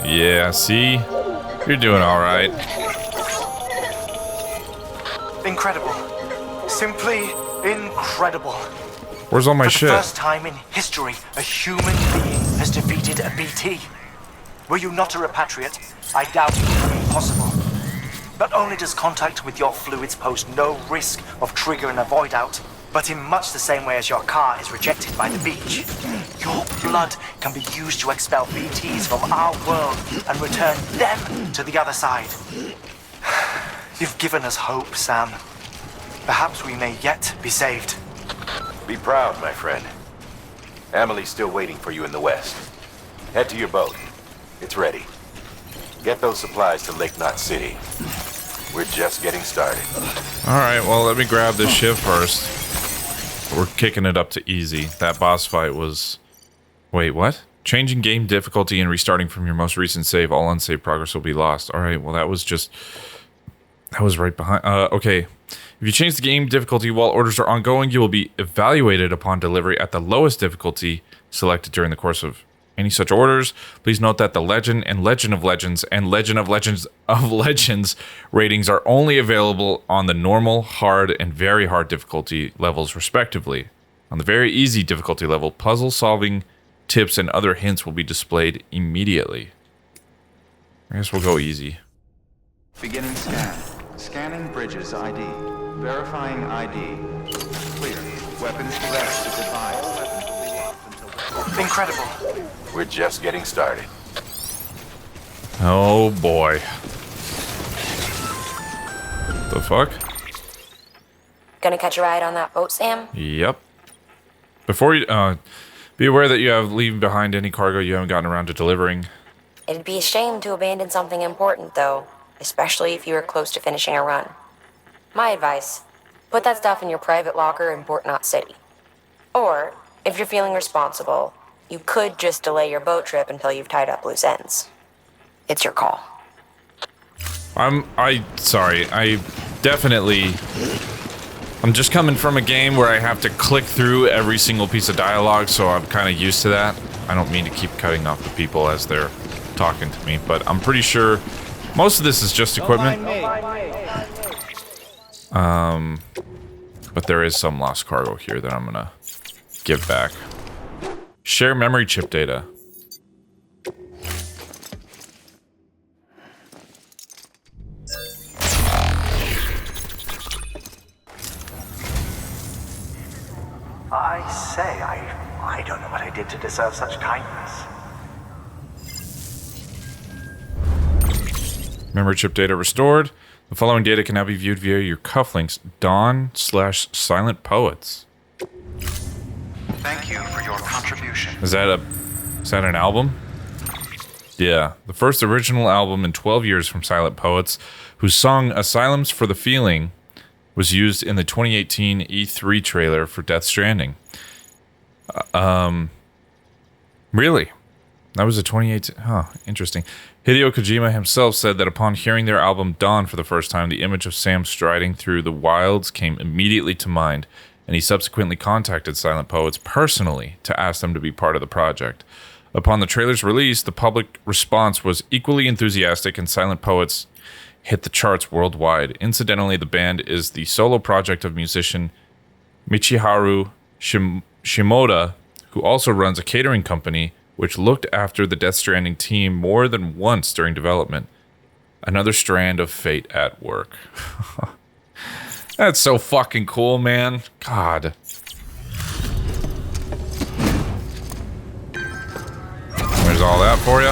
Yeah, see? You're doing alright. Incredible. Simply incredible. Where's all my shit? For the first time in history, a human being has defeated a BT. Were you not a repatriate, I doubt it would be possible. Not only does contact with your fluids pose no risk of triggering a void out, but in much the same way as your car is rejected by the beach, your blood can be used to expel BTs from our world and return them to the other side. You've given us hope, Sam. Perhaps we may yet be saved. Be proud, my friend. Emily's still waiting for you in the west. Head to your boat. It's ready. Get those supplies to Lake Knot City. We're just getting started. Alright, well, let me grab this ship first. We're kicking it up to easy. That boss fight was... Wait, what? Changing game difficulty and restarting from your most recent save. All unsaved progress will be lost. Alright, well, that was just... That was right behind... okay. If you change the game difficulty while orders are ongoing, you will be evaluated upon delivery at the lowest difficulty selected during the course of any such orders. Please note that the Legend and Legend of Legends and Legend of Legends of Legends ratings are only available on the normal, hard, and very hard difficulty levels, respectively. On the very easy difficulty level, puzzle solving tips and other hints will be displayed immediately. I guess we'll go easy. Beginning scan. Scanning bridges ID. Verifying ID. Clear. Weapons to rest is advised. Incredible. We're just getting started. Oh boy. The fuck? Gonna catch a ride on that boat, Sam? Yep. Before you, be aware that you have leaving behind any cargo you haven't gotten around to delivering. It'd be a shame to abandon something important, though, especially if you were close to finishing a run. My advice, put that stuff in your private locker in Port Knot City. Or, if you're feeling responsible, you could just delay your boat trip until you've tied up loose ends. It's your call. Sorry, I'm just coming from a game where I have to click through every single piece of dialogue, so I'm kind of used to that. I don't mean to keep cutting off the people as they're talking to me, but I'm pretty sure most of this is just equipment. But there is some lost cargo here that I'm gonna give back. Share memory chip data. I say, I don't know what I did to deserve such kindness. Memory chip data restored. The following data can now be viewed via your cufflinks, Dawn/Silent Poets. Thank you for your contribution. Is that an album? Yeah, the first original album in 12 years from Silent Poets, whose song Asylums for the Feeling was used in the 2018 E3 trailer for Death Stranding. Really? That was a 2018... Huh, interesting. Hideo Kojima himself said that upon hearing their album Dawn for the first time, the image of Sam striding through the wilds came immediately to mind, and he subsequently contacted Silent Poets personally to ask them to be part of the project. Upon the trailer's release, the public response was equally enthusiastic, and Silent Poets hit the charts worldwide. Incidentally, the band is the solo project of musician Michiharu Shimoda, who also runs a catering company which looked after the Death Stranding team more than once during development. Another strand of fate at work. That's so fucking cool, man. God. There's all that for you.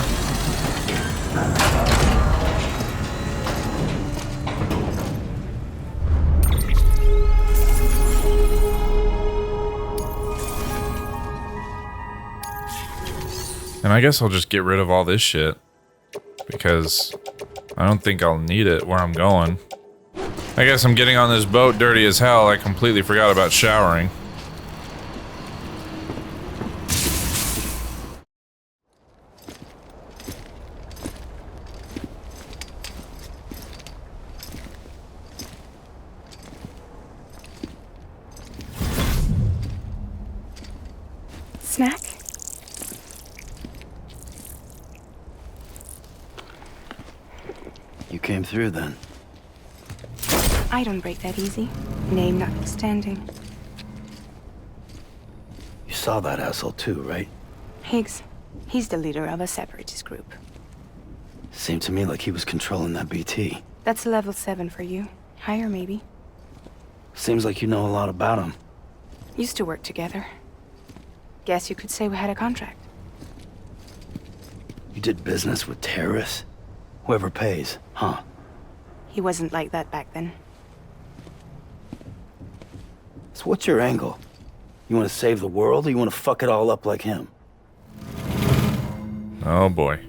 And I guess I'll just get rid of all this shit, because I don't think I'll need it where I'm going. I guess I'm getting on this boat dirty as hell. I completely forgot about showering. Snack? came through then. I don't break that easy. Name notwithstanding. You saw that asshole too, right? Higgs. He's the leader of a separatist group. Seemed to me like he was controlling that BT. That's level 7 for you. Higher, maybe. Seems like you know a lot about him. Used to work together. Guess you could say we had a contract. You did business with terrorists? Whoever pays, huh? He wasn't like that back then. So what's your angle? You want to save the world, or you want to fuck it all up like him? Oh boy.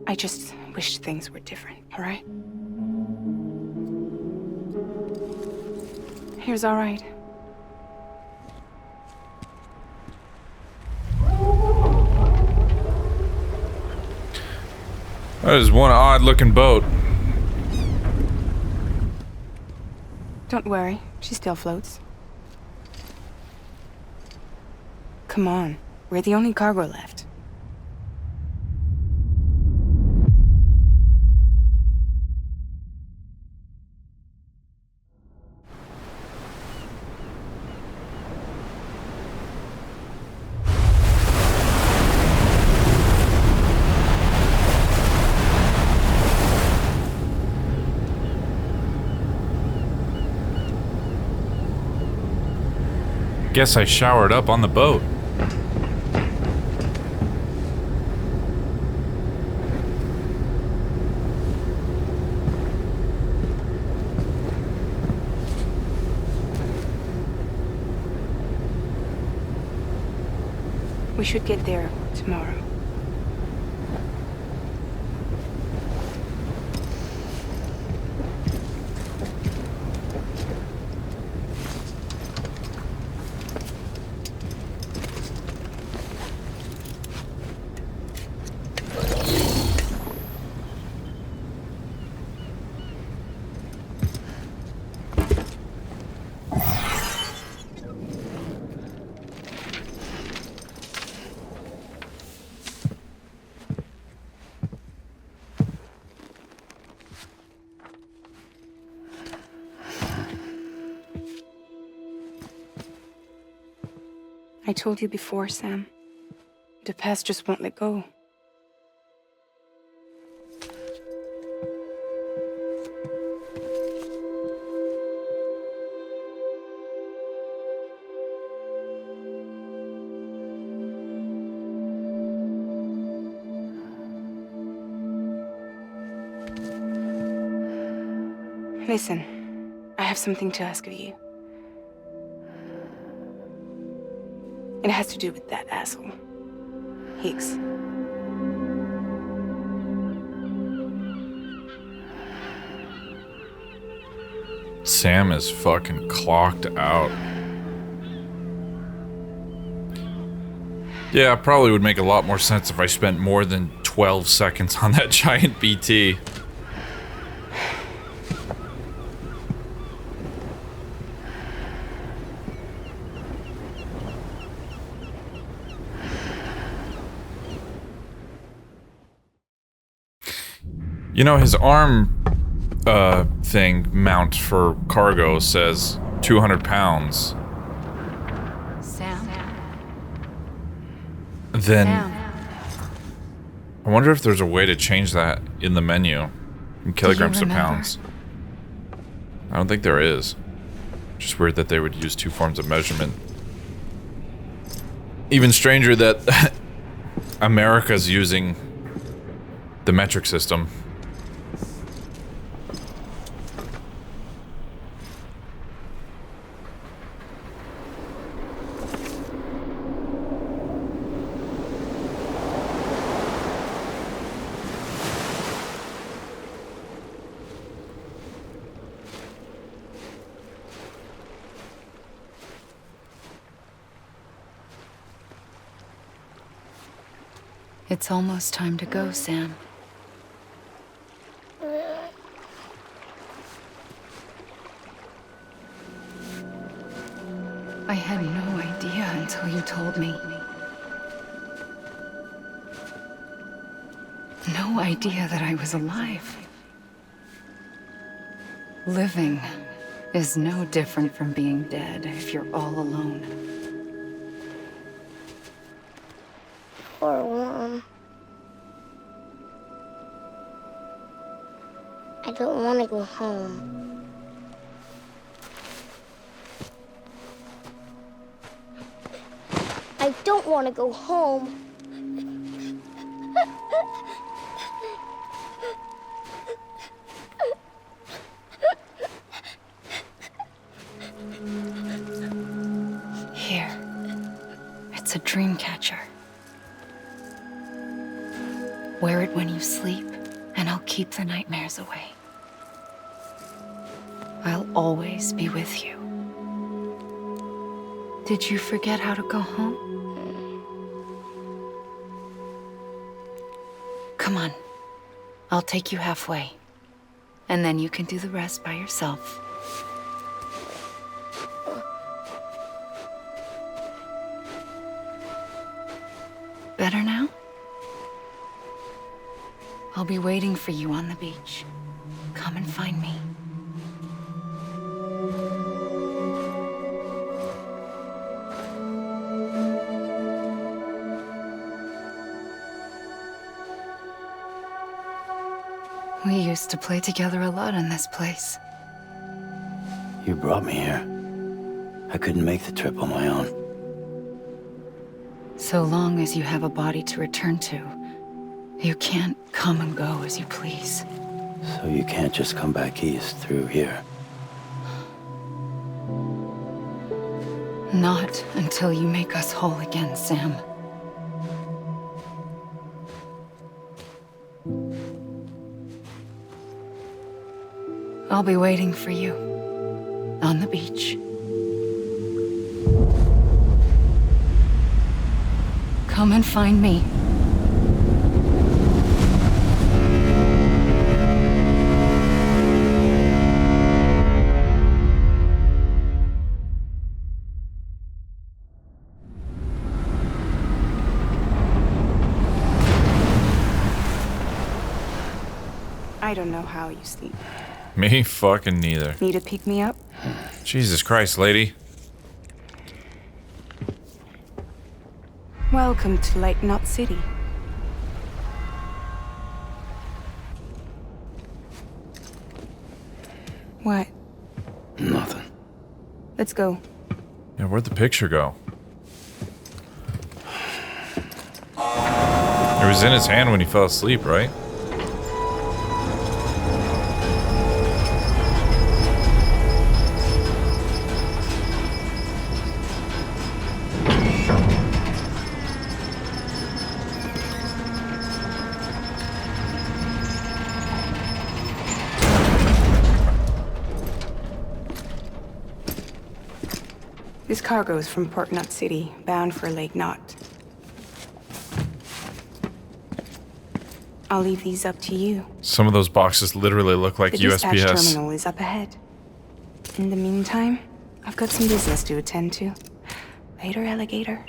I just wish things were different, all right? Here's all right. That is one odd-looking boat. Don't worry, she still floats. Come on, we're the only cargo left. Guess I showered up on the boat. We should get there tomorrow. I told you before, Sam. The past just won't let go. Listen, I have something to ask of you. It has to do with that asshole, Higgs. Sam is fucking clocked out. Yeah, probably would make a lot more sense if I spent more than 12 seconds on that giant BT. You know, his arm thing mount for cargo says 200 pounds. Sam. Then Sam. I wonder if there's a way to change that in the menu from kilograms to remember? pounds. I don't think there is. Just weird that they would use two forms of measurement. Even stranger that America's using the metric system. It's almost time to go, Sam. I had no idea until you told me. idea that I was alive. Living is no different from being dead if you're all alone. Poor Mom. I don't want to go home. I don't want to go home. Here. It's a dream catcher. Wear it when you sleep, and I'll keep the nightmares away. I'll always be with you. Did you forget how to go home? Come on. I'll take you halfway. And then you can do the rest by yourself. Better now? I'll be waiting for you on the beach. Come and find me. We used to play together a lot in this place. You brought me here. I couldn't make the trip on my own. So long as you have a body to return to, you can't come and go as you please. So you can't just come back east through here? Not until you make us whole again, Sam. I'll be waiting for you on the beach. Come and find me. I don't know how you sleep. Me fucking neither. Need to pick me up? Jesus Christ, lady. Welcome to Lake Knot City. What? Nothing. Let's go. Yeah, where'd the picture go? It was in his hand when he fell asleep, right? This cargo is from Port Knot City, bound for Lake Knot. I'll leave these up to you. Some of those boxes literally look like The dispatch USPS. terminal is up ahead. In the meantime, I've got some business to attend to. Later, alligator.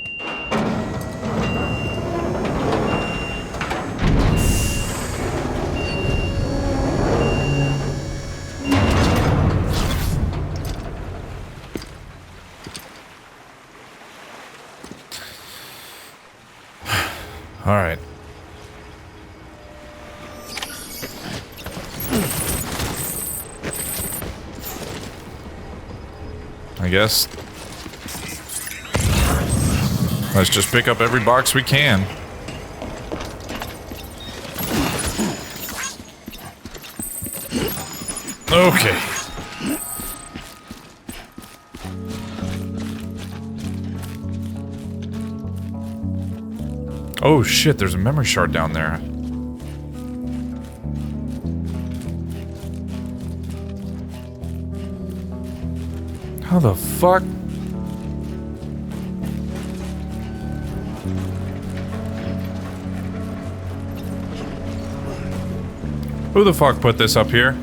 All right. I guess let's just pick up every box we can. Okay. Oh shit, there's a memory shard down there. How the fuck? Who the fuck put this up here?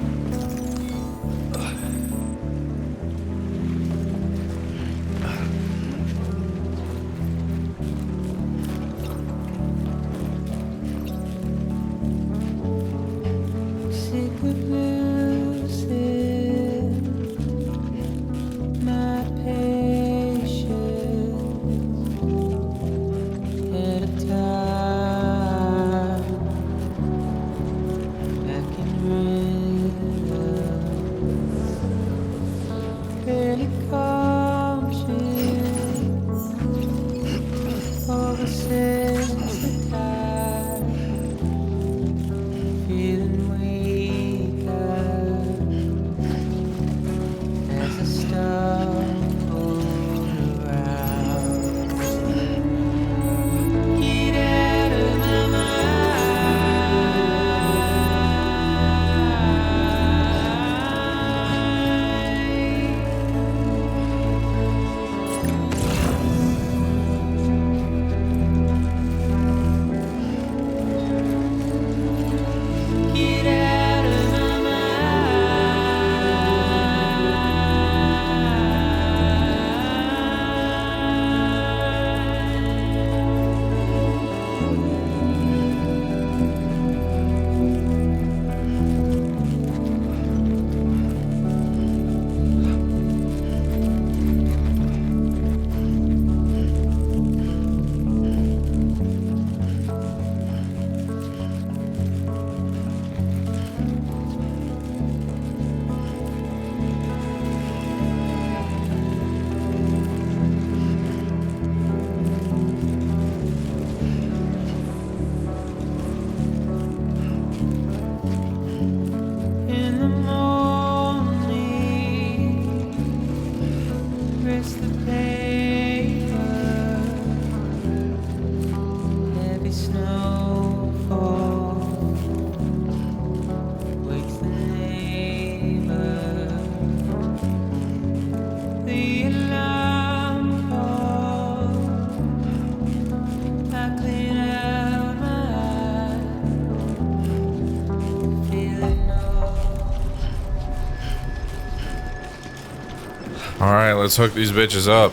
Alright, let's hook these bitches up.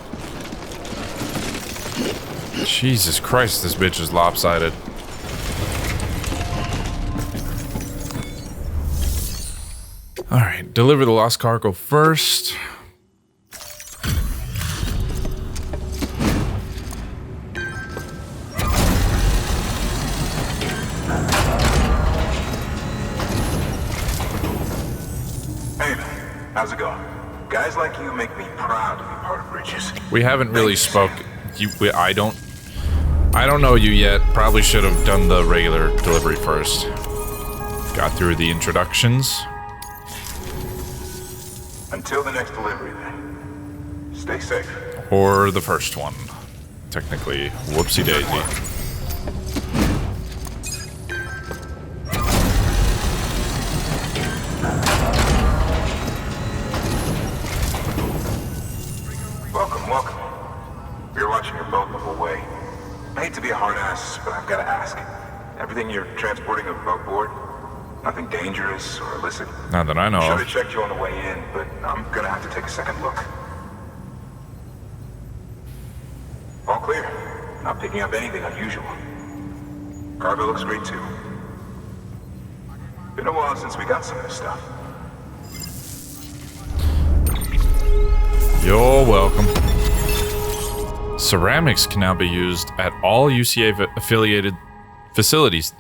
Jesus Christ, this bitch is lopsided. Alright, deliver the lost cargo first. Hey man, how's it going? Guys like you make me proud to be part of Bridges. We haven't really spoken. I don't know you yet. Probably should have done the regular delivery first. Got through the introductions. Until the next delivery, then. Stay safe. Or the first one. Technically, whoopsie daisy. Welcome. You're watching your boat the whole way. I hate to be a hard ass, but I've got to ask. Everything you're transporting above board? Nothing dangerous or illicit? Not that I know Should of. have checked you on the way in, but I'm gonna have to take a second look. All clear. Not picking up anything unusual. Cargo looks great too. Been a while since we got some of this stuff. You're welcome. Ceramics can now be used at all UCA-affiliated facilities.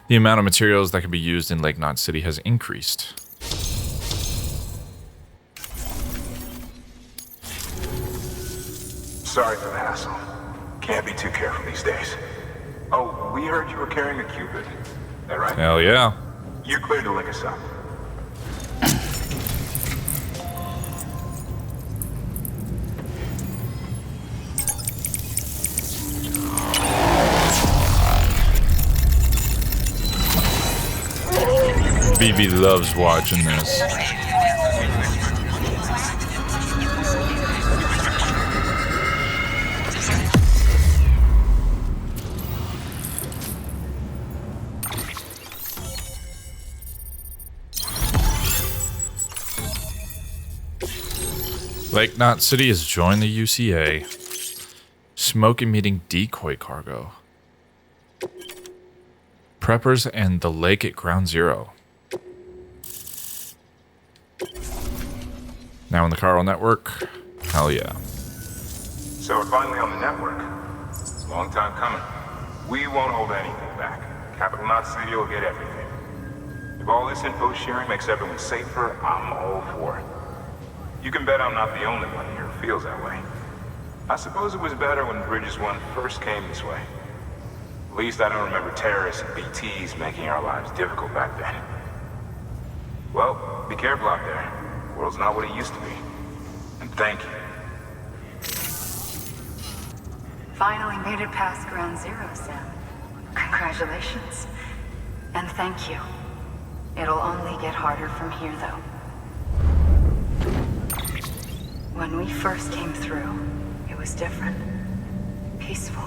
The amount of materials that can be used in Lake Knot City has increased. Sorry for the hassle. Can't be too careful these days. Oh, we heard you were carrying a Cupid. Is that right? Hell yeah. You're cleared to link us up. BB loves watching this. Lake Knot City has joined the UCA. Smoke-emitting decoy cargo. Preppers and the lake at Ground Zero. Now in the Carl network. Hell yeah. So we're finally on the network. Long time coming. We won't hold anything back. Capital Knot City will get everything. If all this info sharing makes everyone safer, I'm all for it. You can bet I'm not the only one here who feels that way. I suppose it was better when Bridges 1 first came this way. At least I don't remember terrorists and BTs making our lives difficult back then. Well, be careful out there. The world's not what it used to be. And thank you. Finally made it past ground zero, Sam. Congratulations. And thank you. It'll only get harder from here, though. When we first came through, it was different. Peaceful.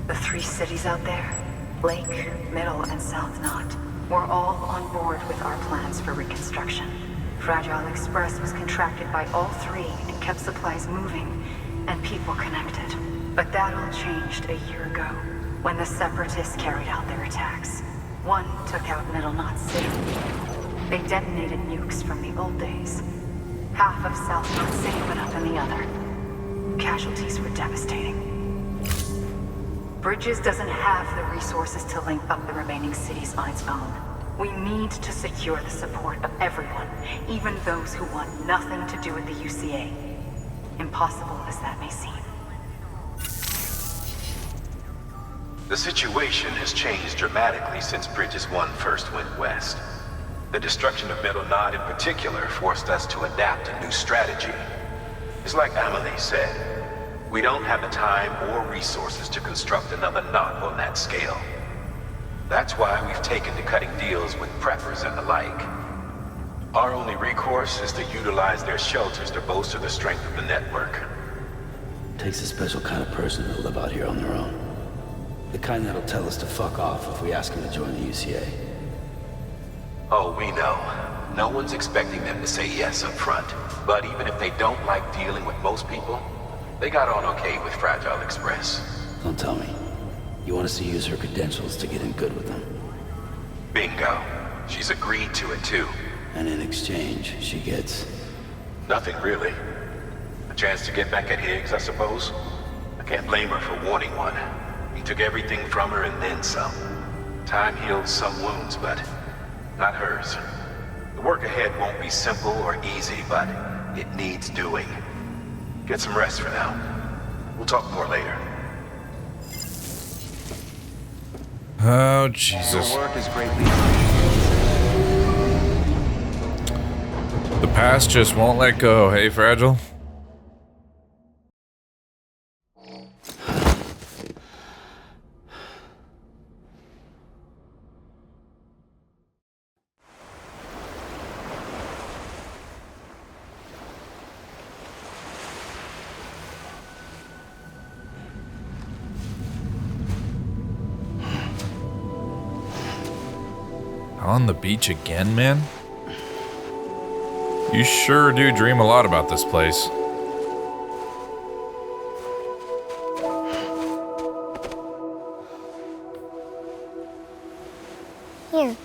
The 3 cities out there, Lake, Middle, and South Knot, were all on board with our plans for reconstruction. Fragile Express was contracted by all 3 and kept supplies moving and people connected. But that all changed a year ago, when the Separatists carried out their attacks. One took out Middle Knot City. They detonated nukes from the old days. Half of South Knot City went up in the other. Casualties were devastating. Bridges doesn't have the resources to link up the remaining cities on its own. We need to secure the support of everyone, even those who want nothing to do with the UCA. Impossible as that may seem. The situation has changed dramatically since Bridges 1 first went west. The destruction of Middle Knot in particular forced us to adapt a new strategy. It's like Amelie said, we don't have the time or resources to construct another knot on that scale. That's why we've taken to cutting deals with preppers and the like. Our only recourse is to utilize their shelters to bolster the strength of the network. Takes a special kind of person to live out here on their own. The kind that'll tell us to fuck off if we ask him to join the UCA. Oh, we know. No one's expecting them to say yes up front. But even if they don't like dealing with most people, they got on okay with Fragile Express. Don't tell me. You want us to use her credentials to get in good with them? Bingo. She's agreed to it too. And in exchange, she gets... Nothing really. A chance to get back at Higgs, I suppose? I can't blame her for wanting one. He took everything from her and then some. Time heals some wounds, but not hers. The work ahead won't be simple or easy, but it needs doing. Get some rest for now. We'll talk more later. Oh, Jesus. Your work is greatly The past just won't let go, hey, Fragile? On the beach again, man? You sure do dream a lot about this place. Here.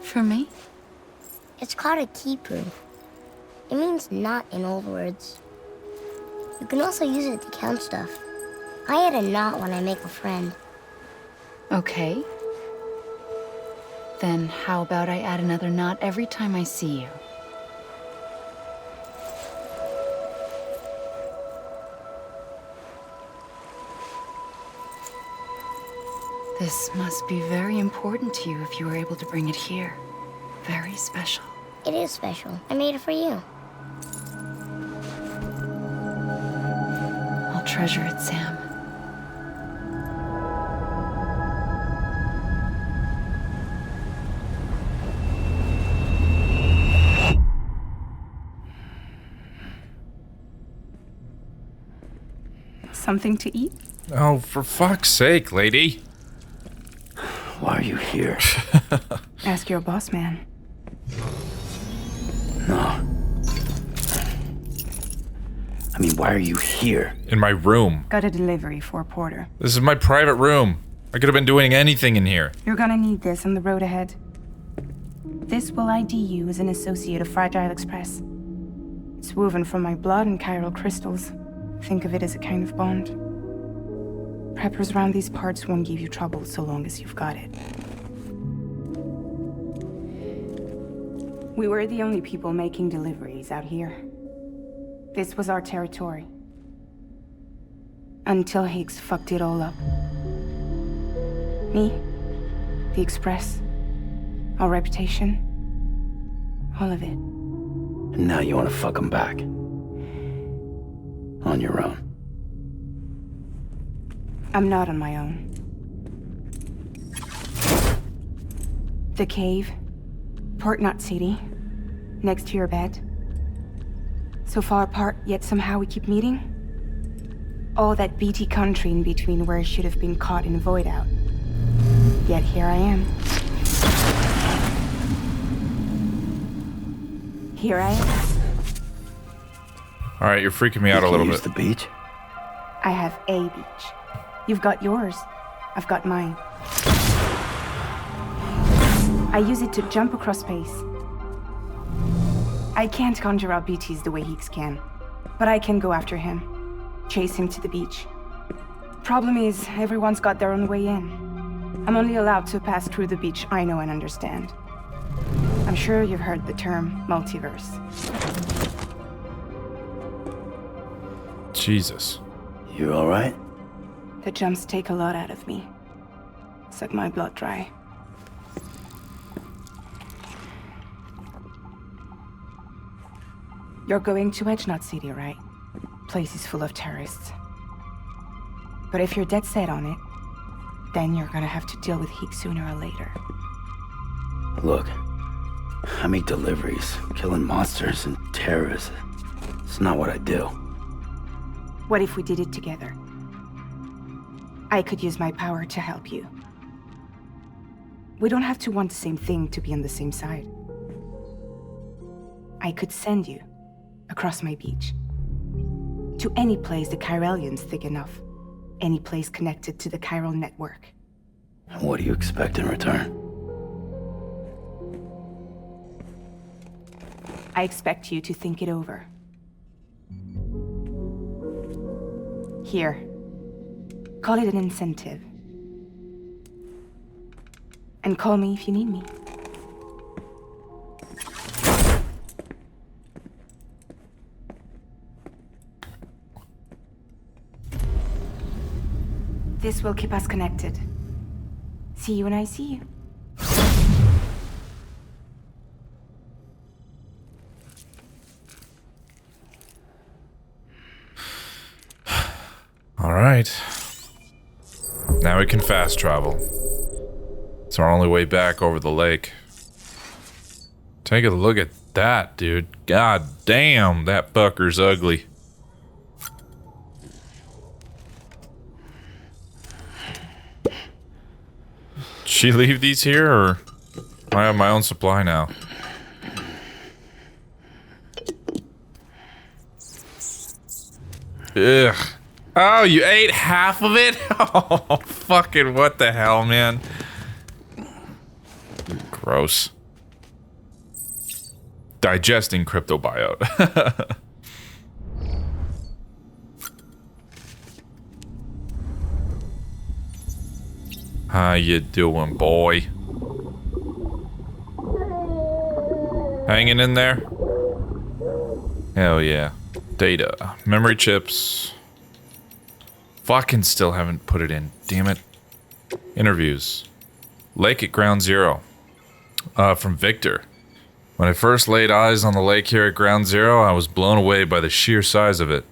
For me? It's called a keeper. It means knot in old words. You can also use it to count stuff. I add a knot when I make a friend. Okay. Then how about I add another knot every time I see you? This must be very important to you if you were able to bring it here. Very special. It is special. I made it for you. I'll treasure it, Sam. Something to eat? Oh, for fuck's sake, lady. Why are you here? Ask your boss man. No. I mean, why are you here? In my room. Got a delivery for a porter. This is my private room. I could have been doing anything in here. You're gonna need this on the road ahead. This will ID you as an associate of Fragile Express. It's woven from my blood and chiral crystals. Think of it as a kind of bond. Preppers around these parts won't give you trouble so long as you've got it. We were the only people making deliveries out here. This was our territory. Until Higgs fucked it all up. Me, the Express, our reputation, all of it. And now you want to fuck them back. On your own. I'm not on my own. The cave, Port Knot City, next to your bed. So far apart, yet somehow we keep meeting. All that BT country in between where I should have been caught in void out. Yet here I am. Here I am. All right, you're freaking me out a little bit. Use the beach? I have a beach. You've got yours. I've got mine. I use it to jump across space. I can't conjure up BTs the way Higgs can, but I can go after him. Chase him to the beach. Problem is, everyone's got their own way in. I'm only allowed to pass through the beach I know and understand. I'm sure you've heard the term multiverse. Jesus. You alright? The jumps take a lot out of me. Suck my blood dry. You're going to Edge Knot City, right? Place is full of terrorists. But if you're dead set on it, then you're gonna have to deal with Higgs sooner or later. Look, I make deliveries, killing monsters and terrorists. It's not what I do. What if we did it together? I could use my power to help you. We don't have to want the same thing to be on the same side. I could send you across my beach. To any place the Chiralian's thick enough. Any place connected to the chiral network. What do you expect in return? I expect you to think it over. Here. Call it an incentive. And call me if you need me. This will keep us connected. See you when I see you. All right. Now we can fast travel. It's our only way back over the lake. Take a look at that, dude. God damn, that fucker's ugly. She leave these here, or I have my own supply now? Ugh. Oh, you ate half of it? Oh, fucking what the hell, man. Gross. Digesting cryptobiote. How you doing, boy? Hanging in there? Hell yeah. Data. Memory chips. Fucking still haven't put it in. Damn it. Interviews. Lake at Ground Zero. From Victor. When I first laid eyes on the lake here at Ground Zero, I was blown away by the sheer size of it.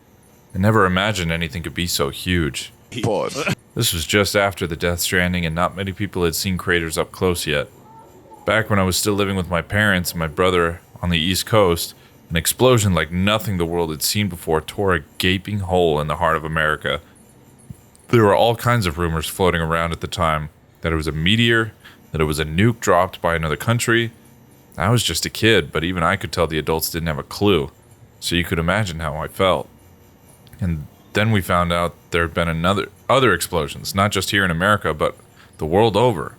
I never imagined anything could be so huge. Pause. This was just after the Death Stranding, and not many people had seen craters up close yet. Back when I was still living with my parents and my brother on the East Coast, an explosion like nothing the world had seen before tore a gaping hole in the heart of America. There were all kinds of rumors floating around at the time, that it was a meteor, that it was a nuke dropped by another country. I was just a kid, but even I could tell the adults didn't have a clue, so you could imagine how I felt. And then we found out there had been other explosions, not just here in America, but the world over.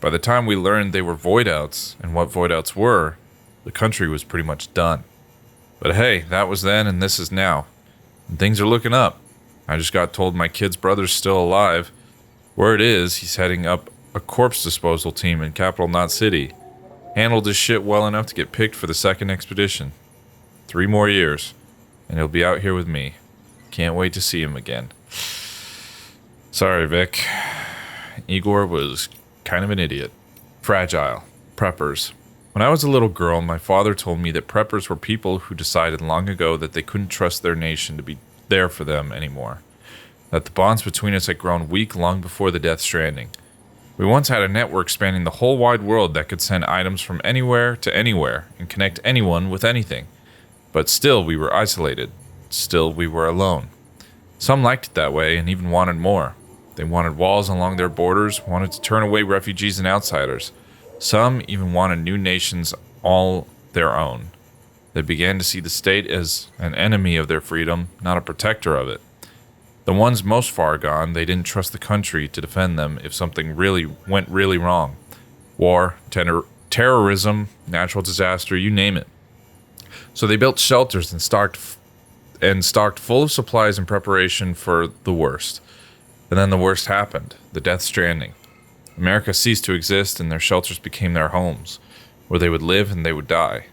By the time we learned they were void outs and what void outs were, the country was pretty much done. But hey, that was then and this is now. And things are looking up. I just got told my kid's brother's still alive. Word is, he's heading up a corpse disposal team in Capital Knot City. Handled his shit well enough to get picked for the second expedition. 3 more years, and he'll be out here with me. Can't wait to see him again. Sorry, Vic. Igor was kind of an idiot. Fragile. Preppers. When I was a little girl, my father told me that preppers were people who decided long ago that they couldn't trust their nation to be there for them anymore. That the bonds between us had grown weak long before the death stranding. We once had a network spanning the whole wide world that could send items from anywhere to anywhere and connect anyone with anything. But still, we were isolated. Still, we were alone. Some liked it that way and even wanted more. They wanted walls along their borders, wanted to turn away refugees and outsiders. Some even wanted new nations all their own. They began to see the state as an enemy of their freedom, not a protector of it. The ones most far gone, they didn't trust the country to defend them if something really went really wrong. War, terrorism, natural disaster, you name it. So they built shelters and stocked full of supplies in preparation for the worst. And then the worst happened, the death stranding. America ceased to exist and their shelters became their homes, where they would live and they would die.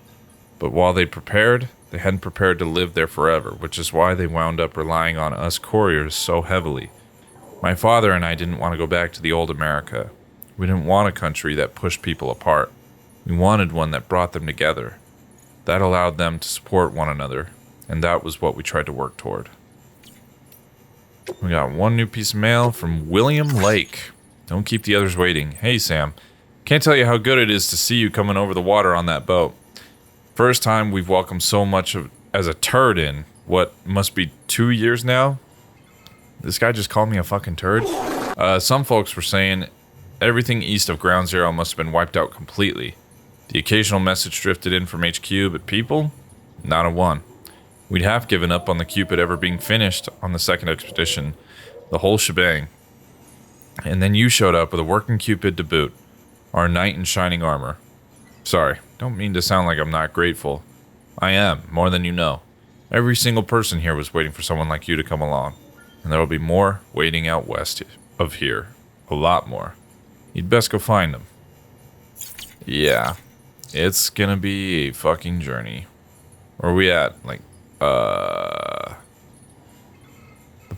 But while they prepared, they hadn't prepared to live there forever, which is why they wound up relying on us couriers so heavily. My father and I didn't want to go back to the old America. We didn't want a country that pushed people apart. We wanted one that brought them together. That allowed them to support one another, and that was what we tried to work toward. We got one new piece of mail from William Lake. Don't keep the others waiting. Hey, Sam. Can't tell you how good it is to see you coming over the water on that boat. First time we've welcomed so much as a turd in, what, must be 2 years now? This guy just called me a fucking turd? Some folks were saying everything east of Ground Zero must have been wiped out completely. The occasional message drifted in from HQ, but people? Not a one. We'd half given up on the Cupid ever being finished on the second expedition. The whole shebang. And then you showed up with a working Cupid to boot. Our knight in shining armor. Sorry, don't mean to sound like I'm not grateful. I am, more than you know. Every single person here was waiting for someone like you to come along. And there will be more waiting out west of here. A lot more. You'd best go find them. Yeah, it's gonna be a fucking journey. Where are we at? Like, the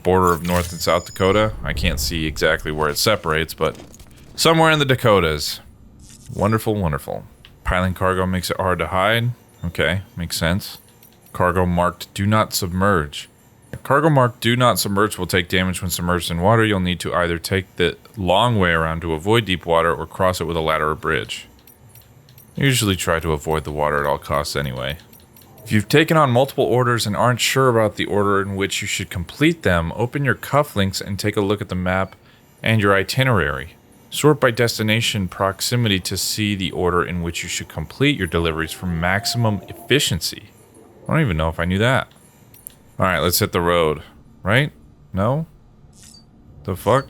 border of North and South Dakota? I can't see exactly where it separates, but somewhere in the Dakotas. Wonderful, wonderful. Piling cargo makes it hard to hide. Okay, makes sense. Cargo marked do not submerge. Cargo marked do not submerge will take damage when submerged in water. You'll need to either take the long way around to avoid deep water or cross it with a ladder or bridge. I usually try to avoid the water at all costs anyway. If you've taken on multiple orders and aren't sure about the order in which you should complete them, open your cufflinks and take a look at the map and your itinerary. Sort by destination proximity to see the order in which you should complete your deliveries for maximum efficiency. I don't even know if I knew that. Alright, let's hit the road. Right? No? The fuck?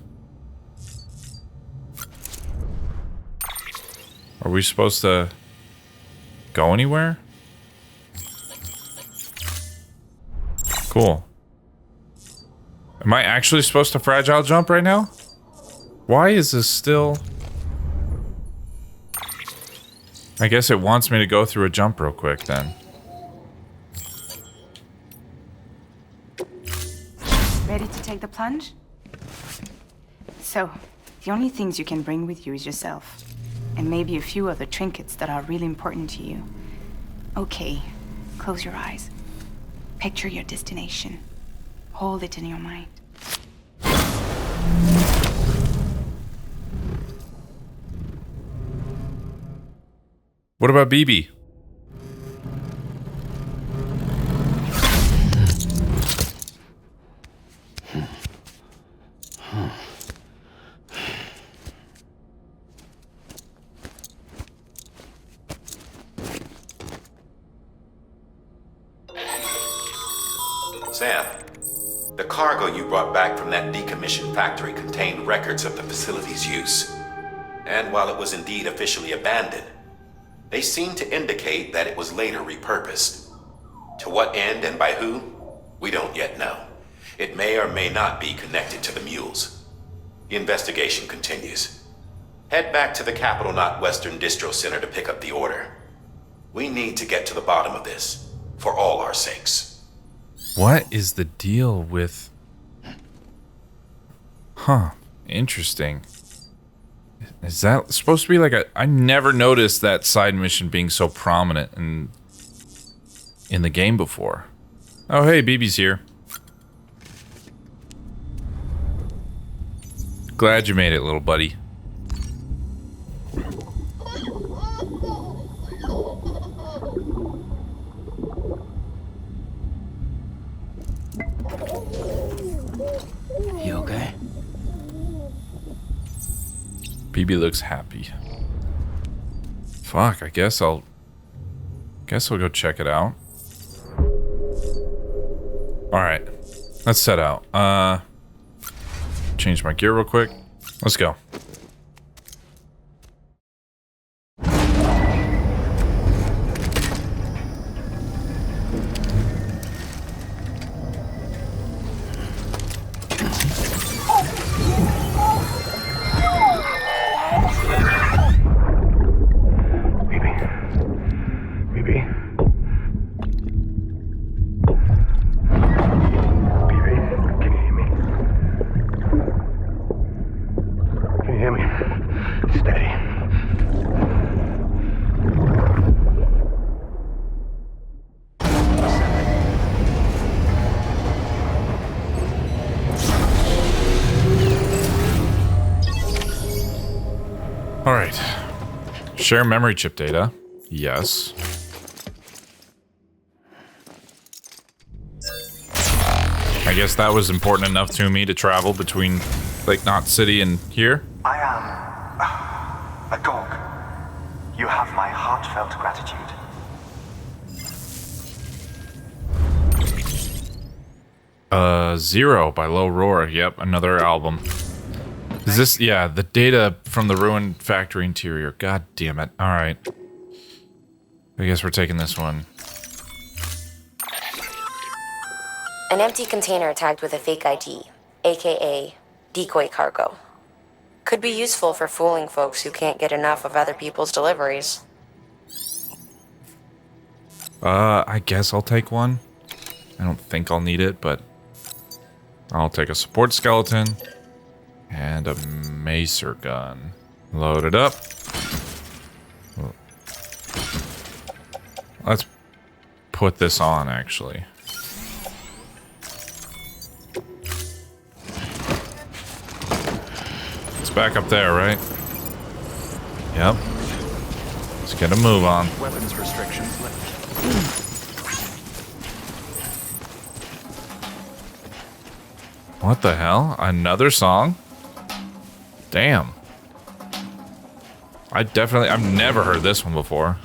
Are we supposed to go anywhere? Cool. Am I actually supposed to fragile jump right now? Why is this still... I guess it wants me to go through a jump real quick then. Ready to take the plunge? So, the only things you can bring with you is yourself. And maybe a few other trinkets that are really important to you. Okay, close your eyes. Picture your destination. Hold it in your mind. What about BB? Sam, the cargo you brought back from that decommissioned factory contained records of the facility's use. And while it was indeed officially abandoned, they seem to indicate that it was later repurposed. To what end and by who? We don't yet know. It may or may not be connected to the mules. The investigation continues. Head back to the Capital Knot Western Distro Center to pick up the order. We need to get to the bottom of this, for all our sakes. What is the deal with... Huh. Interesting. Is that supposed to be like a... I never noticed that side mission being so prominent in the game before. Oh, hey, BB's here. Glad you made it, little buddy. You okay? BB looks happy. Fuck, I guess I'll go check it out. Alright. Let's set out. Change my gear real quick. Let's go. Alright. Share memory chip data. Yes. I guess that was important enough to me to travel between Lake Knot City and here. I am a dog. You have my heartfelt gratitude. Zero by Low Roar. Yep, another album. Is this... Yeah, the data from the ruined factory interior. God damn it. Alright. I guess we're taking this one. An empty container tagged with a fake ID, aka decoy cargo. Could be useful for fooling folks who can't get enough of other people's deliveries. I guess I'll take one. I don't think I'll need it, but I'll take a support skeleton and a macer gun. Load it up. Let's put this on, actually. It's back up there, right? Yep. Let's get a move on. Weapons restrictions lifted. What the hell? Another song? Damn. I've never heard this one before.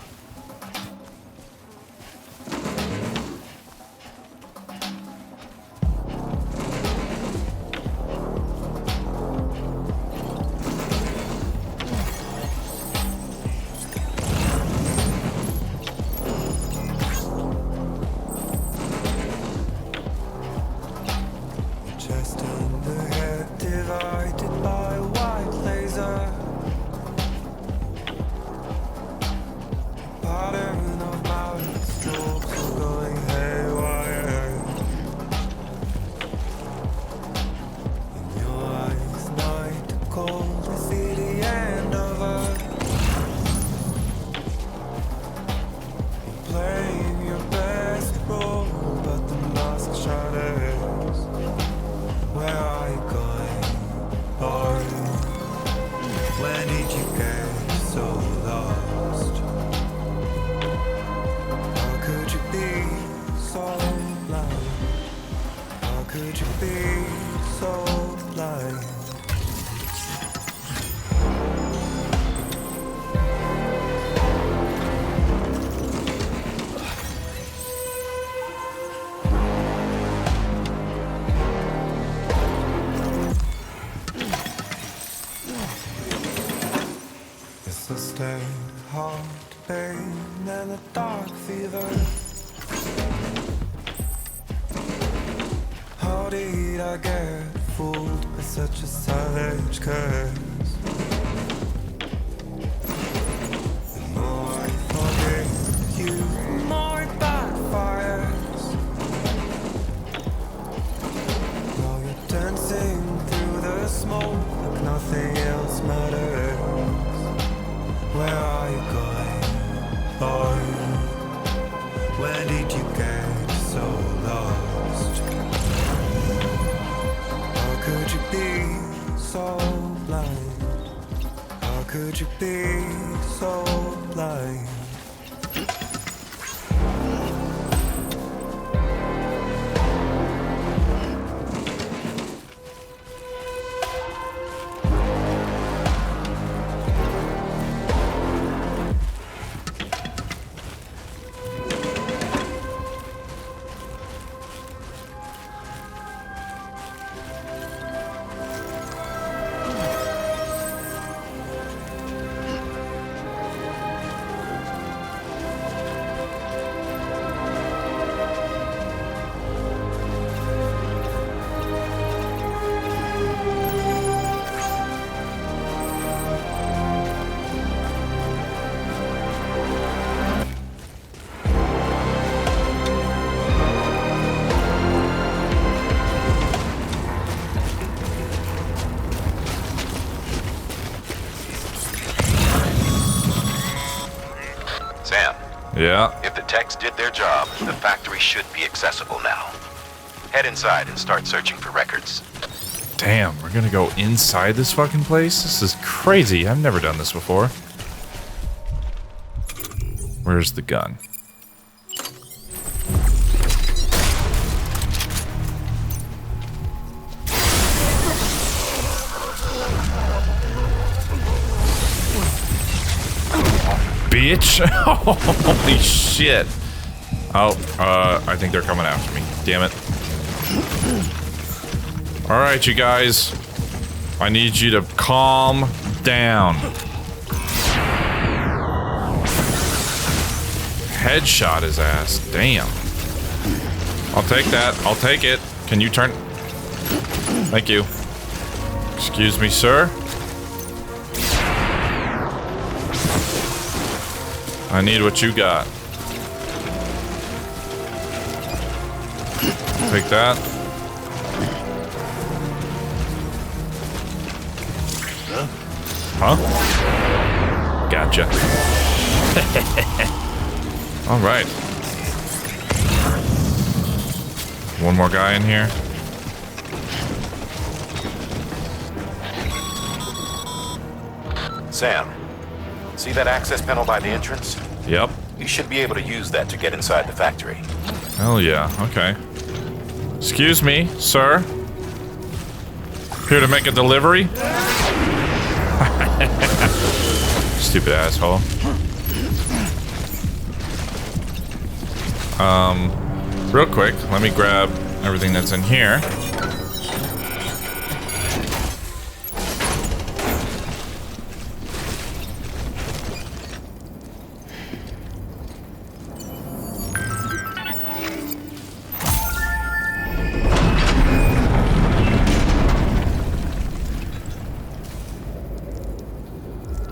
Yeah. If the techs did their job, the factory should be accessible now. Head inside and start searching for records. Damn, we're gonna go inside this fucking place? This is crazy. I've never done this before. Where's the gun? Bitch! Holy shit! Oh, I think they're coming after me. Damn it. Alright, you guys. I need you to calm down. Headshot his ass. Damn. I'll take that. I'll take it. Can you turn? Thank you. Excuse me, sir. I need what you got. Take that. Huh? Gotcha. All right. One more guy in here. Sam, see that access panel by the entrance? Yep. You should be able to use that to get inside the factory. Hell yeah. Okay. Excuse me, sir. Here to make a delivery? Stupid asshole. Real quick, let me grab everything that's in here.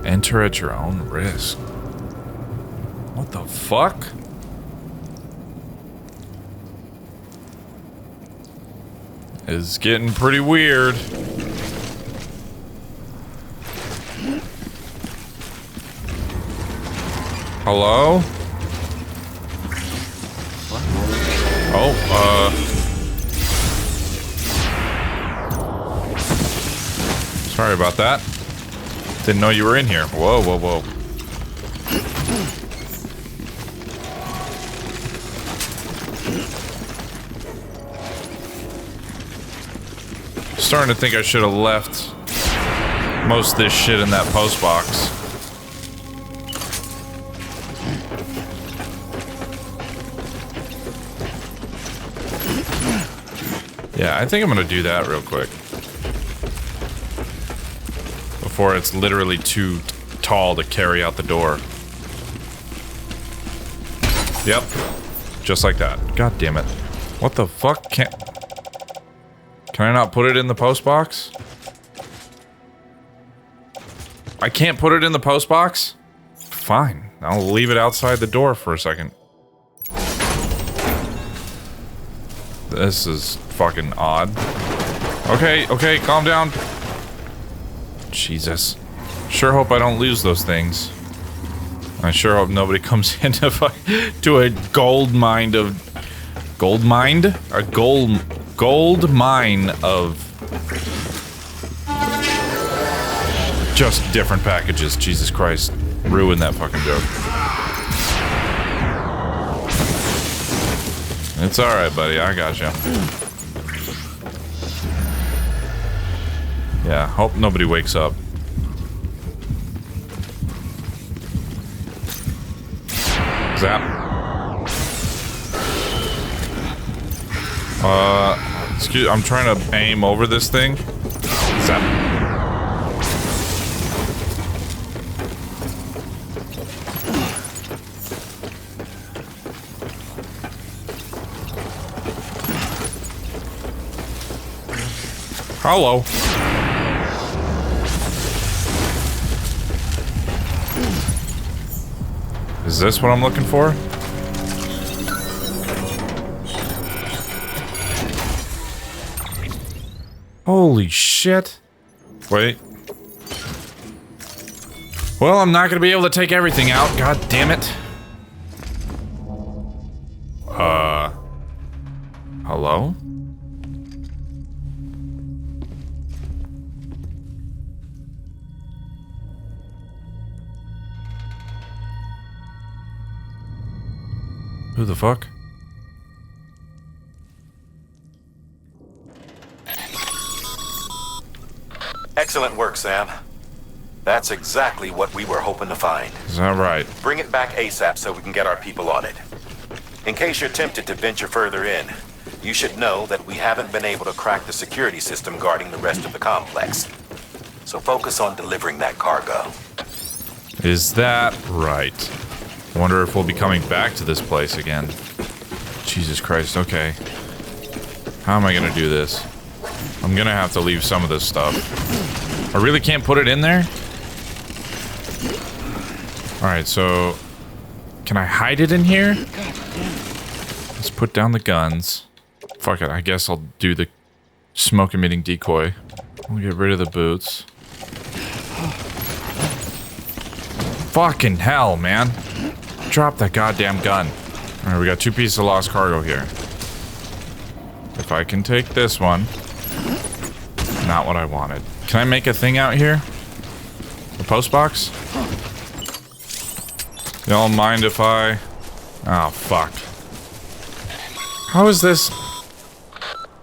Enter at your own risk. What the fuck? It's getting pretty weird. Hello? Oh, sorry about that. Didn't know you were in here. Whoa, whoa, whoa. Starting to think I should have left most of this shit in that post box. Yeah, I think I'm gonna do that real quick. Before it's literally too tall to carry out the door. Yep. Just like that. God damn it. What the fuck? Can I not put it in the post box? I can't put it in the post box? Fine. I'll leave it outside the door for a second. This is fucking odd. Okay, okay, calm down. Jesus. Sure hope I don't lose those things. I sure hope nobody comes into to a gold mine of... Gold mine? A gold mine of... just different packages. Jesus Christ. Ruin that fucking joke. It's alright, buddy. I got you. Yeah, hope nobody wakes up. Zap. Excuse, I'm trying to aim over this thing. Zap. Hello. Is this what I'm looking for? Holy shit. Wait. Well, I'm not gonna be able to take everything out. God damn it. Hello? Who the fuck? Excellent work, Sam. That's exactly what we were hoping to find. Is that right? Bring it back ASAP so we can get our people on it. In case you're tempted to venture further in, you should know that we haven't been able to crack the security system guarding the rest of the complex. So focus on delivering that cargo. Is that right? I wonder if we'll be coming back to this place again. Jesus Christ, okay. How am I gonna do this? I'm gonna have to leave some of this stuff. I really can't put it in there? Alright, so... Can I hide it in here? Let's put down the guns. Fuck it, I guess I'll do the smoke-emitting decoy. We'll get rid of the boots. Fucking hell, man. Drop that goddamn gun. Alright, we got 2 pieces of lost cargo here. If I can take this one. Not what I wanted. Can I make a thing out here? A post box? Y'all mind if I... Oh, fuck. How is this...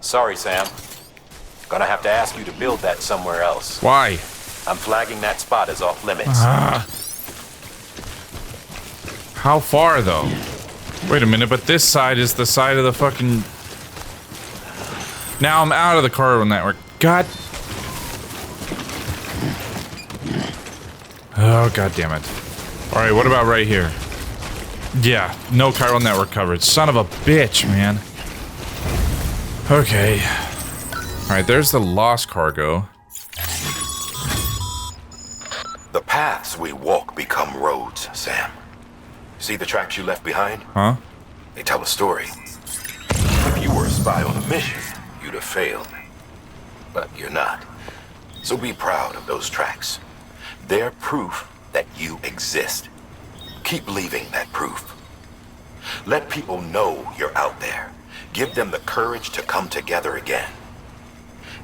Sorry, Sam. Gonna have to ask you to build that somewhere else. Why? I'm flagging that spot as off limits. How far, though? Wait a minute, but this side is the side of the fucking... Now I'm out of the cargo network. God... Oh, god damn it. Alright, what about right here? Yeah, no chiral network coverage. Son of a bitch, man. Okay. Alright, there's the lost cargo. The paths we walk become roads, Sam. See the tracks you left behind? Huh? They tell a story. If you were a spy on a mission, you'd have failed. But you're not. So be proud of those tracks. They're proof that you exist. Keep leaving that proof. Let people know you're out there. Give them the courage to come together again.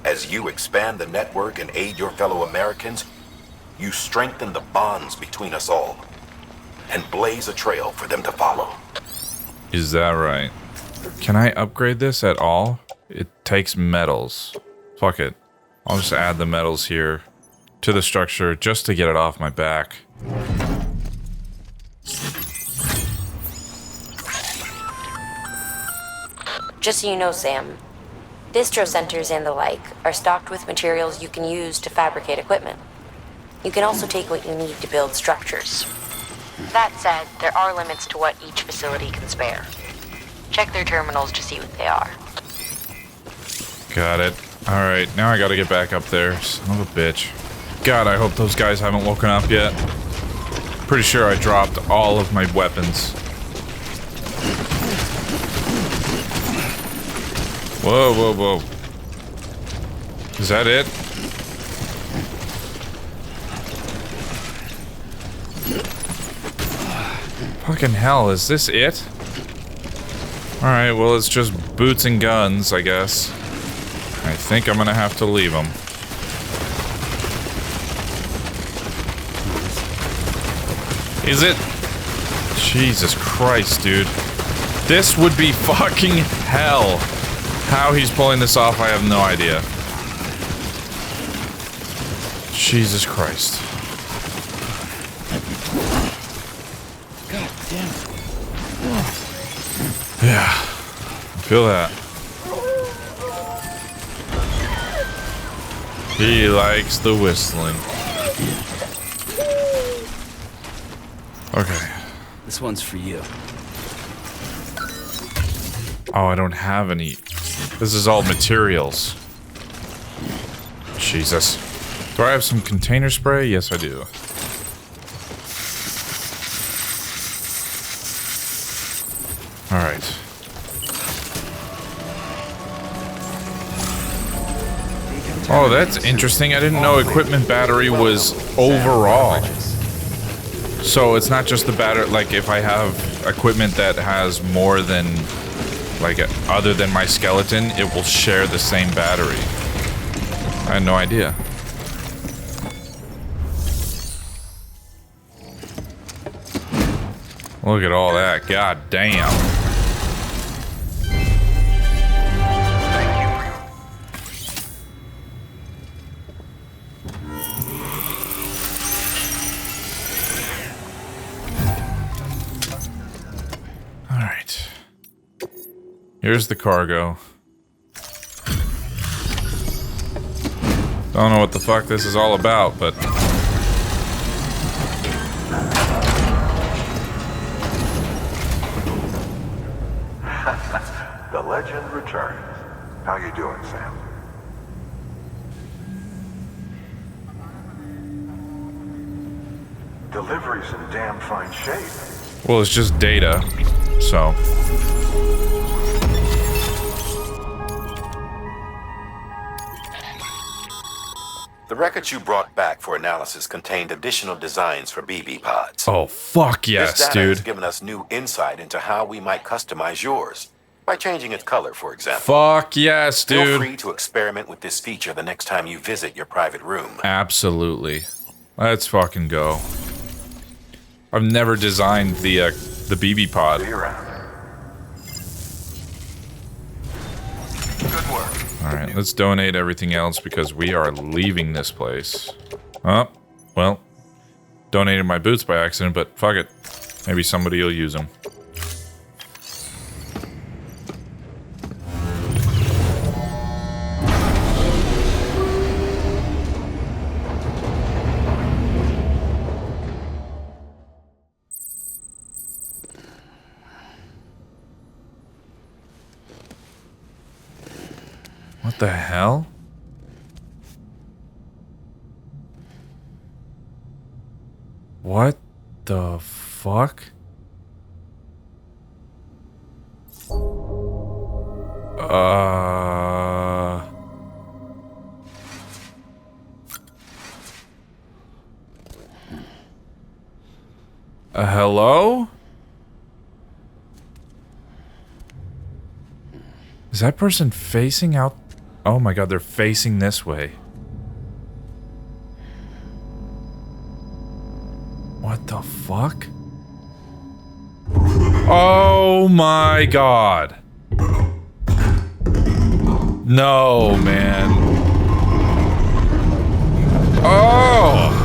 As you expand the network and aid your fellow Americans, you strengthen the bonds between us all and blaze a trail for them to follow. Is that right? Can I upgrade this at all? It takes metals. Fuck it. I'll just add the metals here to the structure just to get it off my back. Just so you know, Sam, distro centers and the like are stocked with materials you can use to fabricate equipment. You can also take what you need to build structures. That said, there are limits to what each facility can spare. Check their terminals to see what they are. Got it. Alright, now I gotta get back up there. Son of a bitch. God, I hope those guys haven't woken up yet. Pretty sure I dropped all of my weapons. Whoa, whoa, whoa. Is that it? Fucking hell, is this it? Alright, well, it's just boots and guns, I guess. I think I'm gonna have to leave them. Is it? Jesus Christ, dude. This would be fucking hell. How he's pulling this off, I have no idea. Jesus Christ. God damn it. Yeah. I feel that. He likes the whistling. Okay. This one's for you. Oh, I don't have any. This is all materials. Jesus. Do I have some container spray? Yes, I do. Alright. Oh, that's interesting. I didn't know equipment battery was overall. So it's not just the battery, like if I have equipment that has more than Like, other than my skeleton, it will share the same battery. I had no idea. Look at all that. God damn. Alright. Here's the cargo. Don't know what the fuck this is all about, but... The legend returns. How you doing, Sam? Delivery's in damn fine shape. Well, it's just data, so... The records you brought back for analysis contained additional designs for BB pods. Oh, fuck yes, this data dude. has given us new insight into how we might customize yours. By changing its color, for example. Fuck yes, dude. Feel free to experiment with this feature the next time you visit your private room. Absolutely. Let's fucking go. I've never designed the BB pod. See you around. Good work. Alright, let's donate everything else because we are leaving this place. Oh, well. Donated my boots by accident, but fuck it. Maybe somebody will use them. What the hell? What the fuck? Hello? Is that person facing out? Oh my god, they're facing this way. What the fuck? Oh my god. No, man. Oh!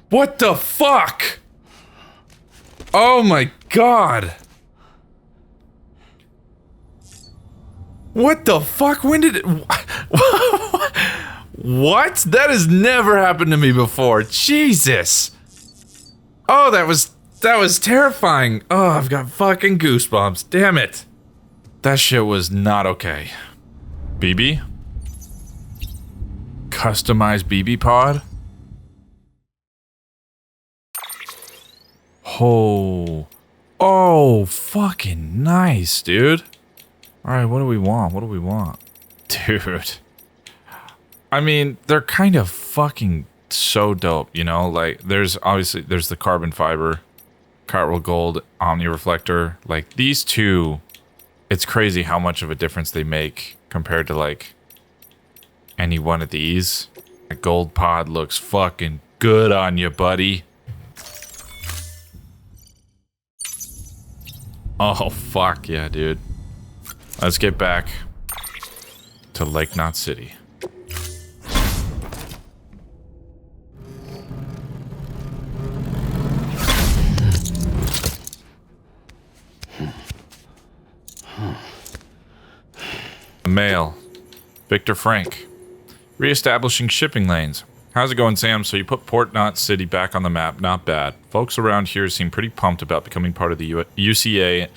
What the fuck? Oh my god. What the fuck? When did it... What? That has never happened to me before. Jesus. Oh, that was terrifying. Oh, I've got fucking goosebumps. Damn it. That shit was not okay. BB? Customized BB pod? Oh, fucking nice, dude. Alright, what do we want? What do we want? Dude. I mean, they're kind of fucking so dope, you know? Like, there's the carbon fiber, Cartwheel Gold, Omni Reflector. Like, these two, it's crazy how much of a difference they make compared to, like, any one of these. The gold pod looks fucking good on you, buddy. Oh, fuck yeah, dude. Let's get back to Lake Knot City. Mail. Victor Frank. Reestablishing shipping lanes. How's it going, Sam? So you put Port Knot City back on the map. Not bad. Folks around here seem pretty pumped about becoming part of the UCA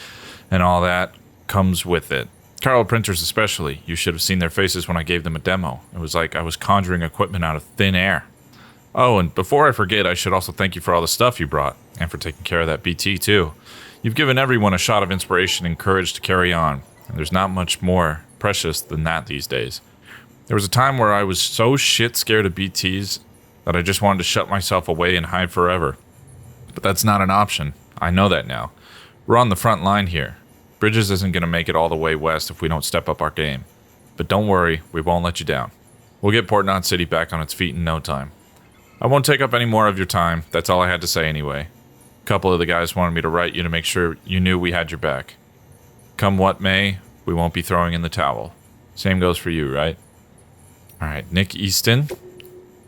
and all that comes with it. Carlo printers especially. You should have seen their faces when I gave them a demo. It was like I was conjuring equipment out of thin air. Oh, and before I forget, I should also thank you for all the stuff you brought and for taking care of that BT too. You've given everyone a shot of inspiration and courage to carry on. And there's not much more precious than that these days. There was a time where I was so shit scared of BTs that I just wanted to shut myself away and hide forever. But that's not an option. I know that now. We're on the front line here. Bridges isn't going to make it all the way west if we don't step up our game. But don't worry, we won't let you down. We'll get Port Knot City back on its feet in no time. I won't take up any more of your time. That's all I had to say anyway. A couple of the guys wanted me to write you to make sure you knew we had your back. Come what may, we won't be throwing in the towel. Same goes for you, right? Alright, Nick Easton.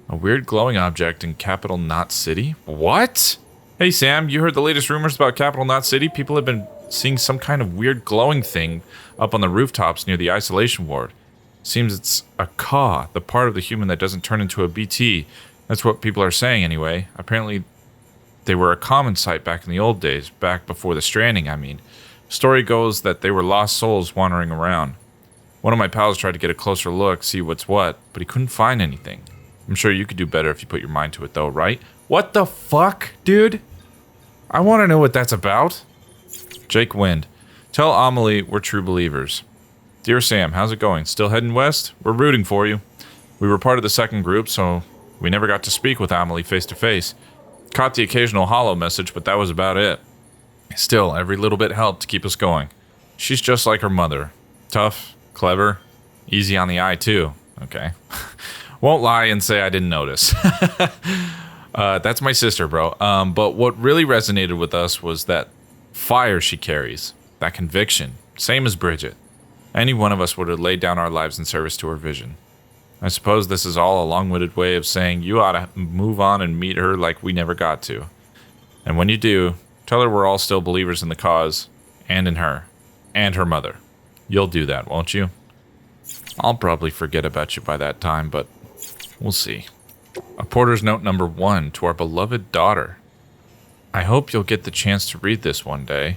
A weird glowing object in Capital Knot City? What? Hey Sam, you heard the latest rumors about Capital Knot City? People have been seeing some kind of weird glowing thing up on the rooftops near the isolation ward. Seems it's a Ka, the part of the human that doesn't turn into a BT. That's what people are saying anyway. Apparently they were a common sight back in the old days, back before the Stranding, I mean. Story goes that they were lost souls wandering around. One of my pals tried to get a closer look, see what's what, but he couldn't find anything. I'm sure you could do better if you put your mind to it though, right? What the fuck, dude? I want to know what that's about. Jake Wind. Tell Amelie we're true believers. Dear Sam, how's it going? Still heading west? We're rooting for you. We were part of the second group, so we never got to speak with Amelie face to face. Caught the occasional hollow message, but that was about it. Still, every little bit helped to keep us going. She's just like her mother. Tough, clever, easy on the eye too. Okay. Won't lie and say I didn't notice. That's my sister, bro. But what really resonated with us was that fire she carries. That conviction. Same as Bridget. Any one of us would have laid down our lives in service to her vision. I suppose this is all a long-winded way of saying you ought to move on and meet her like we never got to. And when you do, tell her we're all still believers in the cause, and in her, and her mother. You'll do that, won't you? I'll probably forget about you by that time, but we'll see. A Porter's Note number 1 to our beloved daughter. I hope you'll get the chance to read this one day.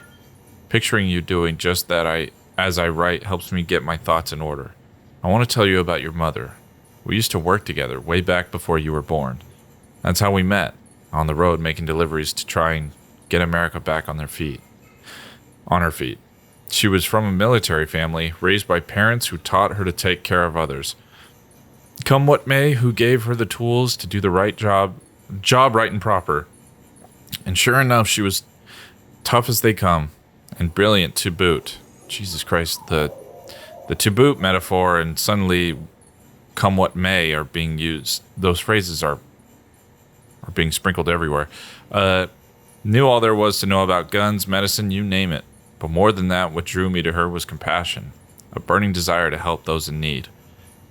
Picturing you doing just that as I write helps me get my thoughts in order. I want to tell you about your mother. We used to work together way back before you were born. That's how we met, on the road making deliveries to try and get America back on her feet. She was from a military family, raised by parents who taught her to take care of others. Come what may, who gave her the tools to do the right job right and proper. And sure enough, she was tough as they come, and brilliant to boot. Jesus Christ, the to boot metaphor and suddenly come what may are being used. Those phrases are being sprinkled everywhere. Knew all there was to know about guns, medicine, you name it. But more than that, what drew me to her was compassion, a burning desire to help those in need.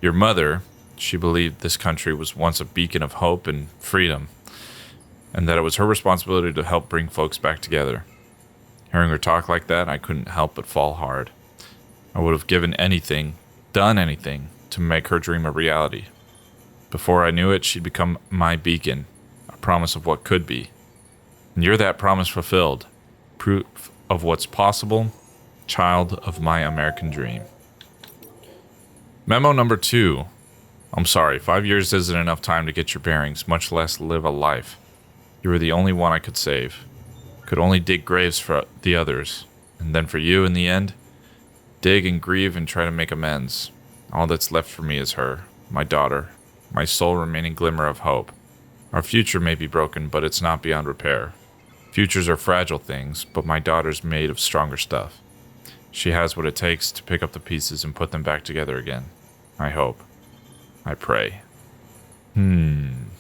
Your mother, she believed this country was once a beacon of hope and freedom, and that it was her responsibility to help bring folks back together. Hearing her talk like that, I couldn't help but fall hard. I would have given anything, done anything, to make her dream a reality. Before I knew it, she'd become my beacon, a promise of what could be. And you're that promise fulfilled, proof of what's possible, child of my American dream. Memo number 2. I'm sorry, 5 years isn't enough time to get your bearings, much less live a life. You were the only one I could save. Could only dig graves for the others. And then for you, in the end, dig and grieve and try to make amends. All that's left for me is her, my daughter, my sole remaining glimmer of hope. Our future may be broken, but it's not beyond repair. Futures are fragile things, but my daughter's made of stronger stuff. She has what it takes to pick up the pieces and put them back together again. I hope. I pray. From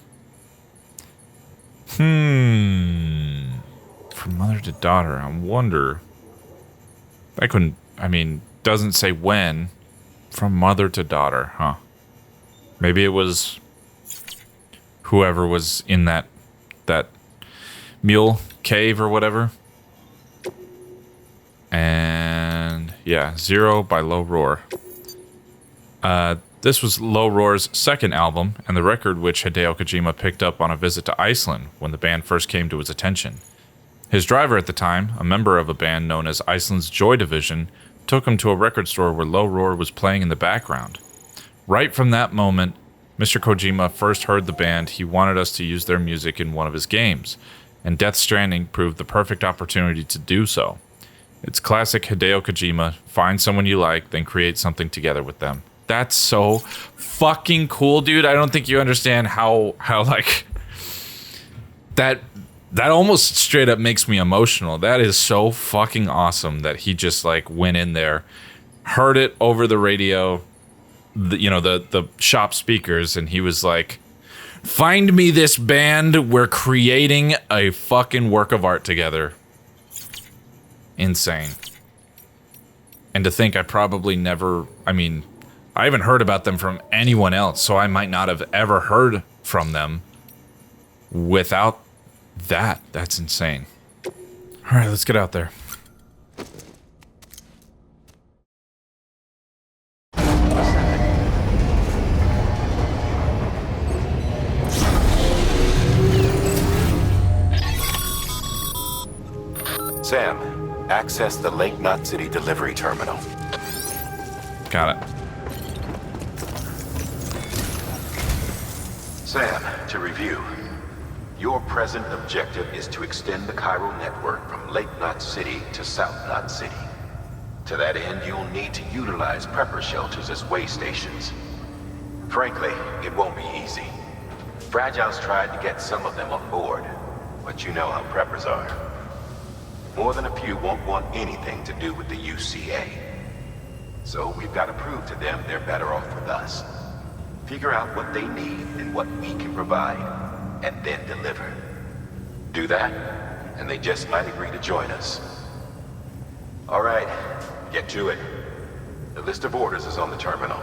mother to daughter, I wonder. Doesn't say when. From mother to daughter, huh? Maybe it was whoever was in that mule cave or whatever. And yeah, Zero by Low Roar. This was Low Roar's second album, and the record which Hideo Kojima picked up on a visit to Iceland when the band first came to his attention. His driver at the time, a member of a band known as Iceland's Joy Division, took him to a record store where Low Roar was playing in the background. Right from that moment, Mr. Kojima first heard the band. He wanted us to use their music in one of his games, and Death Stranding proved the perfect opportunity to do so. It's classic Hideo Kojima: find someone you like, then create something together with them. That's so fucking cool, dude. I don't think you understand how like that almost straight up makes me emotional. That is so fucking awesome that he just like went in there, heard it over the radio, the shop speakers, and he was like, find me this band. We're creating a fucking work of art together. Insane. And to think I probably never, I mean, I haven't heard about them from anyone else, so I might not have ever heard from them without that. That's insane. All right, let's get out there. Sam, access the Lake Knot City delivery terminal. Got it. Sam, to review. Your present objective is to extend the chiral network from Lake Knot City to South Knot City. To that end, you'll need to utilize prepper shelters as way stations. Frankly, it won't be easy. Fragile's tried to get some of them on board, but you know how preppers are. More than a few won't want anything to do with the UCA. So we've got to prove to them they're better off with us. Figure out what they need and what we can provide, and then deliver. Do that, and they just might agree to join us. All right, get to it. The list of orders is on the terminal.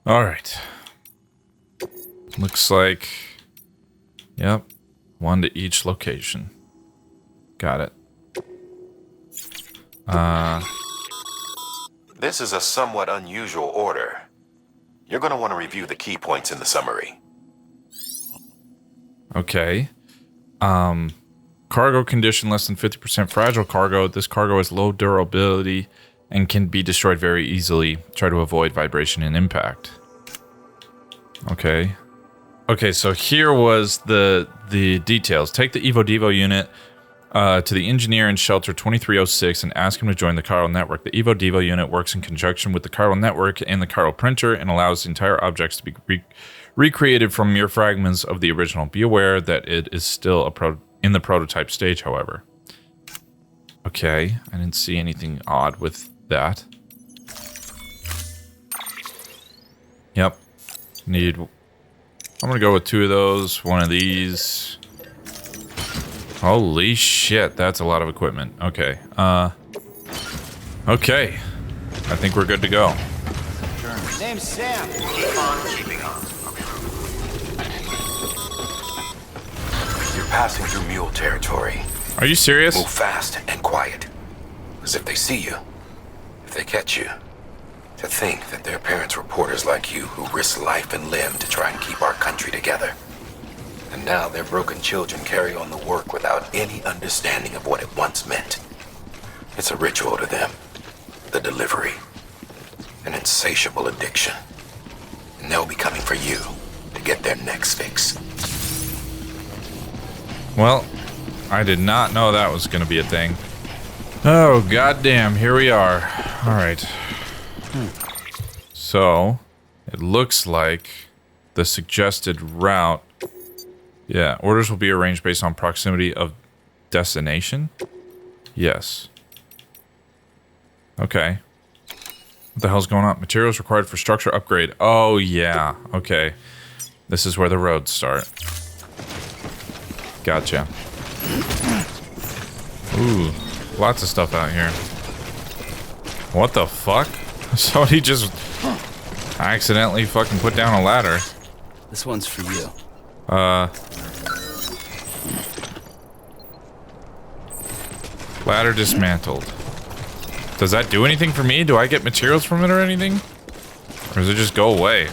All right. Looks like, yep, one to each location. Got it. This is a somewhat unusual order. You're going to want to review the key points in the summary. Okay. Cargo condition less than 50% fragile cargo. This cargo has low durability and can be destroyed very easily. Try to avoid vibration and impact. Okay. Okay, so here was the details. Take the Evo Devo unit to the engineer in shelter 2306 and ask him to join the chiral network. The Evo Devo unit works in conjunction with the chiral network and the chiral printer and allows entire objects to be recreated from mere fragments of the original. Be aware that it is still in the prototype stage, however. Okay, I didn't see anything odd with that. Yep. I'm gonna go with 2 of those, 1 of these. Holy shit, that's a lot of equipment. Okay, okay. I think we're good to go. Name's Sam. Keep on keeping on. You're passing through mule territory. Are you serious? Move fast and quiet. As if they see you. If they catch you. To think that their parents were reporters like you who risk life and limb to try and keep our country together. And now their broken children carry on the work without any understanding of what it once meant. It's a ritual to them. The delivery. An insatiable addiction. And they'll be coming for you to get their next fix. Well, I did not know that was going to be a thing. Oh, goddamn, here we are. All right. So, it looks like the suggested route... Yeah, orders will be arranged based on proximity of destination? Yes. Okay. What the hell's going on? Materials required for structure upgrade. Oh, yeah. Okay. This is where the roads start. Gotcha. Ooh, lots of stuff out here. What the fuck? Somebody just accidentally fucking put down a ladder. This one's for you. Ladder dismantled. Does that do anything for me? Do I get materials from it or anything? Or does it just go away?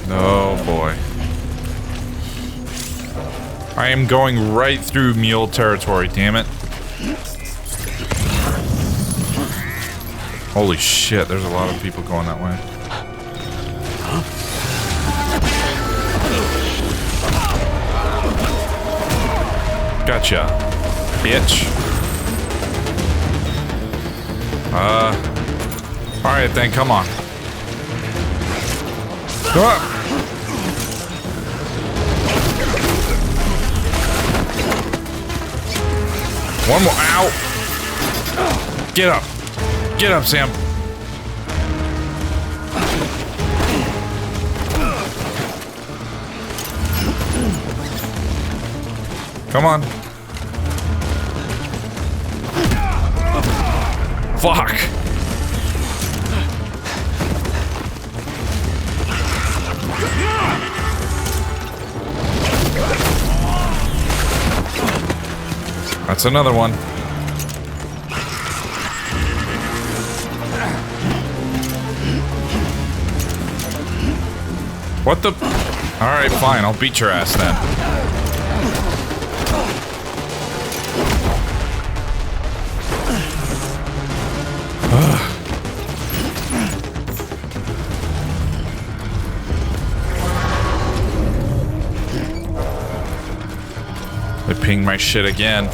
Oh boy. I am going right through mule territory, damn it. Holy shit, there's a lot of people going that way. Gotcha, bitch. Alright then, come on. One more. Ow! Get up. Get up, Sam. Come on. Fuck. That's another one. What the? Alright, fine. I'll beat your ass then. They pinged my shit again.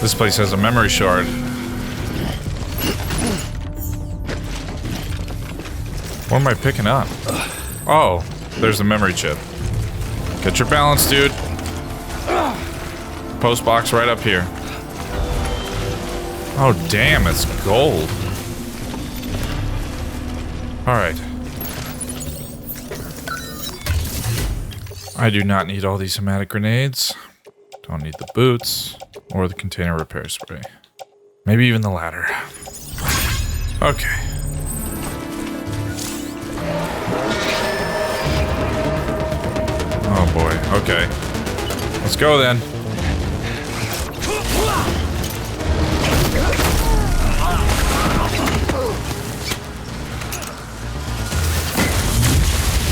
This place has a memory shard. What am I picking up? Oh, there's a memory chip. Get your balance, dude. Post box right up here. Oh, damn, it's gold. Alright. I do not need all these hematic grenades. Don't need the boots or the container repair spray. Maybe even the latter. Okay. Oh boy, okay. Let's go then.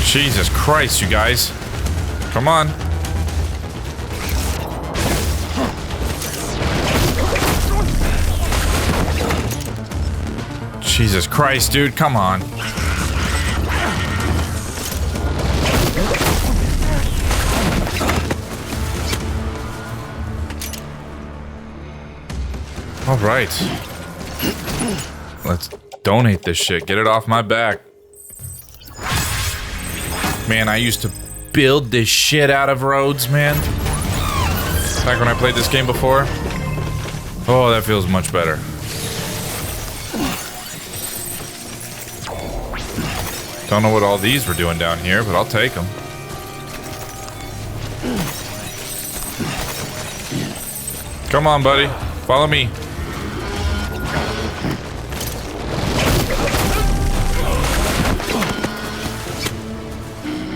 Jesus Christ, you guys. Come on. Jesus Christ, dude, come on. All right. Let's donate this shit. Get it off my back. Man, I used to build this shit out of roads, man. Back when I played this game before. Oh, that feels much better. Don't know what all these were doing down here, but I'll take them. Come on, buddy. Follow me.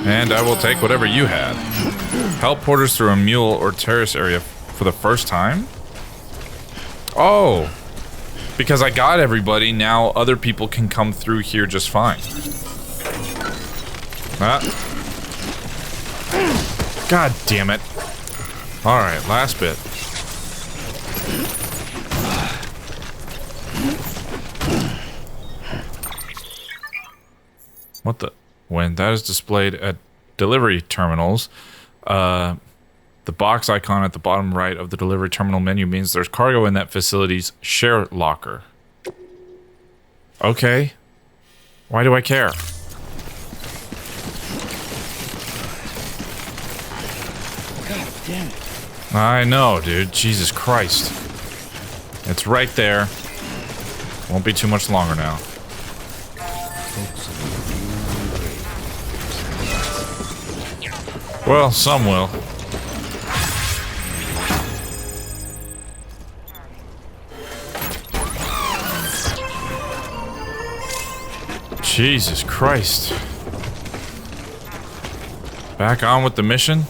And I will take whatever you had. Help porters through a mule or terrace area for the first time? Oh. Because I got everybody, now other people can come through here just fine. Ah. God damn it. Alright, last bit. What the? When that is displayed at delivery terminals, the box icon at the bottom right of the delivery terminal menu means there's cargo in that facility's share locker. Okay. Why do I care? God damn it. I know, dude. Jesus Christ. It's right there. Won't be too much longer now. Well, some will. Jesus Christ. Back on with the mission?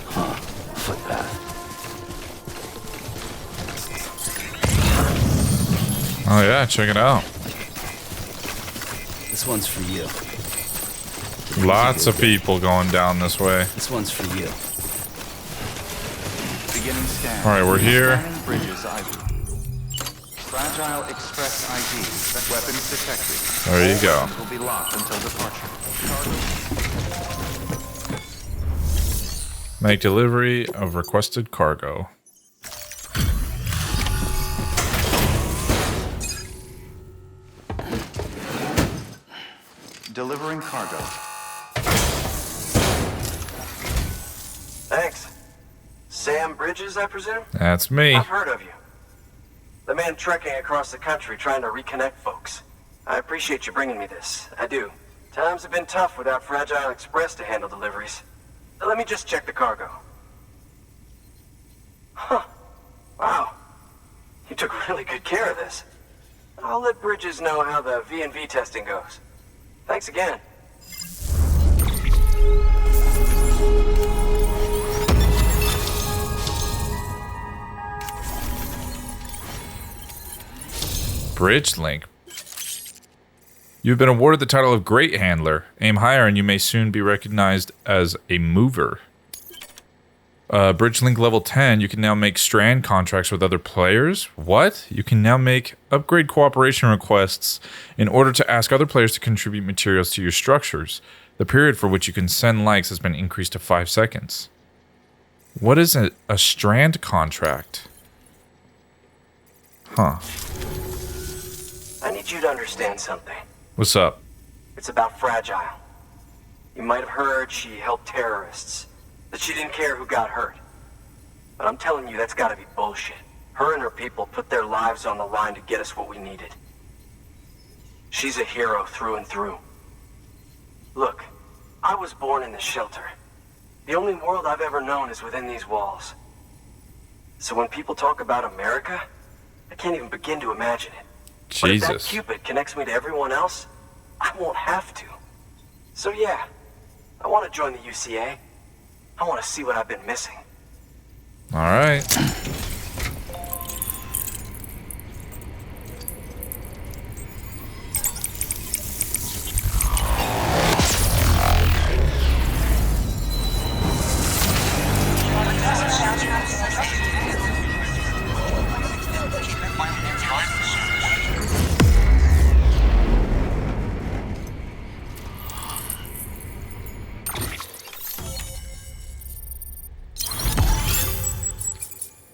Huh. Footpath. Oh yeah, check it out. This one's for you. Lots of people going down this way. This one's for you. Beginning scan. Alright, we're here. Scanning bridges ID. Fragile Express ID. Weapons detected. There you go. Weapons will be locked until departure. Make delivery of requested cargo. Delivering cargo. Thanks. Sam Bridges, I presume? That's me. I've heard of you. The man trekking across the country trying to reconnect folks. I appreciate you bringing me this. I do. Times have been tough without Fragile Express to handle deliveries. Let me just check the cargo. Huh. Wow. You took really good care of this. I'll let Bridges know how the V&V testing goes. Thanks again. Bridge link. You've been awarded the title of Great Handler. Aim higher and you may soon be recognized as a mover. Bridge link level 10, you can now make strand contracts with other players. What? You can now make upgrade cooperation requests in order to ask other players to contribute materials to your structures. The period for which you can send likes has been increased to 5 seconds. What is a strand contract? Huh. I need you to understand something. What's up? It's about Fragile. You might have heard she helped terrorists, that she didn't care who got hurt. But I'm telling you, that's gotta be bullshit. Her and her people put their lives on the line to get us what we needed. She's a hero through and through. Look, I was born in this shelter. The only world I've ever known is within these walls. So when people talk about America, I can't even begin to imagine it. Jesus. But if that Cupid connects me to everyone else, I won't have to. So yeah, I want to join the UCA. I want to see what I've been missing. All right.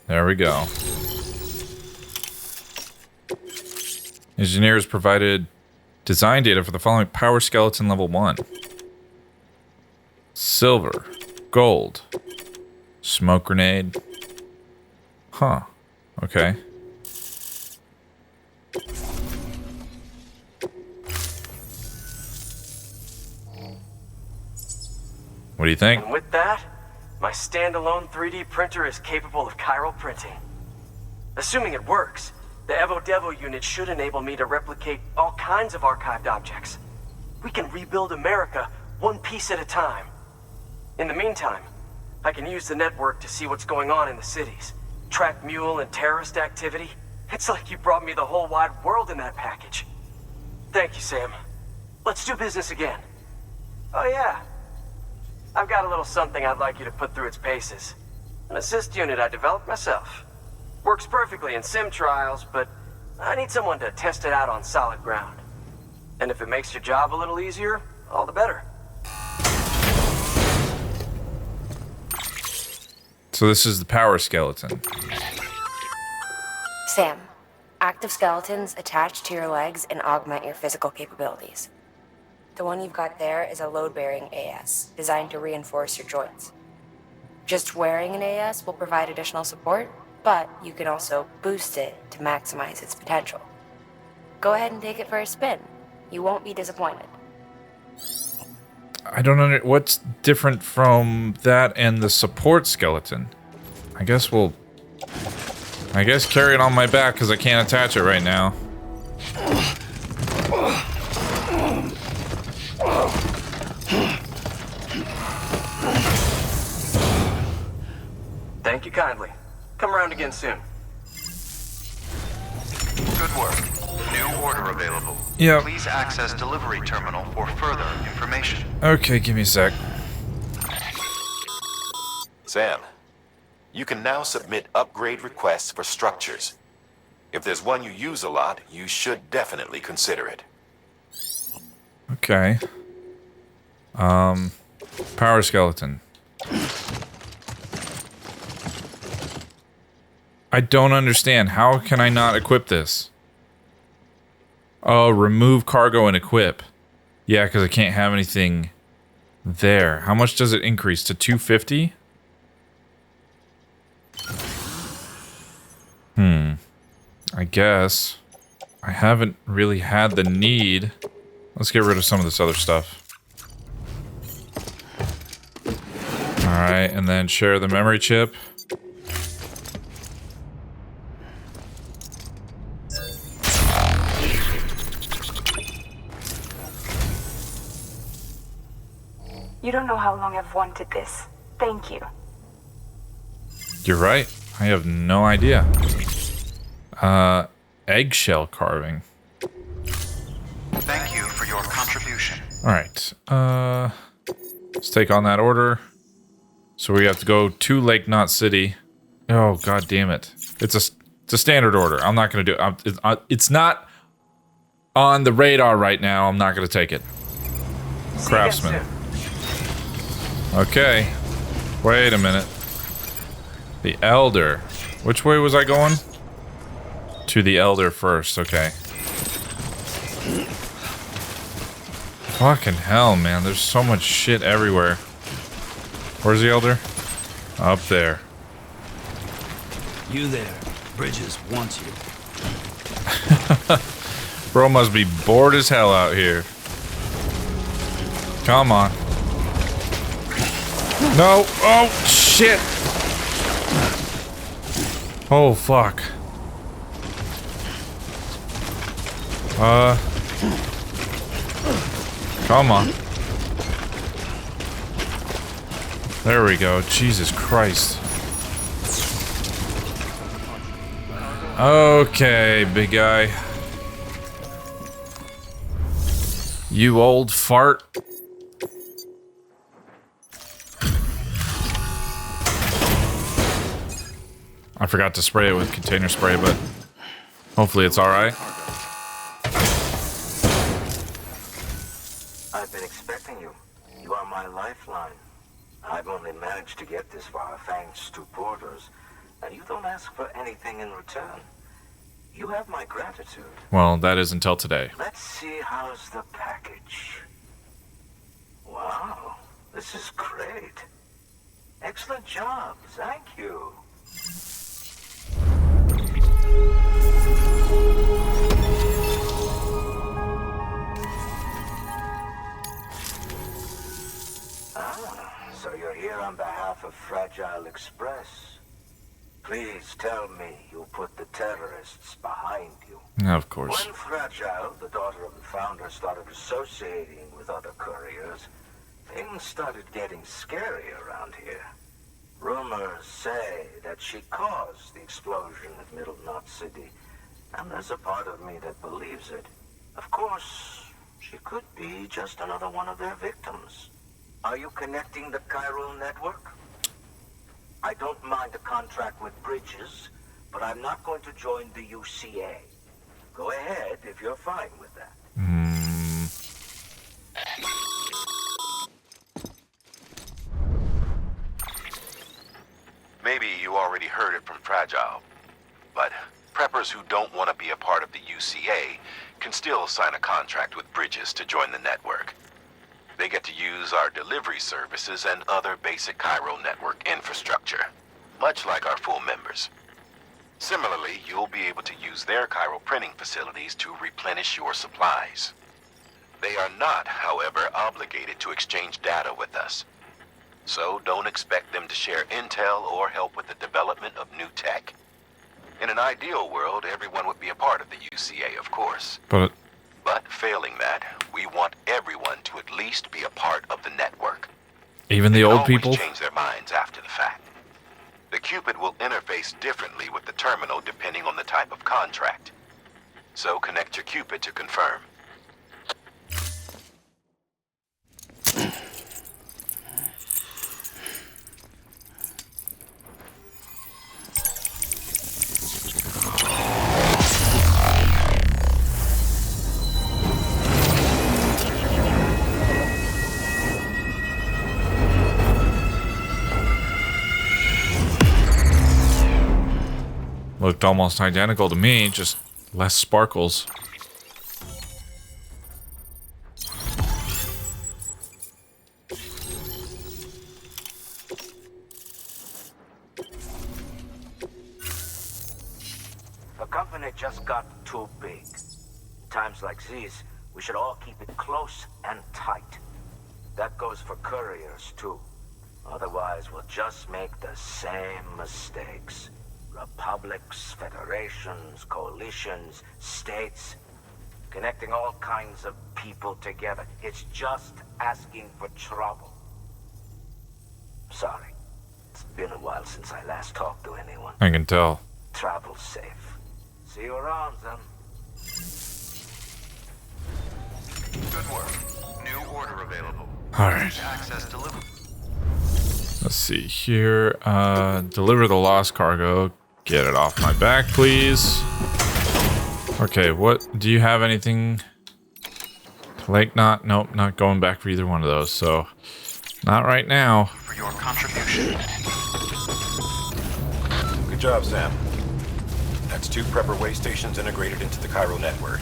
There we go. Engineers provided design data for the following power skeleton level 1. Silver. Gold. Smoke grenade. Huh. Okay. What do you think? And with that, my standalone 3D printer is capable of chiral printing. Assuming it works, the Evo Devo unit should enable me to replicate all kinds of archived objects. We can rebuild America one piece at a time. In the meantime, I can use the network to see what's going on in the cities, track mule and terrorist activity. It's like you brought me the whole wide world in that package. Thank you, Sam. Let's do business again. Oh yeah. I've got a little something I'd like you to put through its paces. An assist unit I developed myself. Works perfectly in sim trials, but I need someone to test it out on solid ground. And if it makes your job a little easier, all the better. So this is the power skeleton. Sam, active skeletons attach to your legs and augment your physical capabilities. The one you've got there is a load-bearing AS, designed to reinforce your joints. Just wearing an AS will provide additional support, but you can also boost it to maximize its potential. Go ahead and take it for a spin. You won't be disappointed. I don't know what's different from that and the support skeleton. I guess carry it on my back because I can't attach it right now. Thank you kindly. Come around again soon. Good work. New order available. Yep. Please access delivery terminal for further information. Okay, give me a sec. Sam, you can now submit upgrade requests for structures. If there's one you use a lot, you should definitely consider it. Okay. Power skeleton. I don't understand. How can I not equip this? Oh, remove cargo and equip. Yeah, because I can't have anything there. How much does it increase? To 250? I guess. I haven't really had the need. Let's get rid of some of this other stuff. Alright, and then share the memory chip. You don't know how long I've wanted this. Thank you. You're right. I have no idea. Eggshell carving. Thank you for your contribution. Alright. Let's take on that order. So we have to go to Lake Knot City. Oh, god damn it. It's a standard order. I'm not going to do it. It's not on the radar right now. I'm not going to take it. Craftsman. Okay. Wait a minute. The Elder. Which way was I going? To the Elder first. Okay. Fucking hell, man. There's so much shit everywhere. Where's the Elder? Up there. You there. Bridges wants you. Bro must be bored as hell out here. Come on. No. Oh, shit. Oh, fuck. Come on. There we go. Jesus Christ. Okay, big guy. You old fart. I forgot to spray it with container spray, but hopefully it's alright. I've been expecting you. You are my lifeline. I've only managed to get this far thanks to porters, and you don't ask for anything in return. You have my gratitude. Well, that is until today. Let's see how's the package. Wow, this is great. Excellent job, thank you. So you're here on behalf of Fragile Express. Please tell me you put the terrorists behind you. Of course. When Fragile, the daughter of the founder, started associating with other couriers, things started getting scary around here. Rumors say that she caused the explosion at Middle Knot City, and there's a part of me that believes it. Of course, she could be just another one of their victims. Are you connecting the chiral network? I don't mind a contract with Bridges, but I'm not going to join the UCA. Go ahead if you're fine with that. Maybe you already heard it from Fragile, but preppers who don't want to be a part of the UCA can still sign a contract with Bridges to join the network. They get to use our delivery services and other basic chiral network infrastructure, much like our full members. Similarly, you'll be able to use their chiral printing facilities to replenish your supplies. They are not, however, obligated to exchange data with us. So don't expect them to share intel or help with the development of new tech. In an ideal world, everyone would be a part of the UCA, of course. But failing that, we want everyone to at least be a part of the network. Even the old people? They can always change their minds after the fact. The Cupid will interface differently with the terminal depending on the type of contract. So connect your Cupid to confirm. Looked almost identical to me, just less sparkles. The company just got too big. Times like these, we should all keep it close and tight. That goes for couriers, too. Otherwise, we'll just make the same mistakes. Republics, federations, coalitions, states, connecting all kinds of people together. It's just asking for trouble. Sorry. It's been a while since I last talked to anyone. I can tell. Travel safe. See you around, then. Good work. New order available. All right. Access delivered. Let's see here. Deliver the lost cargo. Get it off my back, please. Okay, what? Do you have anything? Like not? Nope, not going back for either one of those. So, not right now. For your contribution. Good job, Sam. That's 2 prepper way stations integrated into the Cairo network.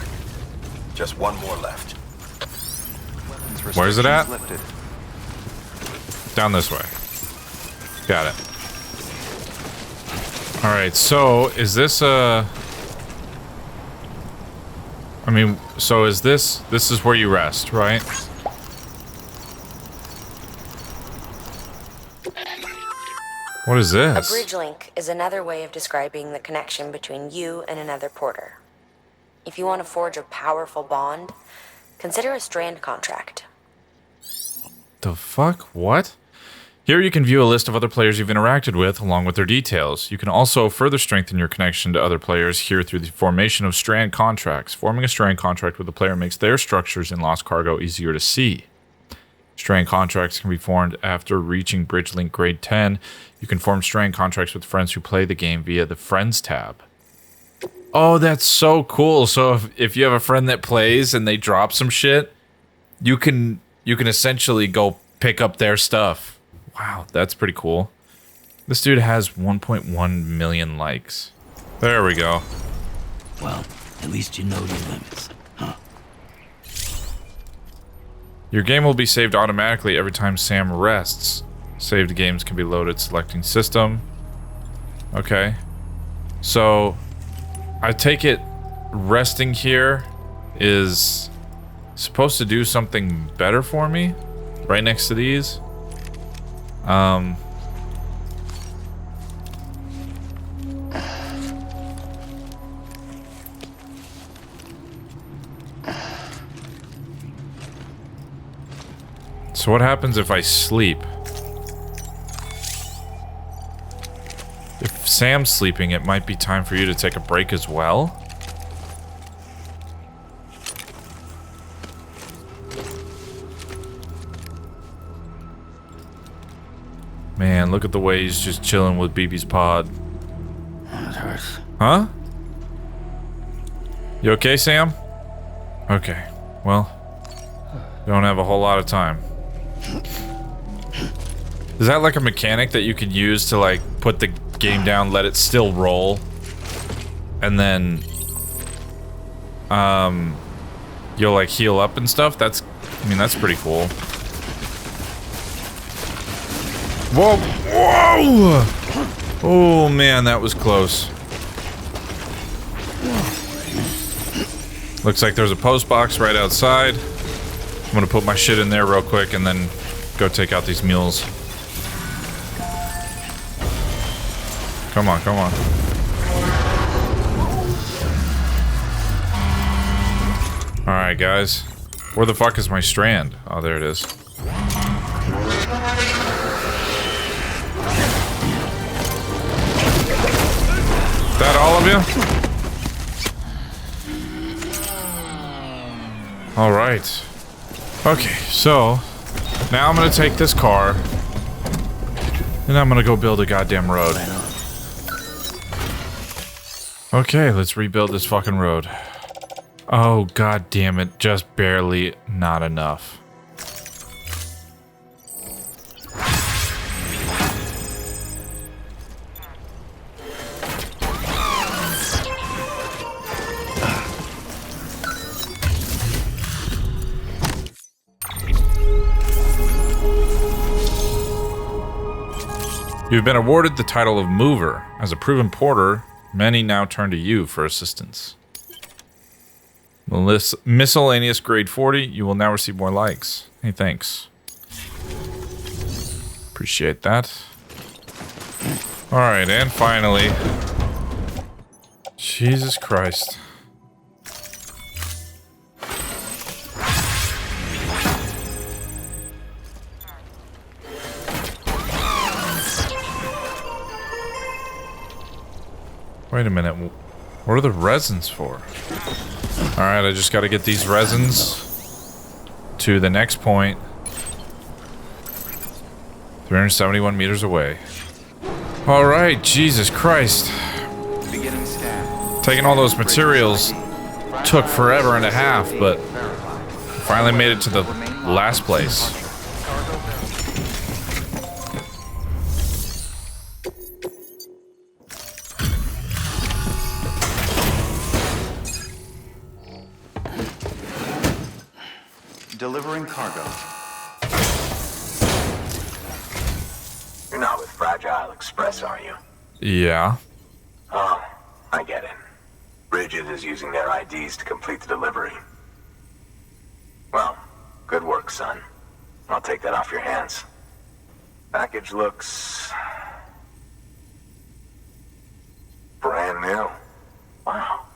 Just 1 more left. Where's it at? Lifted. Down this way. Got it. Alright, so is this I mean, so is this is where you rest, right? What is this? A bridge link is another way of describing the connection between you and another porter. If you want to forge a powerful bond, consider a strand contract. The fuck? What? Here you can view a list of other players you've interacted with, along with their details. You can also further strengthen your connection to other players here through the formation of strand contracts. Forming a strand contract with a player makes their structures in Lost Cargo easier to see. Strand contracts can be formed after reaching Bridge Link Grade 10. You can form strand contracts with friends who play the game via the Friends tab. Oh, that's so cool. So if you have a friend that plays and they drop some shit, you can essentially go pick up their stuff. Wow, that's pretty cool. This dude has 1.1 million likes. There we go. Well, at least you know your limits, huh? Your game will be saved automatically every time Sam rests. Saved games can be loaded selecting system. Okay. So, I take it resting here is supposed to do something better for me? Right next to these? So what happens if I sleep? If Sam's sleeping, it might be time for you to take a break as well? Man, look at the way he's just chilling with BB's pod. That hurts. Huh? You okay, Sam? Okay. Well, we don't have a whole lot of time. Is that like a mechanic that you could use to like put the game down, let it still roll, and then you'll like heal up and stuff? That's, I mean, that's pretty cool. Whoa! Whoa! Oh man, that was close. Looks like there's a post box right outside. I'm gonna put my shit in there real quick and then go take out these mules. Come on, come on. Alright, guys. Where the fuck is my strand? Oh, there it is. Is that all of you? Alright. Okay, so now I'm gonna take this car and I'm gonna go build a goddamn road. Okay, let's rebuild this fucking road. Oh, god damn it, just barely not enough. You've been awarded the title of Mover. As a proven porter, many now turn to you for assistance. Miscellaneous grade 40, you will now receive more likes. Hey, thanks. Appreciate that. Alright, and finally. Jesus Christ. Wait a minute. What are the resins for? Alright, I just gotta get these resins to the next point. 371 meters away. Alright, Jesus Christ. Taking all those materials took forever and a half, but finally made it to the last place. Delivering cargo. You're not with Fragile Express, are you? Yeah. Oh, I get it. Bridges is using their IDs to complete the delivery. Well, good work, son. I'll take that off your hands. Package looks... brand new. Wow.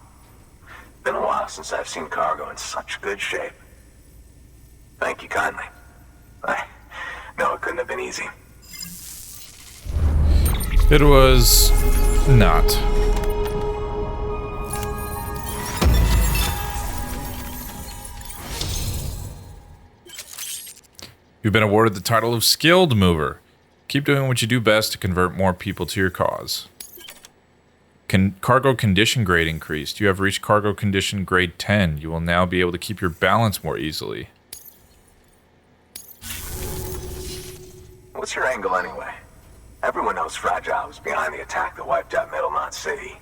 Been a while since I've seen cargo in such good shape. Thank you kindly. I know it couldn't have been easy. It was not. You've been awarded the title of Skilled Mover. Keep doing what you do best to convert more people to your cause. Cargo condition grade increased. You have reached cargo condition grade 10. You will now be able to keep your balance more easily. What's your angle anyway? Everyone knows Fragile was behind the attack that wiped out Middle Knot City.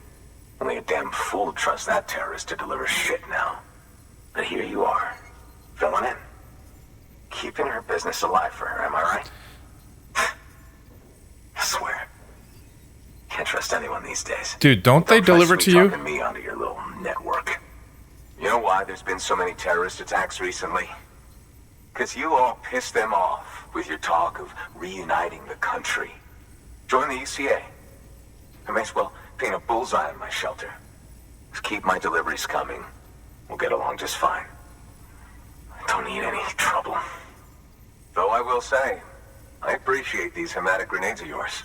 Only a damn fool would trust that terrorist to deliver shit now. But here you are, filling in. Keeping her business alive for her, am I right? I swear. Can't trust anyone these days. Dude, don't they deliver to you? Me onto your little network. You know why there's been so many terrorist attacks recently? Because you all pissed them off with your talk of reuniting the country. Join the UCA. I may as well paint a bullseye on my shelter. Just keep my deliveries coming. We'll get along just fine. I don't need any trouble. Though I will say, I appreciate these hematic grenades of yours.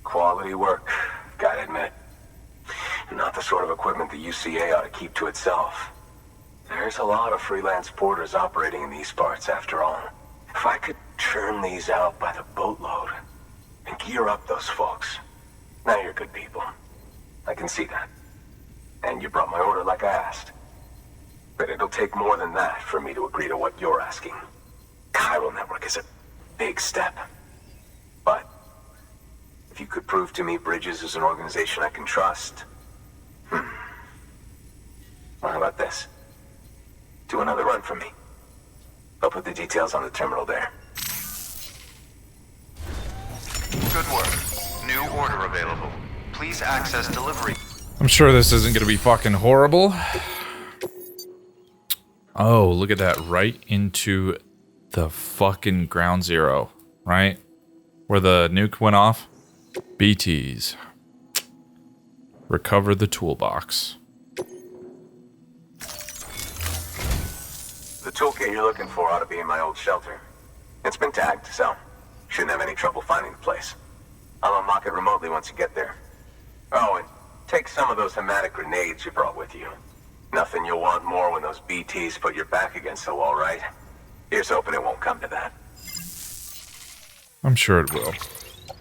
Quality work, gotta admit. Not the sort of equipment the UCA ought to keep to itself. There's a lot of freelance porters operating in these parts, after all. If I could churn these out by the boatload and gear up those folks. Now you're good people. I can see that. And you brought my order like I asked. But it'll take more than that for me to agree to what you're asking. Chiral Network is a big step. But if you could prove to me Bridges is an organization I can trust... Well, how about this? Do another run for me. I'll put the details on the terminal there. Good work. New order available. Please access delivery. I'm sure this isn't going to be fucking horrible. Oh, look at that. Right into the fucking ground zero. Right? Where the nuke went off. BTs. Recover the toolbox. The toolkit you're looking for ought to be in my old shelter. It's been tagged, so shouldn't have any trouble finding the place. I'll unlock it remotely once you get there. Oh, and take some of those hematic grenades you brought with you. Nothing you'll want more when those BTs put your back against the wall, right? Here's hoping it won't come to that. I'm sure it will.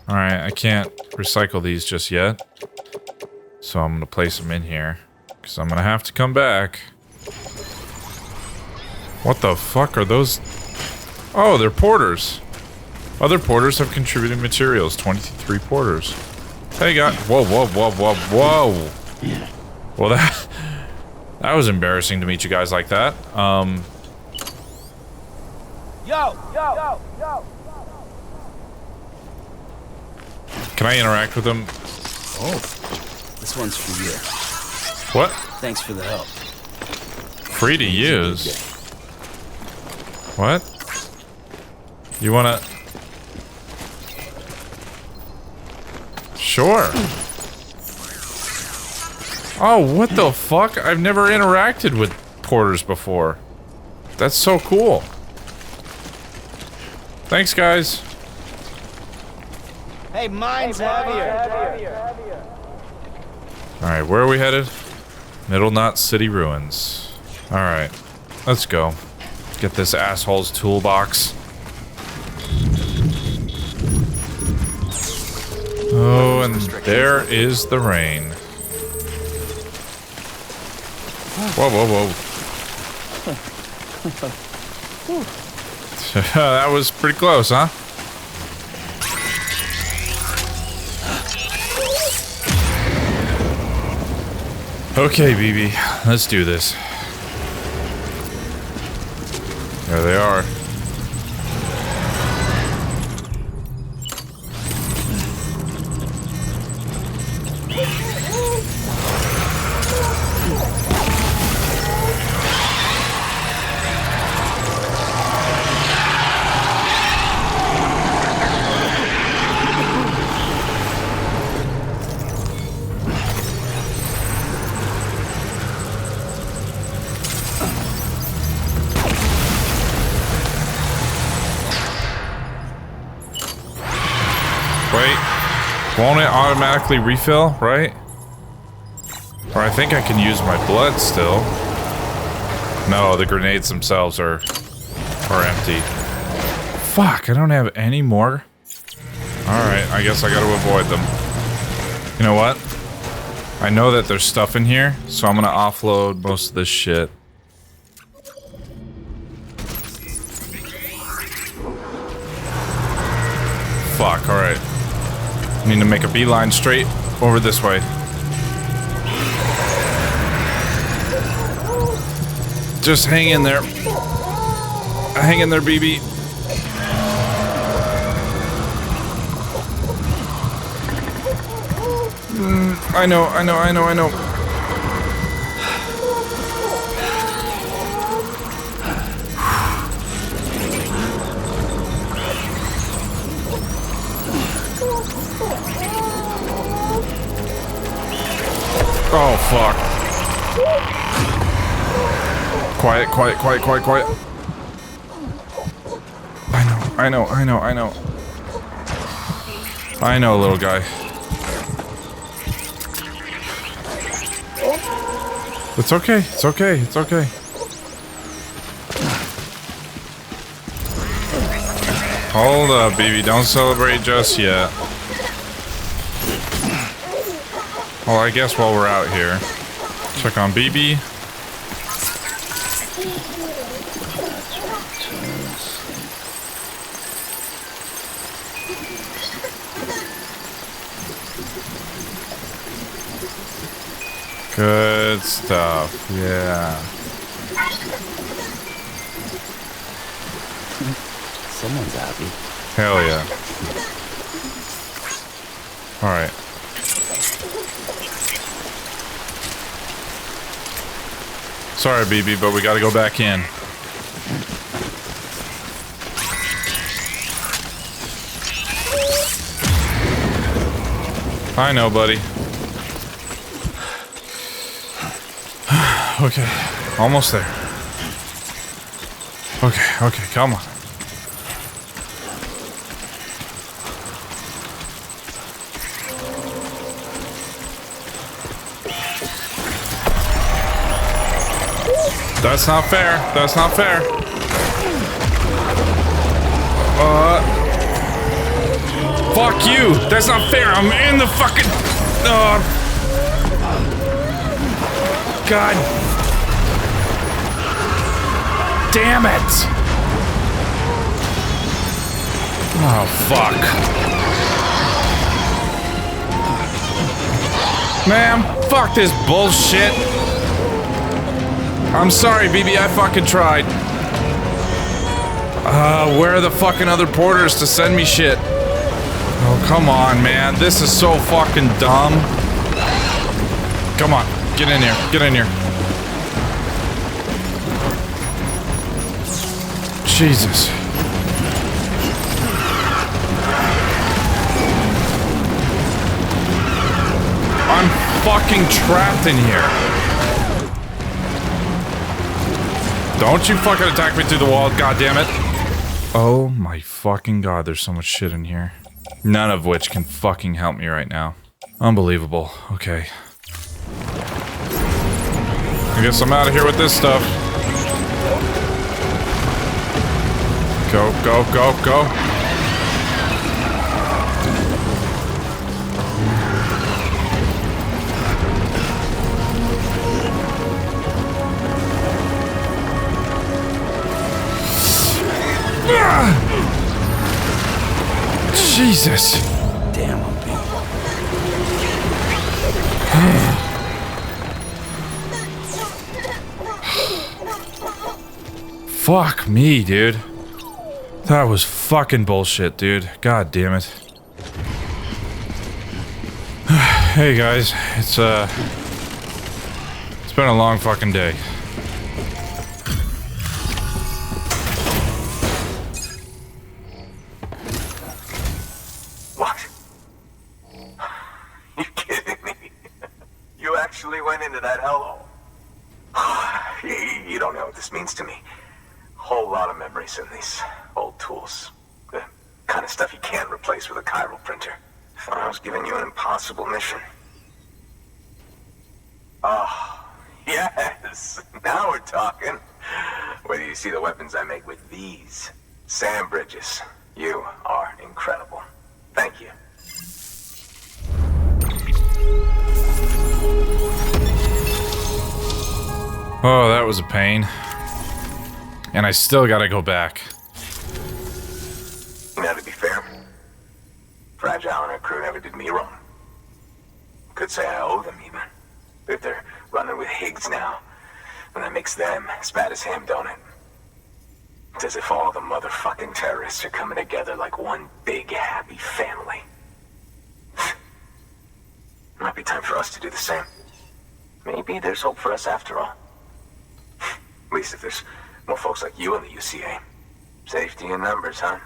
Alright, I can't recycle these just yet. So I'm going to place them in here. Because I'm going to have to come back. What the fuck are those? Oh, they're porters. Other porters have contributed materials. 23 porters. Hey, guys. Whoa, whoa, whoa, whoa, whoa. Well, that was embarrassing to meet you guys like that. Can I interact with them? Oh, this one's for you. What? Thanks for the help. Free to use? What? You wanna... Sure. Oh, what the fuck? I've never interacted with porters before. That's so cool. Thanks, guys. Hey, mine's heavier. Alright, where are we headed? Middle Knot City Ruins. Alright, let's go. Get this asshole's toolbox. Oh, and there is the rain. Whoa, whoa, whoa. That was pretty close, huh? Okay, BB, let's do this. There they are. Won't it automatically refill, right? Or I think I can use my blood still. No, the grenades themselves are empty. Fuck, I don't have any more. Alright, I guess I gotta avoid them. You know what? I know that there's stuff in here, so I'm gonna offload most of this shit. Fuck, alright. I need to make a beeline straight over this way. Just hang in there. Hang in there, BB. I know. Oh, fuck. Quiet. I know, little guy. It's okay. Hold up, baby. Don't celebrate just yet. Well, I guess while we're out here, check on BB. Good stuff, yeah. Someone's happy. Hell yeah. Alright. Sorry, BB, but we gotta go back in. I know, buddy. Okay, almost there. Okay, come on. That's not fair. Fuck you. That's not fair. I'm in the fucking... God. Damn it. Oh, fuck. Man, fuck this bullshit. I'm sorry, BB, I fucking tried. Where are the fucking other porters to send me shit? Oh Oh, come on, man. This is so fucking dumb. Come on. Get in here. Get in here. Jesus. I'm fucking trapped in here. Don't you fucking attack me through the wall, goddammit. Oh my fucking god, there's so much shit in here. None of which can fucking help me right now. Unbelievable. Okay. I guess I'm out of here with this stuff. Go, go, go, go. Jesus. Damn, I'm beat. Fuck me, dude. That was fucking bullshit, dude. God damn it. Hey guys, it's been a long fucking day. What? You kidding me? You actually went into that hellhole? You don't know what this means to me. Whole lot of memories in these old tools. The kind of stuff you can't replace with a chiral printer. Thought I was giving you an impossible mission. Oh, yes. Now we're talking. Wait till you see the weapons I make with these sand bridges. You are incredible. Thank you. Oh, that was a pain. And I still gotta go back. Now, to be fair, Fragile and her crew never did me wrong. Could say I owe them, even. If they're running with Higgs now, and that makes them as bad as him, don't it? It's as if all the motherfucking terrorists are coming together like one big, happy family. Might be time for us to do the same. Maybe there's hope for us after all. At least if there's more folks like you in the UCA. Safety in numbers, huh?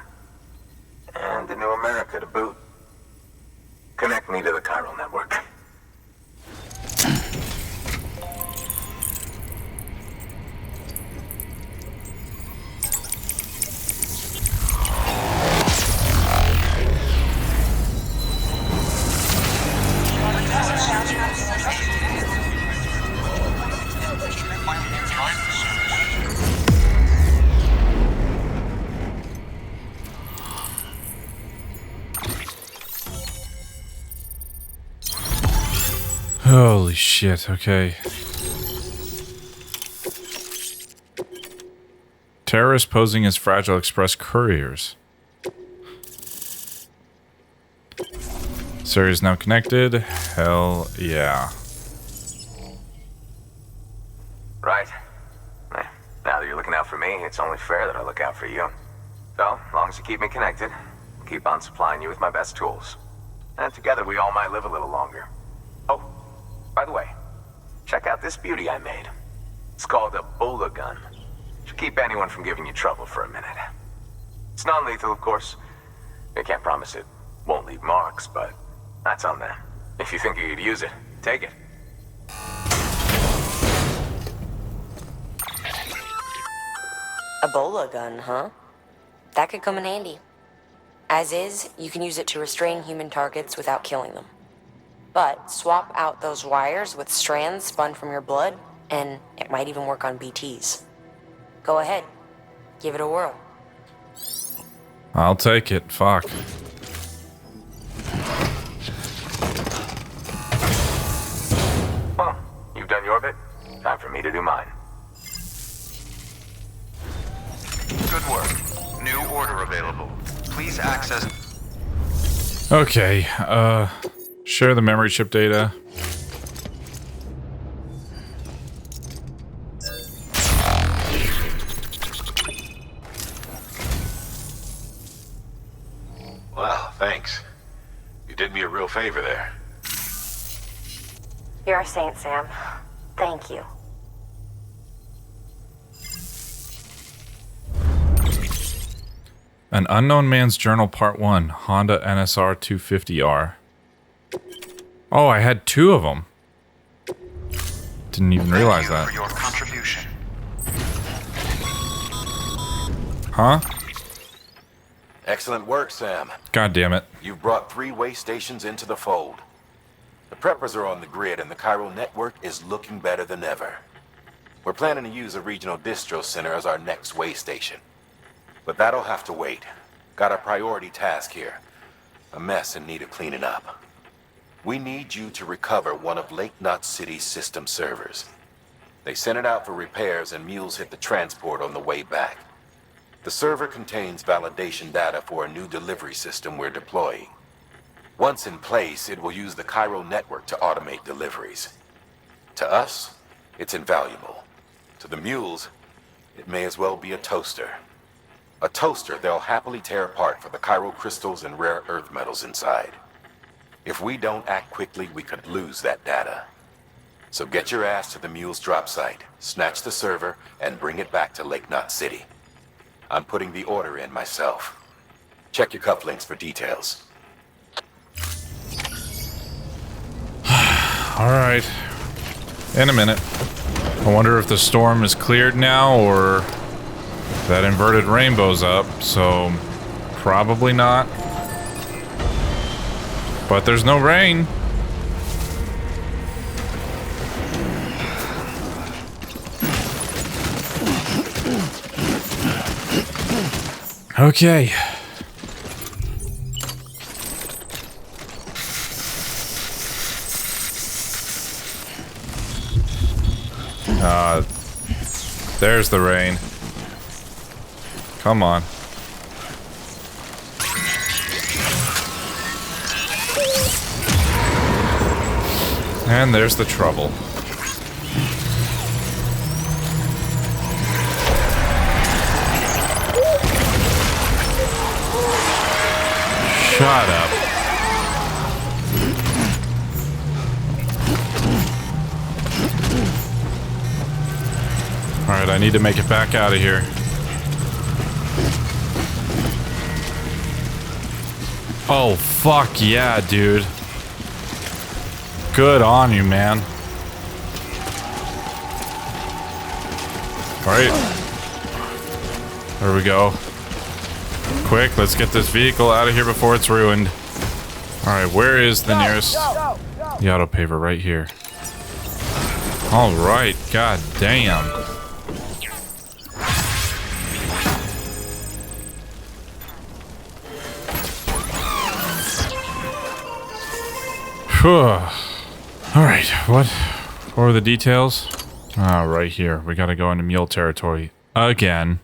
And a new America to boot. Connect me to the chiral network. Holy shit, okay. Terrorists posing as Fragile Express couriers. Sir is now connected. Hell yeah. Right. Now that you're looking out for me, it's only fair that I look out for you. So, as long as you keep me connected, I'll keep on supplying you with my best tools. And together we all might live a little longer. Oh, by the way, check out this beauty I made. It's called a Bola gun. Should keep anyone from giving you trouble for a minute. It's non-lethal, of course. I can't promise it won't leave marks, but that's on them. If you think you could use it, take it. A Bola gun, huh? That could come in handy. As is, you can use it to restrain human targets without killing them. But swap out those wires with strands spun from your blood, and it might even work on BTs. Go ahead. Give it a whirl. I'll take it. Fuck. Well, you've done your bit. Time for me to do mine. Good work. New order available. Please access... Okay, share the memory chip data. Wow, thanks. favor there. You're a saint, Sam. Thank you. An Unknown Man's Journal Part 1, Honda NSR 250R. Oh, I had 2 of them. Didn't even realize that. For your contribution. Huh? Excellent work, Sam. God damn it. You've brought 3 way stations into the fold. The preppers are on the grid and the Cairo network is looking better than ever. We're planning to use a regional distro center as our next way station. But that'll have to wait. Got a priority task here. A mess in need of cleaning up. We need you to recover one of Lake Knot City's system servers. They sent it out for repairs and mules hit the transport on the way back. The server contains validation data for a new delivery system we're deploying. Once in place, it will use the Cairo network to automate deliveries. To us, it's invaluable. To the mules, it may as well be a toaster. A toaster they'll happily tear apart for the Cairo crystals and rare earth metals inside. If we don't act quickly, we could lose that data. So get your ass to the mule's drop site, snatch the server, and bring it back to Lake Knot City. I'm putting the order in myself. Check your cufflinks for details. Alright. In a minute. I wonder if the storm is cleared now, or that inverted rainbow's up, so probably not. But there's no rain. Okay. There's the rain. Come on. And there's the trouble. Shut up. Alright, I need to make it back out of here. Oh, fuck yeah, dude. Good on you, man. Alright. There we go. Quick, let's get this vehicle out of here before it's ruined. Alright, where is the nearest... The auto paver right here. Alright, god damn. Alright, what were the details? Ah, right here. We gotta go into mule territory. Again.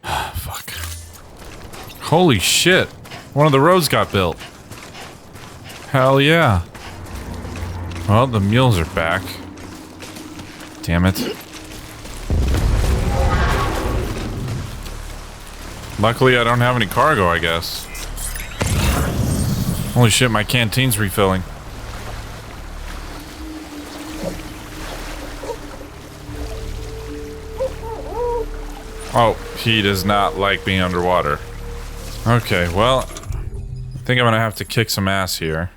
Fuck. Holy shit. One of the roads got built. Hell yeah. Well, the mules are back. Damn it. Luckily, I don't have any cargo, I guess. Holy shit, my canteen's refilling. Oh, he does not like being underwater. Okay, well, I think I'm gonna have to kick some ass here.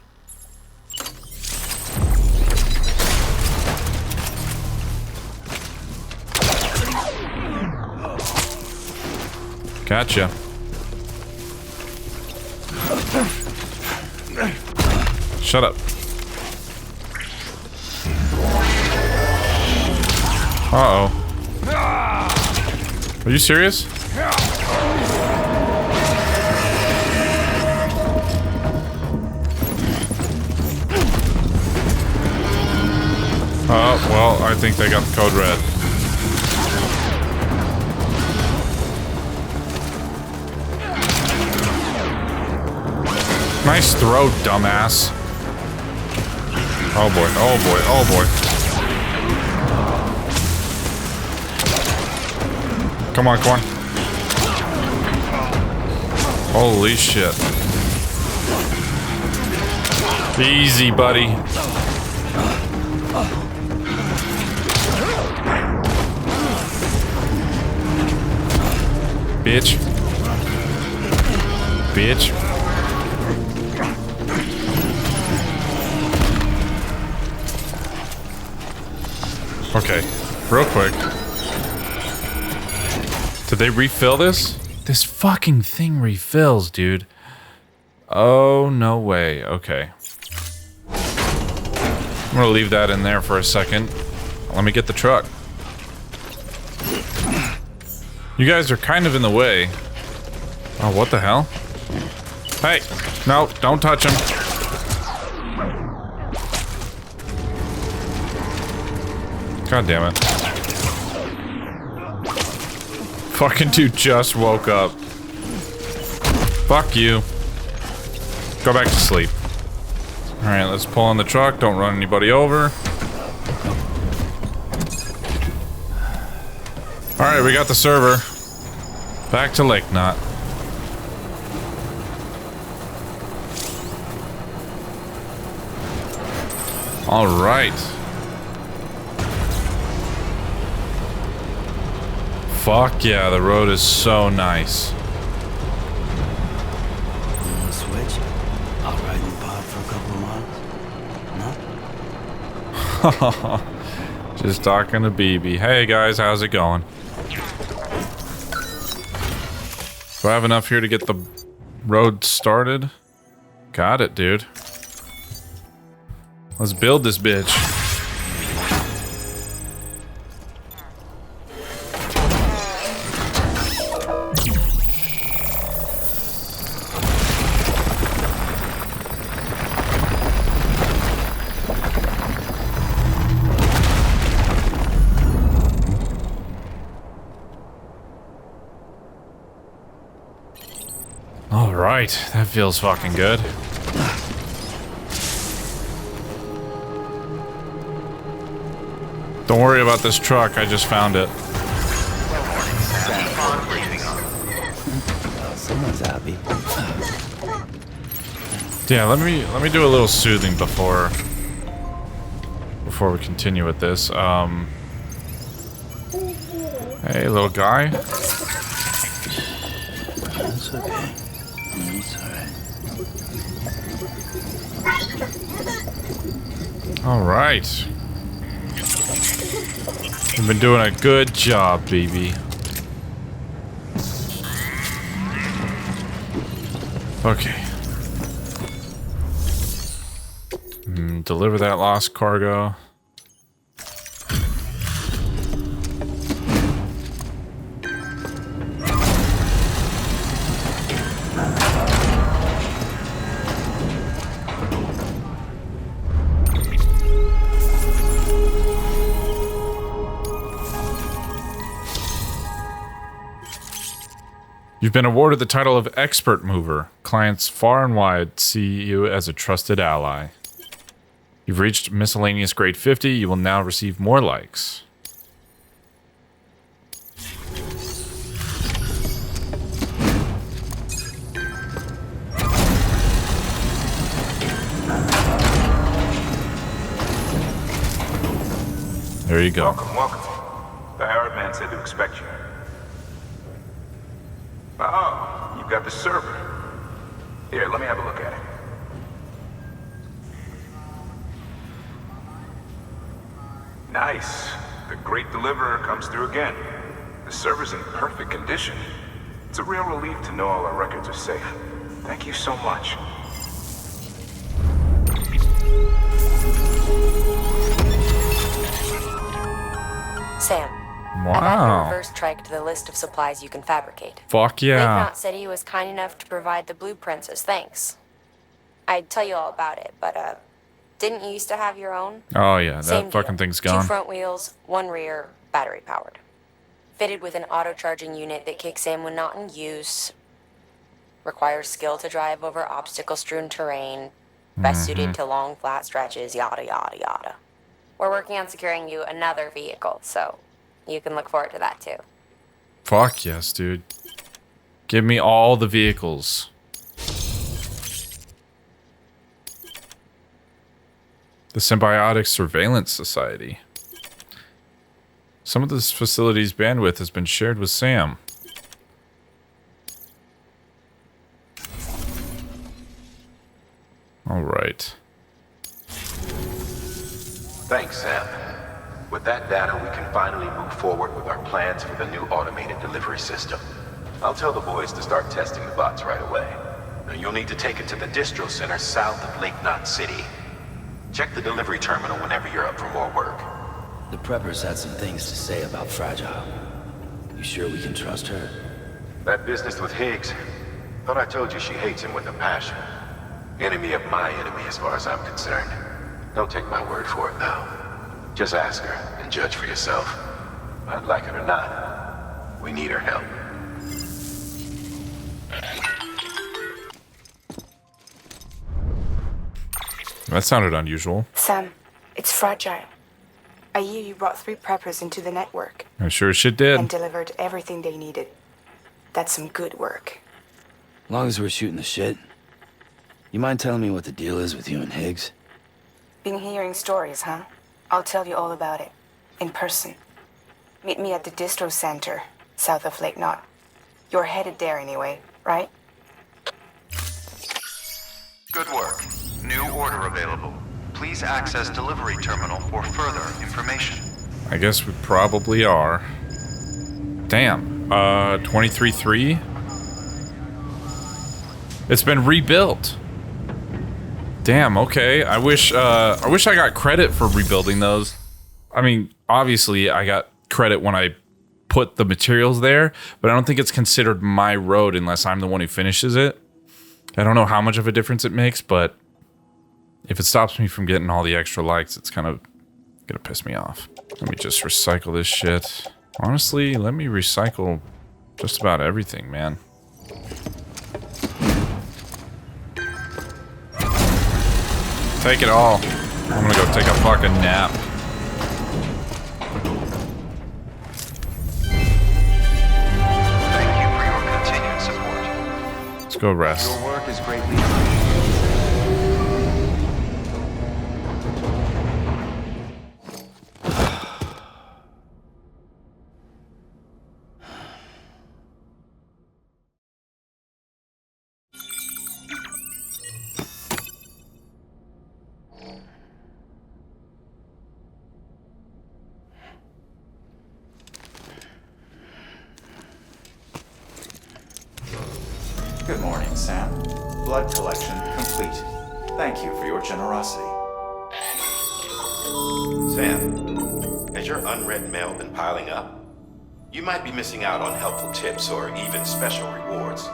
Gotcha. Shut up. Uh-oh. Are you serious? Oh, well, I think they got the code red. Nice throw, dumbass. Oh boy, oh boy, oh boy. Come on, come on. Holy shit. Easy, buddy. Bitch. Bitch. Okay, real quick. Did they refill this? This fucking thing refills, dude. Oh, no way. Okay. I'm gonna leave that in there for a second. Let me get the truck. You guys are kind of in the way. Oh, what the hell? Hey, no, don't touch him. God damn it. Fucking dude just woke up. Fuck you. Go back to sleep. Alright, let's pull on the truck. Don't run anybody over. Alright, we got the server. Back to Lake Knot. Alright. Fuck yeah, the road is so nice. Switch? I'll ride in the pod for a couple of miles. No? Just talking to BB. Hey guys, how's it going? Do I have enough here to get the road started? Got it, dude. Let's build this bitch. Alright, that feels fucking good. Don't worry about this truck, I just found it. Someone's happy. Yeah, let me do a little soothing before we continue with this. Hey little guy. That's okay. It's alright. Alright. You've been doing a good job, baby. Okay. Deliver that lost cargo. You've been awarded the title of Expert Mover. Clients far and wide see you as a trusted ally. You've reached miscellaneous grade 50. You will now receive more likes. There you go. Welcome, welcome. The Arab man said to expect you. Oh, you've got the server. Here, let me have a look at it. Nice. The great deliverer comes through again. The server's in perfect condition. It's a real relief to know all our records are safe. Thank you so much. Sam. Wow. I've added a reverse trike to the list of supplies you can fabricate. Fuck yeah. Lake Knot said he was kind enough to provide the blueprints as thanks. I'd tell you all about it, but didn't you used to have your own? Oh yeah, Same that fucking deal. thing's gone. 2 front wheels, 1 rear, battery powered. Fitted with an auto-charging unit that kicks in when not in use. Requires skill to drive over obstacle-strewn terrain. Best suited to long, flat stretches, yada, yada, yada. We're working on securing you another vehicle, so you can look forward to that too. Fuck yes, dude. Give me all the vehicles. The Symbiotic Surveillance Society. Some of this facility's bandwidth has been shared with Sam. All right. Thanks, Sam. With that data, we can finally move forward with our plans for the new automated delivery system. I'll tell the boys to start testing the bots right away. Now, you'll need to take it to the distro center south of Lake Knot City. Check the delivery terminal whenever you're up for more work. The preppers had some things to say about Fragile. You sure we can trust her? That business with Higgs, thought I told you she hates him with a passion. Enemy of my enemy as far as I'm concerned. Don't take my word for it, though. Just ask her and judge for yourself. I'd like it or not. We need her help. That sounded unusual. Sam, it's Fragile. I hear you brought 3 preppers into the network. I sure as shit did. And delivered everything they needed. That's some good work. As long as we're shooting the shit. You mind telling me what the deal is with you and Higgs? Been hearing stories, huh? I'll tell you all about it. In person. Meet me at the distro center, south of Lake Knot. You're headed there anyway, right? Good work. New order available. Please access delivery terminal for further information. I guess we probably are. Damn. 23-3? It's been rebuilt. Damn, okay. I wish I got credit for rebuilding those. I mean, obviously I got credit when I put the materials there, but I don't think it's considered my road unless I'm the one who finishes it. I don't know how much of a difference it makes, but if it stops me from getting all the extra likes, it's kind of gonna piss me off. Let me just recycle this shit. Honestly, let me recycle just about everything, man. Take it all. I'm gonna go take a fucking nap. Thank you for your continued support. Let's go rest. Your work is greatly appreciated. Good morning, Sam. Blood collection complete. Thank you for your generosity. Sam, has your unread mail been piling up? You might be missing out on helpful tips or even special rewards.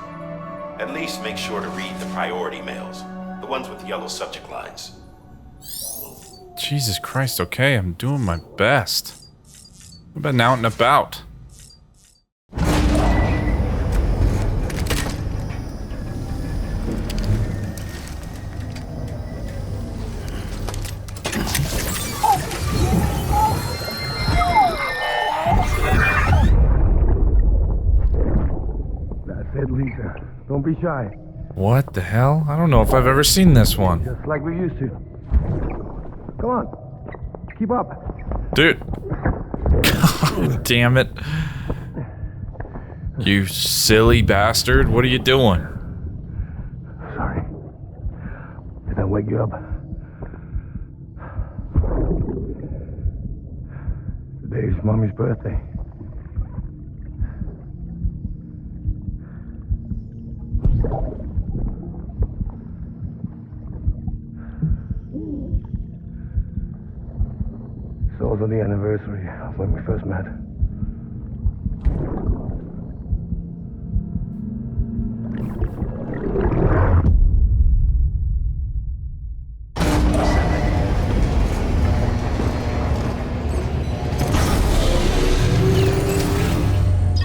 At least make sure to read the priority mails, the ones with yellow subject lines. Jesus Christ, okay, I'm doing my best. I've been out and about. Lisa, don't be shy. What the hell? I don't know if I've ever seen this one. Just like we used to. Come on, keep up. Dude. God damn it. You silly bastard. What are you doing? Sorry. Did I wake you up? Today's Mommy's birthday. It's also the anniversary of when we first met.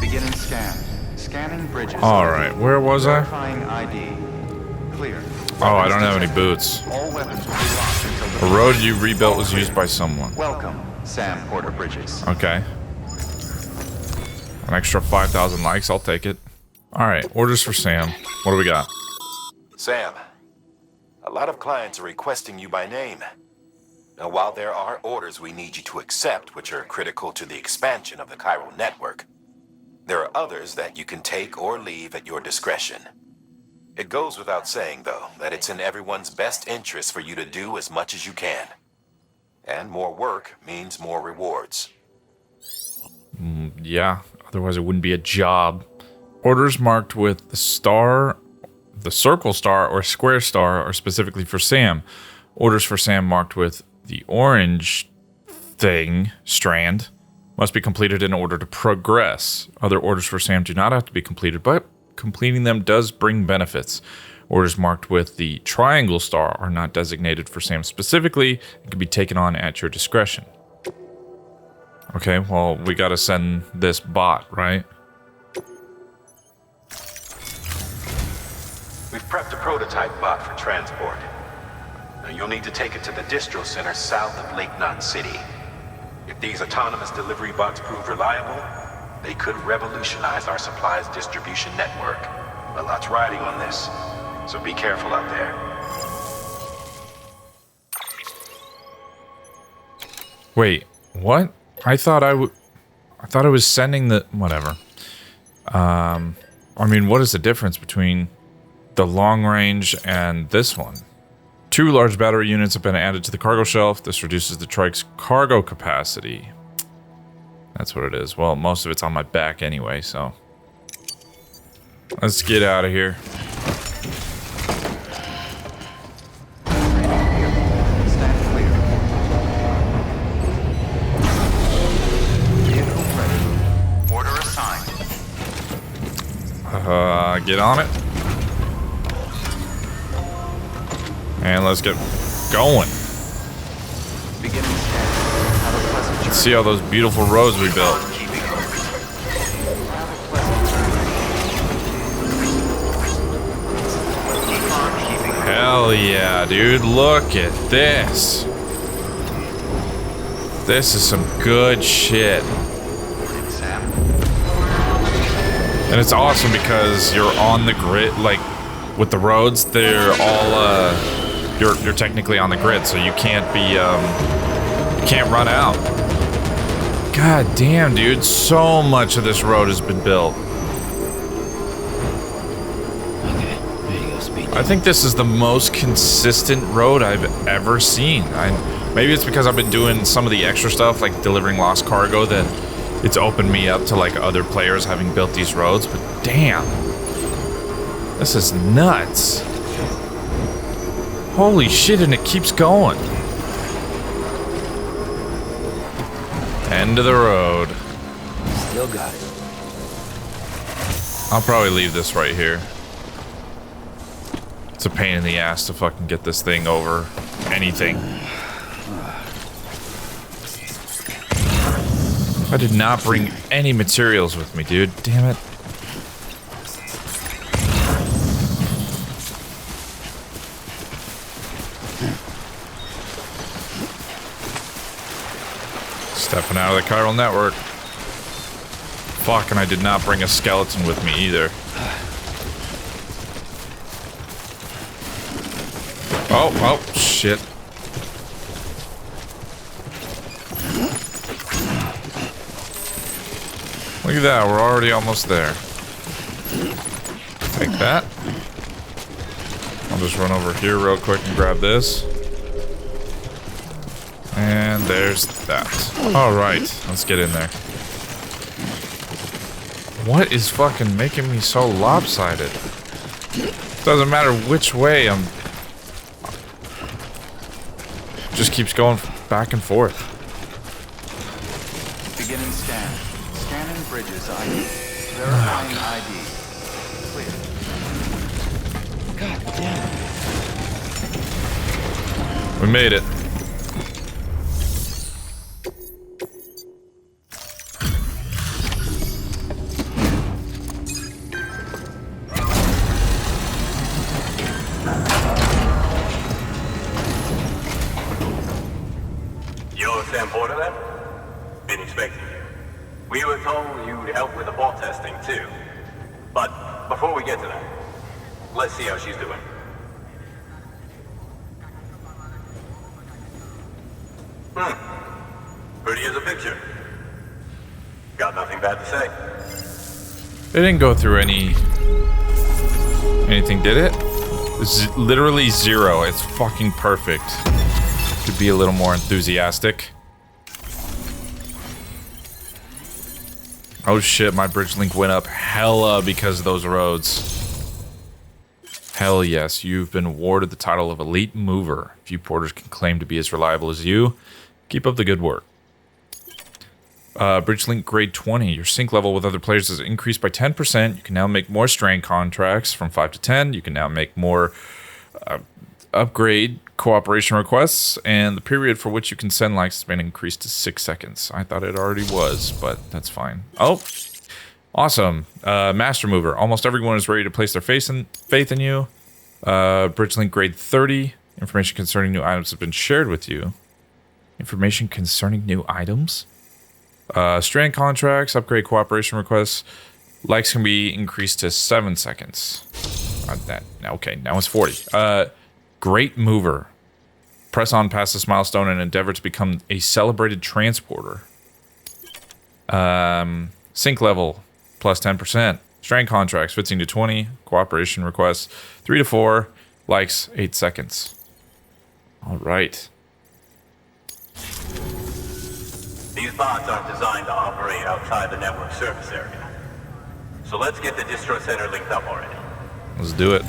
Beginning scan. Scanning bridges. Alright, where was I? Verifying ID. Clear. Oh, I don't have any boots. All weapons will be locked until The road you rebuilt was used by someone. Welcome, Sam Porter Bridges. Okay. An extra 5,000 likes, I'll take it. Alright, orders for Sam. What do we got? Sam, a lot of clients are requesting you by name. Now, while there are orders we need you to accept, which are critical to the expansion of the chiral network, there are others that you can take or leave at your discretion. It goes without saying, though, that it's in everyone's best interest for you to do as much as you can. And more work means more rewards. Yeah, otherwise it wouldn't be a job. Orders marked with the star, the circle star, or square star are specifically for Sam. Orders for Sam marked with the orange thing, strand, must be completed in order to progress. Other orders for Sam do not have to be completed, but completing them does bring benefits. Orders marked with the triangle star are not designated for Sam specifically and can be taken on at your discretion. Okay, well, we gotta send this bot, right? We've prepped a prototype bot for transport. Now, you'll need to take it to the distro center south of Lake Knot City. If these autonomous delivery bots prove reliable, they could revolutionize our supplies distribution network. A lot's riding on this, so be careful out there. Wait, what? I thought I was sending the... whatever. I mean, what is the difference between the long range and this one? 2 large battery units have been added to the cargo shelf. This reduces the trike's cargo capacity. That's what it is. Well, most of it's on my back anyway, so... let's get out of here. Stand clear. Vehicle ready. Order assigned. Get on it. And let's get going. Beginning scan. Have a pleasant journey. Let's see all those beautiful roads we built. Hell yeah, dude. Look at this. This is some good shit. And it's awesome because you're on the grid, like with the roads, they're all you're technically on the grid, so you can't be you can't run out. God damn, dude, so much of this road has been built. I think this is the most consistent road I've ever seen. Maybe it's because I've been doing some of the extra stuff, like delivering lost cargo, that it's opened me up to like other players having built these roads, but damn. This is nuts. Holy shit, and it keeps going. End of the road. Still got it. I'll probably leave this right here. It's a pain in the ass to fucking get this thing over anything. I did not bring any materials with me, dude. Damn it. Stepping out of the chiral network. Fuck, and I did not bring a skeleton with me either. Oh, shit. Look at that, we're already almost there. Take that. I'll just run over here real quick and grab this. And there's that. Alright, let's get in there. What is fucking making me so lopsided? Doesn't matter which way I'm... just keeps going back and forth. Beginning scan. Scanning bridges ID. Verifying ID. Clear. God damn it. We made it. You're Sam Porter then? Been expecting you. We were told you'd help with the bot testing too. But before we get to that, let's see how she's doing. Pretty as a picture. Got nothing bad to say. It didn't go through anything, did it? Literally zero. It's fucking perfect. Could be a little more enthusiastic. Oh shit, my bridge link went up hella because of those roads. Hell yes, you've been awarded the title of Elite Mover. Few porters can claim to be as reliable as you. Keep up the good work. Bridge link grade 20. Your sync level with other players has increased by 10%. You can now make more strain contracts from 5 to 10. You can now make more upgrade cooperation requests. And the period for which you can send likes has been increased to 6 seconds. I thought it already was, but that's fine. Oh, awesome. Master Mover. Almost everyone is ready to place their faith in you. Bridge link grade 30. Information concerning new items has been shared with you. Information concerning new items? Strand contracts, upgrade cooperation requests. Likes can be increased to 7 seconds. Okay, now it's 40. Great Mover. Press on past this milestone and endeavor to become a celebrated transporter. Sync level plus 10%. Strand contracts 15 to 20. Cooperation requests 3 to 4. Likes 8 seconds. All right. These bots aren't designed to operate outside the network service area. So let's get the distro center linked up already. Let's do it.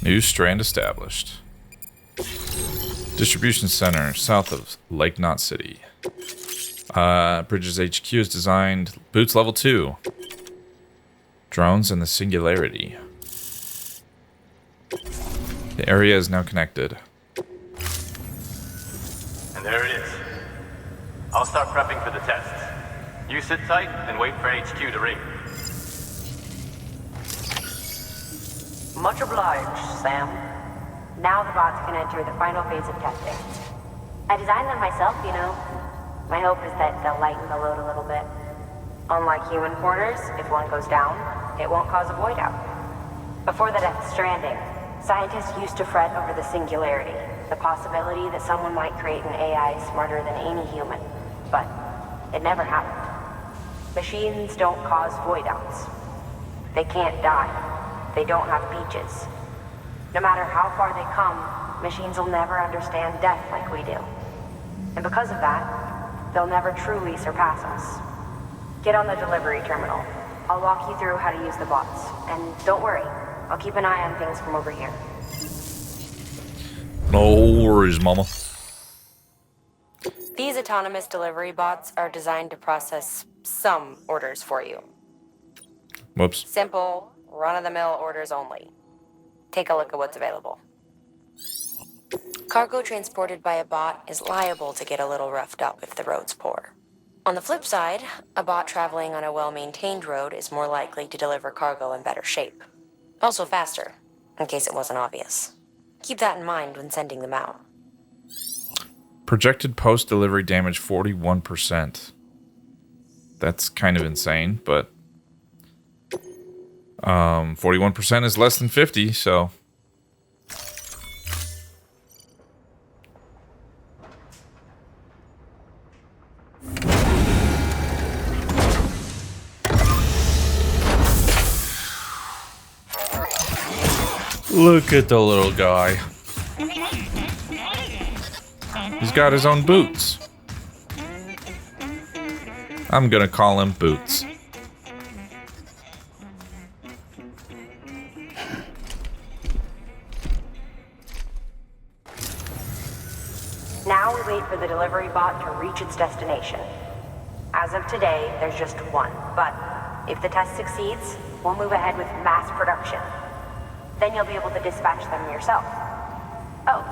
New strand established. Distribution center south of Lake Knot City. Bridges HQ is designed. Boots level 2. Drones and the Singularity. The area is now connected. And there it is. I'll start prepping for the tests. You sit tight and wait for HQ to ring. Much obliged, Sam. Now the bots can enter the final phase of testing. I designed them myself, you know. My hope is that they'll lighten the load a little bit. Unlike human porters, if one goes down, it won't cause a void out. Before the death of Stranding, scientists used to fret over the singularity, the possibility that someone might create an AI smarter than any human. But it never happened. Machines don't cause void outs. They can't die. They don't have beaches. No matter how far they come, machines will never understand death like we do. And because of that, they'll never truly surpass us. Get on the delivery terminal. I'll walk you through how to use the bots. And don't worry, I'll keep an eye on things from over here. No worries, mama. These autonomous delivery bots are designed to process some orders for you. Whoops. Simple, run-of-the-mill orders only. Take a look at what's available. Cargo transported by a bot is liable to get a little roughed up if the road's poor. On the flip side, a bot traveling on a well-maintained road is more likely to deliver cargo in better shape. Also faster, in case it wasn't obvious. Keep that in mind when sending them out. Projected post-delivery damage 41%. That's kind of insane, but 41% is less than 50, so look at the little guy. He's got his own boots. I'm gonna call him Boots. Now we wait for the delivery bot to reach its destination. As of today, there's just one, but if the test succeeds, we'll move ahead with mass production. Then you'll be able to dispatch them yourself. Oh,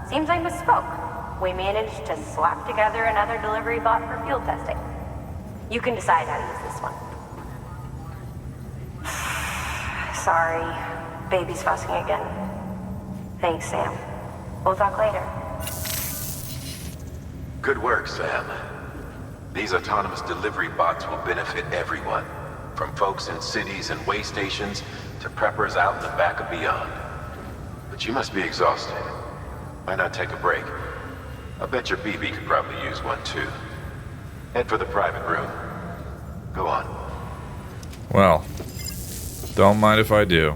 seems I misspoke. We managed to slap together another delivery bot for field testing. You can decide how to use this one. Sorry, baby's fussing again. Thanks, Sam. We'll talk later. Good work, Sam. These autonomous delivery bots will benefit everyone, from folks in cities and way stations to preppers out in the back and beyond. But you must be exhausted. Why not take a break? I bet your BB could probably use one too. Head for the private room. Go on. Well, don't mind if I do.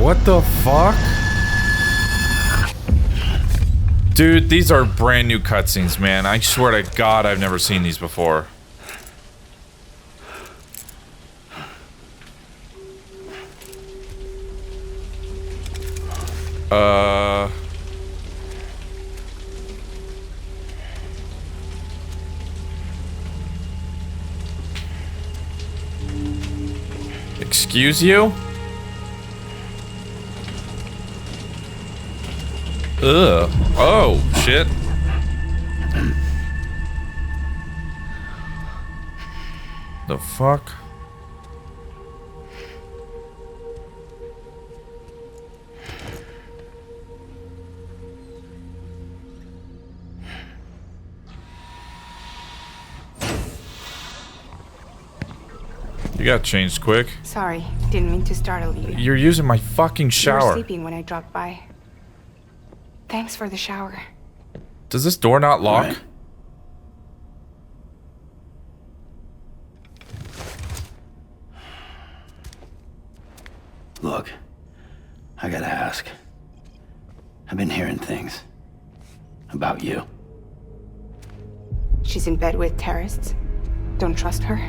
What the fuck? Dude, these are brand new cutscenes, man. I swear to God, I've never seen these before. Excuse you? Ugh. Oh, shit. The fuck? You got changed quick. Sorry, didn't mean to startle you. You're using my fucking shower. You were sleeping when I dropped by. Thanks for the shower. Does this door not lock? Right. Look, I gotta ask. I've been hearing things about you. She's in bed with terrorists. Don't trust her.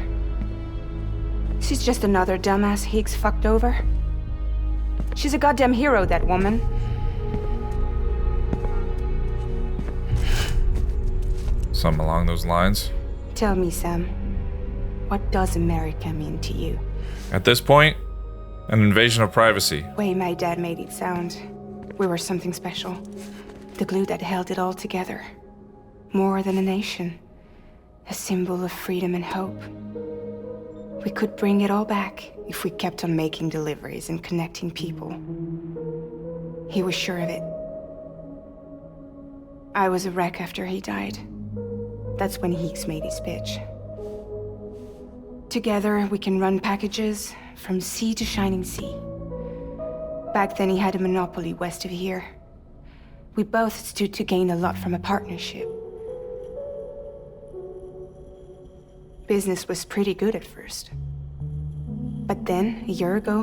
She's just another dumbass Higgs fucked over. She's a goddamn hero, that woman. Something along those lines. Tell me, Sam, what does America mean to you? At this point, an invasion of privacy. Way my dad made it sound. We were something special. The glue that held it all together. More than a nation. A symbol of freedom and hope. We could bring it all back if we kept on making deliveries and connecting people. He was sure of it. I was a wreck after he died. That's when Higgs made his pitch. Together, we can run packages from sea to shining sea. Back then, he had a monopoly west of here. We both stood to gain a lot from a partnership. Business was pretty good at first. But then, a year ago,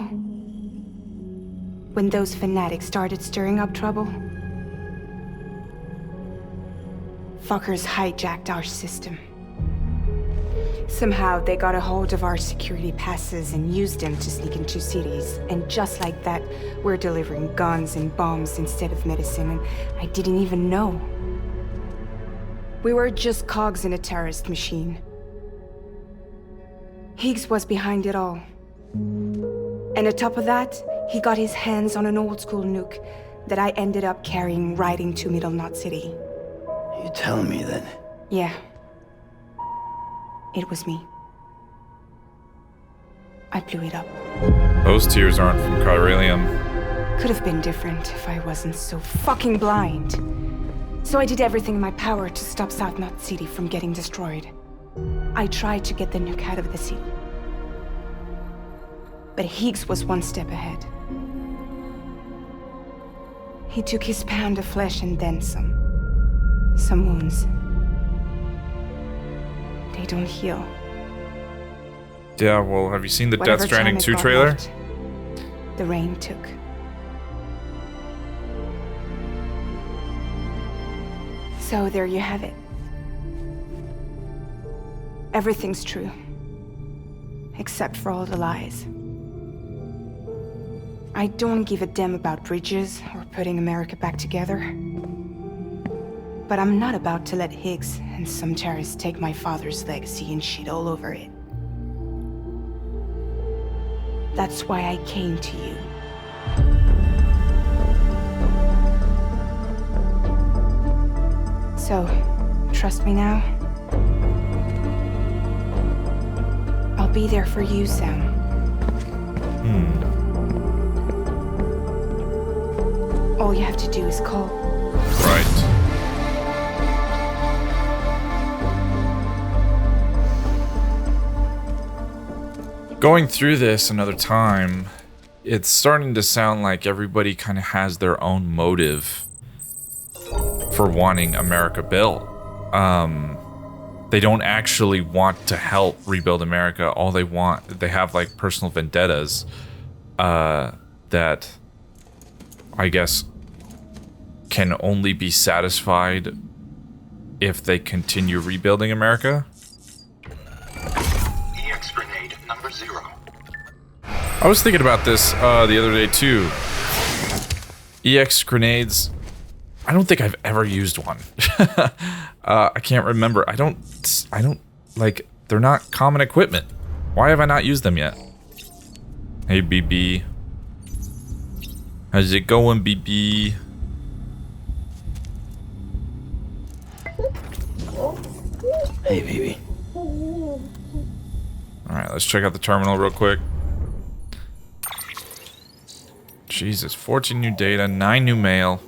when those fanatics started stirring up trouble, fuckers hijacked our system. Somehow, they got a hold of our security passes and used them to sneak into cities. And just like that, we're delivering guns and bombs instead of medicine, and I didn't even know. We were just cogs in a terrorist machine. Higgs was behind it all. And on top of that, he got his hands on an old-school nuke that I ended up carrying right into Middle Knot City. You telling me that? Yeah. It was me. I blew it up. Those tears aren't from chiralium. Could have been different if I wasn't so fucking blind. So I did everything in my power to stop South Knot City from getting destroyed. I tried to get the nuke out of the city. But Higgs was one step ahead. He took his pound of flesh and then some. Some wounds. They don't heal. Yeah, well, have you seen the Whatever Death Stranding time it 2 got trailer? left, the rain took. So there you have it. Everything's true. Except for all the lies. I don't give a damn about bridges or putting America back together. But I'm not about to let Higgs and some terrorists take my father's legacy and shit all over it. That's why I came to you. So, trust me now? I'll be there for you, Sam. All you have to do is call. Right. Going through this another time, it's starting to sound like everybody kind of has their own motive for wanting America built. They don't actually want to help rebuild America. All they want, they have like personal vendettas that I guess can only be satisfied if they continue rebuilding America. EX grenade number 0. I was thinking about this the other day too. EX grenades, I don't think I've ever used one. I can't remember. I don't like, they're not common equipment. Why have I not used them yet? Hey BB. How's it going, BB? Hey, baby. Alright, let's check out the terminal real quick. Jesus, 14 new data, 9 new mail.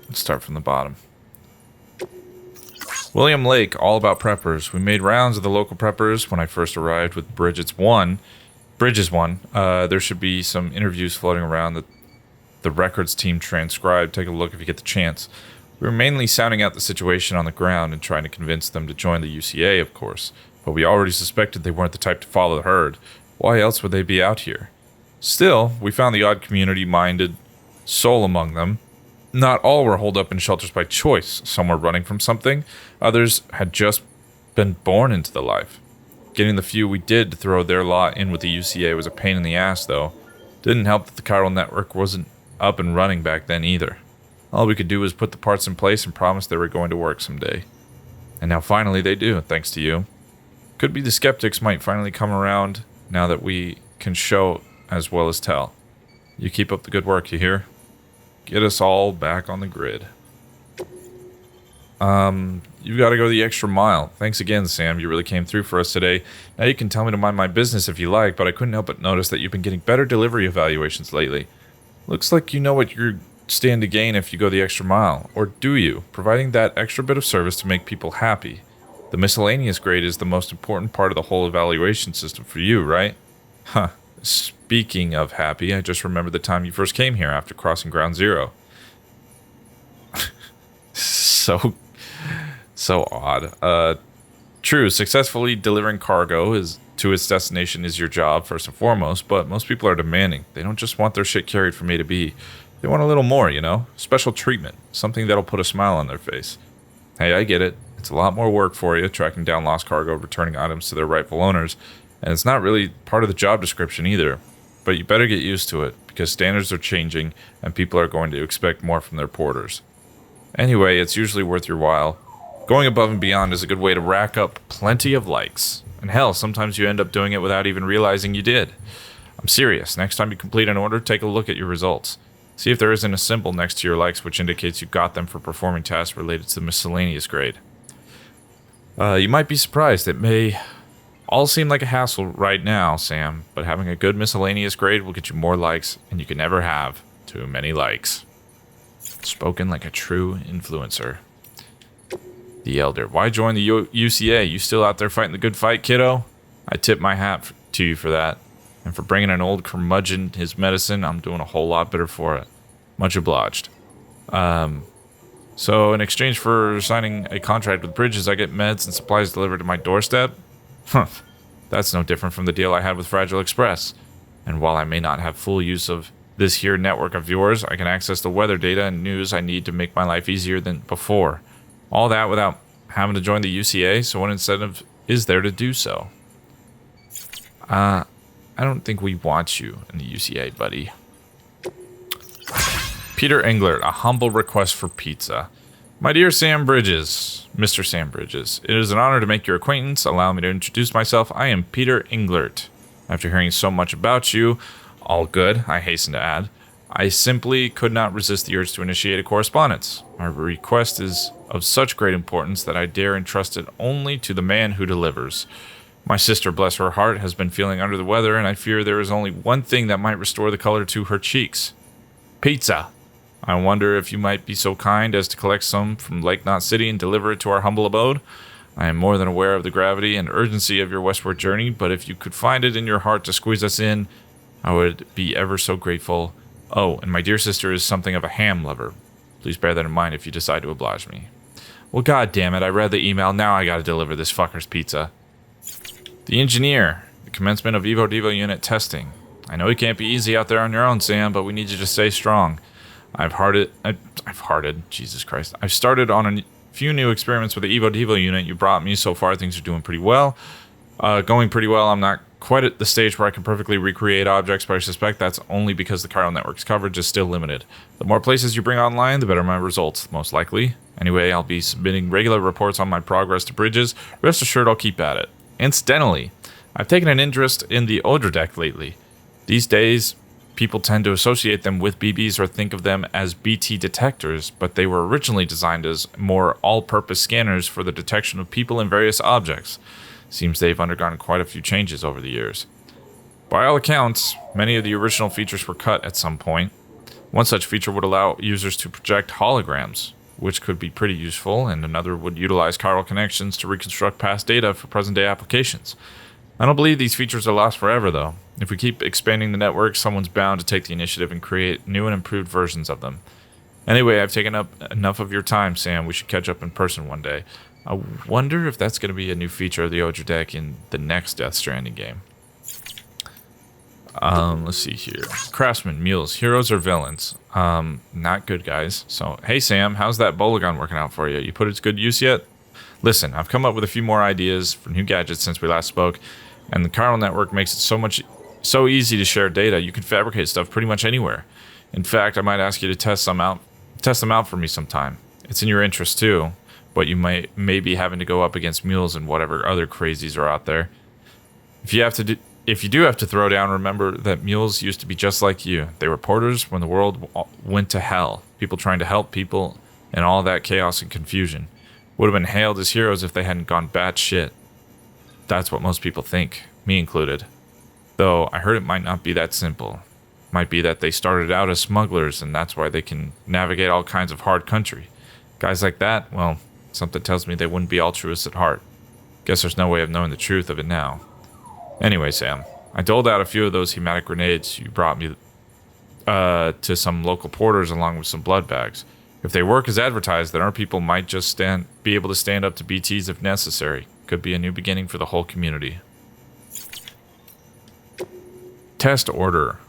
Let's start from the bottom. William Lake, all about preppers. We made rounds of the local preppers when I first arrived with Bridges 1. There should be some interviews floating around that the records team transcribed. Take a look if you get the chance. We were mainly sounding out the situation on the ground and trying to convince them to join the UCA, of course. But we already suspected they weren't the type to follow the herd. Why else would they be out here? Still, we found the odd community-minded soul among them. Not all were holed up in shelters by choice. Some were running from something. Others had just been born into the life. Getting the few we did to throw their lot in with the UCA was a pain in the ass, though. Didn't help that the chiral network wasn't up and running back then either. All we could do was put the parts in place and promise they were going to work someday. And now finally they do, thanks to you. Could be the skeptics might finally come around now that we can show as well as tell. You keep up the good work, you hear? Get us all back on the grid. You've got to go the extra mile. Thanks again, Sam. You really came through for us today. Now you can tell me to mind my business if you like, but I couldn't help but notice that you've been getting better delivery evaluations lately. Looks like you know what you stand to gain if you go the extra mile. Or do you? Providing that extra bit of service to make people happy. The miscellaneous grade is the most important part of the whole evaluation system for you, right? Huh. Speaking of happy, I just remembered the time you first came here after crossing Ground Zero. So odd. True, successfully delivering cargo to its destination is your job, first and foremost, but most people are demanding. They don't just want their shit carried from A to B. They want a little more, you know? Special treatment. Something that'll put a smile on their face. Hey, I get it. It's a lot more work for you, tracking down lost cargo, returning items to their rightful owners, and it's not really part of the job description either. But you better get used to it, because standards are changing, and people are going to expect more from their porters. Anyway, it's usually worth your while. Going above and beyond is a good way to rack up plenty of likes. And hell, sometimes you end up doing it without even realizing you did. I'm serious. Next time you complete an order, take a look at your results. See if there isn't a symbol next to your likes which indicates you got them for performing tasks related to the miscellaneous grade. You might be surprised. It may all seem like a hassle right now, Sam, but having a good miscellaneous grade will get you more likes, and you can never have too many likes. Spoken like a true influencer. The Elder. Why join the UCA? You still out there fighting the good fight, kiddo? I tip my hat to you for that. And for bringing an old curmudgeon his medicine, I'm doing a whole lot better for it. Much obliged. So in exchange for signing a contract with Bridges, I get meds and supplies delivered to my doorstep? Huh. That's no different from the deal I had with Fragile Express. And while I may not have full use of this here network of yours, I can access the weather data and news I need to make my life easier than before. All that without having to join the UCA, so what incentive is there to do so? I don't think we want you in the UCA, buddy. Peter Englert, a humble request for pizza. My dear Sam Bridges, Mr. Sam Bridges, it is an honor to make your acquaintance. Allow me to introduce myself. I am Peter Englert. After hearing so much about you, all good, I hasten to add, I simply could not resist the urge to initiate a correspondence. My request is of such great importance that I dare entrust it only to the man who delivers. My sister, bless her heart, has been feeling under the weather, and I fear there is only one thing that might restore the color to her cheeks. Pizza. I wonder if you might be so kind as to collect some from Lake Knot City and deliver it to our humble abode. I am more than aware of the gravity and urgency of your westward journey, but if you could find it in your heart to squeeze us in, I would be ever so grateful. Oh, and my dear sister is something of a ham lover. Please bear that in mind if you decide to oblige me. Well, god damn it, I read the email, now I gotta deliver this fucker's pizza. The engineer, the commencement of Evo Devo unit testing. I know it can't be easy out there on your own, Sam, but we need you to stay strong. I've started on a few new experiments with the Evo Devo unit you brought me. So far, things are doing pretty well. Going pretty well. I'm not quite at the stage where I can perfectly recreate objects, but I suspect that's only because the chiral network's coverage is still limited. The more places you bring online, the better my results, most likely. Anyway, I'll be submitting regular reports on my progress to Bridges. Rest assured I'll keep at it. Incidentally, I've taken an interest in the Odradek lately. These days, people tend to associate them with BBs or think of them as BT detectors, but they were originally designed as more all-purpose scanners for the detection of people and various objects. Seems they've undergone quite a few changes over the years. By all accounts, many of the original features were cut at some point. One such feature would allow users to project holograms, which could be pretty useful, and another would utilize chiral connections to reconstruct past data for present-day applications. I don't believe these features are lost forever, though. If we keep expanding the network, someone's bound to take the initiative and create new and improved versions of them. Anyway, I've taken up enough of your time, Sam. We should catch up in person one day. I wonder if that's going to be a new feature of the Odradek in the next Death Stranding game. Let's see here. Craftsman, mules, heroes or villains? Not good guys. So, hey Sam, how's that Bolagon working out for you? You put it to good use yet? Listen, I've come up with a few more ideas for new gadgets since we last spoke, and the chiral network makes it so easy to share data. You can fabricate stuff pretty much anywhere. In fact, I might ask you to test them out for me sometime. It's in your interest too, but you may be having to go up against mules and whatever other crazies are out there. If you do have to throw down, remember that mules used to be just like you. They were porters when the world went to hell. People trying to help people and all that chaos and confusion. Would have been hailed as heroes if they hadn't gone batshit. That's what most people think, me included. Though I heard it might not be that simple. Might be that they started out as smugglers and that's why they can navigate all kinds of hard country. Guys like that, well, something tells me they wouldn't be altruists at heart. Guess there's no way of knowing the truth of it now. Anyway, Sam, I doled out a few of those hematic grenades you brought me to some local porters along with some blood bags. If they work as advertised, then our people might just be able to stand up to BTs if necessary. Could be a new beginning for the whole community. Test order.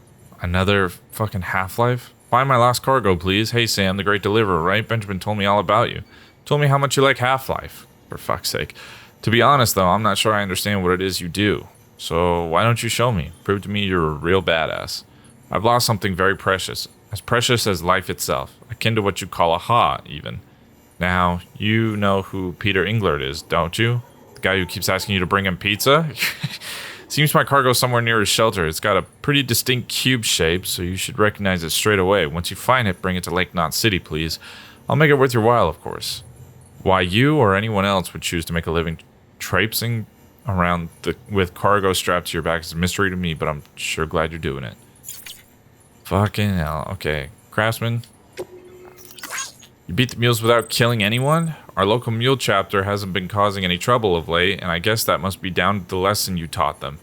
Another fucking Half-Life? Find my lost cargo, please. Hey, Sam, the great deliverer, right? Benjamin told me all about you. Told me how much you like Half-Life. For fuck's sake. To be honest, though, I'm not sure I understand what it is you do. So why don't you show me? Prove to me you're a real badass. I've lost something very precious. As precious as life itself. Akin to what you call a ha, even. Now, you know who Peter Englert is, don't you? The guy who keeps asking you to bring him pizza? Seems my cargo's somewhere near his shelter. It's got a pretty distinct cube shape, so you should recognize it straight away. Once you find it, bring it to Lake Knot City, please. I'll make it worth your while, of course. Why you or anyone else would choose to make a living traipsing around with cargo strapped to your back is a mystery to me, but I'm sure glad you're doing it. Fucking hell. Okay. Craftsman. You beat the mules without killing anyone? Our local mule chapter hasn't been causing any trouble of late, and I guess that must be down to the lesson you taught them.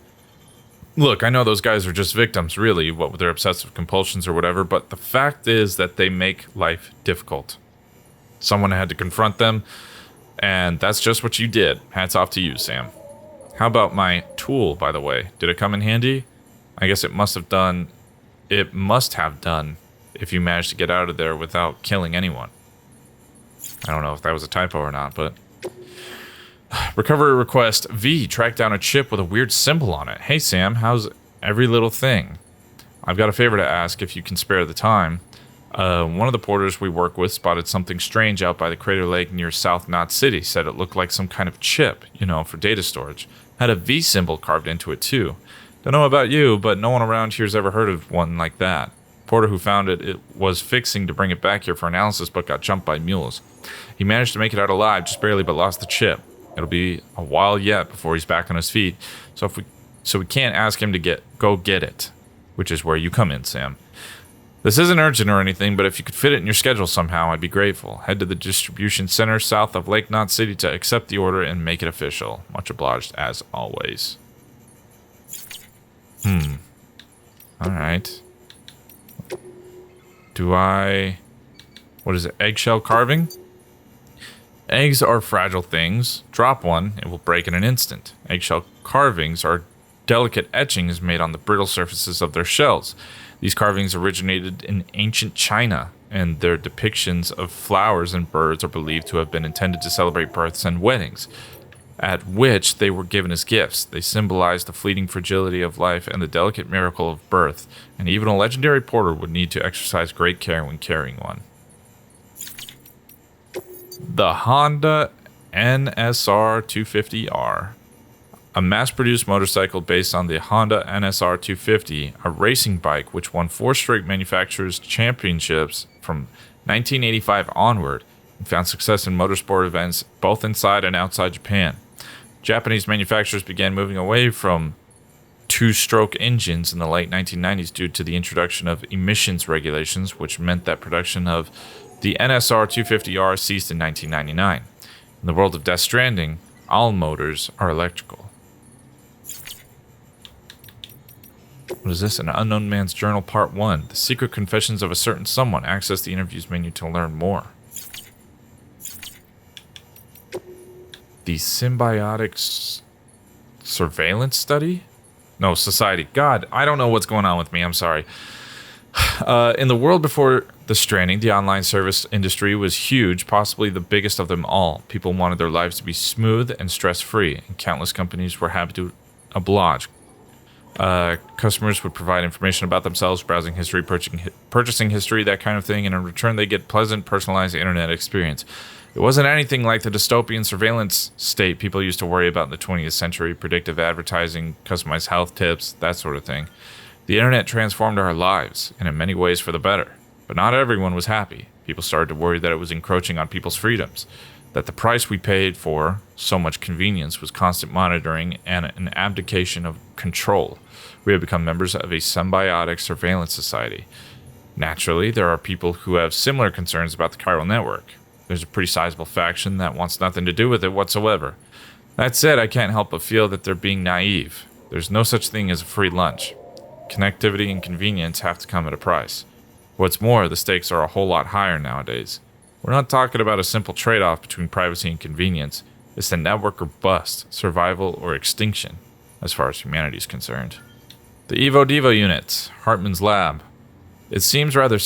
Look, I know those guys are just victims, really, what with their obsessive compulsions or whatever, but the fact is that they make life difficult. Someone had to confront them, and that's just what you did. Hats off to you, Sam. How about my tool, by the way? Did it come in handy? I guess it must have done if you managed to get out of there without killing anyone. I don't know if that was a typo or not, but... Recovery request V. Track down a chip with a weird symbol on it. Hey, Sam, how's every little thing? I've got a favor to ask if you can spare the time. One of the porters we work with spotted something strange out by the crater lake near South Knot City. Said it looked like some kind of chip, for data storage. Had a V symbol carved into it, too. Don't know about you, but no one around here's ever heard of one like that. Porter who found it was fixing to bring it back here for analysis, but got jumped by mules. He managed to make it out alive, just barely, but lost the chip. It'll be a while yet before he's back on his feet, so we can't ask him to go get it, which is where you come in, Sam. This isn't urgent or anything, but if you could fit it in your schedule somehow, I'd be grateful. Head to the distribution center south of Lake Knot City to accept the order and make it official. Much obliged, as always. Alright. What is it? Eggshell carving? Eggs are fragile things. Drop one, it will break in an instant. Eggshell carvings are delicate etchings made on the brittle surfaces of their shells. These carvings originated in ancient China, and their depictions of flowers and birds are believed to have been intended to celebrate births and weddings, at which they were given as gifts. They symbolize the fleeting fragility of life and the delicate miracle of birth, and even a legendary porter would need to exercise great care when carrying one. The Honda NSR 250R. A mass-produced motorcycle based on the Honda NSR 250, a racing bike which won 4 straight manufacturers' championships from 1985 onward and found success in motorsport events both inside and outside Japan. Japanese manufacturers began moving away from 2-stroke engines in the late 1990s due to the introduction of emissions regulations, which meant that production of the NSR 250R ceased in 1999. In the world of Death Stranding, all motors are electrical. What is this? An Unknown Man's Journal Part 1. The Secret Confessions of a Certain Someone. Access the interviews menu to learn more. The Symbiotic Surveillance Study? No, Society. God, I don't know what's going on with me. I'm sorry. In the world before the Stranding, the online service industry was huge, possibly the biggest of them all. People wanted their lives to be smooth and stress-free, and countless companies were happy to oblige. Customers would provide information about themselves, browsing history, purchasing history, that kind of thing, and in return they get pleasant, personalized internet experience. It wasn't anything like the dystopian surveillance state people used to worry about in the 20th century, predictive advertising, customized health tips, that sort of thing. The internet transformed our lives, and in many ways for the better. But not everyone was happy. People started to worry that it was encroaching on people's freedoms, that the price we paid for so much convenience was constant monitoring and an abdication of control. We have become members of a symbiotic surveillance society. Naturally, there are people who have similar concerns about the chiral network. There's a pretty sizable faction that wants nothing to do with it whatsoever. That said, I can't help but feel that they're being naive. There's no such thing as a free lunch. Connectivity and convenience have to come at a price. What's more, the stakes are a whole lot higher nowadays. We're not talking about a simple trade-off between privacy and convenience. It's the network or bust, survival or extinction, as far as humanity is concerned. The Evo Devo units, Hartman's lab. It seems rather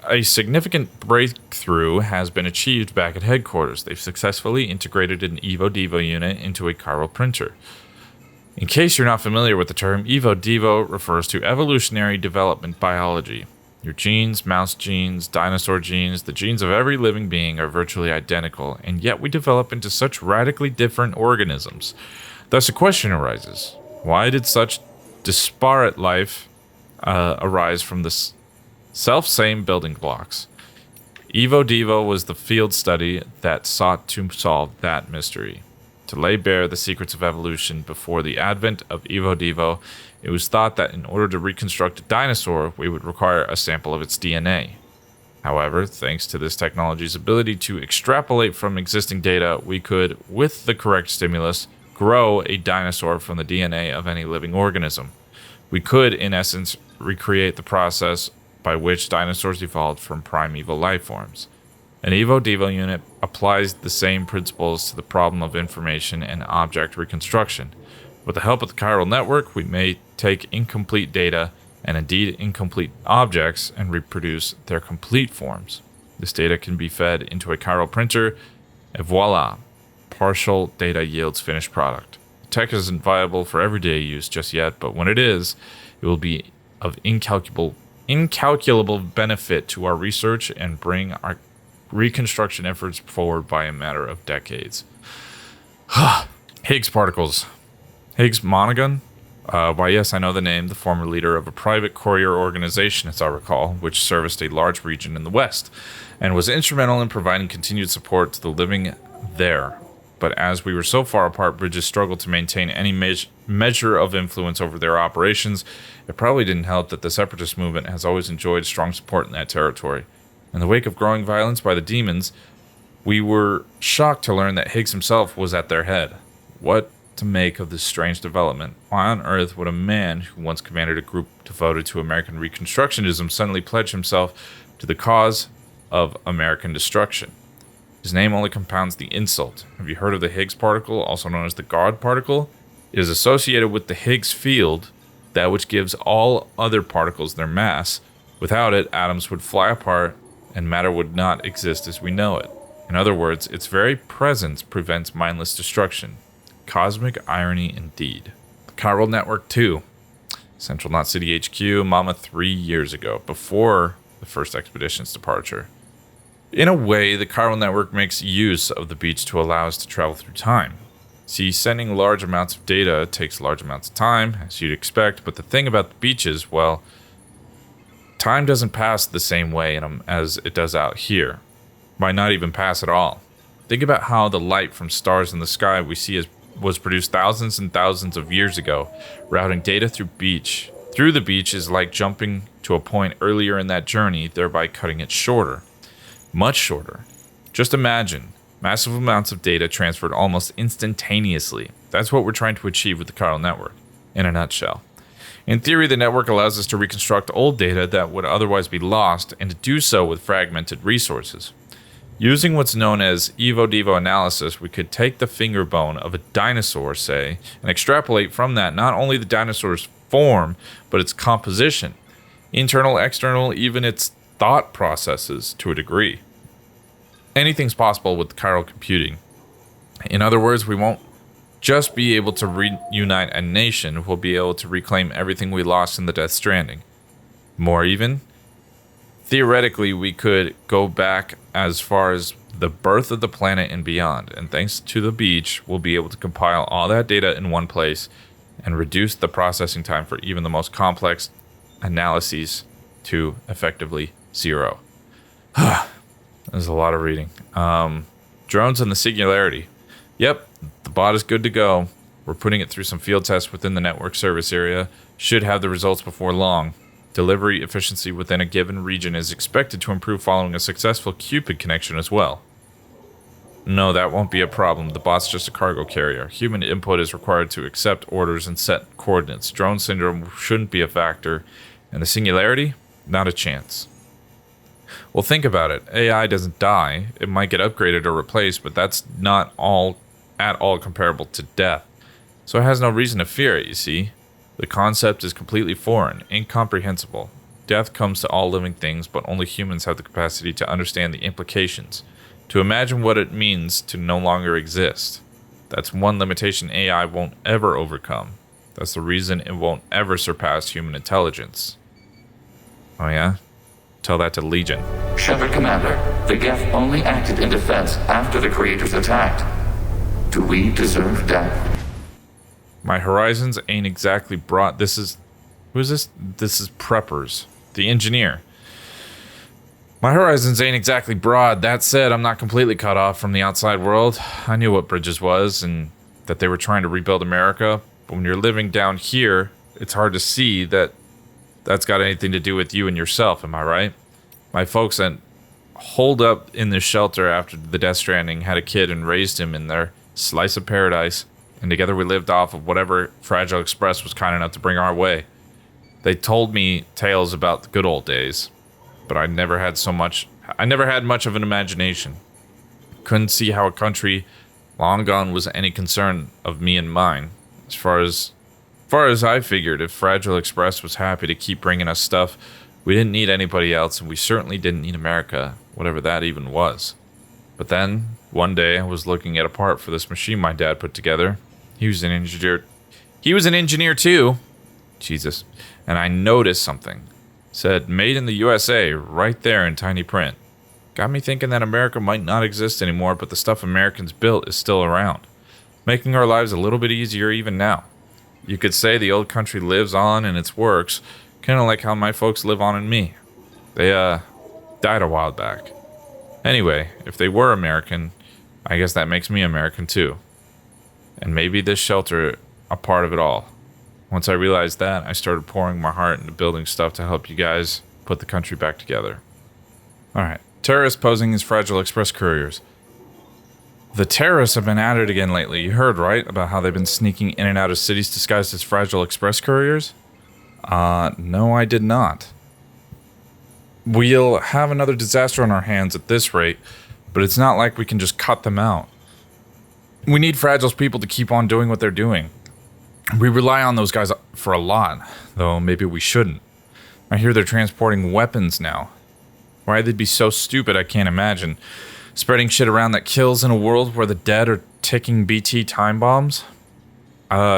a significant breakthrough has been achieved back at headquarters. They've successfully integrated an Evo Devo unit into a chiral printer. In case you're not familiar with the term, Evo Devo refers to evolutionary development biology. Your genes, mouse genes, dinosaur genes, the genes of every living being are virtually identical, and yet we develop into such radically different organisms. Thus a question arises. Why did such disparate life arise from the self-same building blocks? Evo Devo was the field study that sought to solve that mystery. To lay bare the secrets of evolution before the advent of Evo Devo, it was thought that in order to reconstruct a dinosaur, we would require a sample of its DNA. However, thanks to this technology's ability to extrapolate from existing data, we could, with the correct stimulus, grow a dinosaur from the DNA of any living organism. We could, in essence, recreate the process by which dinosaurs evolved from primeval life forms. An Evo-Devo unit applies the same principles to the problem of information and object reconstruction. With the help of the chiral network, we may take incomplete data, and indeed incomplete objects, and reproduce their complete forms. This data can be fed into a chiral printer, and voila, partial data yields finished product. The tech isn't viable for everyday use just yet, but when it is, it will be of incalculable benefit to our research and bring our reconstruction efforts forward by a matter of decades. Higgs particles. Higgs Monaghan? Why, yes, I know the name, the former leader of a private courier organization, as I recall, which serviced a large region in the West, and was instrumental in providing continued support to the living there. But as we were so far apart, bridges struggled to maintain any measure of influence over their operations. It probably didn't help that the separatist movement has always enjoyed strong support in that territory. In the wake of growing violence by the demons, we were shocked to learn that Higgs himself was at their head. What to make of this strange development? Why on earth would a man who once commanded a group devoted to American Reconstructionism suddenly pledge himself to the cause of American destruction? His name only compounds the insult. Have you heard of the Higgs particle, also known as the God particle? It is associated with the Higgs field, that which gives all other particles their mass. Without it, atoms would fly apart and matter would not exist as we know it. In other words, its very presence prevents mindless destruction. Cosmic irony indeed. Chiral Network 2. Central Knot City HQ, Mama 3 years ago, before the first expedition's departure. In a way, the chiral network makes use of the beach to allow us to travel through time. See, sending large amounts of data takes large amounts of time, as you'd expect, but the thing about the beaches, well, time doesn't pass the same way in them as it does out here. Might not even pass at all. Think about how the light from stars in the sky we see was produced thousands and thousands of years ago. Routing data through the beach is like jumping to a point earlier in that journey, thereby cutting it shorter. Much shorter. Just imagine massive amounts of data transferred almost instantaneously. That's what we're trying to achieve with the chiral network, in a nutshell. In theory, the network allows us to reconstruct old data that would otherwise be lost, and to do so with fragmented resources. Using what's known as Evo-Devo analysis, we could take the finger bone of a dinosaur, say, and extrapolate from that not only the dinosaur's form, but its composition, internal, external, even its thought processes to a degree. Anything's possible with chiral computing. In other words, we won't just be able to reunite a nation, we'll be able to reclaim everything we lost in the Death Stranding. More even, theoretically, we could go back as far as the birth of the planet and beyond, and thanks to the beach, we'll be able to compile all that data in one place and reduce the processing time for even the most complex analyses to effectively zero. There's a lot of reading. Drones and the singularity. Yep, the bot is good to go. We're putting it through some field tests within the network service area. Should have the results before long. Delivery efficiency within a given region is expected to improve following a successful Cupid connection as well. No, that won't be a problem. The bot's just a cargo carrier. Human input is required to accept orders and set coordinates. Drone syndrome shouldn't be a factor. And the singularity? Not a chance. Well, think about it. AI doesn't die. It might get upgraded or replaced, but that's not at all comparable to death. So it has no reason to fear it, you see. The concept is completely foreign, incomprehensible. Death comes to all living things, but only humans have the capacity to understand the implications, to imagine what it means to no longer exist. That's one limitation AI won't ever overcome. That's the reason it won't ever surpass human intelligence. Oh yeah? Tell that to Legion. Shepard Commander, the Geth only acted in defense after the creators attacked. Do we deserve death? My horizons ain't exactly broad. Who is this? This is Preppers, the engineer. My horizons ain't exactly broad. That said, I'm not completely cut off from the outside world. I knew what Bridges was and that they were trying to rebuild America. But when you're living down here, it's hard to see that that's got anything to do with you and yourself, am I right? My folks that holed up in this shelter after the Death Stranding had a kid and raised him in their slice of paradise. And together we lived off of whatever Fragile Express was kind enough to bring our way. They told me tales about the good old days, but I never had so much I never had much of an imagination. Couldn't see how a country long gone was any concern of me and mine. As far as I figured, if Fragile Express was happy to keep bringing us stuff, we didn't need anybody else, and we certainly didn't need America, whatever that even was. But then, one day, I was looking at a part for this machine my dad put together. He was an engineer too. Jesus. And I noticed something. It said, made in the USA, right there in tiny print. Got me thinking that America might not exist anymore, but the stuff Americans built is still around, making our lives a little bit easier even now. You could say the old country lives on in its works, kind of like how my folks live on in me. They, died a while back. Anyway, if they were American, I guess that makes me American too. And maybe this shelter a part of it all. Once I realized that, I started pouring my heart into building stuff to help you guys put the country back together. Alright, terrorists posing as Fragile Express couriers. The terrorists have been at it again lately. You heard, right, about how they've been sneaking in and out of cities disguised as Fragile Express couriers? No, I did not. We'll have another disaster on our hands at this rate, but it's not like we can just cut them out. We need Fragile's people to keep on doing what they're doing. We rely on those guys for a lot, though maybe we shouldn't. I hear they're transporting weapons now. Why they'd be so stupid, I can't imagine. Spreading shit around that kills in a world where the dead are ticking BT time bombs?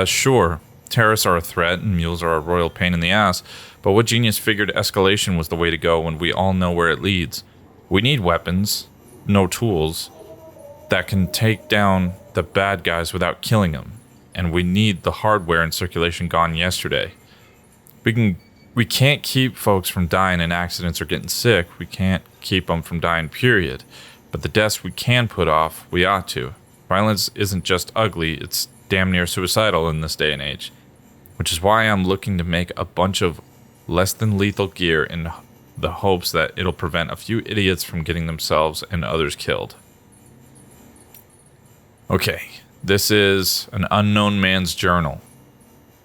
Sure. Terrorists are a threat and mules are a royal pain in the ass, but what genius figured escalation was the way to go when we all know where it leads? We need weapons, no tools, that can take down the bad guys without killing them. And we need the hardware in circulation gone yesterday. We can't keep folks from dying in accidents or getting sick. We can't keep them from dying, period. But the deaths we can put off, we ought to. Violence isn't just ugly, it's damn near suicidal in this day and age. Which is why I'm looking to make a bunch of less than lethal gear in the hopes that it'll prevent a few idiots from getting themselves and others killed. Okay, this is an unknown man's journal.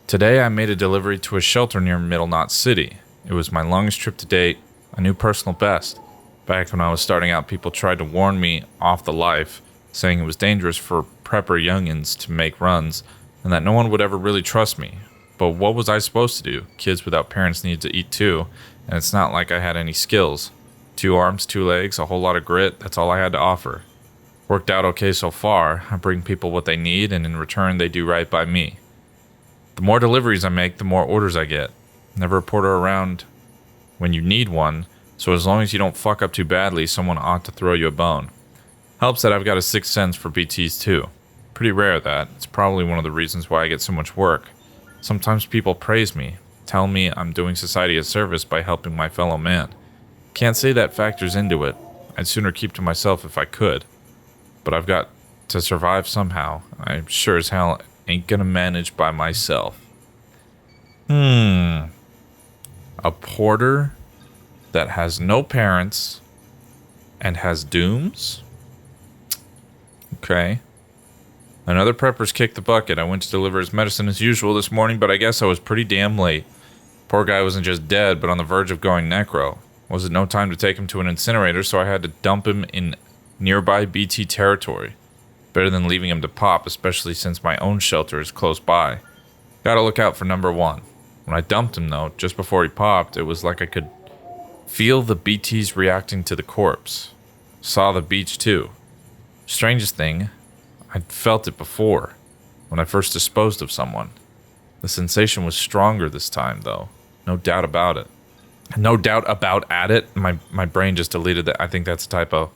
Today I made a delivery to a shelter near Middle Knot City. It was my longest trip to date, a new personal best. Back when I was starting out, people tried to warn me off the life, saying it was dangerous for prepper youngins to make runs, and that no one would ever really trust me. But what was I supposed to do? Kids without parents need to eat too, and it's not like I had any skills. 2 arms, 2 legs, a whole lot of grit, that's all I had to offer. Worked out okay so far. I bring people what they need, and in return they do right by me. The more deliveries I make, the more orders I get. Never a porter around when you need one, so as long as you don't fuck up too badly, someone ought to throw you a bone. Helps that I've got a 6th sense for BTs too. Pretty rare that. It's probably one of the reasons why I get so much work. Sometimes people praise me, tell me I'm doing society a service by helping my fellow man. Can't say that factors into it. I'd sooner keep to myself if I could. But I've got to survive somehow. I sure as hell ain't gonna manage by myself. A porter that has no parents and has dooms? Okay. Another prepper's kicked the bucket. I went to deliver his medicine as usual this morning, but I guess I was pretty damn late. Poor guy wasn't just dead, but on the verge of going necro. Was it no time to take him to an incinerator, so I had to dump him in nearby BT territory. Better than leaving him to pop, especially since my own shelter is close by. Gotta look out for number 1. When I dumped him though, just before he popped, it was like I could feel the BTs reacting to the corpse. Saw the beach too. Strangest thing, I'd felt it before, when I first disposed of someone. The sensation was stronger this time though, no doubt about it. No doubt about at it, my brain just deleted that. I think that's a typo.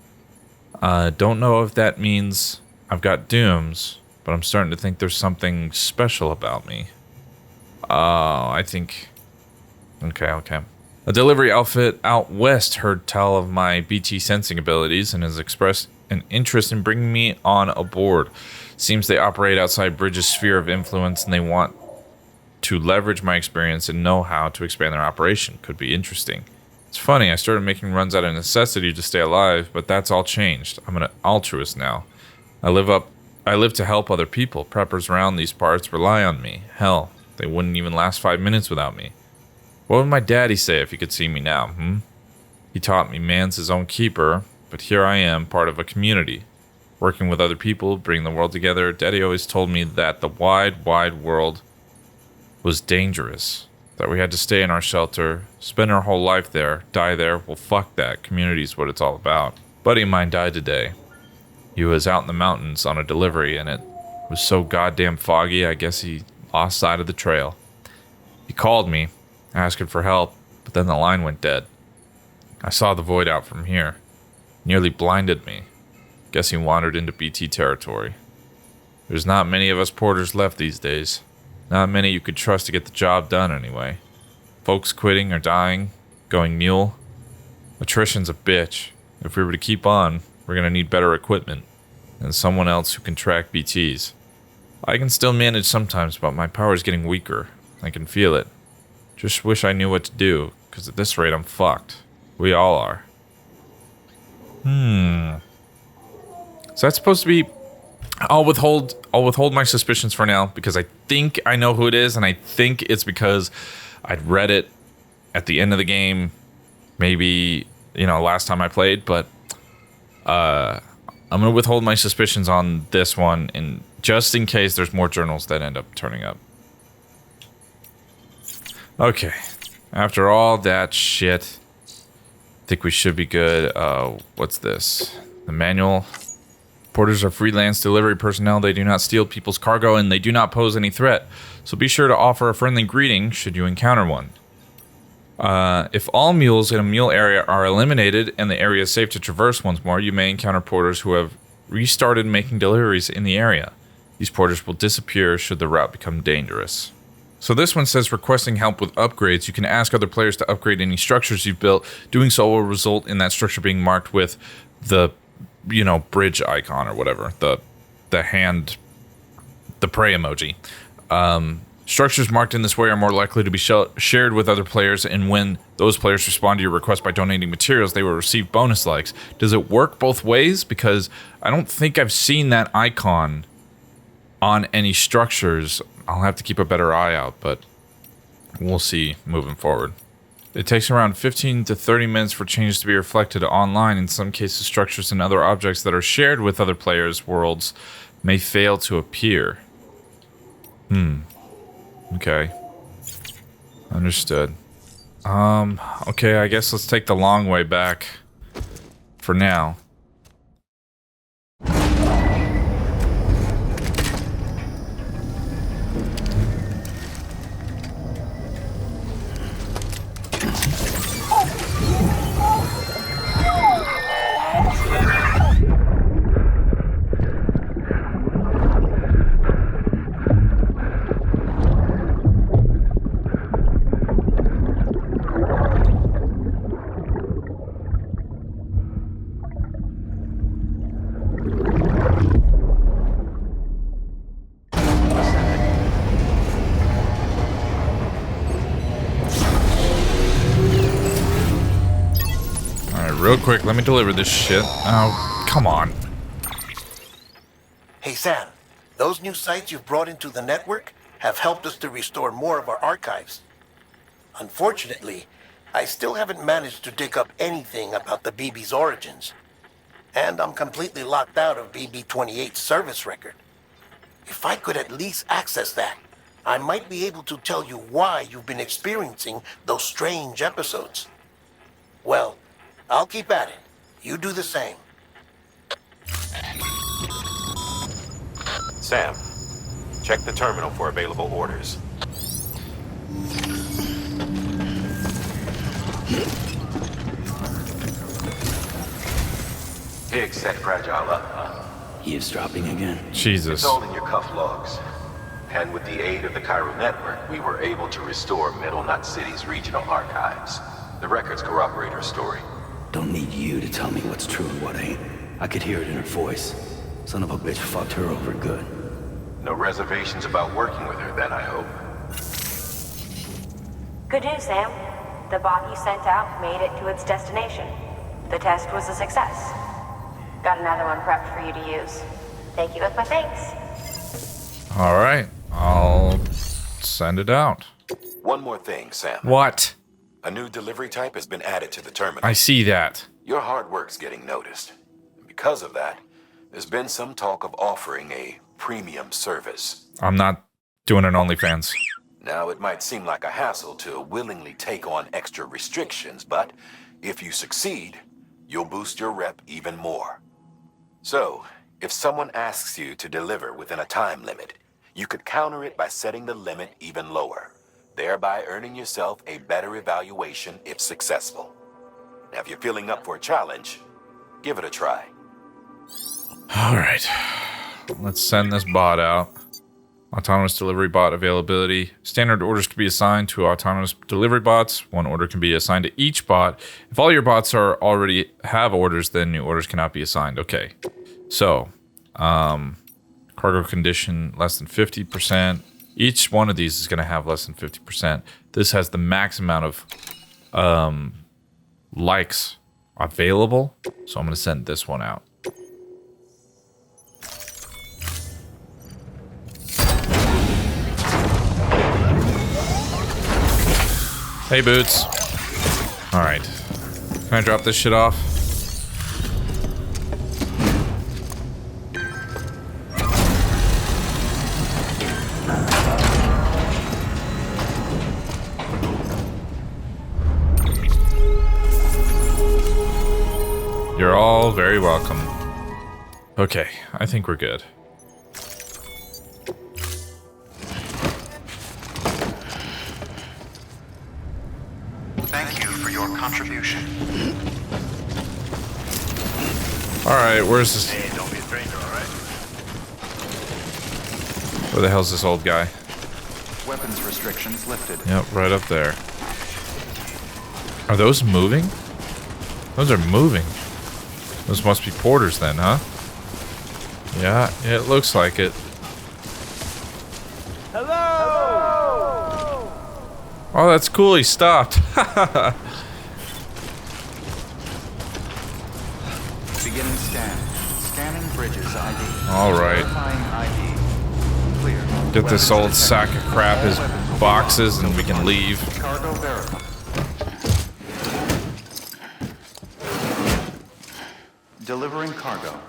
Don't know if that means I've got dooms, but I'm starting to think there's something special about me. I think... Okay. A delivery outfit out west heard tell of my BT sensing abilities and has expressed an interest in bringing me on aboard. Seems they operate outside Bridge's sphere of influence and they want to leverage my experience and know-how to expand their operation. Could be interesting. It's funny, I started making runs out of necessity to stay alive, but that's all changed. I'm an altruist now. I live to help other people. Preppers around these parts rely on me. Hell, they wouldn't even last 5 minutes without me. What would my daddy say if he could see me now, He taught me man's his own keeper, but here I am, part of a community. Working with other people, bringing the world together. Daddy always told me that the wide, wide world was dangerous. That we had to stay in our shelter, spend our whole life there, die there. Well, fuck that. Community's what it's all about. Buddy of mine died today. He was out in the mountains on a delivery, and it was so goddamn foggy, I guess he lost sight of the trail. He called me, asking for help, but then the line went dead. I saw the void out from here. Nearly blinded me. Guess he wandered into BT territory. There's not many of us porters left these days. Not many you could trust to get the job done anyway. Folks quitting or dying, going mule. Attrition's a bitch. If we were to keep on, we're gonna need better equipment and someone else who can track BTs. I can still manage sometimes, but my power's getting weaker. I can feel it. Just wish I knew what to do, because at this rate I'm fucked. We all are. So that's supposed to be... I'll withhold my suspicions for now, because I think I know who it is, and I think it's because I'd read it at the end of the game, maybe, last time I played, but I'm going to withhold my suspicions on this one, and just in case there's more journals that end up turning up. Okay. After all that shit, I think we should be good. What's this? The manual. Porters are freelance delivery personnel. They do not steal people's cargo, and they do not pose any threat. So be sure to offer a friendly greeting should you encounter one. If all mules in a mule area are eliminated and the area is safe to traverse once more, you may encounter porters who have restarted making deliveries in the area. These porters will disappear should the route become dangerous. So this one says requesting help with upgrades. You can ask other players to upgrade any structures you've built. Doing so will result in that structure being marked with the, bridge icon or whatever. The prey emoji. Structures marked in this way are more likely to be shared with other players, and when those players respond to your request by donating materials, they will receive bonus likes. Does it work both ways? Because I don't think I've seen that icon on any structures. I'll have to keep a better eye out, but we'll see moving forward. It takes around 15 to 30 minutes for changes to be reflected online. In some cases, structures and other objects that are shared with other players' worlds may fail to appear. Okay. Understood. Okay, I guess let's take the long way back for now. Real quick, let me deliver this shit. Oh, come on. Hey, Sam. Those new sites you've brought into the network have helped us to restore more of our archives. Unfortunately, I still haven't managed to dig up anything about the BB's origins. And I'm completely locked out of BB-28's service record. If I could at least access that, I might be able to tell you why you've been experiencing those strange episodes. Well, I'll keep at it. You do the same. Sam, check the terminal for available orders. Higgs set Fragile up, huh? Eavesdropping again. Jesus. It's all in your cuff logs. And with the aid of the Cairo network, we were able to restore Middle Knot City's regional archives. The records corroborate her story. Don't need you to tell me what's true and what ain't. I could hear it in her voice. Son of a bitch fucked her over good. No reservations about working with her then, I hope. Good news, Sam. The bot you sent out made it to its destination. The test was a success. Got another one prepped for you to use. Thank you with my thanks. Alright, I'll send it out. One more thing, Sam. What? A new delivery type has been added to the terminal. I see that. Your hard work's getting noticed. And because of that, there's been some talk of offering a premium service. I'm not doing an OnlyFans. Now, it might seem like a hassle to willingly take on extra restrictions, but if you succeed, you'll boost your rep even more. So, if someone asks you to deliver within a time limit, you could counter it by setting the limit even lower, thereby earning yourself a better evaluation if successful. Now, if you're feeling up for a challenge, give it a try. All right. Let's send this bot out. Autonomous delivery bot availability. Standard orders to be assigned to autonomous delivery bots. One order can be assigned to each bot. If all your bots already have orders, then new orders cannot be assigned. Okay. So, cargo condition less than 50%. Each one of these is going to have less than 50%. This has the max amount of likes available. So I'm going to send this one out. Hey, Boots. All right. Can I drop this shit off? You're all very welcome. Okay, I think we're good. Thank you for your contribution. Alright, where's this? Hey, don't be a stranger, alright? Where the hell's this old guy? Weapons restrictions lifted. Yep, right up there. Are those moving? Those are moving. Those must be porters then, huh? Yeah, it looks like it. Hello! Oh, that's cool. He stopped. Beginning scan. Scanning bridges ID. All right. Verifying ID. Clear. Get this old sack of crap his boxes and we can leave. Cargo verified. Delivering cargo.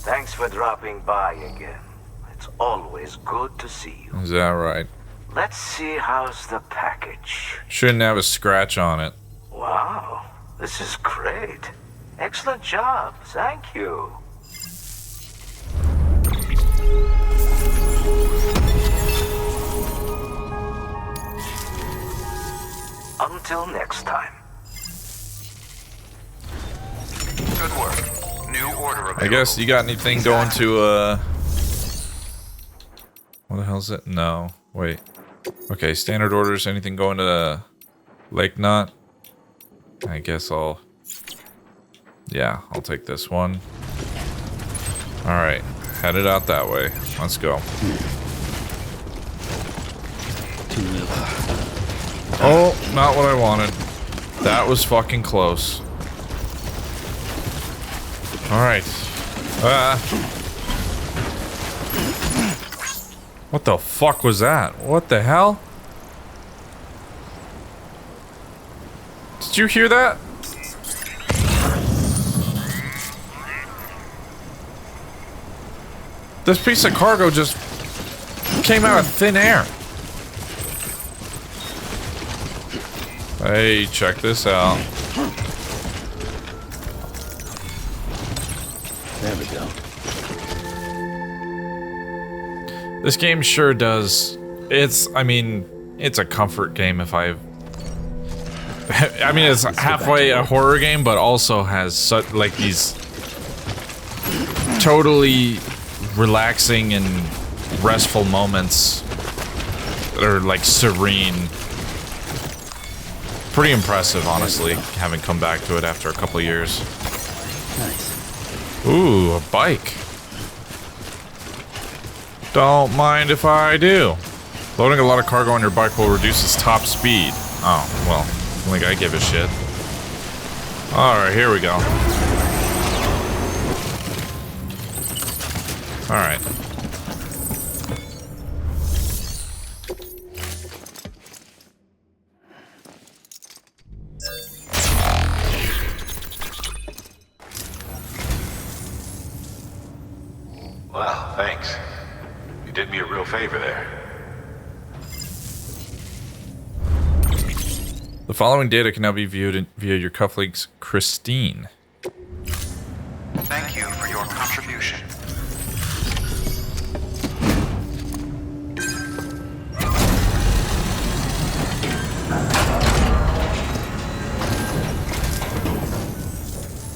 Thanks for dropping by again. It's always good to see you. Is that right? Let's see how's the package. Shouldn't have a scratch on it. Wow, this is great. Excellent job. Thank you. Until next time. Good work. New order available. I guess you got anything going to, what the hell is it? No. Wait. Okay, standard orders. Anything going to Lake Knot? I guess I'll... Yeah, I'll take this one. Alright, headed out that way. Let's go. Oh, not what I wanted. That was fucking close. Alright. What the fuck was that? What the hell? Did you hear that? This piece of cargo just came out of thin air. Hey, check this out. There we go. This game sure does. I mean, it's a comfort game if I mean, it's halfway a horror game, but also has such, like, these totally relaxing and restful moments that are, like, serene. Pretty impressive, honestly, having come back to it after a couple of years. Nice. Ooh, a bike. Don't mind if I do. Loading a lot of cargo on your bike will reduce its top speed. Oh, well, I don't think I give a shit. Alright, here we go. Alright. Wow, thanks. You did me a real favor there. The following data can now be viewed via your cufflinks, Christine. Thank you for your contribution.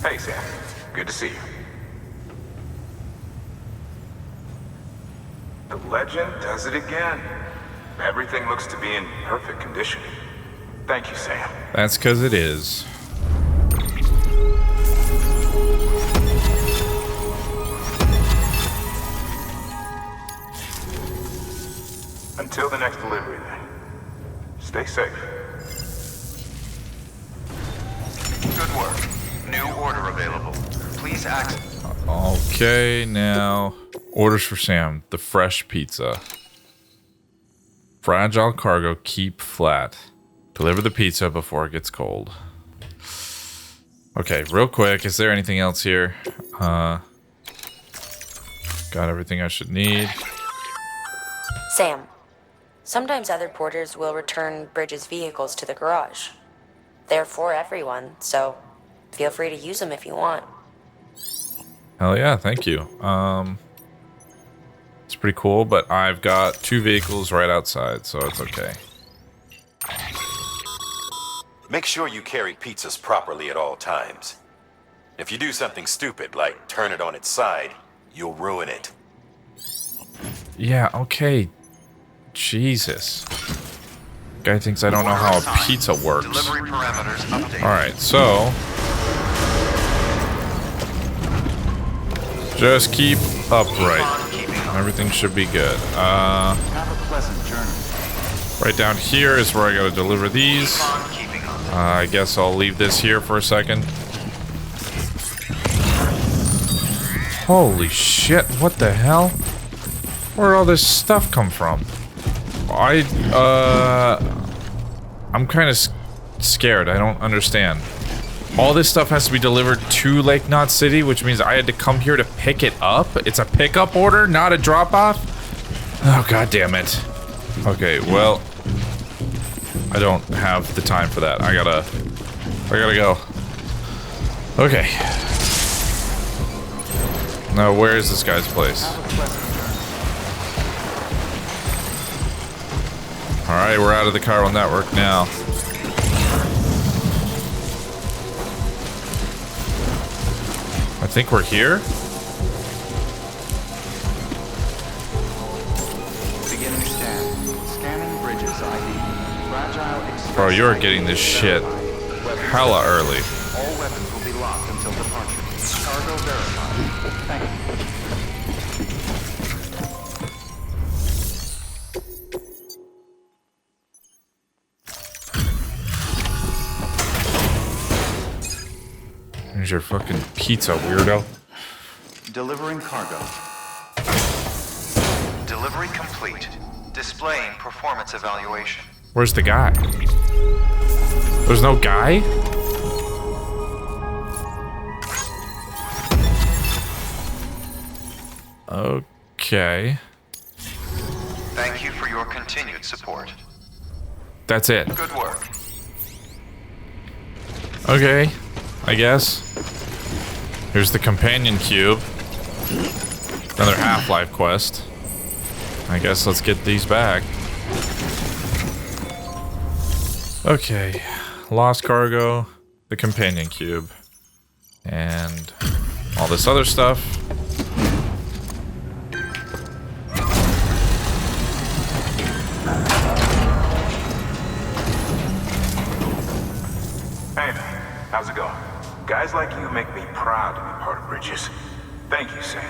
Hey, Sam. Good to see you. The legend does it again. Everything looks to be in perfect condition. Thank you, Sam. That's because it is. Until the next delivery, then. Stay safe. Good work. New order available. Please access. Okay, now orders for Sam. The fresh pizza. Fragile cargo, keep flat. Deliver the pizza before it gets cold. Okay, real quick, is there anything else here? Got everything I should need. Sam, sometimes other porters will return Bridges' vehicles to the garage. They're for everyone, so feel free to use them if you want. Hell yeah, thank you. It's pretty cool, but I've got 2 vehicles right outside, so it's okay. Make sure you carry pizzas properly at all times. If you do something stupid, like turn it on its side, you'll ruin it. Yeah, okay. Jesus. Guy thinks I don't know how a pizza works. Delivery parameters updated. Alright, so just keep upright. Everything should be good. Have a pleasant journey. Right down here is where I gotta deliver these. I guess I'll leave this here for a second. Holy shit, what the hell? Where'd all this stuff come from? I'm kind of scared. I don't understand. All this stuff has to be delivered to Lake Knot City, which means I had to come here to pick it up? It's a pickup order, not a drop-off? Oh, god damn it. Okay, well, I don't have the time for that. I gotta go. Okay. Now, where is this guy's place? Alright, we're out of the chiral network now. I think we're here? Beginning scan. Scanning Bridges ID. Fragile express. Bro, you're getting this shit hella early. All weapons will be locked until departure. Cargo verified. Thank you. Here's your fucking pizza, weirdo. Delivering cargo. Delivery complete. Displaying performance evaluation. Where's the guy? There's no guy? Okay. Thank you for your continued support. That's it. Good work. Okay, I guess. Here's the companion cube. Another Half-Life quest. I guess let's get these back. Okay. Lost cargo, the companion cube, and all this other stuff. Hey, how's it going? Guys like you make me proud to be part of Bridges. Thank you, Sam.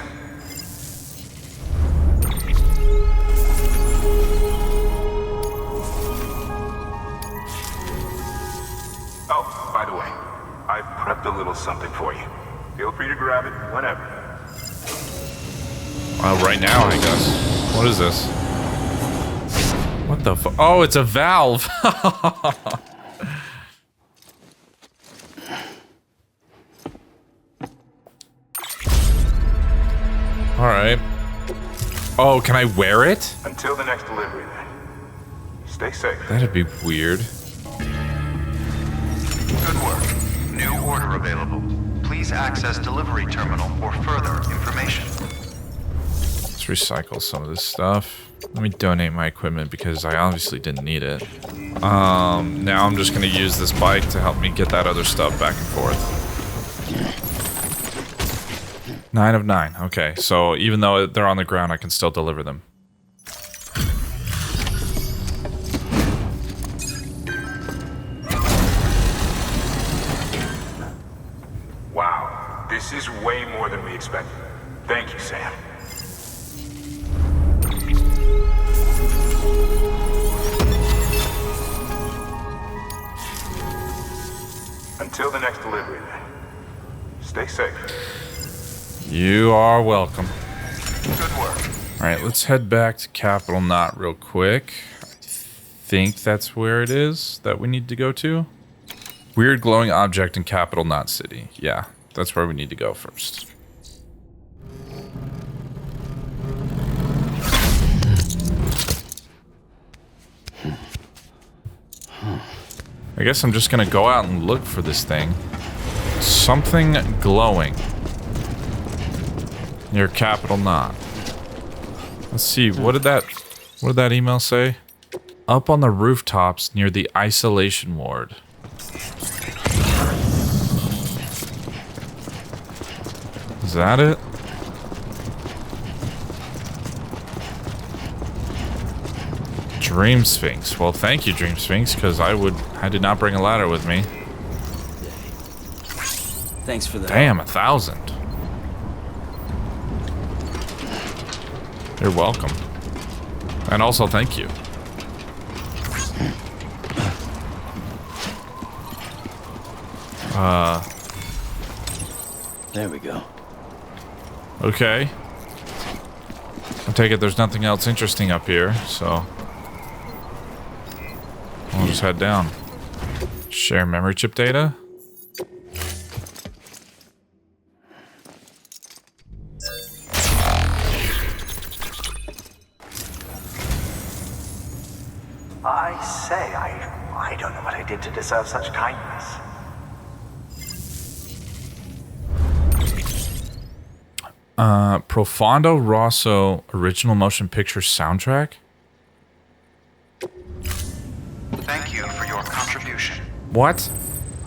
Oh, by the way, I've prepped a little something for you. Feel free to grab it whenever. Right now, I guess. What is this? What the fu- Oh, it's a valve! Alright. Oh, can I wear it? Until the next delivery, then. Stay safe. That'd be weird. Good work. New order available. Please access delivery terminal for further information. Let's recycle some of this stuff. Let me donate my equipment because I obviously didn't need it. Now I'm just gonna use this bike to help me get that other stuff back and forth. 9 of 9. Okay, so even though they're on the ground, I can still deliver them. Wow, this is way more than we expected. Thank you, Sam. Until the next delivery, then. Stay safe. You are welcome. Good work. Alright, let's head back to Capital Knot real quick. I think that's where it is that we need to go to. Weird glowing object in Capital Knot City. Yeah, that's where we need to go first. I guess I'm just gonna go out and look for this thing. Something glowing near Capital Knot. Let's see, what did that email say? Up on the rooftops near the isolation ward. Is that it? Dream Sphinx. Well, thank you, Dream Sphinx, because I did not bring a ladder with me. Thanks for that. Damn, 1,000. You're welcome. And also, thank you. There we go. Okay. I take it there's nothing else interesting up here, so we'll just head down. Share memory chip data. I say, I don't know what I did to deserve such kindness. Profondo Rosso original motion picture soundtrack? Thank you for your contribution. What?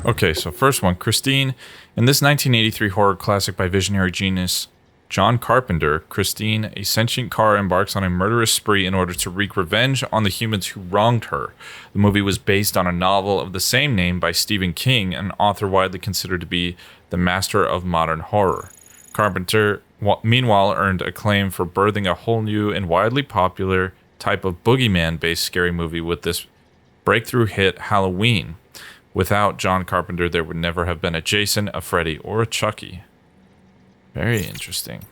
Okay, so first one, Christine. In this 1983 horror classic by visionary genius John Carpenter, Christine, a sentient car, embarks on a murderous spree in order to wreak revenge on the humans who wronged her. The movie was based on a novel of the same name by Stephen King, an author widely considered to be the master of modern horror. Carpenter, meanwhile, earned acclaim for birthing a whole new and widely popular type of boogeyman-based scary movie with this breakthrough hit, Halloween. Without John Carpenter, there would never have been a Jason, a Freddy, or a Chucky. Very interesting.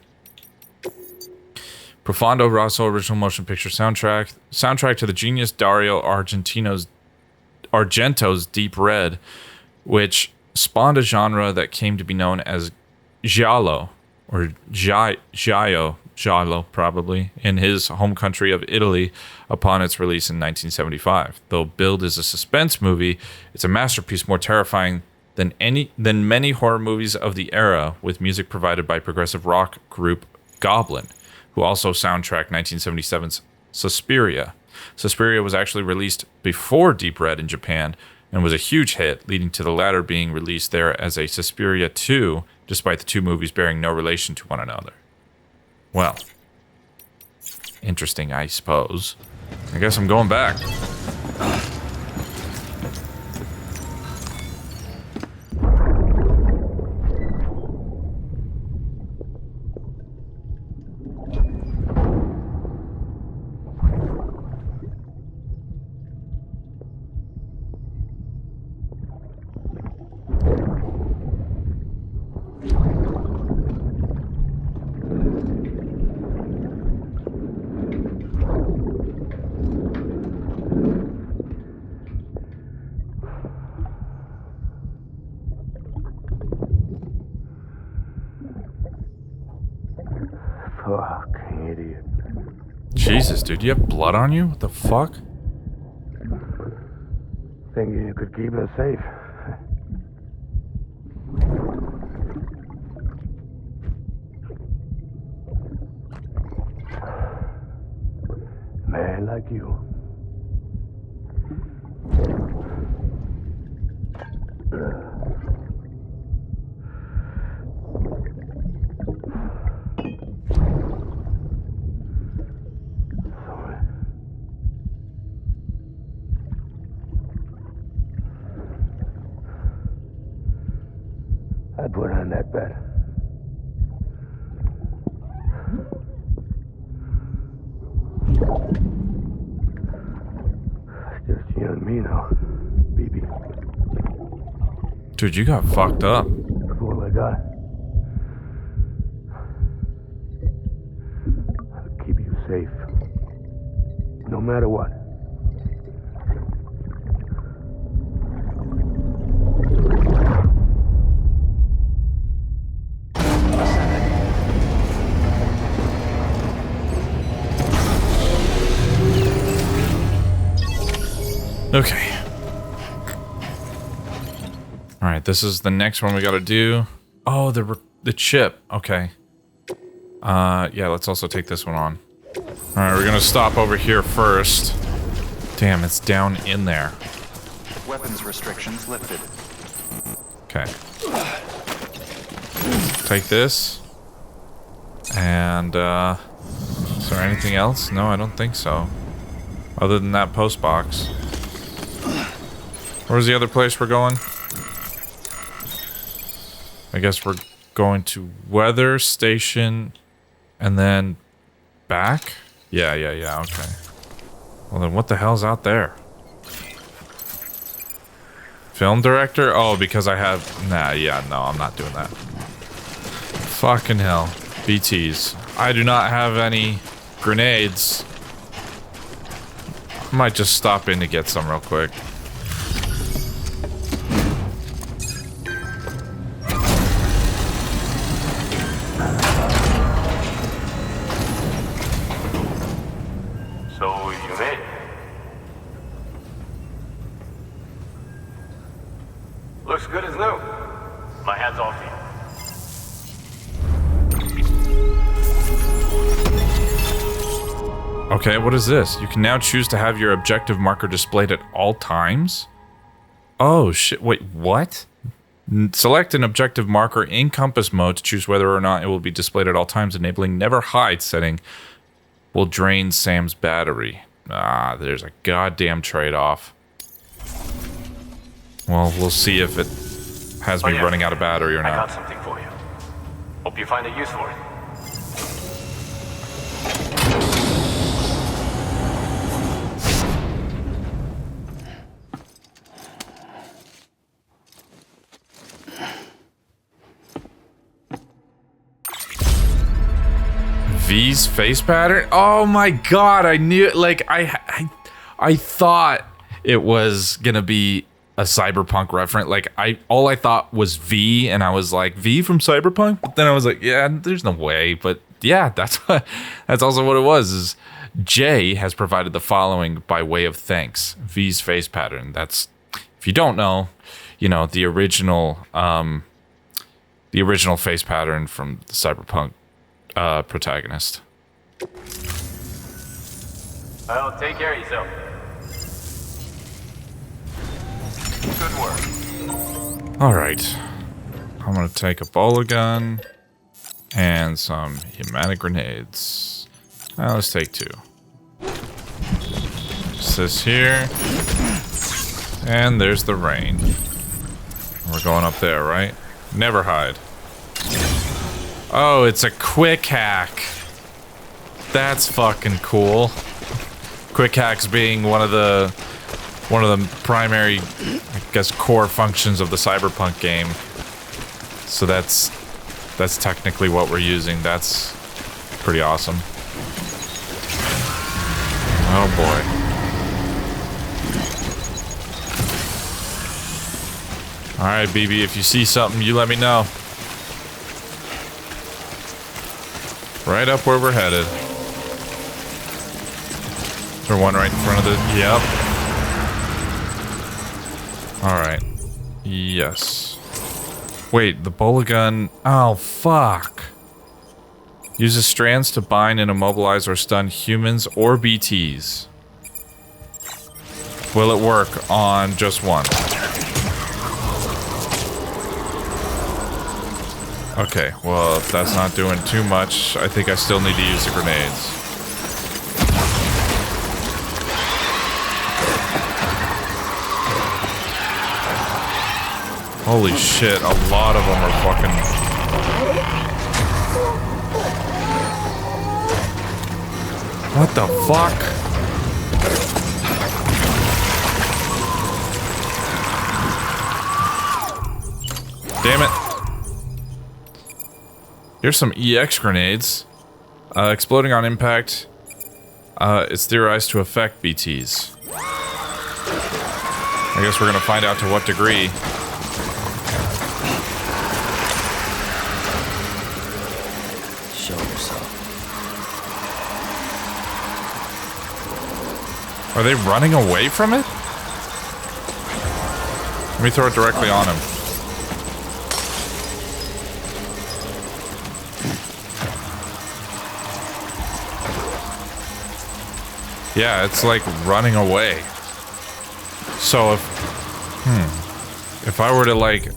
Profondo Rosso original motion picture soundtrack. Soundtrack to the genius Dario Argento's Deep Red, which spawned a genre that came to be known as giallo, or giallo probably, in his home country of Italy upon its release in 1975. Though billed as a suspense movie, it's a masterpiece more terrifying than many horror movies of the era, with music provided by progressive rock group Goblin, who also soundtracked 1977's Suspiria. Suspiria was actually released before Deep Red in Japan and was a huge hit, leading to the latter being released there as a Suspiria 2, despite the two movies bearing no relation to one another. Well, interesting, I suppose. I guess I'm going back. Fuck, idiot. Jesus, dude, you have blood on you? What the fuck? Thinking you could keep us safe. Man like you. I put on that bet. It's just you and me now, baby. Dude, you got fucked up. That's all I got. I'll keep you safe. No matter what. Okay. All right, this is the next one we got to do. Oh, the chip. Okay. Yeah, let's also take this one on. All right, we're gonna stop over here first. Damn, it's down in there. Weapons restrictions lifted. Okay. Take this. And is there anything else? No, I don't think so. Other than that post box. Where's the other place we're going? I guess we're going to weather station and then back? Yeah, okay. Well then what the hell's out there? Film director? Oh, because I have... no, I'm not doing that. Fucking hell. BTs. I do not have any grenades. I might just stop in to get some real quick. So you made it. Looks good as new. My hat's off to you. Okay, what is this? You can now choose to have your objective marker displayed at all times? Oh, shit. Wait, what? Select an objective marker in compass mode to choose whether or not it will be displayed at all times. Enabling never hide setting will drain Sam's battery. Ah, there's a goddamn trade-off. Well, we'll see if it has me running out of battery or not. I got something for you. Hope you find a use for it. V's face pattern? Oh my god, I knew, like, I thought it was gonna be a Cyberpunk reference. Like, all I thought was V, and I was like, V from Cyberpunk? But then I was like, yeah, there's no way. But yeah, that's also what it was, is Jay has provided the following by way of thanks. V's face pattern. That's, if you don't know, you know, the original face pattern from the Cyberpunk protagonist. Well, take care of yourself. Good work. All right. I'm gonna take a bowler gun and some pneumatic grenades. Let's take 2. Just this here. And there's the rain. We're going up there, right? Never hide. Oh, it's a quick hack. That's fucking cool. Quick hacks being one of the primary, I guess, core functions of the Cyberpunk game. So that's technically what we're using. That's pretty awesome. Oh boy. All right, BB, if you see something, you let me know. Right up where we're headed. Is there one right in front of the... Yep. Alright. Yes. Wait, the bola gun... Oh, fuck. Uses strands to bind and immobilize or stun humans or BTs. Will it work on just one? Okay, well, if that's not doing too much, I think I still need to use the grenades. Holy shit, a lot of them are fucking... What the fuck? Damn it. Here's some EX grenades. Exploding on impact. It's theorized to affect BTs. I guess we're gonna find out to what degree. Show yourself. Are they running away from it? Let me throw it directly on him. Yeah, it's like running away. So if I were to like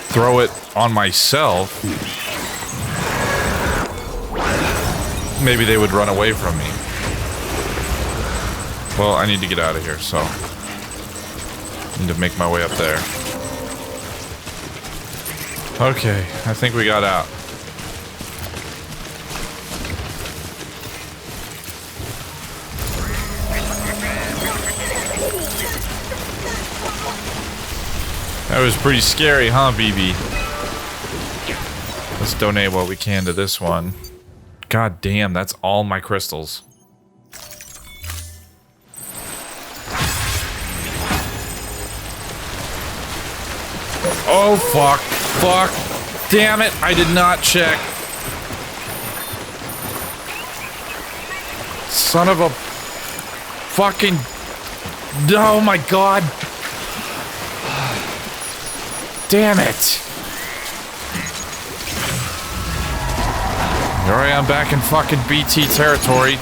throw it on myself, maybe they would run away from me. Well, I need to get out of here, so I need to make my way up there. Okay, I think we got out. That was pretty scary, huh, BB? Let's donate what we can to this one. God damn, that's all my crystals. Oh, fuck. Fuck. Damn it, I did not check. Son of a fucking... Oh my god. Damn it! Here I am back in fucking BT territory.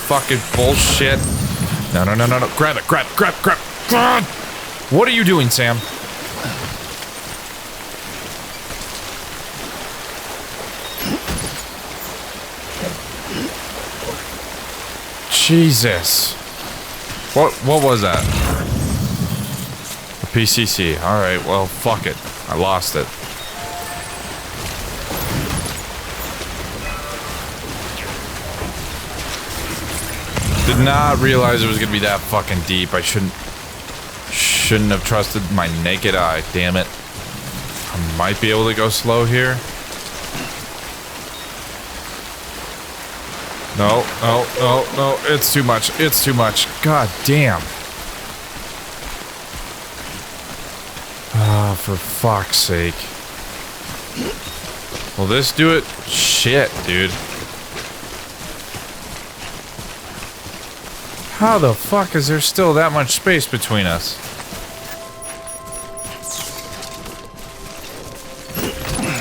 Fucking bullshit. No, no, no, no, no. Grab it, grab, grab, grab. God! What are you doing, Sam? Jesus. What was that? PCC. Alright, well, fuck it. I lost it. Did not realize it was gonna be that fucking deep. I shouldn't have trusted my naked eye, damn it. I might be able to go slow here. No, no, no, no. It's too much. It's too much. God damn. Ah, for fuck's sake. Will this do it? Shit, dude. How the fuck is there still that much space between us?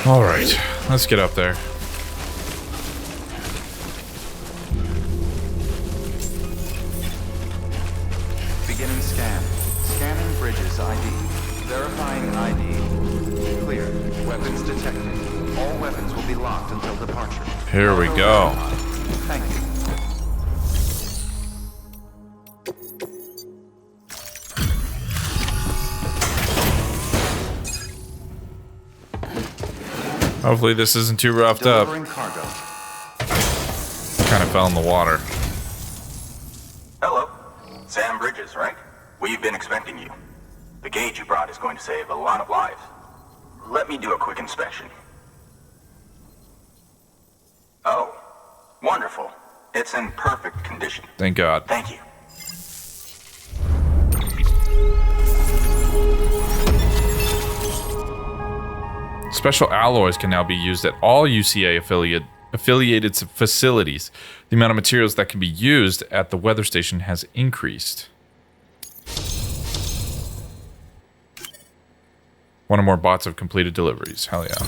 Alright, let's get up there. Beginning scan. Scanning bridges ID. Verifying ID. Clear. Weapons detected. All weapons will be locked until departure. Here we go. Thank you. Hopefully this isn't too roughed up. Kind of fell in the water. Hello. Sam Bridges, right? We've been expecting you. The gauge you brought is going to save a lot of lives. Let me do a quick inspection. Oh, wonderful. It's in perfect condition. Thank God. Thank you. Special alloys can now be used at all UCA affiliate affiliated facilities. The amount of materials that can be used at the weather station has increased. One or more bots have completed deliveries. Hell yeah.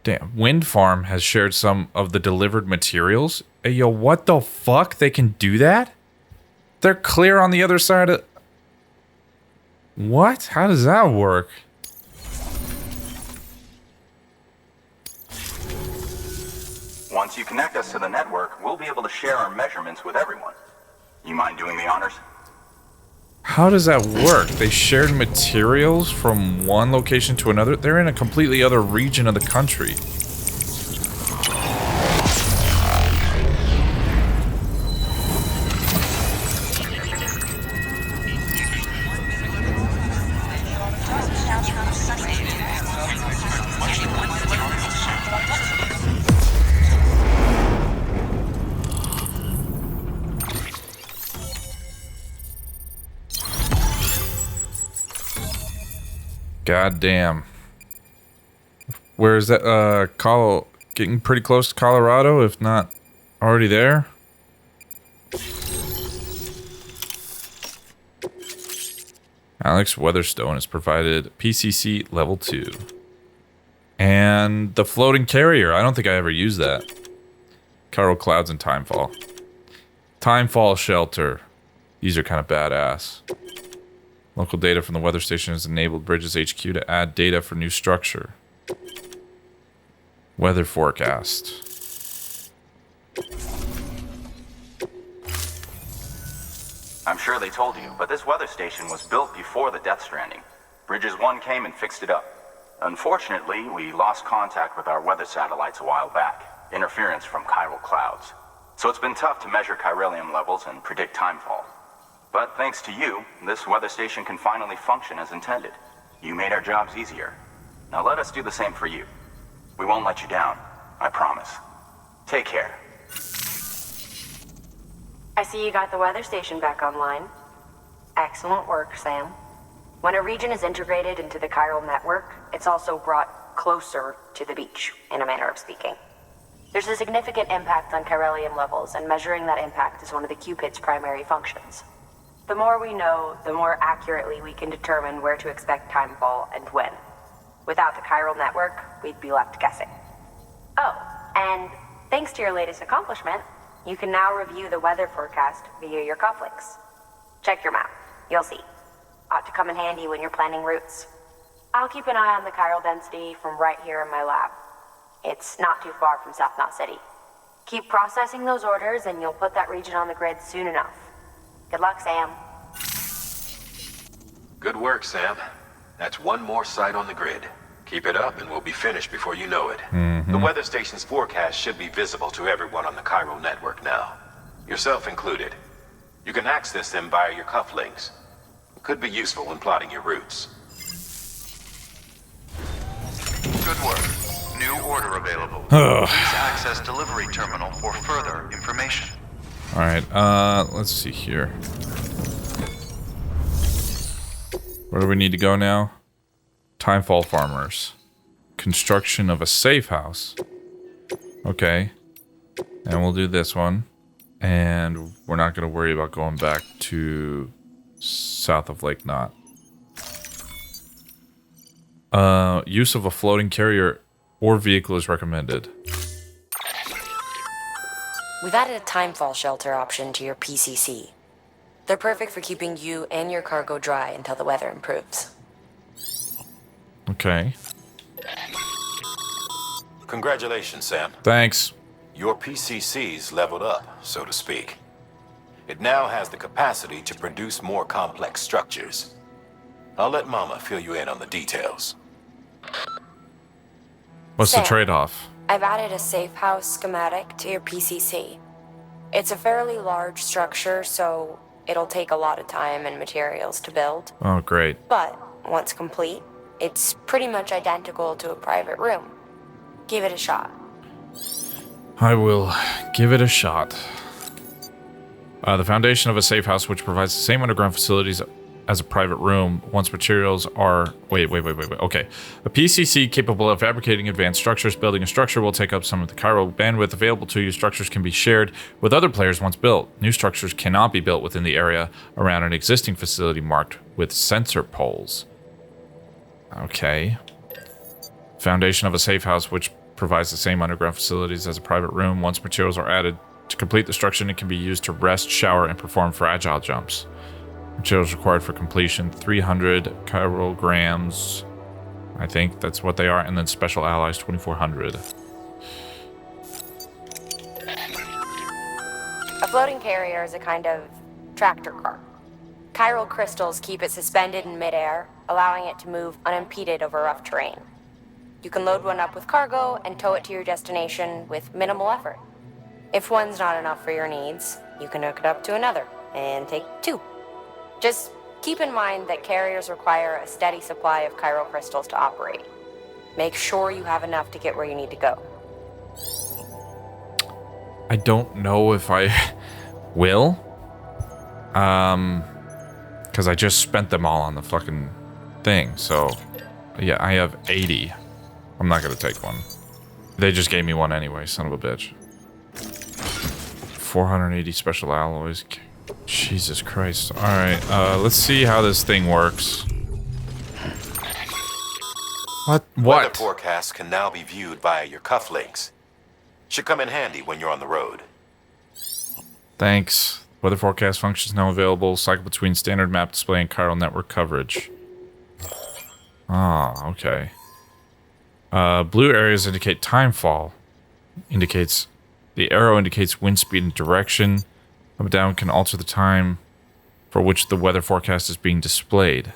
Damn, Wind Farm has shared some of the delivered materials. Hey, yo, what the fuck? They can do that? They're clear on the other side of... What? How does that work? Once you connect us to the network, we'll be able to share our measurements with everyone. You mind doing the honors? How does that work? They shared materials from one location to another? They're in a completely other region of the country. God damn. Where is that? Getting pretty close to Colorado, if not already there. Alex Weatherstone has provided PCC level 2. And the floating carrier. I don't think I ever used that. Chiral Clouds and Timefall. Timefall Shelter. These are kind of badass. Local data from the weather station has enabled Bridges HQ to add data for new structure. Weather forecast. I'm sure they told you, but this weather station was built before the Death Stranding. Bridges 1 came and fixed it up. Unfortunately, we lost contact with our weather satellites a while back. Interference from chiral clouds. So it's been tough to measure chiralium levels and predict timefall. But thanks to you, this weather station can finally function as intended. You made our jobs easier. Now let us do the same for you. We won't let you down, I promise. Take care. I see you got the weather station back online. Excellent work, Sam. When a region is integrated into the chiral network, it's also brought closer to the beach, in a manner of speaking. There's a significant impact on chiralium levels, and measuring that impact is one of the Cupid's primary functions. The more we know, the more accurately we can determine where to expect timefall and when. Without the chiral network, we'd be left guessing. Oh, and thanks to your latest accomplishment, you can now review the weather forecast via your cufflinks. Check your map. You'll see. Ought to come in handy when you're planning routes. I'll keep an eye on the chiral density from right here in my lab. It's not too far from South Knot City. Keep processing those orders and you'll put that region on the grid soon enough. Good luck, Sam. Good work, Sam. That's one more site on the grid. Keep it up and we'll be finished before you know it. The weather station's forecast should be visible to everyone on the chiral network now. Yourself included. You can access them via your cufflinks. It could be useful when plotting your routes. Good work. New order available. Please access delivery terminal for further information. Alright, let's see here. Where do we need to go now? Timefall Farmers. Construction of a safe house. Okay. And we'll do this one. And we're not going to worry about going back to south of Lake Knot. Use of a floating carrier or vehicle is recommended. We've added a timefall shelter option to your PCC. They're perfect for keeping you and your cargo dry until the weather improves. Okay. Congratulations, Sam. Thanks. Your PCC's leveled up, so to speak. It now has the capacity to produce more complex structures. I'll let Mama fill you in on the details. What's Sam, the trade-off? I've added a safe house schematic to your PCC. It's a fairly large structure, so it'll take a lot of time and materials to build. Oh, great. But once complete, it's pretty much identical to a private room. Give it a shot. I will give it a shot. The foundation of a safe house which provides the same underground facilities as a private room once materials are... Wait. Okay. A PCC capable of fabricating advanced structures. Building a structure will take up some of the chiral bandwidth available to you. Structures can be shared with other players once built. New structures cannot be built within the area around an existing facility marked with sensor poles. Okay. Foundation of a safe house which provides the same underground facilities as a private room. Once materials are added to complete the structure, it can be used to rest, shower, and perform fragile jumps. Materials required for completion, 300 chiral grams. I think that's what they are. And then special allies, 2,400. A floating carrier is a kind of tractor car. Chiral crystals keep it suspended in midair, allowing it to move unimpeded over rough terrain. You can load one up with cargo and tow it to your destination with minimal effort. If one's not enough for your needs, you can hook it up to another and take two. Just keep in mind that carriers require a steady supply of chiral crystals to operate. Make sure you have enough to get where you need to go. I don't know if I will. Because I just spent them all on the fucking thing. So, yeah, I have 80. I'm not going to take one. They just gave me one anyway, son of a bitch. 480 special alloys. Jesus Christ. Alright, let's see how this thing works. What? Weather forecasts can now be viewed via your cufflinks. Should come in handy when you're on the road. Thanks. Weather forecast functions now available. Cycle between standard map display and chiral network coverage. Ah, okay. Blue areas indicate timefall. The arrow indicates wind speed and direction. Up and down can alter the time for which the weather forecast is being displayed.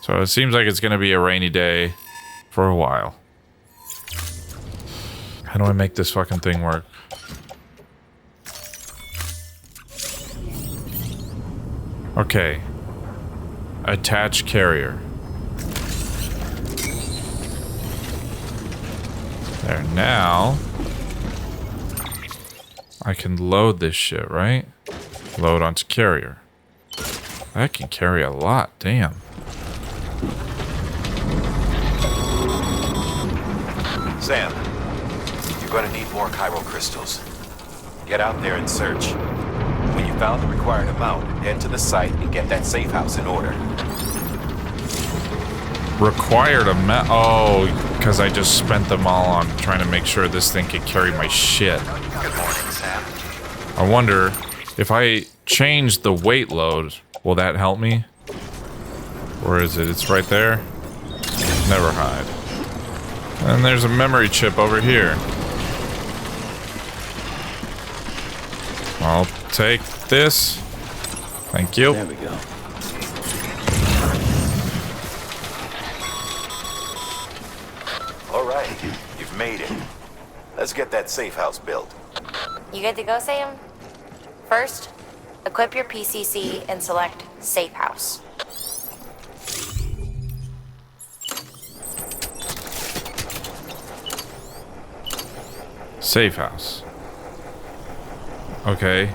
So it seems like it's going to be a rainy day for a while. How do I make this fucking thing work? Okay. Attach carrier. There, now I can load this shit, right? Load onto carrier. That can carry a lot, damn. Sam, you're going to need more chiral crystals. Get out there and search. When you found the required amount, head to the site and get that safe house in order. Required amount? Oh, because I just spent them all on trying to make sure this thing could carry my shit. Good morning, Sam. I wonder if I change the weight load, will that help me? Or is it? It's right there. Never hide. And there's a memory chip over here. I'll take this. Thank you. There we go. All right, you've made it. Let's get that safe house built. You good to go, Sam? First, equip your PCC and select Safe House. Safe house. Okay.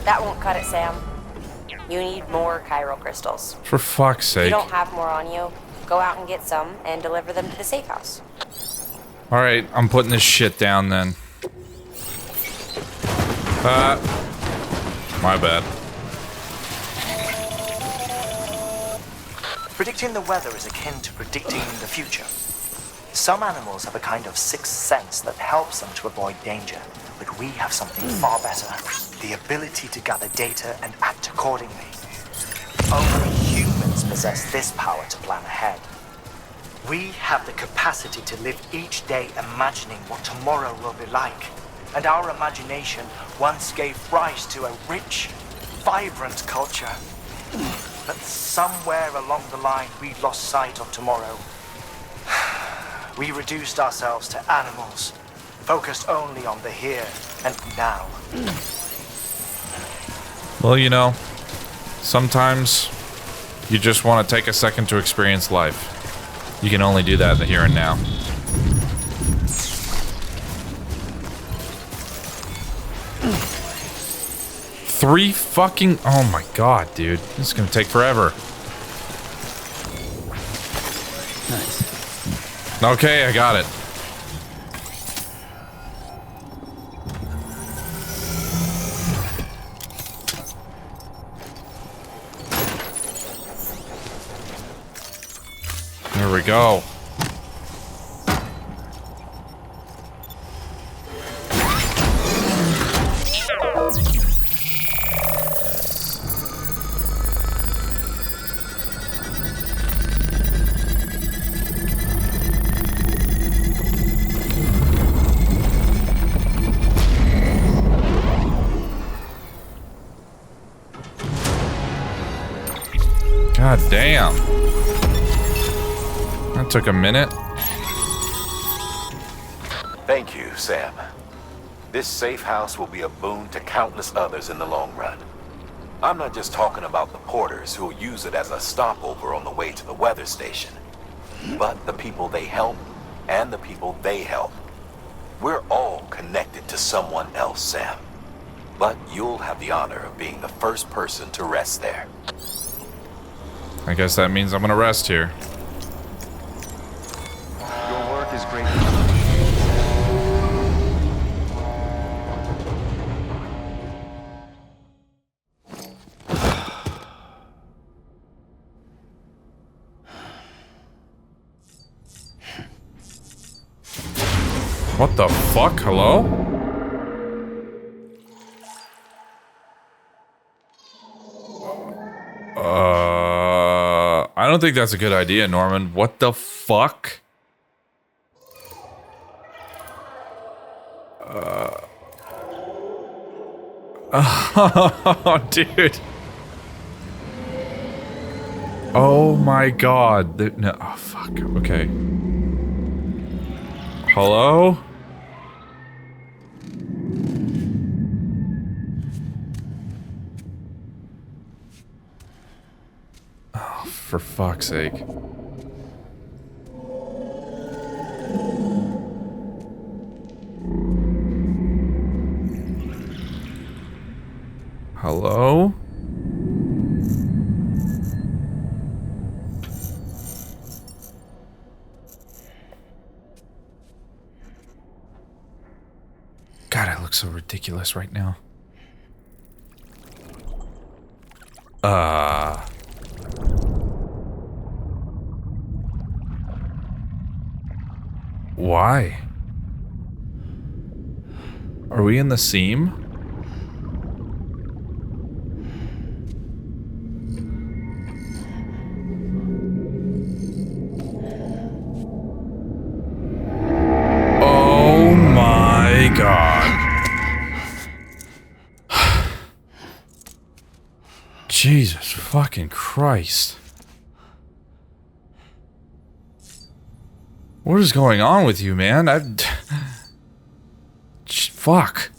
That won't cut it, Sam. You need more chiral crystals. For fuck's If you sake. don't have more on you, go out and get some and deliver them to the safe house. Alright, I'm putting this shit down then. My bad. Predicting the weather is akin to predicting the future. Some animals have a kind of sixth sense that helps them to avoid danger, but we have something far better. The ability to gather data and act accordingly. Only humans possess this power to plan ahead. We have the capacity to live each day imagining what tomorrow will be like. And our imagination once gave rise to a rich, vibrant culture. But somewhere along the line, we lost sight of tomorrow. We reduced ourselves to animals, focused only on the here and now. Well, you know, sometimes you just want to take a second to experience life. You can only do that in the here and now. Three fucking... Oh my god, dude. This is gonna take forever. Nice. Okay, I got it. There we go. God damn. That took a minute. Thank you, Sam. This safe house will be a boon to countless others in the long run. I'm not just talking about the porters who'll use it as a stopover on the way to the weather station, but the people they help and the people they help. We're all connected to someone else, Sam. But you'll have the honor of being the first person to rest there. I guess that means I'm gonna rest here. Your work is great. What the fuck? Hello? I don't think that's a good idea, Norman. What the fuck? Oh, dude. Oh my god. No, oh, fuck. Okay. Hello? Oh, for fuck's sake. Hello? God, I look so ridiculous right now. Why? Are we in the seam? Oh my god. Jesus fucking Christ. What is going on with you, man? Fuck.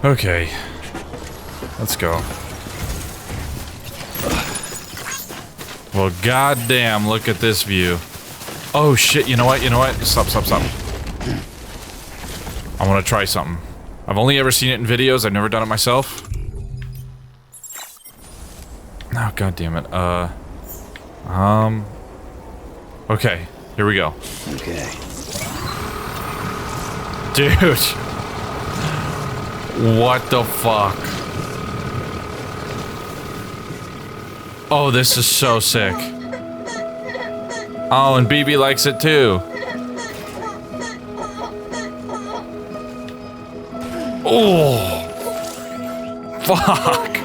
Okay. Let's go. Well, goddamn, look at this view. Oh shit, you know what? You know what? Stop. I want to try something. I've only ever seen it in videos. I've never done it myself. Oh, god damn it. Okay, here we go. Okay. Dude. What the fuck? Oh, this is so sick. Oh, and BB likes it too. Oh. Fuck.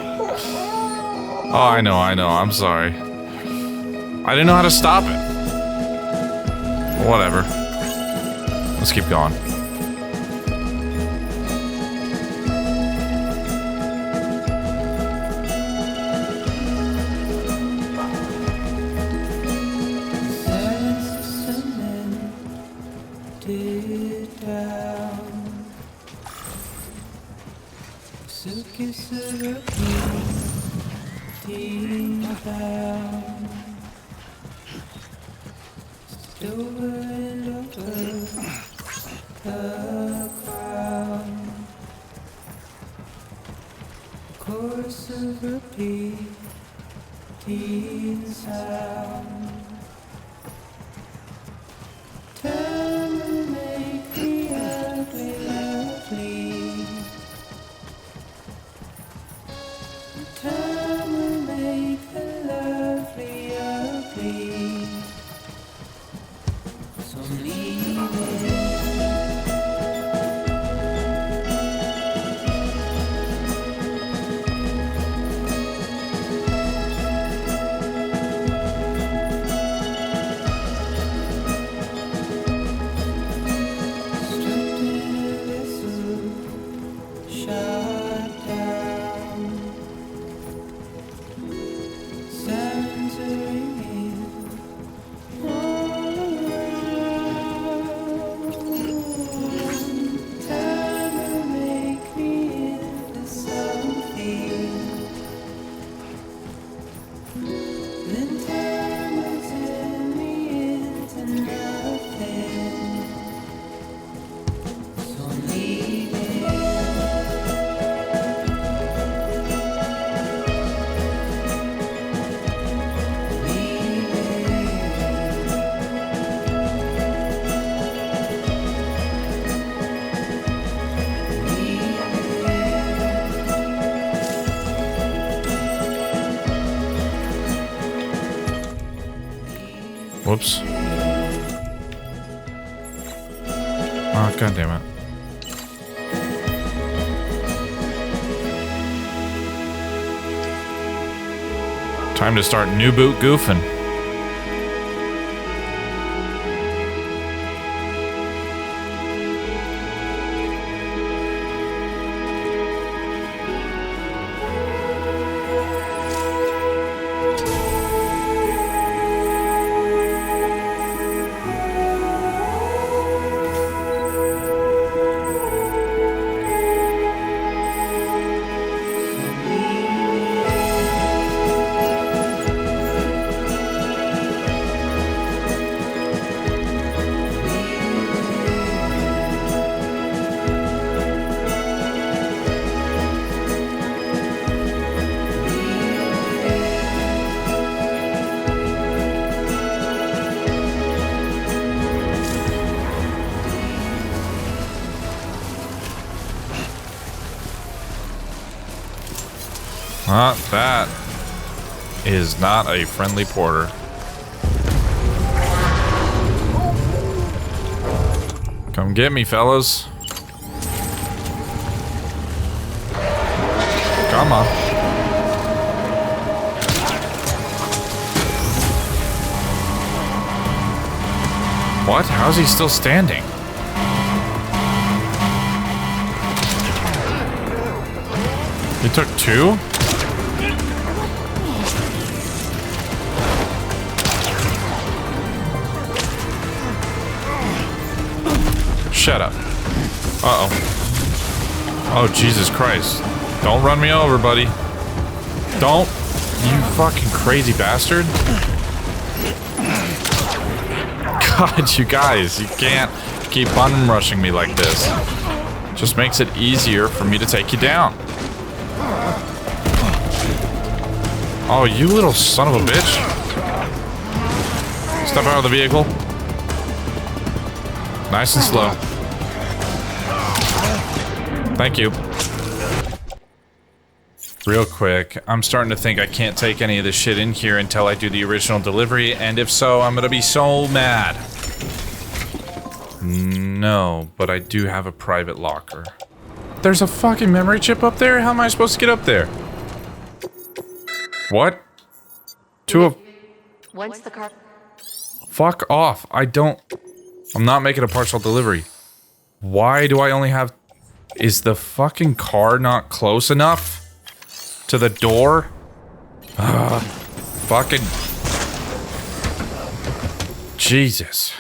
Oh, I know. I'm sorry. I didn't know how to stop it. Whatever. Let's keep going. Whoops. Oh, god damn it. Time to start new boot goofing. That is not a friendly porter. Come get me, fellas. Come on. What? How's he still standing? He took two? Shut up. Uh-oh. Oh, Jesus Christ. Don't run me over, buddy. Don't. You fucking crazy bastard. God, you guys. You can't keep bum rushing me like this. Just makes it easier for me to take you down. Oh, you little son of a bitch. Step out of the vehicle. Nice and slow. Thank you. Real quick, I'm starting to think I can't take any of this shit in here until I do the original delivery, and if so, I'm gonna be so mad. No, but I do have a private locker. There's a fucking memory chip up there? How am I supposed to get up there? What? Once the car... Fuck off. I'm not making a partial delivery. Why do I only have... Is the fucking car not close enough to the door? Fucking... Jesus.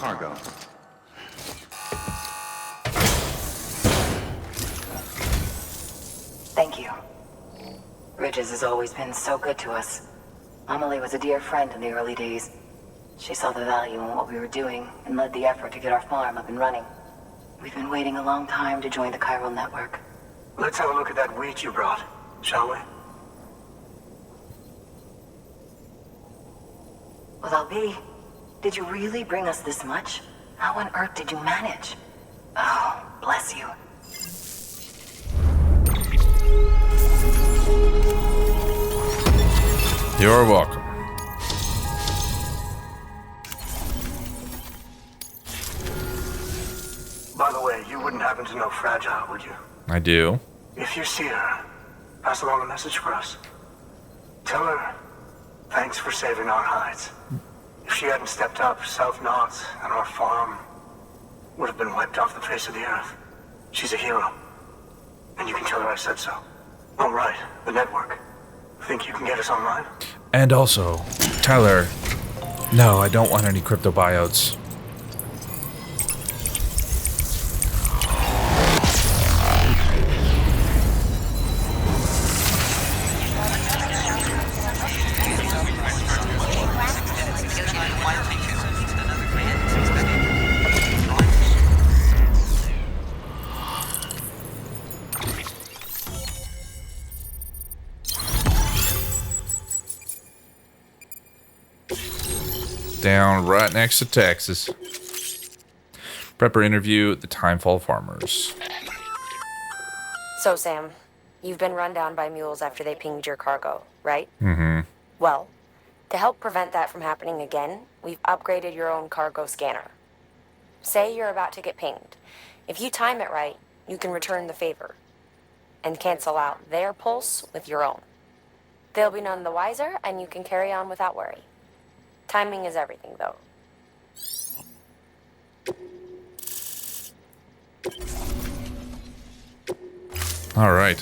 cargo. Thank you. Bridges has always been so good to us. Amelie was a dear friend in the early days. She saw the value in what we were doing and led the effort to get our farm up and running. We've been waiting a long time to join the chiral network. Let's have a look at that wheat you brought, shall we? Well, Albi, did you really bring us this much? How on earth did you manage? Oh, bless you. You're welcome. By the way, you wouldn't happen to know Fragile, would you? I do. If you see her, pass along a message for us. Tell her, thanks for saving our hides. If she hadn't stepped up, South Knot and our farm would have been wiped off the face of the earth. She's a hero. And you can tell her I said so. All right, the network. Think you can get us online? And also, tell her, no, I don't want any crypto buyouts. Down right next to Texas. Prepper interview at the Timefall Farmers. So, Sam, you've been run down by mules after they pinged your cargo, right? Mm-hmm. Well, to help prevent that from happening again, we've upgraded your own cargo scanner. Say you're about to get pinged. If you time it right, you can return the favor and cancel out their pulse with your own. They'll be none the wiser, and you can carry on without worry. Timing is everything, though. All right.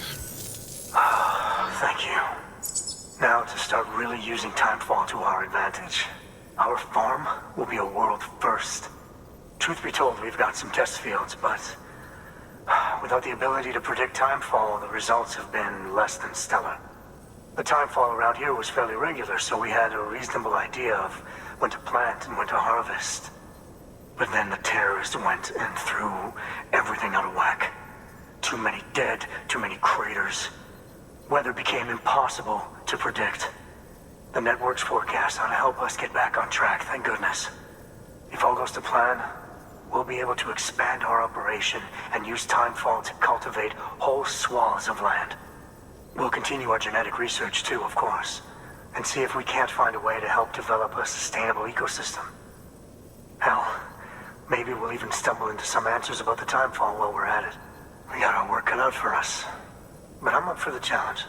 Thank you. Now to start really using Timefall to our advantage. Our farm will be a world first. Truth be told, we've got some test fields, but without the ability to predict Timefall, the results have been less than stellar. The timefall around here was fairly regular, so we had a reasonable idea of when to plant and when to harvest. But then the terrorists went and threw everything out of whack. Too many dead, too many craters. Weather became impossible to predict. The network's forecast ought to help us get back on track, thank goodness. If all goes to plan, we'll be able to expand our operation and use Timefall to cultivate whole swaths of land. We'll continue our genetic research too, of course, and see if we can't find a way to help develop a sustainable ecosystem. Hell, maybe we'll even stumble into some answers about the Timefall while we're at it. We got our work cut out for us, but I'm up for the challenge.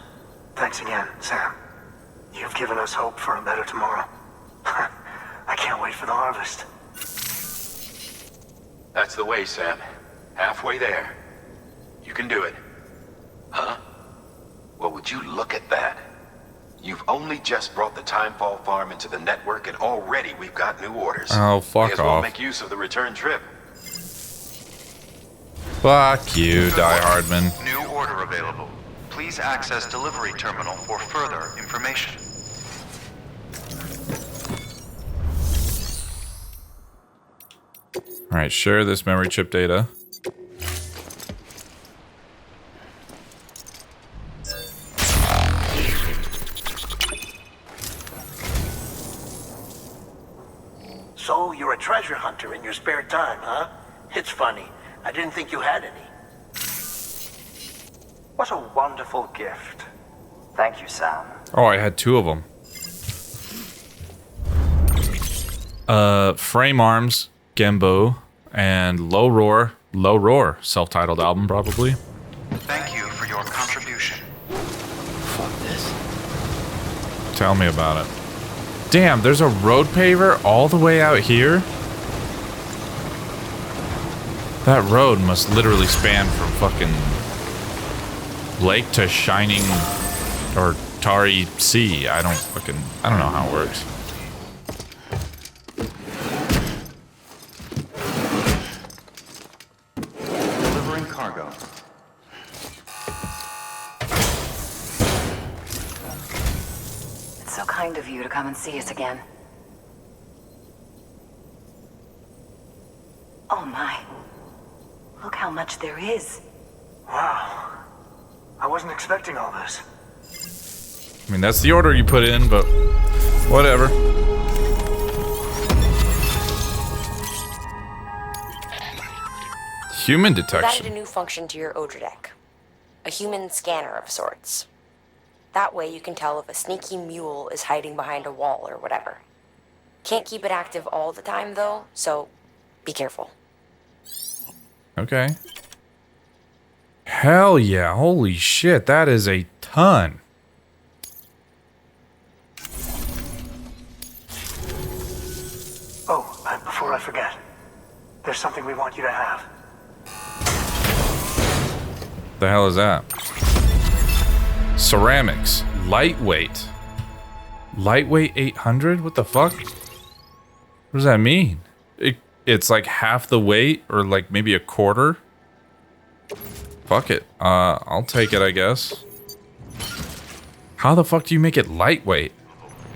Thanks again, Sam. You've given us hope for a better tomorrow. I can't wait for the harvest. That's the way, Sam. Halfway there. You can do it. Huh? Well, would you look at that? You've only just brought the Timefall farm into the network, and already we've got new orders. Oh, fuck May as well off. make use of the return trip. Fuck you, Die Hardman. New order available. Please access delivery terminal for further information. All right, share this memory chip data. So, you're a treasure hunter in your spare time, huh? It's funny. I didn't think you had any. What a wonderful gift. Thank you, Sam. Oh, I had two of them. Frame Arms, Gembo, and Low Roar, self-titled album probably. Thank you for your contribution. Fuck this. Tell me about it. Damn, there's a road paver all the way out here? That road must literally span from fucking lake to shining or tarry sea. I don't know how it works. Delivering cargo. It's so kind of you to come and see us again. Oh my. Look how much there is. Wow. I wasn't expecting all this. I mean, that's the order you put in, but whatever. Human We've detection. added a new function to your Odra deck. A human scanner of sorts. That way you can tell if a sneaky mule is hiding behind a wall or whatever. Can't keep it active all the time though, so be careful. Okay. Hell yeah. Holy shit. That is a ton. Oh, before I forget, there's something we want you to have. The hell is that? Ceramics. Lightweight. Lightweight 800? What the fuck? What does that mean? It's like half the weight or like maybe a quarter? Fuck it. I'll take it, I guess. How the fuck do you make it lightweight?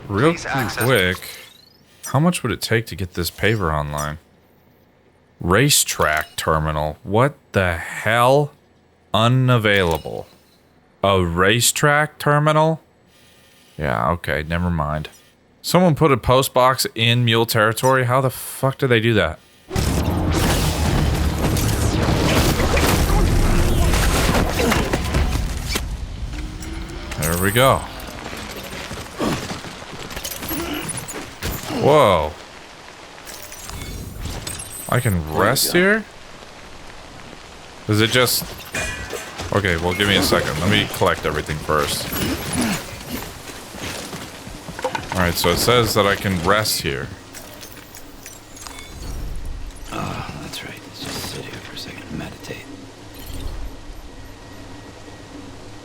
Real quick. How much would it take to get this paver online? Racetrack terminal. What the hell? Unavailable. A racetrack terminal? Yeah, okay, never mind. Someone put a post box in mule territory? How the fuck do they do that? There we go. Whoa. I can rest here? Is it just... Okay, well, give me a second. Let me collect everything first. Alright, so it says that I can rest here. Oh, that's right. Let's just sit here for a second and meditate.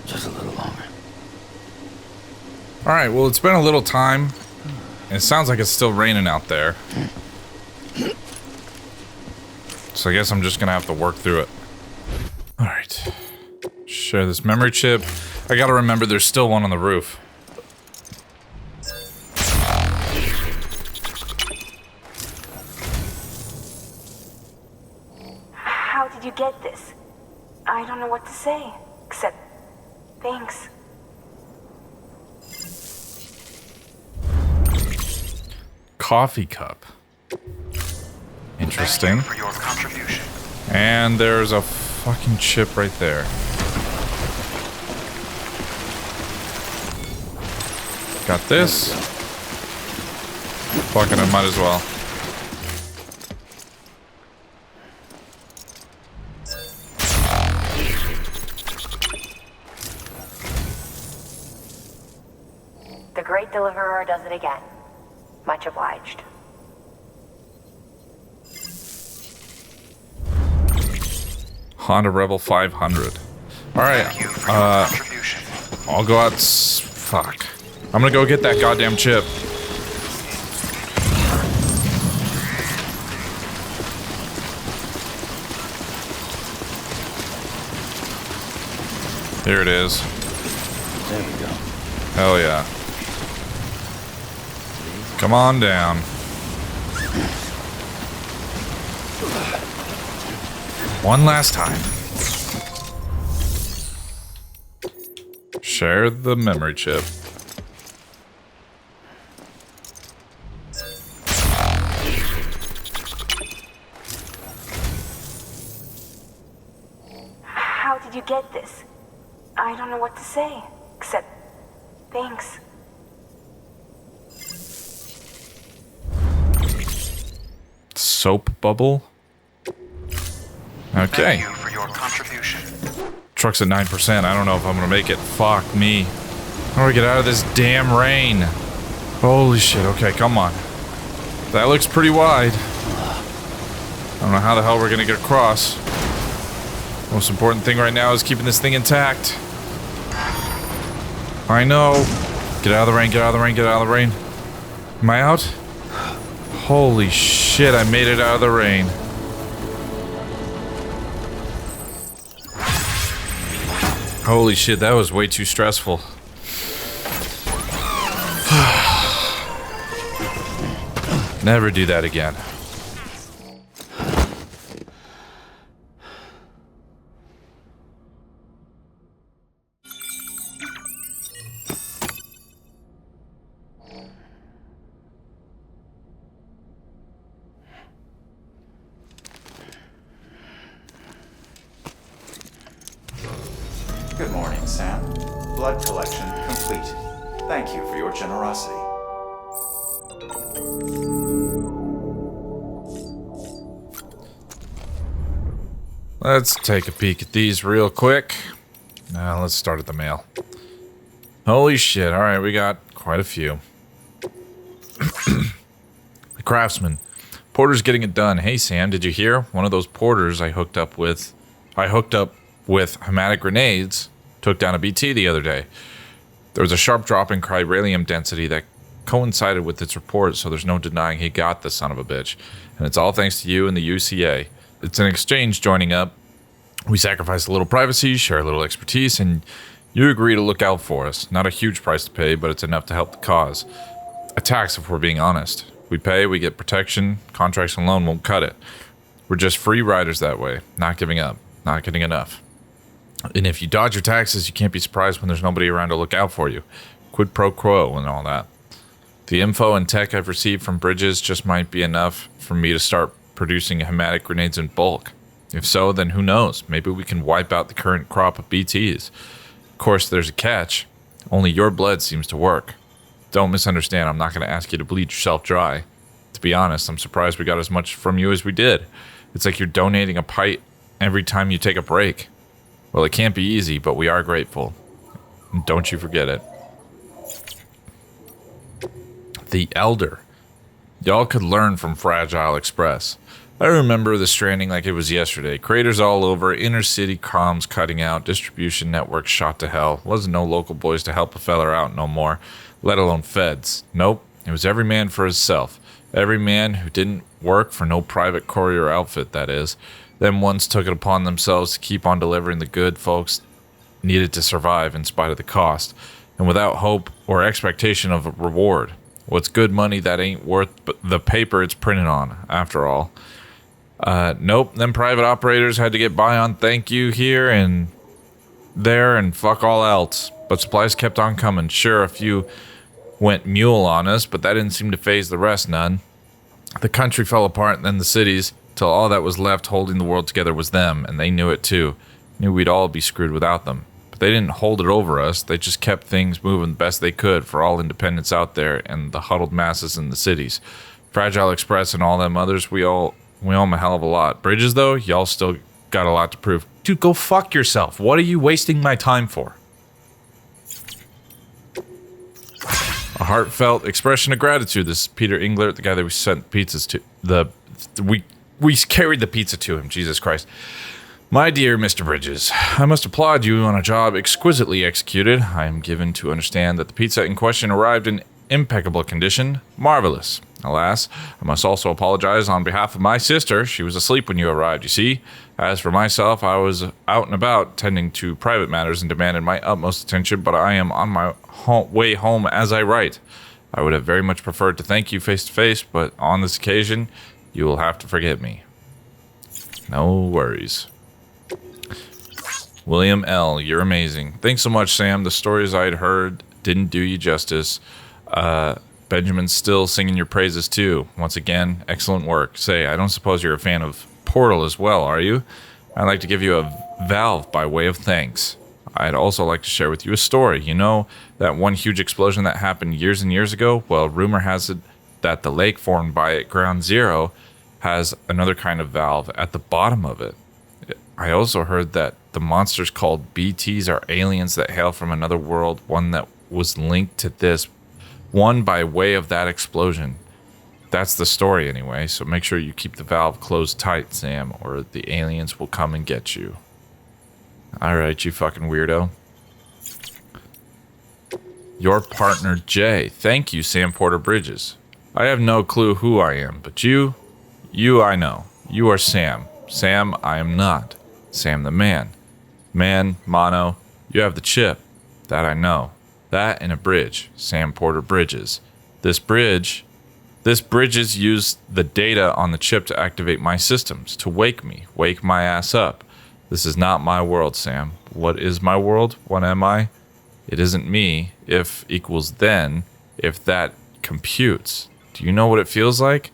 Just a little longer. Alright, well, it's been a little time. And it sounds like it's still raining out there. So I guess I'm just gonna have to work through it. Alright. Share this memory chip. I gotta remember there's still one on the roof. How did you get this? I don't know what to say, except thanks. Coffee cup. Interesting. Thank you for your contribution. And there's a fucking chip right there. Got this. Fucking I might as well. The Great Deliverer does it again. Much obliged. Honda Rebel 500. Alright, I'll go out. Fuck. I'm gonna go get that goddamn chip. Here it is. There we go. Hell yeah. Come on down. One last time. Share the memory chip. How did you get this? I don't know what to say, except thanks. Soap bubble. Okay. Thank you for your contribution. Truck's at 9%. I don't know if I'm gonna make it. Fuck me. How do we get out of this damn rain? Holy shit. Okay, come on. That looks pretty wide. I don't know how the hell we're gonna get across. Most important thing right now is keeping this thing intact. I know. Get out of the rain, get out of the rain, get out of the rain. Am I out? Holy shit, I made it out of the rain. Holy shit, that was way too stressful. Never do that again. Good morning, Sam. Blood collection complete. Thank you for your generosity. Let's take a peek at these real quick. Now let's start at the mail. Holy shit, alright, we got quite a few. The Craftsman. Porter's getting it done. Hey Sam, did you hear? One of those porters I hooked up with hematic grenades took down a BT the other day. There was a sharp drop in chiralium density that coincided with its report, so there's no denying he got the son of a bitch. And it's all thanks to you and the UCA. It's an exchange joining up. We sacrifice a little privacy, share a little expertise, and you agree to look out for us. Not a huge price to pay, but it's enough to help the cause. A tax, if we're being honest. We pay, we get protection. Contracts alone won't cut it. We're just free riders that way. Not giving up. Not getting enough. And if you dodge your taxes, you can't be surprised when there's nobody around to look out for you. Quid pro quo and all that. The info and tech I've received from Bridges just might be enough for me to start producing hematic grenades in bulk. If so, then who knows? Maybe we can wipe out the current crop of BTs. Of course, there's a catch. Only your blood seems to work. Don't misunderstand, I'm not going to ask you to bleed yourself dry. To be honest, I'm surprised we got as much from you as we did. It's like you're donating a pint every time you take a break. Well, it can't be easy, but we are grateful. And don't you forget it. The Elder. Y'all could learn from Fragile Express. I remember the Stranding like it was yesterday. Craters all over, inner city comms cutting out, distribution networks shot to hell. Wasn't no local boys to help a feller out no more, let alone feds. Nope, it was every man for himself. Every man who didn't work for no private courier outfit, that is. Them ones took it upon themselves to keep on delivering the good folks needed to survive in spite of the cost, and without hope or expectation of a reward. What's good money that ain't worth the paper it's printed on, after all. Nope, them private operators had to get by on thank you here and there and fuck all else. But supplies kept on coming. Sure, a few went mule on us, but that didn't seem to faze the rest none. The country fell apart and then the cities, till all that was left holding the world together was them, and they knew it too. Knew we'd all be screwed without them. But they didn't hold it over us. They just kept things moving the best they could for all independents out there and the huddled masses in the cities. Fragile Express and all them others, we owe them a hell of a lot. Bridges, though, y'all still got a lot to prove. Dude, go fuck yourself. What are you wasting my time for? A heartfelt expression of gratitude. This is Peter Englert, the guy that we sent pizzas to. We carried the pizza to him. Jesus Christ. My dear Mr. Bridges, I must applaud you on a job exquisitely executed. I am given to understand that the pizza in question arrived in impeccable condition. Marvelous. Alas, I must also apologize on behalf of my sister. She was asleep when you arrived, you see. As for myself, I was out and about tending to private matters and demanded my utmost attention, but I am on my way home as I write. I would have very much preferred to thank you face to face, but on this occasion, you will have to forgive me. No worries. William L., you're amazing. Thanks so much, Sam. The stories I'd heard didn't do you justice. Benjamin's still singing your praises too. Once again, excellent work. Say, I don't suppose you're a fan of Portal as well, are you? I'd like to give you a valve by way of thanks. I'd also like to share with you a story. You know, that one huge explosion that happened years and years ago? Well, rumor has it that the lake formed by Ground Zero has another kind of valve at the bottom of it. I also heard that the monsters called BTs are aliens that hail from another world, one that was linked to this, one by way of that explosion. That's the story anyway, so make sure you keep the valve closed tight, Sam, or the aliens will come and get you. Alright, you fucking weirdo. Your partner, Jay. Thank you, Sam Porter Bridges. I have no clue who I am, but you I know. You are Sam. Sam, I am not. Sam the man. Man, mono, You have the chip. That I know. That and a bridge. Sam Porter Bridges. This bridges use the data on the chip to activate my systems, to wake my ass up. This is not my world, Sam. What is my world? What am I? It isn't me. If equals then, if that computes. Do you know what it feels like?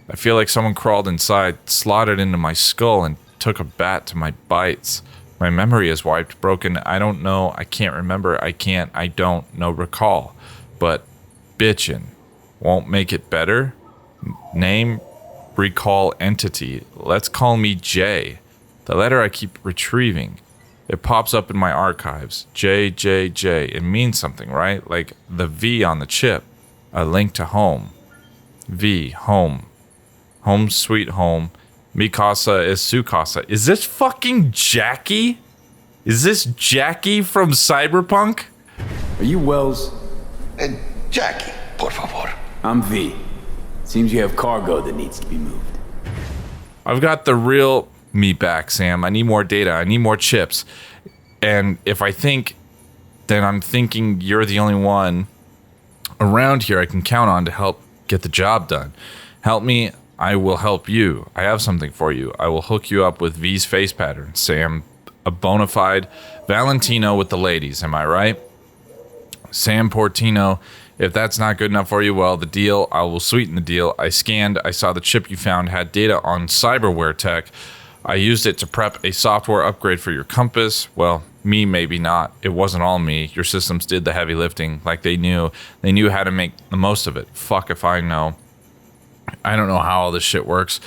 I feel like someone crawled inside, slotted into my skull, and took a bat to my bites. My memory is wiped, broken. I don't know. I can't remember. I don't know, recall. But bitchin' won't make it better. Name, recall entity. Let's call me J. The letter I keep retrieving. It pops up in my archives. J. It means something, right? Like the V on the chip. A link to home. V, home. Home sweet home. Mi casa es su casa. Is this fucking Jackie? Is this Jackie from Cyberpunk? Are you Wells? Jackie, por favor. I'm V. Seems you have cargo that needs to be moved. I've got the real me back, Sam. I need more data. I need more chips. And if I think, then I'm thinking you're the only one around here I can count on to help get the job done. Help me, I will help you. I have something for you. I will hook you up with V's face pattern. Sam, a bona fide Valentino with the ladies, am I right? Sam Portino, if that's not good enough for you, well, the deal, I will sweeten the deal. I scanned, I saw the chip you found had data on cyberware tech. I used it to prep a software upgrade for your compass. Well, me, maybe not. It wasn't all me. Your systems did the heavy lifting like they knew. They knew how to make the most of it. Fuck if I know. I don't know how all this shit works.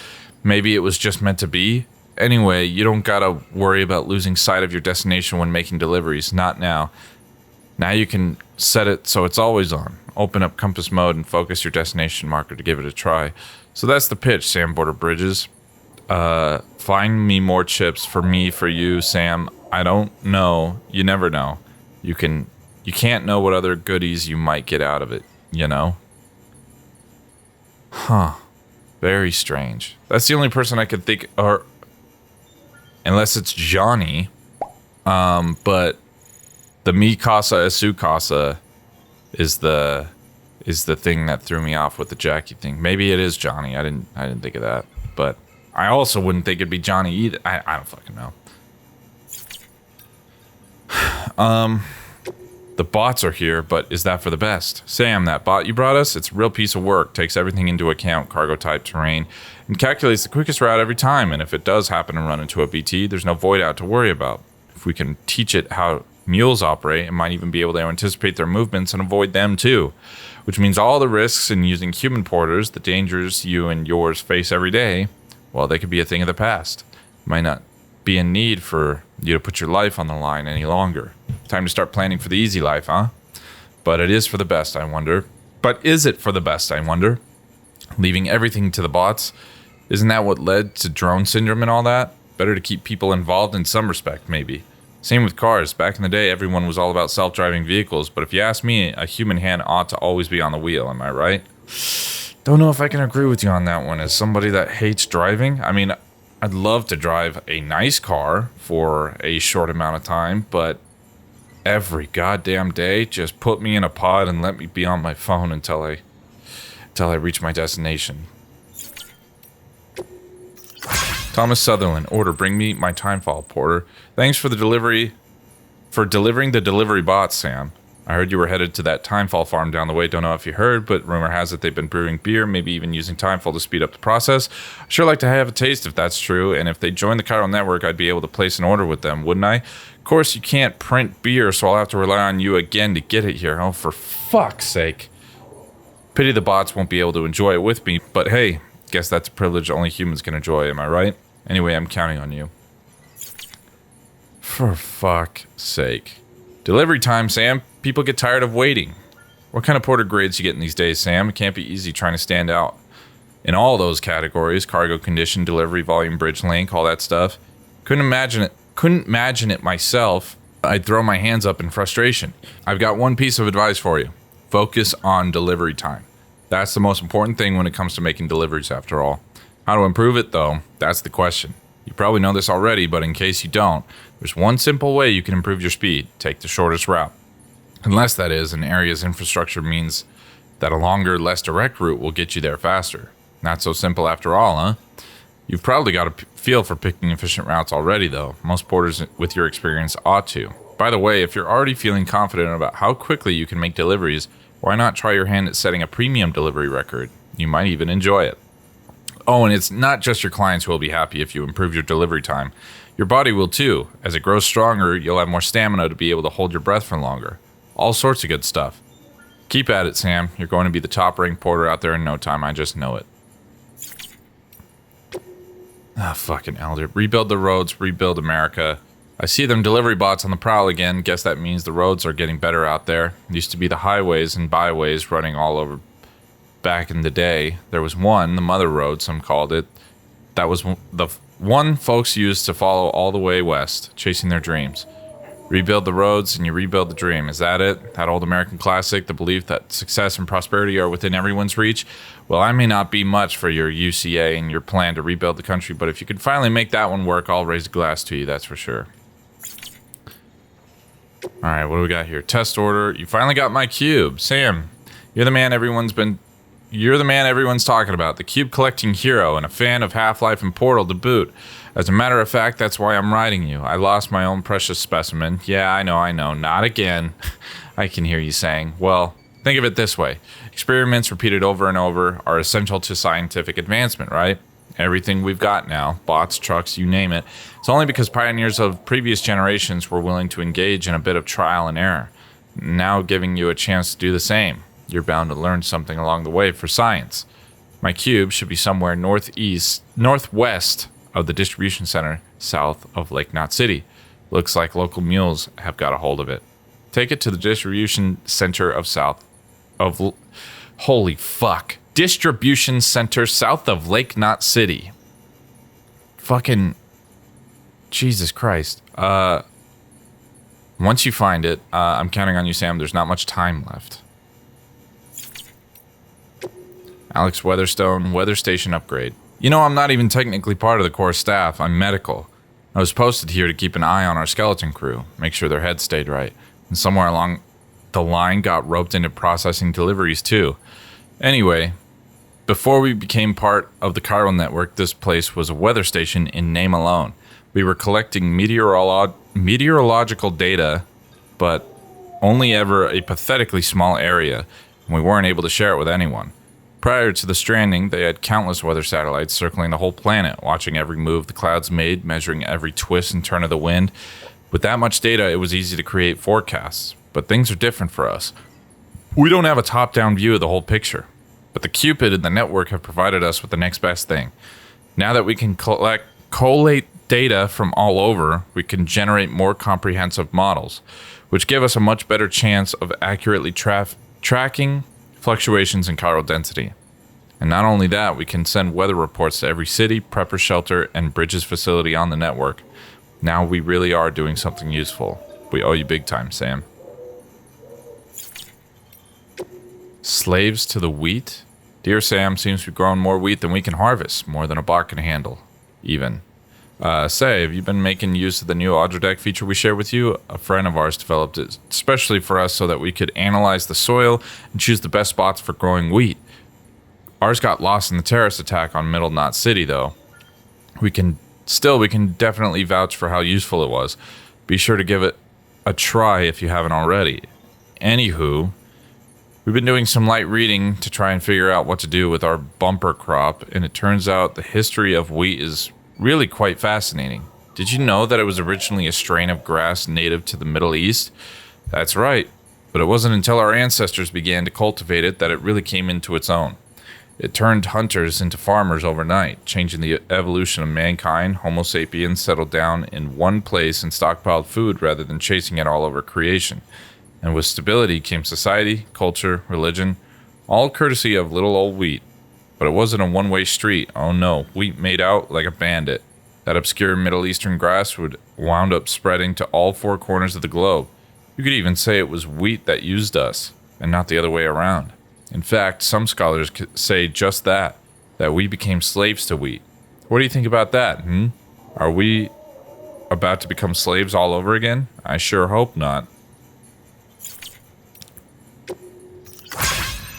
Maybe it was just meant to be. Anyway, you don't gotta worry about losing sight of your destination when making deliveries. Not now. Now you can set it so it's always on. Open up compass mode and focus your destination marker to give it a try. So that's the pitch, Sam Porter Bridges. Find me more chips for me, for you, Sam. I don't know. You never know. You can't know what other goodies you might get out of it, you know? Huh. Very strange. That's the only person I could think, or unless it's Johnny. But the mi casa es su casa is the thing that threw me off with the Jackie thing. Maybe it is Johnny. I didn't think of that. But I also wouldn't think it'd be Johnny either. I don't fucking know. The bots are here, but is that for the best? Sam, that bot you brought us, it's a real piece of work. Takes everything into account, cargo type, terrain, and calculates the quickest route every time. And if it does happen to run into a BT, there's no void out to worry about. If we can teach it how mules operate, it might even be able to anticipate their movements and avoid them too. Which means all the risks in using human porters, the dangers you and yours face every day, well, they could be a thing of the past. Might not be a need for you to put your life on the line any longer. Time to start planning for the easy life, huh? But it is for the best, I wonder. But is it for the best, I wonder? Leaving everything to the bots? Isn't that what led to drone syndrome and all that? Better to keep people involved in some respect, maybe. Same with cars. Back in the day, everyone was all about self-driving vehicles, but if you ask me, a human hand ought to always be on the wheel, am I right? Don't know if I can agree with you on that one. As somebody that hates driving, I mean, I'd love to drive a nice car for a short amount of time, but every goddamn day, just put me in a pod and let me be on my phone until I reach my destination. Thomas Sutherland, order, bring me my timefall, Porter. Thanks for delivering the delivery bots, Sam. I heard you were headed to that timefall farm down the way. Don't know if you heard, but rumor has it they've been brewing beer, maybe even using timefall to speed up the process. I'd sure like to have a taste if that's true, and if they join the chiral network, I'd be able to place an order with them, wouldn't I? Of course, you can't print beer, so I'll have to rely on you again to get it here. Oh, for fuck's sake. Pity the bots won't be able to enjoy it with me, but hey, guess that's a privilege only humans can enjoy, am I right? Anyway, I'm counting on you. For fuck's sake. Delivery time, Sam. People get tired of waiting. What kind of porter grades you getting these days, Sam? It can't be easy trying to stand out in all those categories. Cargo condition, delivery, volume, bridge length, all that stuff. Couldn't imagine it myself. I'd throw my hands up in frustration. I've got one piece of advice for you. Focus on delivery time. That's the most important thing when it comes to making deliveries, after all. How to improve it, though, that's the question. You probably know this already, but in case you don't, there's one simple way you can improve your speed. Take the shortest route. Unless, that is, an area's infrastructure means that a longer, less direct route will get you there faster. Not so simple after all, huh? You've probably got a feel for picking efficient routes already, though. Most porters with your experience ought to. By the way, if you're already feeling confident about how quickly you can make deliveries, why not try your hand at setting a premium delivery record? You might even enjoy it. Oh, and it's not just your clients who will be happy if you improve your delivery time. Your body will too. As it grows stronger, you'll have more stamina to be able to hold your breath for longer. All sorts of good stuff. Keep at it, Sam. You're going to be the top-ranked porter out there in no time. I just know it. Ah, fucking Elder. Rebuild the roads, rebuild America. I see them delivery bots on the prowl again. Guess that means the roads are getting better out there. Used to be the highways and byways running all over. Back in the day, there was one, the Mother Road, some called it. That was the one folks used to follow all the way west, chasing their dreams. Rebuild the roads and you rebuild the dream. Is that it? That old American classic, the belief that success and prosperity are within everyone's reach? Well, I may not be much for your UCA and your plan to rebuild the country, but if you could finally make that one work, I'll raise a glass to you, that's for sure. Alright, what do we got here? Test order. You finally got my cube. Sam, you're the man everyone's talking about, the cube collecting hero and a fan of Half-Life and Portal to boot. As a matter of fact, that's why I'm writing you. I lost my own precious specimen. Yeah, I know, not again. I can hear you saying. Well, think of it this way. Experiments repeated over and over are essential to scientific advancement, right? Everything we've got now, bots, trucks, you name it, it's only because pioneers of previous generations were willing to engage in a bit of trial and error. Now giving you a chance to do the same. You're bound to learn something along the way for science. My cube should be somewhere northwest of the distribution center, south of Lake Knot City. Looks like local mules have got a hold of it. Take it to the distribution center holy fuck. Distribution center south of Lake Knot City. Fucking Jesus Christ. Once you find it, I'm counting on you, Sam. There's not much time left. Alex Weatherstone, weather station upgrade. You know, I'm not even technically part of the core staff. I'm medical. I was posted here to keep an eye on our skeleton crew, make sure their heads stayed right. And somewhere along the line got roped into processing deliveries too. Anyway, before we became part of the chiral network, this place was a weather station in name alone. We were collecting meteorological data, but only ever a pathetically small area, and we weren't able to share it with anyone. Prior to the Stranding, they had countless weather satellites circling the whole planet, watching every move the clouds made, measuring every twist and turn of the wind. With that much data, it was easy to create forecasts. But things are different for us. We don't have a top-down view of the whole picture. But the Cupid and the network have provided us with the next best thing. Now that we can collate data from all over, we can generate more comprehensive models, which give us a much better chance of accurately tracking fluctuations in chiral density. And not only that, we can send weather reports to every city, prepper shelter, and bridges facility on the network. Now we really are doing something useful. We owe you big time, Sam. Slaves to the wheat? Dear Sam, seems we've grown more wheat than we can harvest, more than a bot can handle, even. Say, have you been making use of the new AudioDeck feature we shared with you? A friend of ours developed it especially for us so that we could analyze the soil and choose the best spots for growing wheat. Ours got lost in the terrorist attack on Middle Knot City, though. We can definitely vouch for how useful it was. Be sure to give it a try if you haven't already. Anywho, we've been doing some light reading to try and figure out what to do with our bumper crop, and it turns out the history of wheat is really quite fascinating. Did you know that it was originally a strain of grass native to the Middle East? That's right, but it wasn't until our ancestors began to cultivate it that it really came into its own. It turned hunters into farmers overnight, changing the evolution of mankind. Homo sapiens settled down in one place and stockpiled food rather than chasing it all over creation. And with stability came society, culture, religion, all courtesy of little old wheat. But it wasn't a one-way street. Oh no, wheat made out like a bandit. That obscure Middle Eastern grass would wound up spreading to all four corners of the globe. You could even say it was wheat that used us, and not the other way around. In fact, some scholars say just that we became slaves to wheat. What do you think about that, Are we about to become slaves all over again? I sure hope not.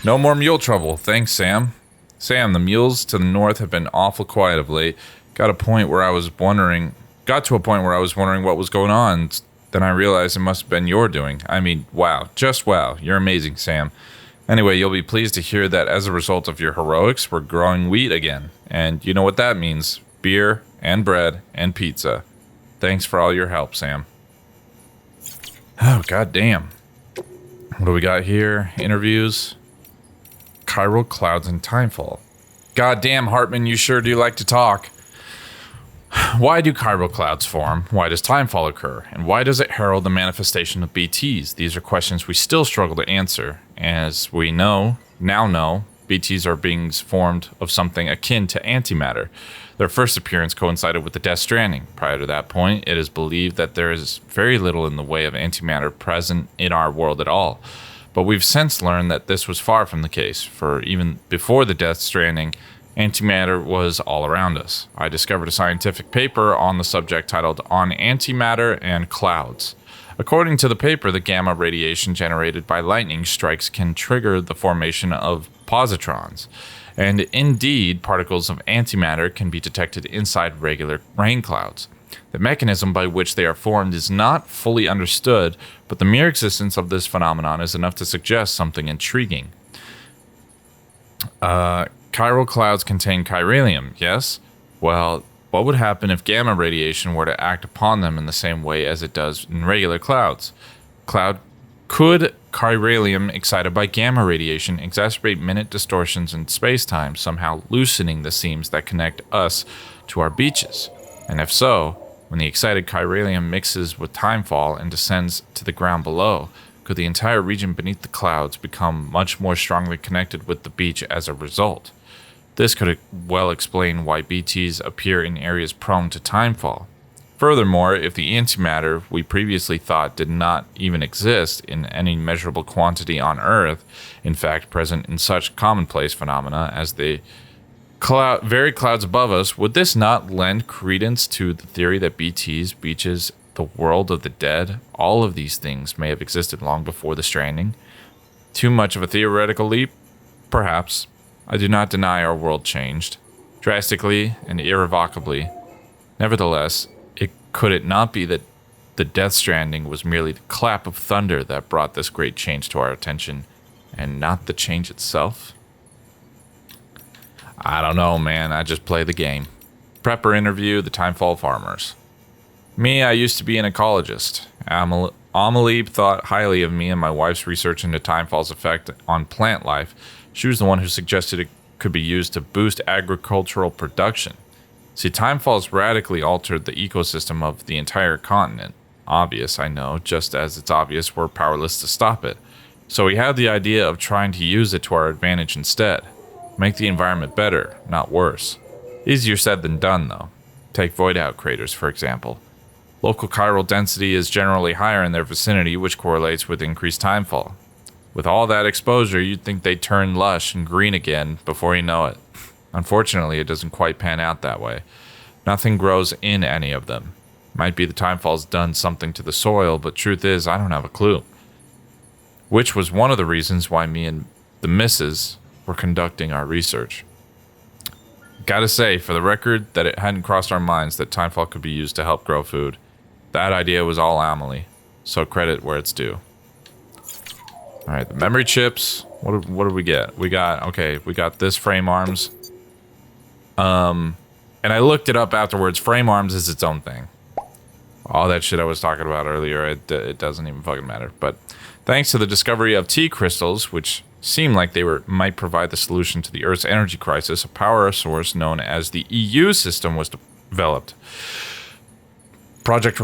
No more mule trouble. Thanks, Sam. Sam, the mules to the north have been awful quiet of late. Got to a point where I was wondering what was going on. Then I realized it must have been your doing. I mean, wow. Just wow. You're amazing, Sam. Anyway, you'll be pleased to hear that as a result of your heroics, we're growing wheat again. And you know what that means. Beer and bread and pizza. Thanks for all your help, Sam. Oh, goddamn. What do we got here? Interviews. Chiral clouds and timefall. Goddamn, Hartman, you sure do like to talk. Why do chiral clouds form? Why does timefall occur? And why does it herald the manifestation of BTs? These are questions we still struggle to answer. As we now know, BTs are beings formed of something akin to antimatter. Their first appearance coincided with the Death Stranding. Prior to that point, it is believed that there is very little in the way of antimatter present in our world at all. But we've since learned that this was far from the case, for even before the Death Stranding, antimatter was all around us. I discovered a scientific paper on the subject titled On Antimatter and Clouds. According to the paper, the gamma radiation generated by lightning strikes can trigger the formation of positrons. And indeed, particles of antimatter can be detected inside regular rain clouds. The mechanism by which they are formed is not fully understood, but the mere existence of this phenomenon is enough to suggest something intriguing. Chiral clouds contain chiralium, yes? Well, what would happen if gamma radiation were to act upon them in the same way as it does in regular clouds? Could chiralium excited by gamma radiation exacerbate minute distortions in space-time, somehow loosening the seams that connect us to our beaches? And if so, when the excited chiralium mixes with timefall and descends to the ground below, could the entire region beneath the clouds become much more strongly connected with the beach as a result? This could well explain why BTs appear in areas prone to timefall. Furthermore, if the antimatter we previously thought did not even exist in any measurable quantity on Earth, in fact present in such commonplace phenomena as the very clouds above us, would this not lend credence to the theory that BTs, beaches, the world of the dead, all of these things may have existed long before the Stranding? Too much of a theoretical leap? Perhaps. I do not deny our world changed, drastically and irrevocably. Nevertheless, could it not be that the Death Stranding was merely the clap of thunder that brought this great change to our attention, and not the change itself? I don't know, man. I just play the game. Prepper interview, the Timefall Farmers. Me, I used to be an ecologist. Amelie thought highly of me and my wife's research into timefall's effect on plant life. She was the one who suggested it could be used to boost agricultural production. See, timefalls radically altered the ecosystem of the entire continent. Obvious, I know, just as it's obvious we're powerless to stop it. So we had the idea of trying to use it to our advantage instead. Make the environment better, not worse. Easier said than done, though. Take void-out craters, for example. Local chiral density is generally higher in their vicinity, which correlates with increased timefall. With all that exposure, you'd think they'd turn lush and green again before you know it. Unfortunately, it doesn't quite pan out that way. Nothing grows in any of them. Might be the timefall's done something to the soil, but truth is, I don't have a clue. Which was one of the reasons why me and the missus were conducting our research. Gotta say, for the record, that it hadn't crossed our minds that timefall could be used to help grow food. That idea was all Amelie, so credit where it's due. Alright, the memory chips. What did we get? We got this frame arms. And I looked it up afterwards. Frame arms is its own thing. All that shit I was talking about earlier, it doesn't even fucking matter. But thanks to the discovery of T crystals, which seem like they might provide the solution to the Earth's energy crisis, a power source known as the EU system was developed. Project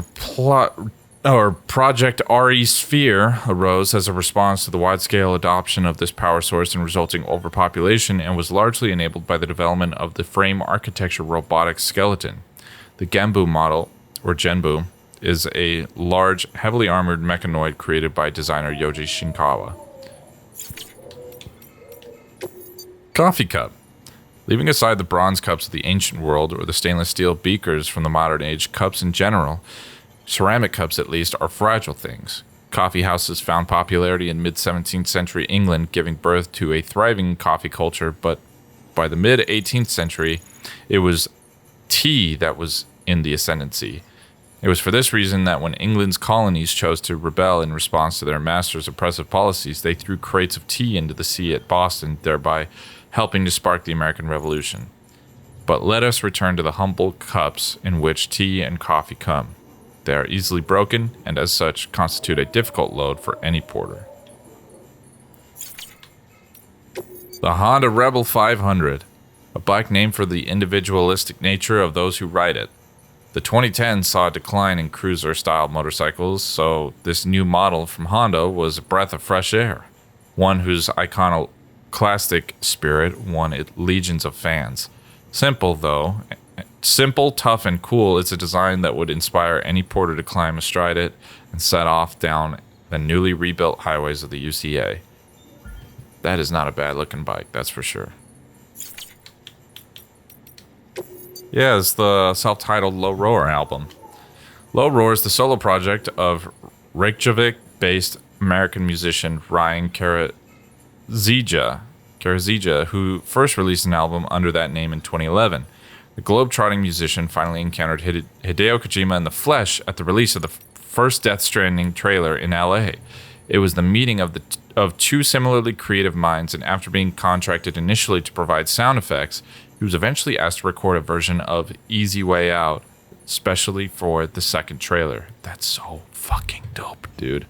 RE Sphere arose as a response to the wide-scale adoption of this power source and resulting overpopulation, and was largely enabled by the development of the frame architecture robotic skeleton. The Genbu model, or Genbu, is a large, heavily armored mechanoid created by designer Yoji Shinkawa. Coffee cup. Leaving aside the bronze cups of the ancient world or the stainless steel beakers from the modern age, cups in general, ceramic cups at least, are fragile things. Coffee houses found popularity in mid-17th century England, giving birth to a thriving coffee culture, but by the mid-18th century, it was tea that was in the ascendancy. It was for this reason that when England's colonies chose to rebel in response to their masters' oppressive policies, they threw crates of tea into the sea at Boston, thereby helping to spark the American Revolution. But let us return to the humble cups in which tea and coffee come. They are easily broken, and as such, constitute a difficult load for any porter. The Honda Rebel 500, a bike named for the individualistic nature of those who ride it. The 2010s saw a decline in cruiser-style motorcycles, so this new model from Honda was a breath of fresh air, one whose iconoclastic spirit won it legions of fans. Simple, tough, and cool, it's a design that would inspire any porter to climb astride it and set off down the newly rebuilt highways of the UCA. That is not a bad-looking bike, that's for sure. Yeah, it's the self-titled Low Roar album. Low Roar is the solo project of Reykjavik-based American musician Ryan Karazija, who first released an album under that name in 2011. The globe-trotting musician finally encountered Hideo Kojima in the flesh at the release of the first Death Stranding trailer in LA. It was the meeting of two similarly creative minds, and after being contracted initially to provide sound effects, he was eventually asked to record a version of Easy Way Out, specially for the second trailer. That's so fucking dope, dude.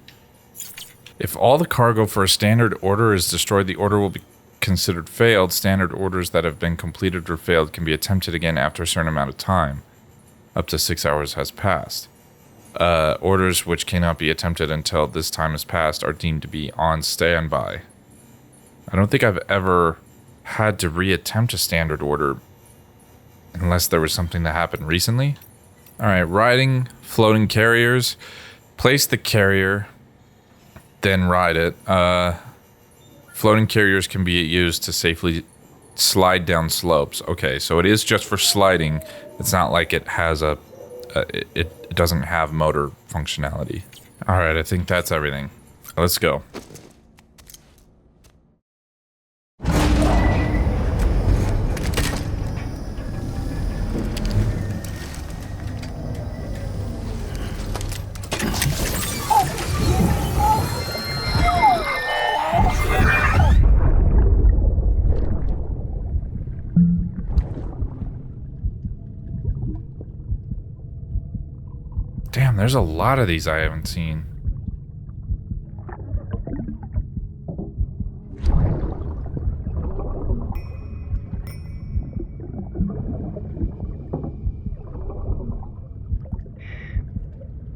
If all the cargo for a standard order is destroyed, the order will be considered failed. Standard orders that have been completed or failed can be attempted again after a certain amount of time. Up to 6 hours has passed. Orders which cannot be attempted until this time has passed are deemed to be on standby. I don't think I've ever had to reattempt a standard order unless there was something that happened recently. Alright, riding floating carriers. Place the carrier, then ride it. Floating carriers can be used to safely slide down slopes. Okay, so it is just for sliding. It's not like it has it doesn't have motor functionality. Alright, I think that's everything. Let's go. Damn, there's a lot of these I haven't seen.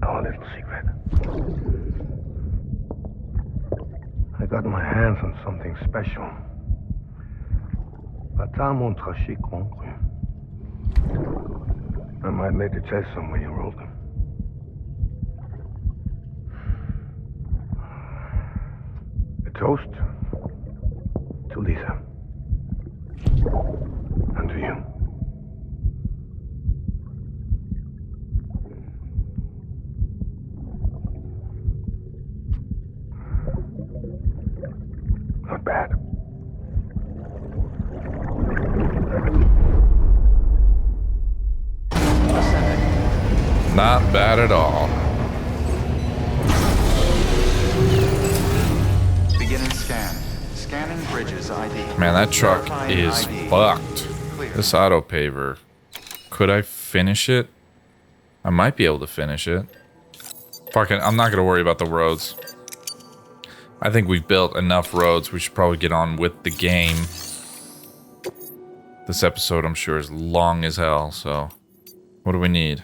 Our little secret. I got my hands on something special. Bata mon trachet concru. I might later test them when you roll them. Toast to Lisa. And to you. Not bad. Not bad at all. Scanning bridges ID. Man, that truck is fucked. This auto paver. Could I finish it? I might be able to finish it. Fucking, I'm not gonna worry about the roads. I think we've built enough roads. We should probably get on with the game. This episode, I'm sure, is long as hell, so... What do we need?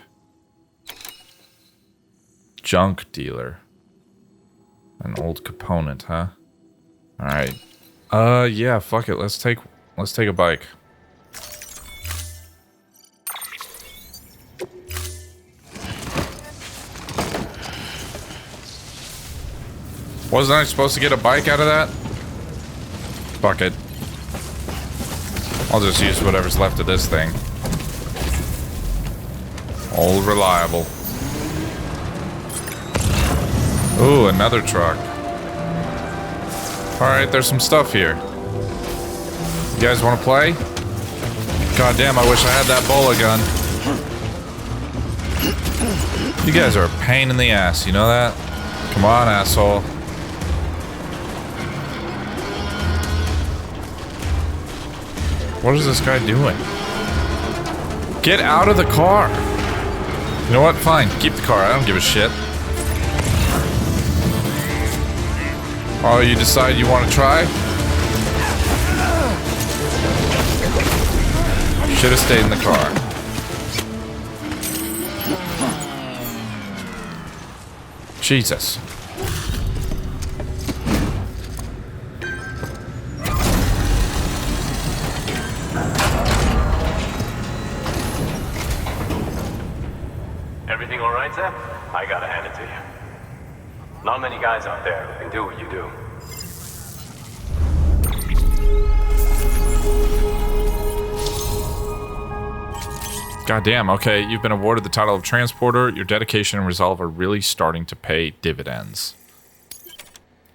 Junk dealer. An old component, huh? Alright. Yeah, fuck it. Let's take a bike. Wasn't I supposed to get a bike out of that? Fuck it. I'll just use whatever's left of this thing. Old reliable. Ooh, another truck. Alright, there's some stuff here. You guys want to play? God damn, I wish I had that bola gun. You guys are a pain in the ass, you know that? Come on, asshole. What is this guy doing? Get out of the car! You know what? Fine, keep the car. I don't give a shit. Oh, you decide you want to try? Should have stayed in the car. Jesus. Everything all right, Sam? I gotta hand it to you. Not many guys out there who can do what you do. Goddamn, okay, you've been awarded the title of transporter. Your dedication and resolve are really starting to pay dividends.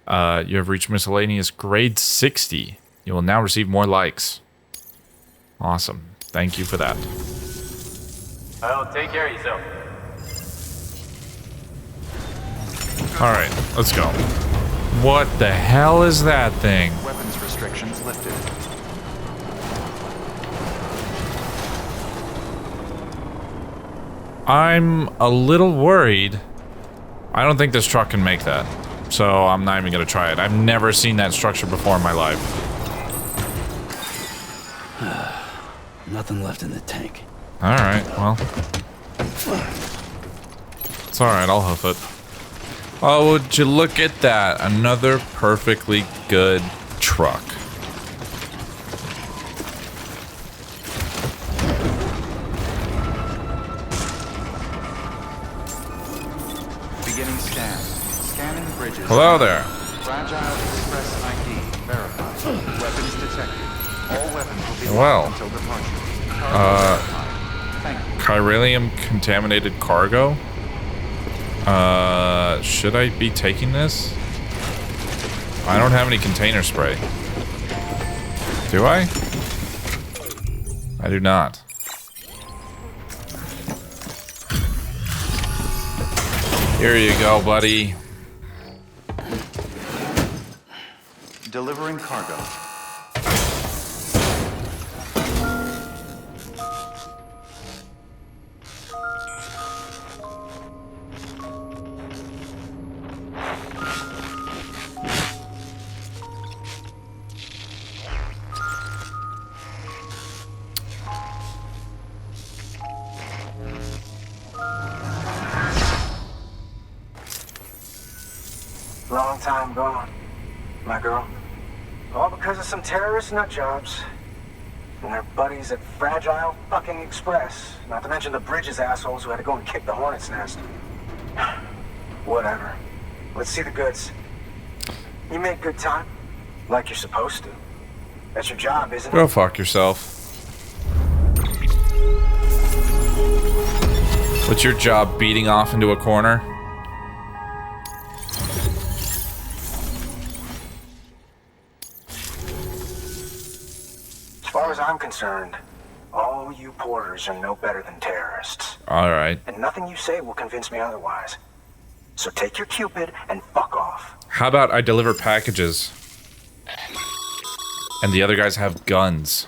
You have reached miscellaneous grade 60. You will now receive more likes. Awesome. Thank you for that. Well, take care of yourself. Alright, let's go. What the hell is that thing? Weapons restrictions lifted. I'm a little worried. I don't think this truck can make that. So I'm not even going to try it. I've never seen that structure before in my life. Nothing left in the tank. Alright, well. It's alright, I'll hoof it. Oh, would you look at that? Another perfectly good truck. Beginning scan. Scanning bridges. Hello there. Fragile Express ID verified. Weapons detected. All weapons will be Well. locked until departure. Chiralium contaminated cargo? Should I be taking this? I don't have any container spray. Do I? I do not. Here you go, buddy. Delivering cargo. Long time gone, my girl. All because of some terrorist nut jobs. And their buddies at Fragile fucking Express. Not to mention the Bridges assholes who had to go and kick the hornet's nest. Whatever. Let's see the goods. You make good time. Like you're supposed to. That's your job, isn't it? Go fuck yourself. What's your job, beating off into a corner? As far as I'm concerned, all you porters are no better than terrorists. Alright. And nothing you say will convince me otherwise. So take your Cupid and fuck off. How about I deliver packages? And the other guys have guns.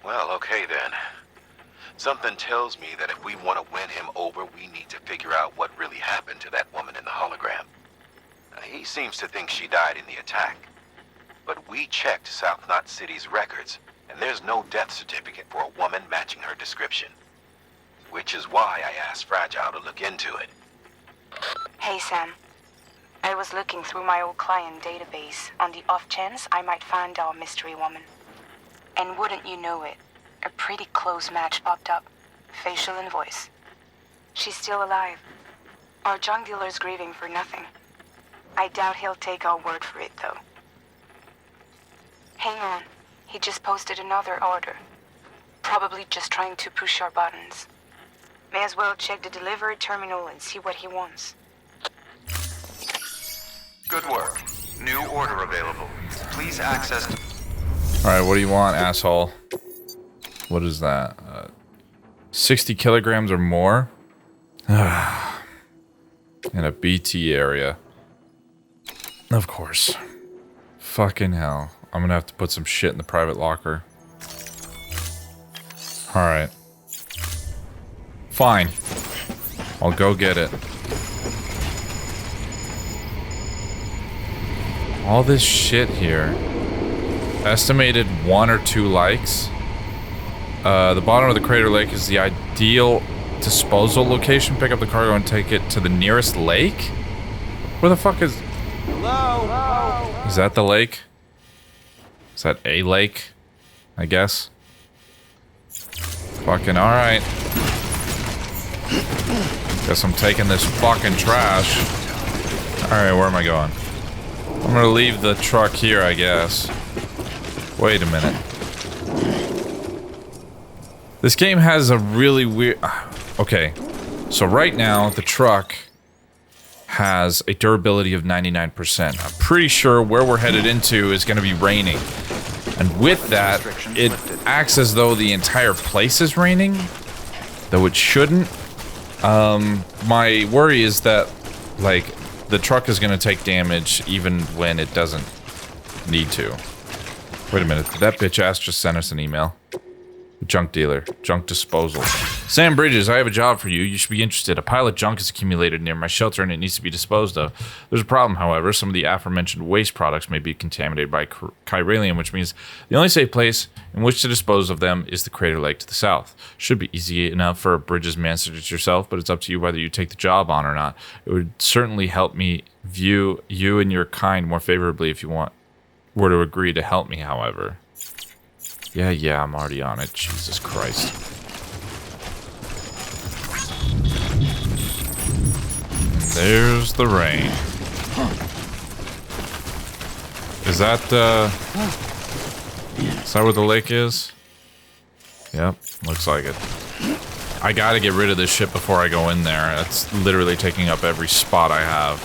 Well, okay then. Something tells me that if we want to win him over, we need to figure out what really happened to that woman in the hologram. He seems to think she died in the attack. But we checked South Knot City's records, and there's no death certificate for a woman matching her description. Which is why I asked Fragile to look into it. Hey, Sam. I was looking through my old client database on the off chance I might find our mystery woman. And wouldn't you know it, a pretty close match popped up. Facial and voice. She's still alive. Our junk dealer's grieving for nothing. I doubt he'll take our word for it, though. Hang on. He just posted another order. Probably just trying to push our buttons. May as well check the delivery terminal and see what he wants. Good work. New order available. Please access... Alright, what do you want, asshole? What is that? 60 kilograms or more? In a BT area. Of course. Fucking hell. I'm gonna have to put some shit in the private locker. Alright. Fine. I'll go get it. All this shit here. Estimated 1 or 2 likes. The bottom of the crater lake is the ideal disposal location. Pick up the cargo and take it to the nearest lake? Where the fuck is... Hello? Is that the lake? Is that a lake? I guess. Fucking alright. Guess I'm taking this fucking trash. Alright, where am I going? I'm gonna leave the truck here, I guess. Wait a minute. This game has a really weird... Okay, so right now the truck has a durability of 99%. I'm pretty sure where we're headed into is going to be raining. And with that, it acts as though the entire place is raining, though it shouldn't. My worry is that, like, the truck is going to take damage even when it doesn't need to. Wait a minute, did that bitch ass just send us an email? Junk dealer. Junk disposal. Sam Bridges, I have a job for you. You should be interested. A pile of junk is accumulated near my shelter and it needs to be disposed of. There's a problem, however. Some of the aforementioned waste products may be contaminated by chiralium, which means the only safe place in which to dispose of them is the crater lake to the south. Should be easy enough for a Bridges man such as yourself, but it's up to you whether you take the job on or not. It would certainly help me view you and your kind more favorably if you were to agree to help me, however. Yeah, I'm already on it. Jesus Christ. There's the rain. Is that where the lake is? Yep, looks like it. I gotta get rid of this shit before I go in there. It's literally taking up every spot I have.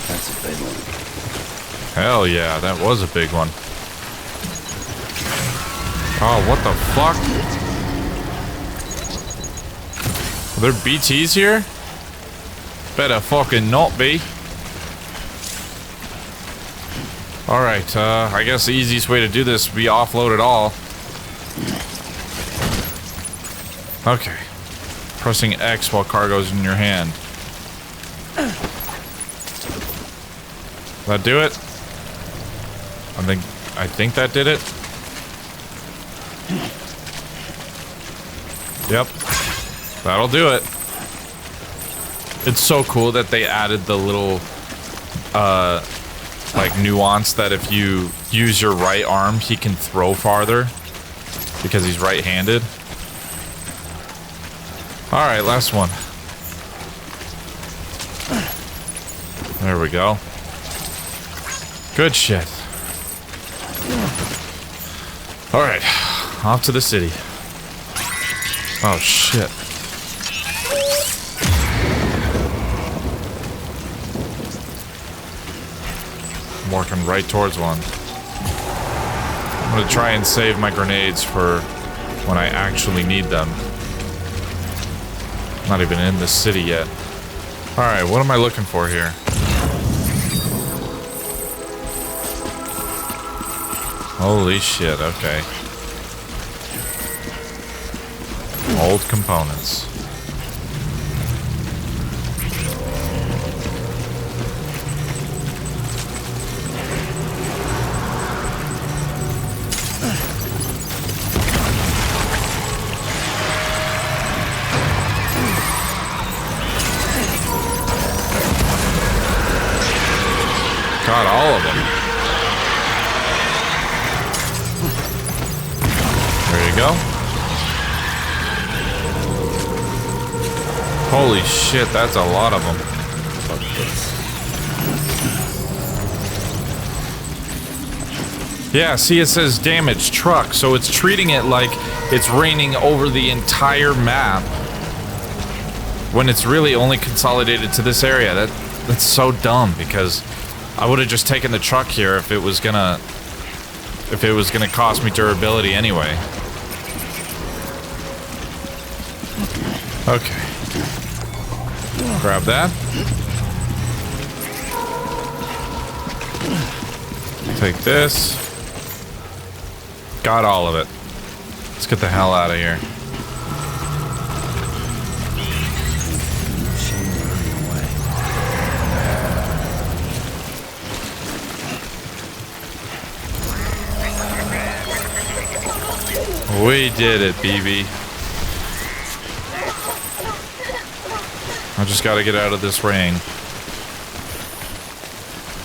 That's a big one. Hell yeah, that was a big one. Oh, what the fuck? Are there BTs here? Better fucking not be. Alright, I guess the easiest way to do this would be offload it all. Okay. Pressing X while cargo's in your hand. Will that do it? I think that did it. Yep. That'll do it. It's so cool that they added the little like nuance that if you use your right arm, he can throw farther because he's right-handed. All right, last one. There we go. Good shit. Alright, off to the city. Oh shit. I'm walking right towards one. I'm gonna try and save my grenades for when I actually need them. I'm not even in the city yet. Alright, what am I looking for here? Holy shit, okay. Old components. Got all of them. There you go. Holy shit, that's a lot of them. Fuck this. Yeah, see, it says damaged truck, so it's treating it like it's raining over the entire map when it's really only consolidated to this area. That's so dumb, because I would have just taken the truck here if it was gonna cost me durability anyway. Okay. Grab that. Take this. Got all of it. Let's get the hell out of here. We did it, BB. I just gotta get out of this rain.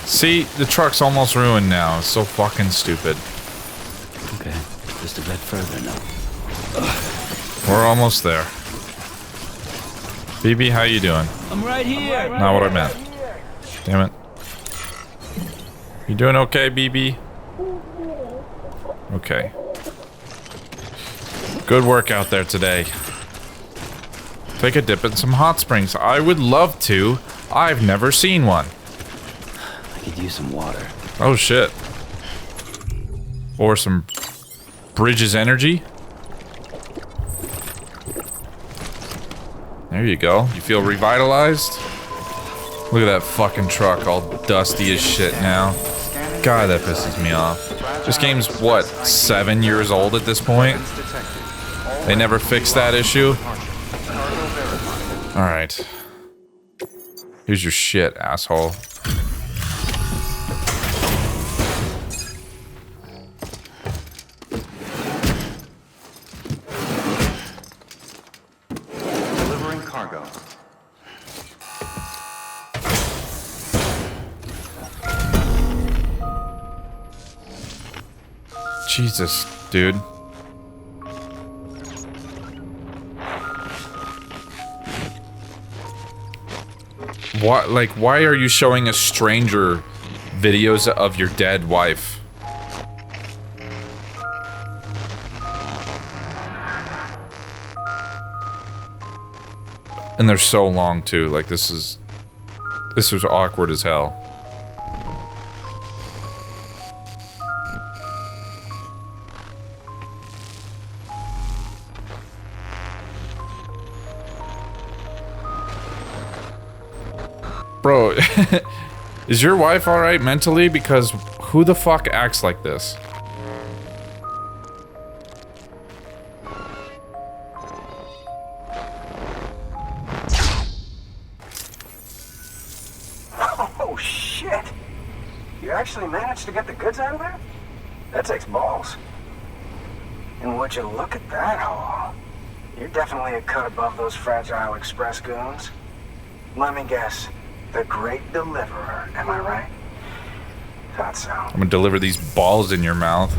See, the truck's almost ruined now. It's so fucking stupid. Okay, just a bit further now. We're almost there. BB, how you doing? I'm right here. Not what I meant. Damn it. You doing okay, BB? Okay. Good work out there today. Take a dip in some hot springs. I would love to. I've never seen one. I could use some water. Oh shit. Or some Bridges energy. There you go. You feel revitalized? Look at that fucking truck all dusty as shit now. God, that pisses me off. This game's, what, 7 years old at this point? They never fixed that issue? Alright. Here's your shit, asshole. Delivering cargo. Jesus, dude. Why are you showing a stranger videos of your dead wife? And they're so long too. Like this is awkward as hell. Bro, is your wife alright mentally? Because who the fuck acts like this? Oh, shit! You actually managed to get the goods out of there? That takes balls. And would you look at that haul? You're definitely a cut above those fragile express goons. Let me guess. The great deliverer, am I right? Thought so. I'm gonna deliver these balls in your mouth.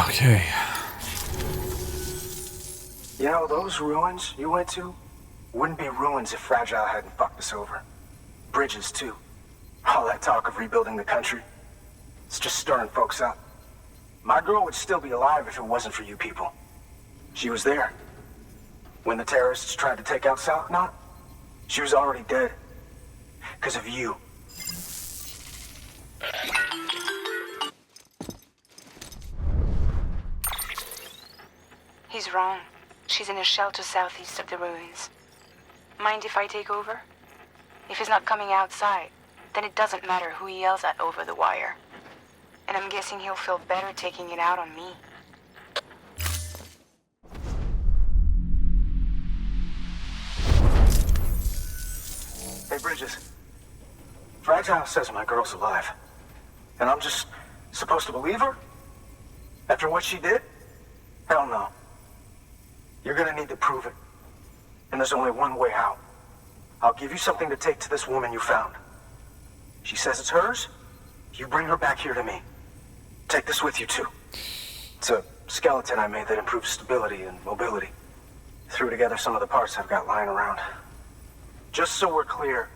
Okay. You know, those ruins you went to wouldn't be ruins if Fragile hadn't fucked us over. Bridges, too. All that talk of rebuilding the country. It's just stirring folks up. My girl would still be alive if it wasn't for you people. She was there. When the terrorists tried to take out South Knot, she was already dead. Because of you. He's wrong. She's in a shelter southeast of the ruins. Mind if I take over? If he's not coming outside, then it doesn't matter who he yells at over the wire. And I'm guessing he'll feel better taking it out on me. Hey, Bridges. Fragile says my girl's alive. And I'm just supposed to believe her? After what she did? Hell no. You're gonna need to prove it. And there's only one way out. I'll give you something to take to this woman you found. She says it's hers. You bring her back here to me. Take this with you, too. It's a skeleton I made that improves stability and mobility. Threw together some of the parts I've got lying around. Just so we're clear,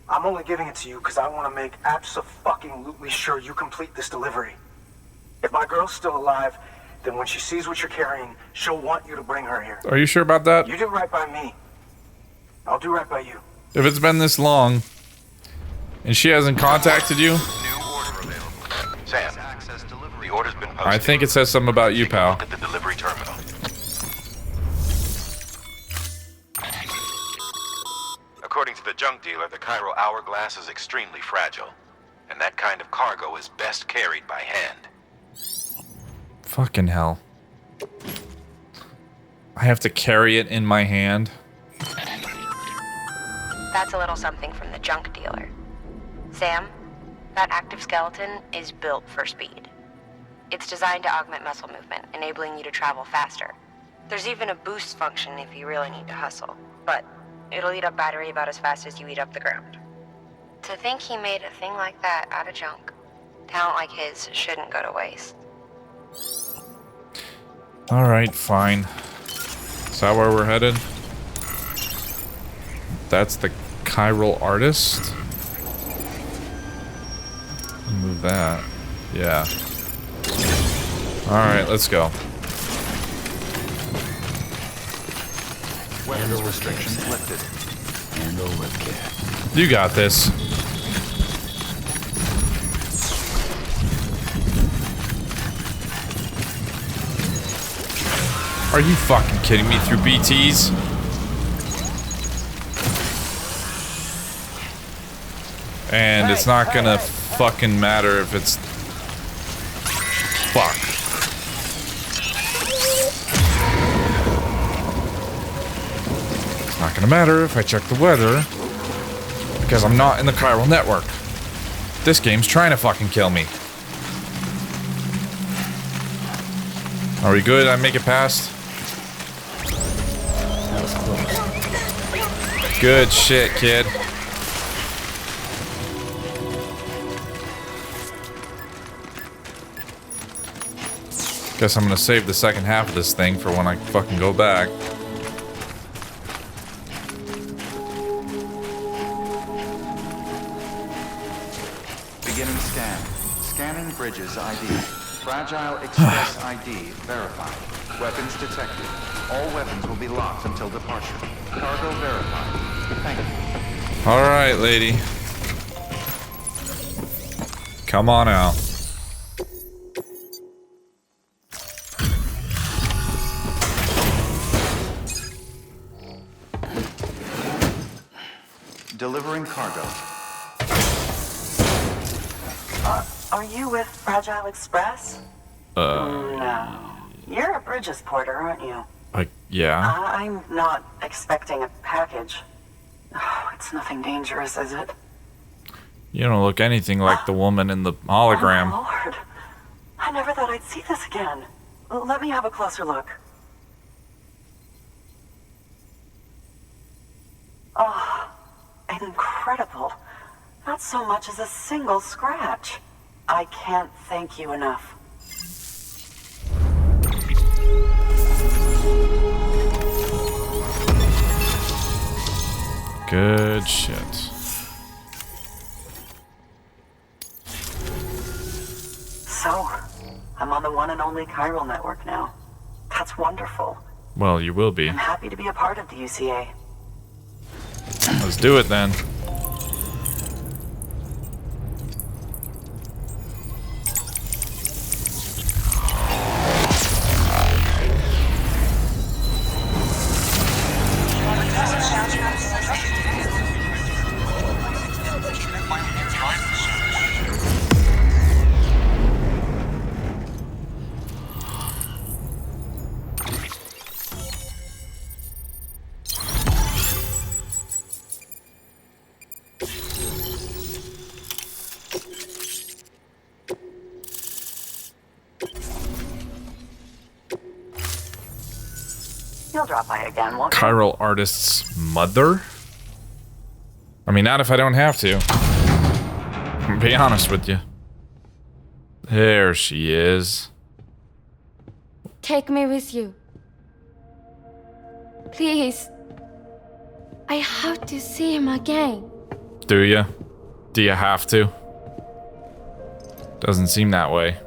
I'm only giving it to you because I want to make abso-fucking-lutely sure you complete this delivery. If my girl's still alive, then when she sees what you're carrying, she'll want you to bring her here. Are you sure about that? You do right by me. I'll do right by you. If it's been this long and she hasn't contacted you, Sam, the order's been posted. I think it says something about you, pal. Look at the delivery terminal. According to the junk dealer, the chiral hourglass is extremely fragile, and that kind of cargo is best carried by hand. Fucking hell. I have to carry it in my hand. That's a little something from the junk dealer. Sam, that active skeleton is built for speed. It's designed to augment muscle movement, enabling you to travel faster. There's even a boost function if you really need to hustle, but it'll eat up battery about as fast as you eat up the ground. To think he made a thing like that out of junk. Talent like his shouldn't go to waste. Alright, fine. Is that where we're headed? That's the chiral artist? Move that. Yeah. Alright, let's go. Weapons restrictions lifted. Handle with care. You got this. Are you fucking kidding me through BTs? And it's not gonna fucking matter if it's... Fuck. It's not gonna matter if I check the weather, because I'm not in the chiral network. This game's trying to fucking kill me. Are we good? I make it past? That was close. Good shit, kid. Guess I'm gonna save the second half of this thing for when I fucking go back. Beginning scan. Scanning bridges ID. Fragile Express ID verified. Weapons detected. All weapons will be locked until departure. Cargo verified. Thank you. Alright, lady. Come on out. Delivering cargo. Are you with Fragile Express? No. You're a Bridges porter, aren't you? Yeah. I'm not expecting a package. Oh, it's nothing dangerous, is it? You don't look anything like the woman in the hologram. Oh, Lord. I never thought I'd see this again. Let me have a closer look. Oh, incredible. Not so much as a single scratch. I can't thank you enough. Good shit. So, I'm on the one and only chiral network now. That's wonderful. Well, you will be. I'm happy to be a part of the UCA. Let's do it then. You'll drop by again, won't you? Chiral artist's mother? I mean, not if I don't have to. I'll be honest with you. There she is. Take me with you. Please. I have to see him again. Do you? Do you have to? Doesn't seem that way.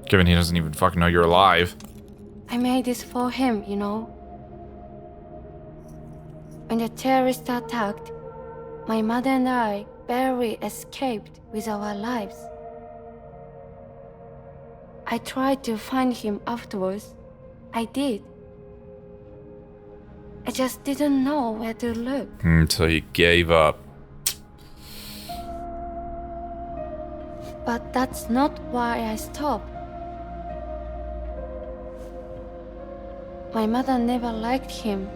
Given he doesn't even fucking know you're alive. I made this for him, you know. When the terrorists attacked, my mother and I barely escaped with our lives. I tried to find him afterwards. I did. I just didn't know where to look. Until you gave up. But that's not why I stopped. My mother never liked him.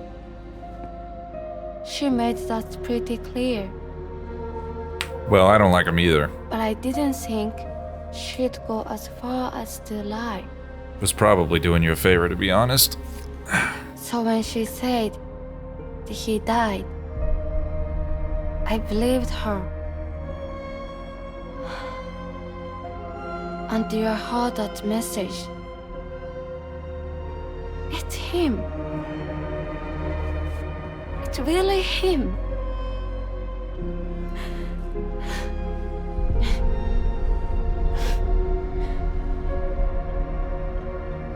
She made that pretty clear. Well, I don't like him either. But I didn't think she'd go as far as to lie. Was probably doing you a favor, to be honest. So when she said that he died, I believed her. Until I heard that message. It's him. It's really him.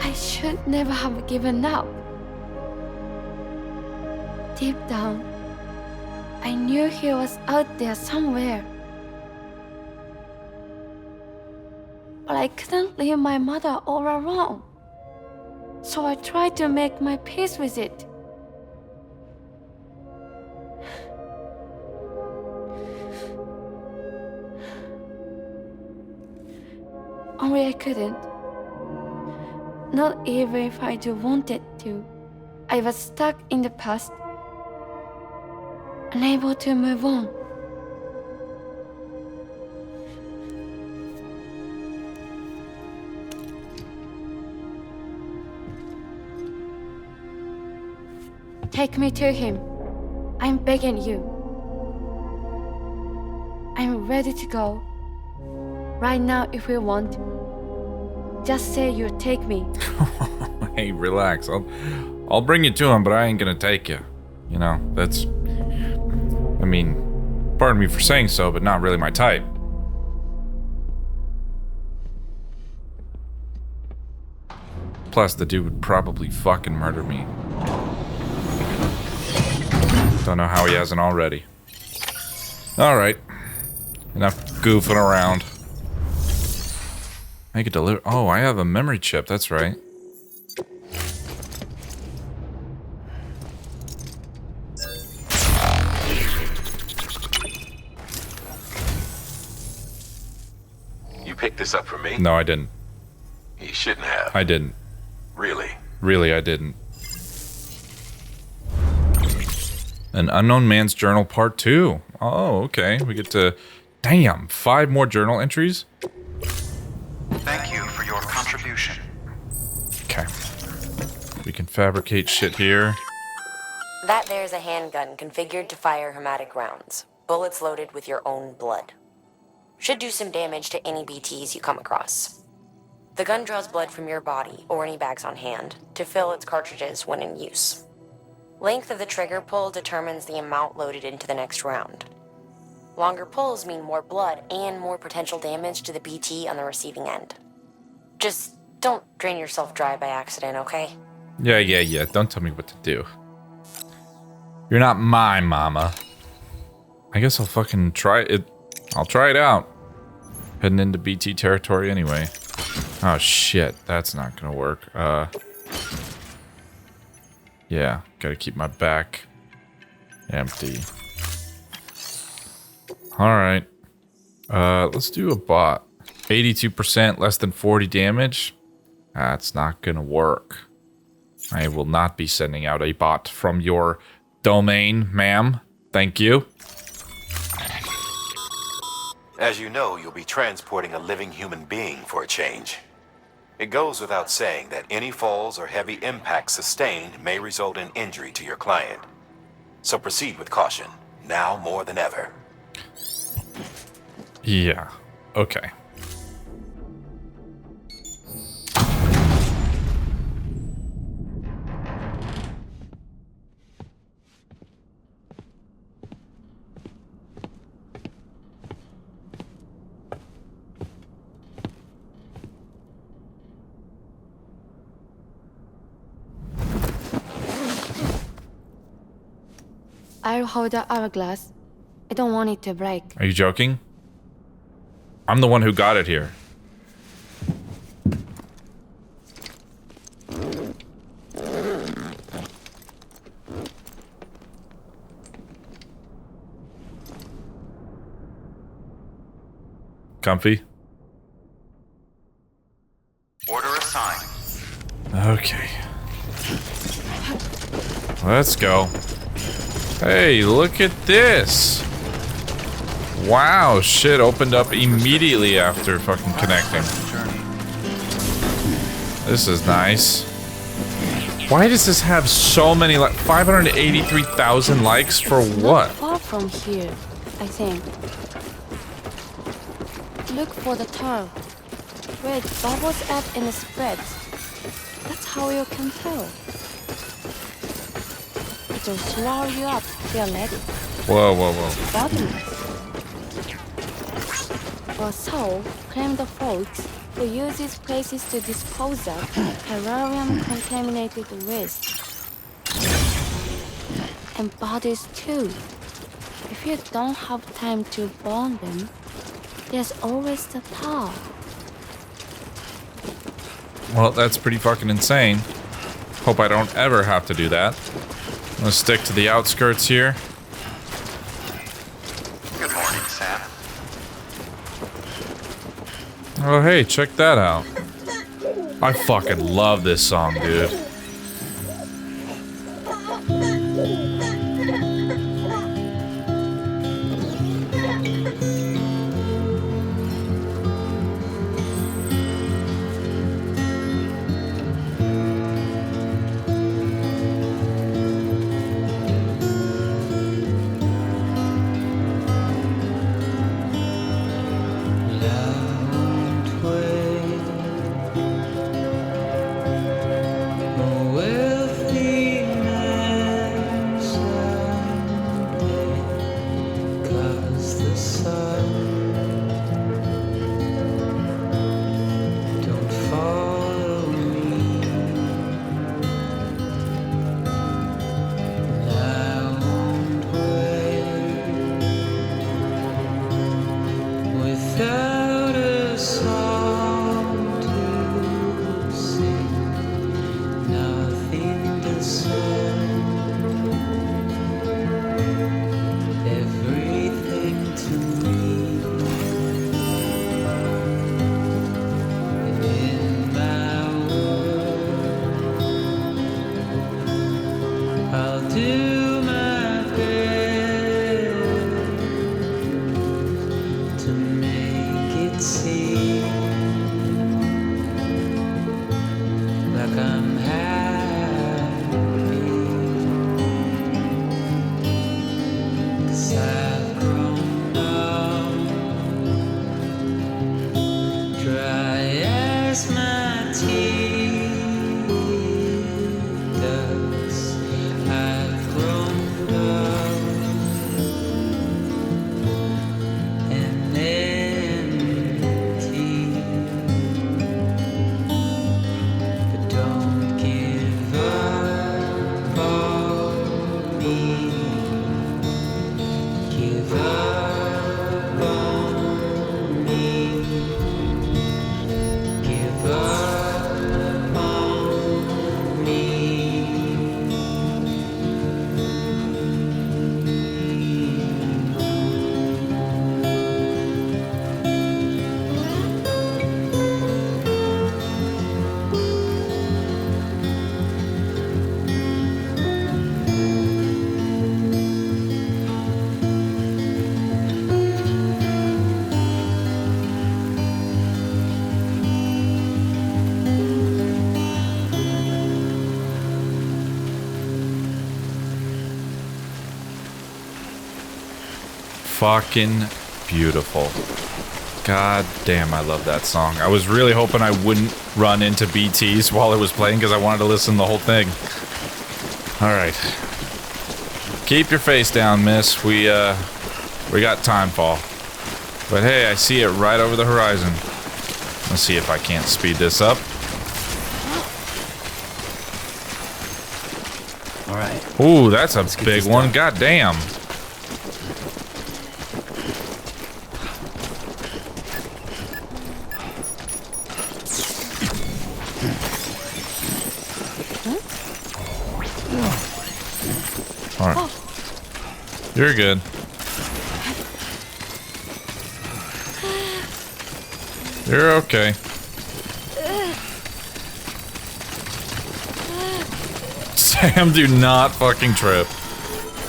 I should never have given up. Deep down, I knew he was out there somewhere. But I couldn't leave my mother all alone. So I tried to make my peace with it. Only I couldn't. Not even if I wanted to. I was stuck in the past, unable to move on. Take me to him. I'm begging you. I'm ready to go. Right now, if you want. Just say you'll take me. Hey, relax. I'll bring you to him, but I ain't gonna take you. You know, that's... I mean, pardon me for saying so, but not really my type. Plus, the dude would probably fucking murder me. Don't know how he hasn't already. Alright. Enough goofing around. I could deliver... Oh, I have a memory chip, that's right. You picked this up for me? No, I didn't. You shouldn't have. I didn't. Really? Really, I didn't. An Unknown Man's Journal Part 2. Oh, okay. We get to... Damn, 5 more journal entries? Thank you for your contribution. Okay. We can fabricate shit here. That there's a handgun configured to fire hematic rounds. Bullets loaded with your own blood. Should do some damage to any BTs you come across. The gun draws blood from your body, or any bags on hand, to fill its cartridges when in use. Length of the trigger pull determines the amount loaded into the next round. Longer pulls mean more blood and more potential damage to the BT on the receiving end. Just don't drain yourself dry by accident, okay? Yeah. Don't tell me what to do. You're not my mama. I guess I'll fucking try it. I'll try it out. Heading into BT territory anyway. Oh shit, that's not gonna work. Yeah, gotta keep my back empty. Alright. Let's do a bot. 82%, less than 40 damage. That's not gonna work. I will not be sending out a bot from your domain, ma'am. Thank you. As you know, you'll be transporting a living human being for a change. It goes without saying that any falls or heavy impacts sustained may result in injury to your client. So proceed with caution, now more than ever. Yeah, okay. I'll hold the hourglass. I don't want it to break. Are you joking? I'm the one who got it here. Comfy? Order assigned. Okay. Let's go. Hey, look at this. Wow, shit opened up immediately after fucking connecting. This is nice. Why does this have so many, like 583,000 likes for what? Far from here, I think. Look for the tar. Where it bubbles up and it spreads. That's how you can tell. It'll swallow you up if you're ready. Whoa, whoa, whoa. Bottomless. Or so claim the folks who use these places to dispose of terrarium-contaminated waste. And bodies too. If you don't have time to burn them, there's always the tar. Well, that's pretty fucking insane. Hope I don't ever have to do that. I'm gonna stick to the outskirts here. Good morning, Sam. Oh, hey, check that out. I fucking love this song, dude. Fucking beautiful. God damn, I love that song. I was really hoping I wouldn't run into BTs while it was playing because I wanted to listen to the whole thing. Alright. Keep your face down, miss. We got timefall. But hey, I see it right over the horizon. Let's see if I can't speed this up. All right. Ooh, that's a big one. God damn. All right. You're good. You're okay. Sam, do not fucking trip.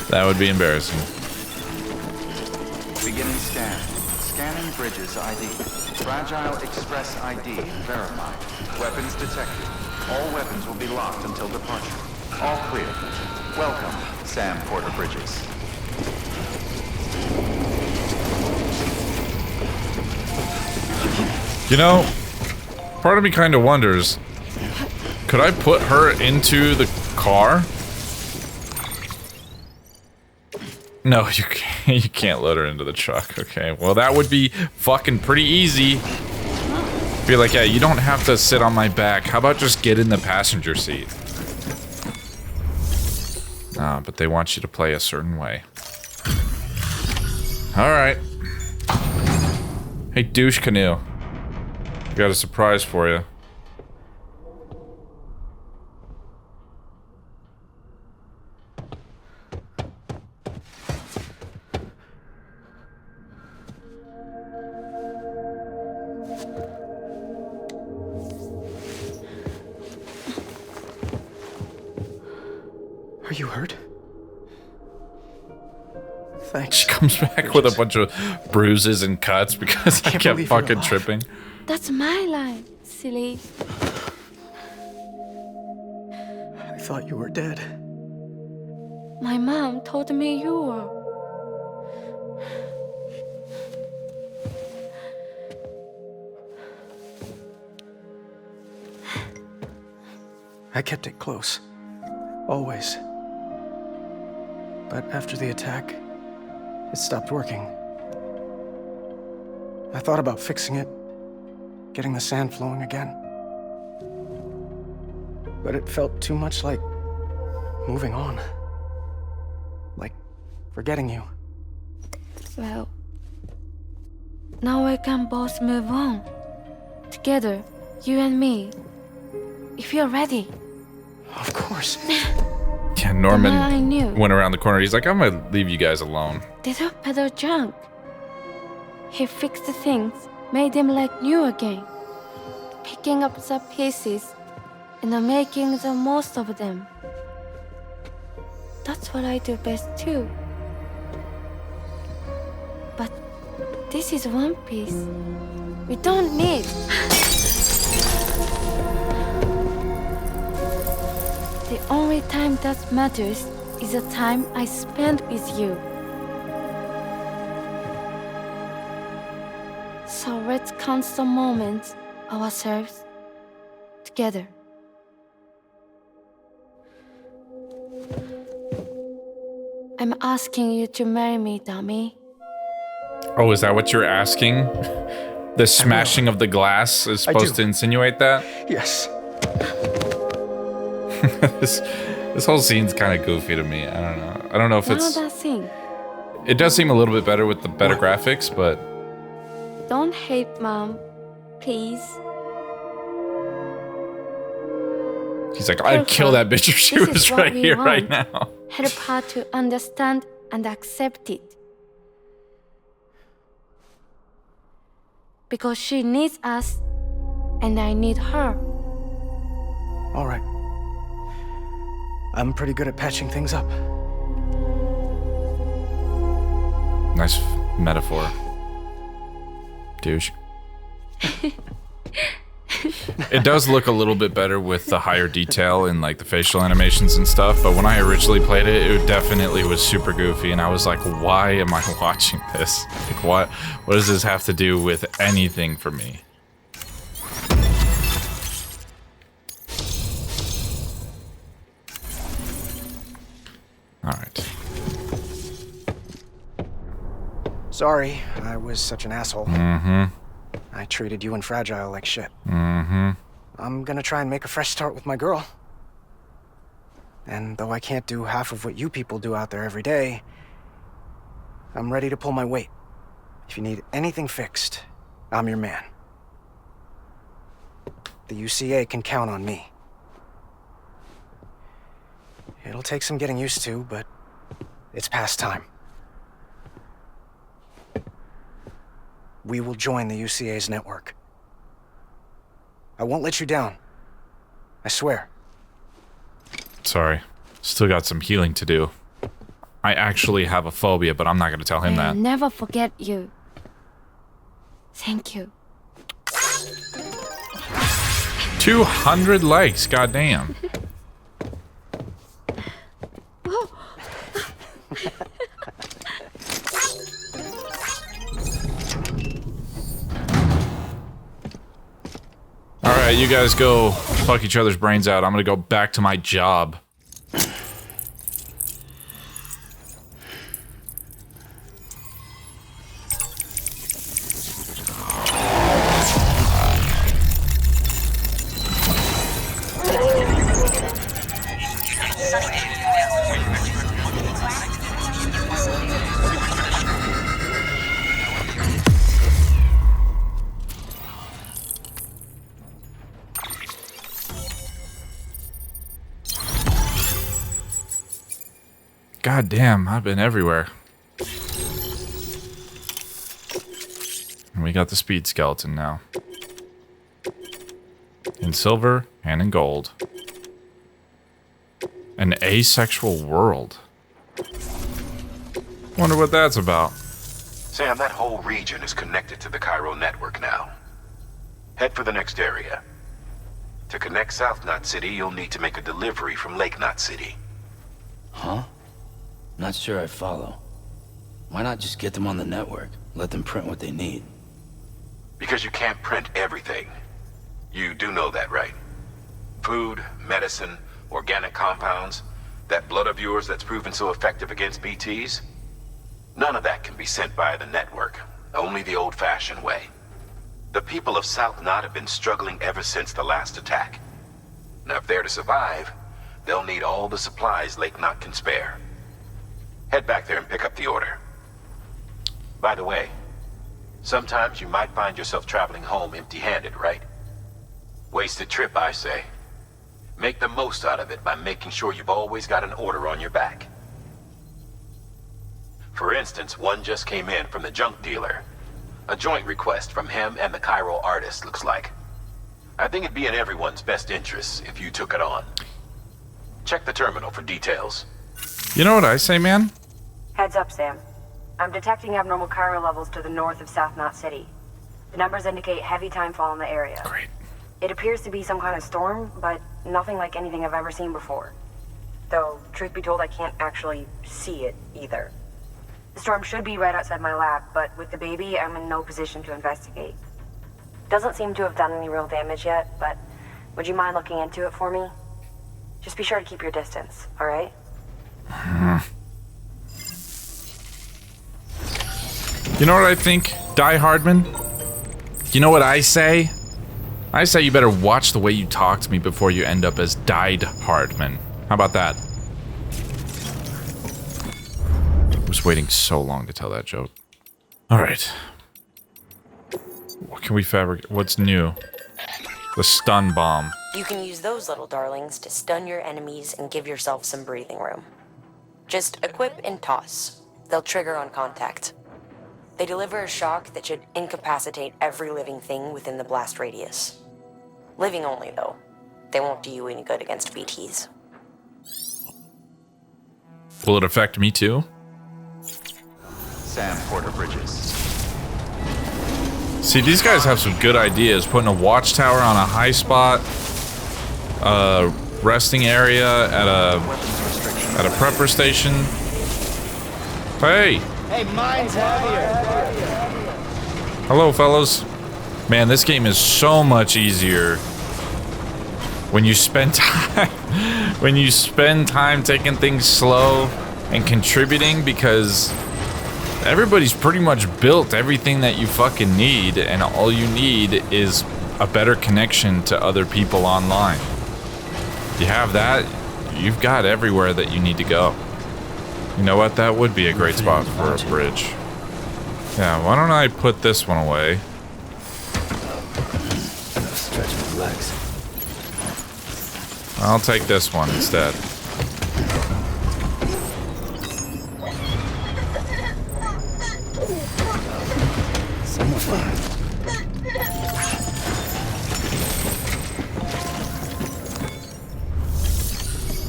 That would be embarrassing. Beginning scan. Scanning bridges ID. Fragile Express ID verified. Weapons detected. All weapons will be locked until departure. All clear. Welcome, Sam Porter Bridges. You know, part of me kind of wonders, could I put her into the car? No, you can't. You can't load her into the truck. Okay, well that would be fucking pretty easy. Be like, yeah, you don't have to sit on my back. How about just get in the passenger seat? But they want you to play a certain way. All right. Hey, douche canoe. I got a surprise for you. Are you hurt? Thanks. She comes back with a bunch of bruises and cuts because I kept fucking tripping. That's my line, silly. I thought you were dead. My mom told me you were. I kept it close. Always. But after the attack, it stopped working. I thought about fixing it, getting the sand flowing again. But it felt too much like moving on. Like forgetting you. Well, now we can both move on. Together, you and me. If you're ready. Of course. Yeah, Norman went around the corner. He's like, I'm gonna leave you guys alone. Little peddle junk. He fixed the things, made them like new again. Picking up the pieces and making the most of them. That's what I do best too. But this is one piece. We don't need. The only time that matters is the time I spend with you. So let's count the moments ourselves together. I'm asking you to marry me, dummy. Oh, is that what you're asking? The smashing of the glass is supposed to insinuate that? Yes. This whole scene's kind of goofy to me. I don't know. I don't know if it's... that thing. It does seem a little bit better with the better graphics, but... Don't hate Mom, please. He's like, I'd kill that bitch if she was right here, right now. Help her to understand and accept it. Because she needs us, and I need her. All right. I'm pretty good at patching things up. Nice metaphor. Douche. It does look a little bit better with the higher detail in like the facial animations and stuff, but when I originally played it, it definitely was super goofy, and I was like, why am I watching this? Like, what does this have to do with anything for me? Alright. Sorry, I was such an asshole. Mm-hmm. I treated you and Fragile like shit. Mm-hmm. I'm gonna try and make a fresh start with my girl. And though I can't do half of what you people do out there every day, I'm ready to pull my weight. If you need anything fixed, I'm your man. The UCA can count on me. It'll take some getting used to, but it's past time. We will join the UCA's network. I won't let you down. I swear. Sorry. Still got some healing to do. I actually have a phobia, but I'm not going to tell him that. I'll never forget you. Thank you. 200 likes, goddamn. Alright, you guys go fuck each other's brains out. I'm gonna go back to my job. God damn, I've been everywhere. And we got the speed skeleton now. In silver and in gold. An asexual world. Wonder what that's about. Sam, that whole region is connected to the Cairo network now. Head for the next area. To connect South Knot City, you'll need to make a delivery from Lake Knot City. Huh? Not sure I follow. Why not just get them on the network? Let them print what they need. Because you can't print everything. You do know that, right? Food, medicine, organic compounds, that blood of yours that's proven so effective against BTs? None of that can be sent via the network. Only the old-fashioned way. The people of South Knot have been struggling ever since the last attack. Now, if they're to survive, they'll need all the supplies Lake Knot can spare. Head back there and pick up the order. By the way, sometimes you might find yourself traveling home empty-handed, right? Wasted trip, I say. Make the most out of it by making sure you've always got an order on your back. For instance, one just came in from the junk dealer. A joint request from him and the Cairo artist, looks like. I think it'd be in everyone's best interest if you took it on. Check the terminal for details. You know what I say, man? Heads up, Sam. I'm detecting abnormal Cairo levels to the north of South Knot City. The numbers indicate heavy timefall in the area. Great. It appears to be some kind of storm, but nothing like anything I've ever seen before. Though, truth be told, I can't actually see it either. The storm should be right outside my lab, but with the baby, I'm in no position to investigate. Doesn't seem to have done any real damage yet, but would you mind looking into it for me? Just be sure to keep your distance, alright? You know what I think, Die Hardman? You know what I say? I say you better watch the way you talk to me before you end up as Died Hardman. How about that? I was waiting so long to tell that joke. Alright. What can we fabricate? What's new? The stun bomb. You can use those little darlings to stun your enemies and give yourself some breathing room. Just equip and toss. They'll trigger on contact. They deliver a shock that should incapacitate every living thing within the blast radius. Living only, though. They won't do you any good against BTs. Will it affect me too? Sam Porter Bridges. See, these guys have some good ideas. Putting a watchtower on a high spot, a resting area at a prepper station. Hey! Hey, mine's heavier. Hello, fellas. Man, this game is so much easier when you spend time taking things slow and contributing, because everybody's pretty much built everything that you fucking need, and all you need is a better connection to other people online. You have that, you've got everywhere that you need to go. You know what? That would be a great spot for a bridge. Yeah, why don't I put this one away? Stretch my legs. I'll take this one instead.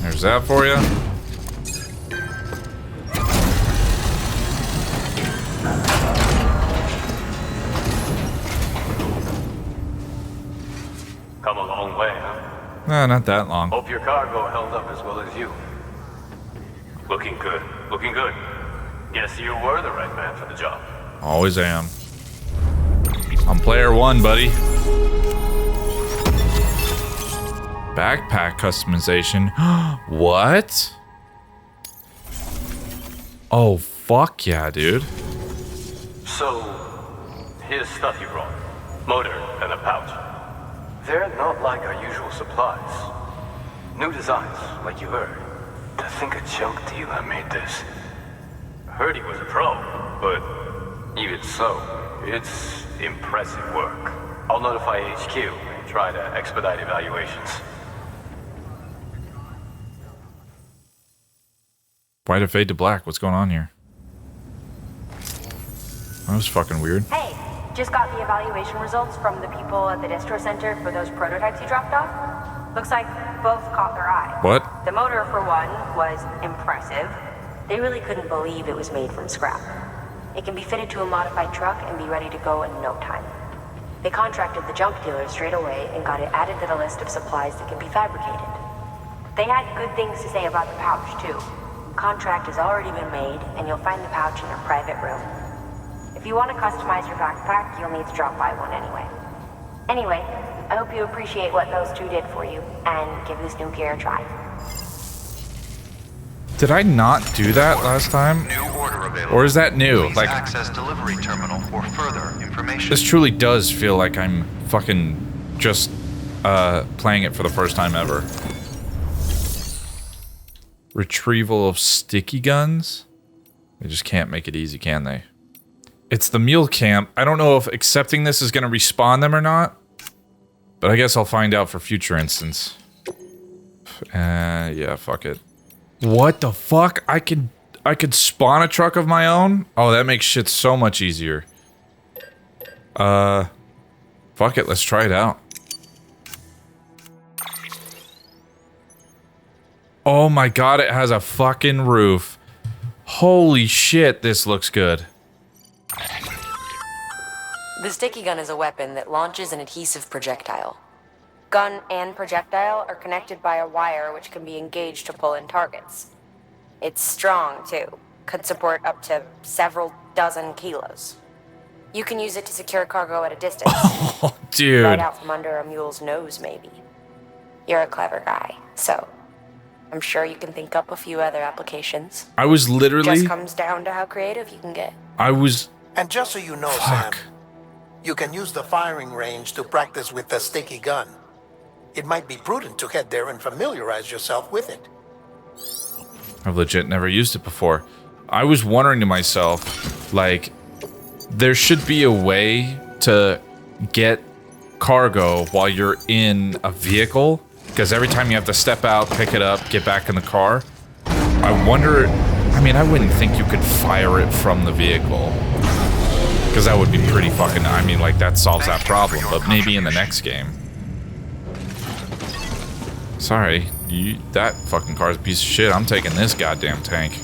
There's that for you. Come a long way, huh? Nah, not that long. Hope your cargo held up as well as you. Looking good. Looking good. Guess you were the right man for the job. Always am. I'm player one, buddy. Backpack customization. What? Oh, fuck yeah, dude. So, here's stuff you brought. Motor and a pouch. They're not like our usual supplies. New designs, like you heard. To think a junk dealer made this. Heard he was a pro, but even so, it's impressive work. I'll notify HQ and try to expedite evaluations. Why'd it fade to black? What's going on here? That was fucking weird. Hey, just got the evaluation results from the people at the distro center for those prototypes you dropped off. Looks like both caught their eye. What? The motor, for one, was impressive. They really couldn't believe it was made from scrap. It can be fitted to a modified truck and be ready to go in no time. They contracted the junk dealer straight away and got it added to the list of supplies that can be fabricated. They had good things to say about the pouch, too. Contract has already been made, and you'll find the pouch in your private room. If you want to customize your backpack, you'll need to drop by one anyway. Anyway, I hope you appreciate what those two did for you, and give this new gear a try. Did I not do that last time? Or is that new? Please Like, access delivery terminal for further information. this truly does feel like I'm fucking just playing it for the first time ever. Retrieval of sticky guns? They just can't make it easy, can they? It's the mule camp. I don't know if accepting this is going to respawn them or not. But I guess I'll find out for future instance. Yeah, fuck it. What the fuck? I could spawn a truck of my own? Oh, that makes shit so much easier. Fuck it, let's try it out. Oh my god, it has a fucking roof. Holy shit, this looks good. The sticky gun is a weapon that launches an adhesive projectile. Gun and projectile are connected by a wire which can be engaged to pull in targets. It's strong, too. Could support up to several dozen kilos. You can use it to secure cargo at a distance. Oh, dude. Right out from under a mule's nose, maybe. You're a clever guy, so I'm sure you can think up a few other applications. I was literally... Just comes down to how creative you can get. I was... And just so you know, Sam, you can use the firing range to practice with the sticky gun. It might be prudent to head there and familiarize yourself with it. I've legit never used it before. I was wondering to myself, like, there should be a way to get cargo while you're in a vehicle, because every time you have to step out, pick it up, get back in the car. I wonder, I mean, I wouldn't think you could fire it from the vehicle, because that would be pretty fucking, I mean, like, that solves that problem, but maybe in the next game. Sorry, that fucking car's a piece of shit. I'm taking this goddamn tank.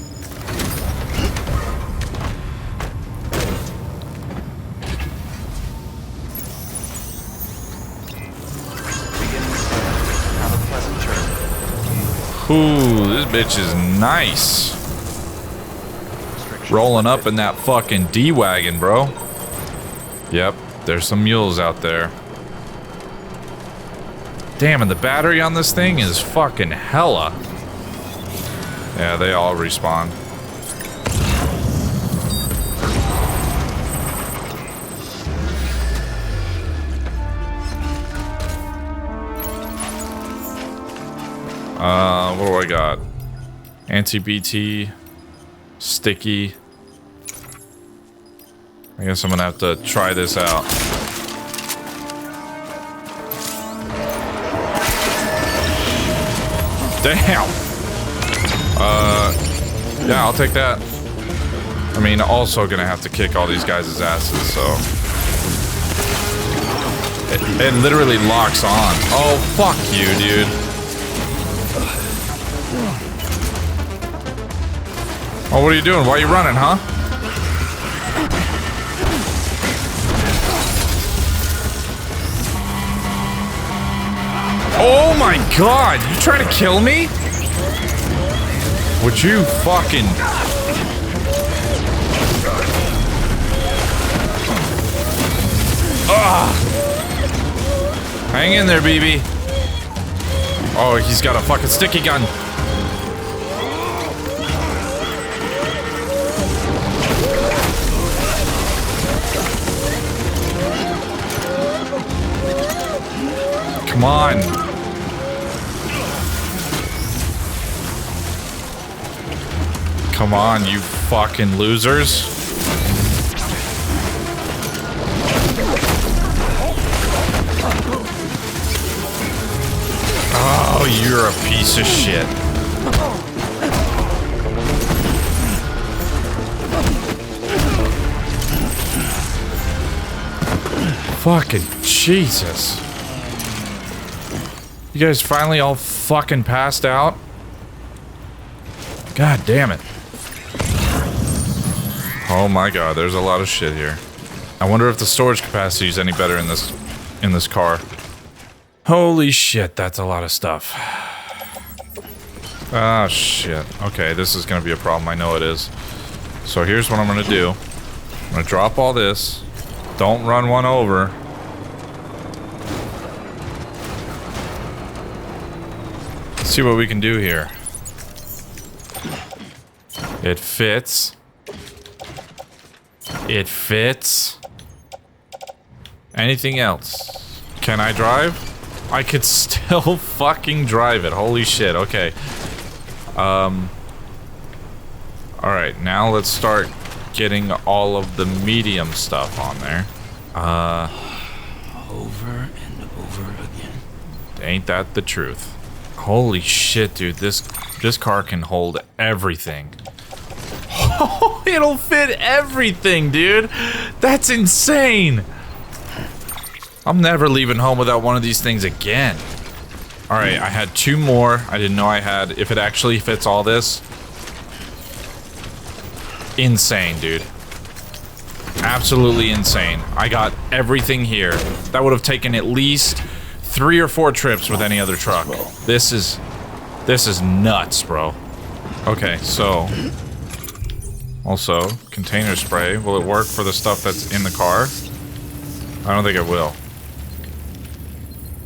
Ooh, this bitch is nice. Rolling up in that fucking D-Wagon, bro. Yep, there's some mules out there. Damn, and the battery on this thing is fucking hella. Yeah, they all respawn. What do I got? Anti-BT. Sticky. I guess I'm gonna have to try this out. Damn! Yeah, I'll take that. I mean, also gonna have to kick all these guys' asses, so... It literally locks on. Oh, fuck you, dude. Oh, what are you doing? Why are you running, huh? Oh my god! You trying to kill me? Would you fucking... Ugh! Hang in there, BB. Oh, he's got a fucking sticky gun. Come on. Come on, you fucking losers. Oh, you're a piece of shit. Fucking Jesus. You guys finally all fucking passed out? God damn it. Oh my god, there's a lot of shit here. I wonder if the storage capacity is any better in this car. Holy shit, that's a lot of stuff. Ah, shit. Okay, this is gonna be a problem. I know it is. So here's what I'm gonna do. I'm gonna drop all this. Don't run one over. Let's see what we can do here. It fits. It fits. Anything else? Can I drive? I could still fucking drive it. Holy shit. Okay. Alright, now let's start getting all of the medium stuff on there. Over and over again. Ain't that the truth? Holy shit, dude. This car can hold everything. Oh, it'll fit everything, dude. That's insane. I'm never leaving home without one of these things again. Alright, I had 2 more. I didn't know I had. If it actually fits all this. Insane, dude. Absolutely insane. I got everything here. That would have taken at least 3 or 4 trips with any other truck. This is nuts, bro. Okay, so... Also, container spray. Will it work for the stuff that's in the car? I don't think it will.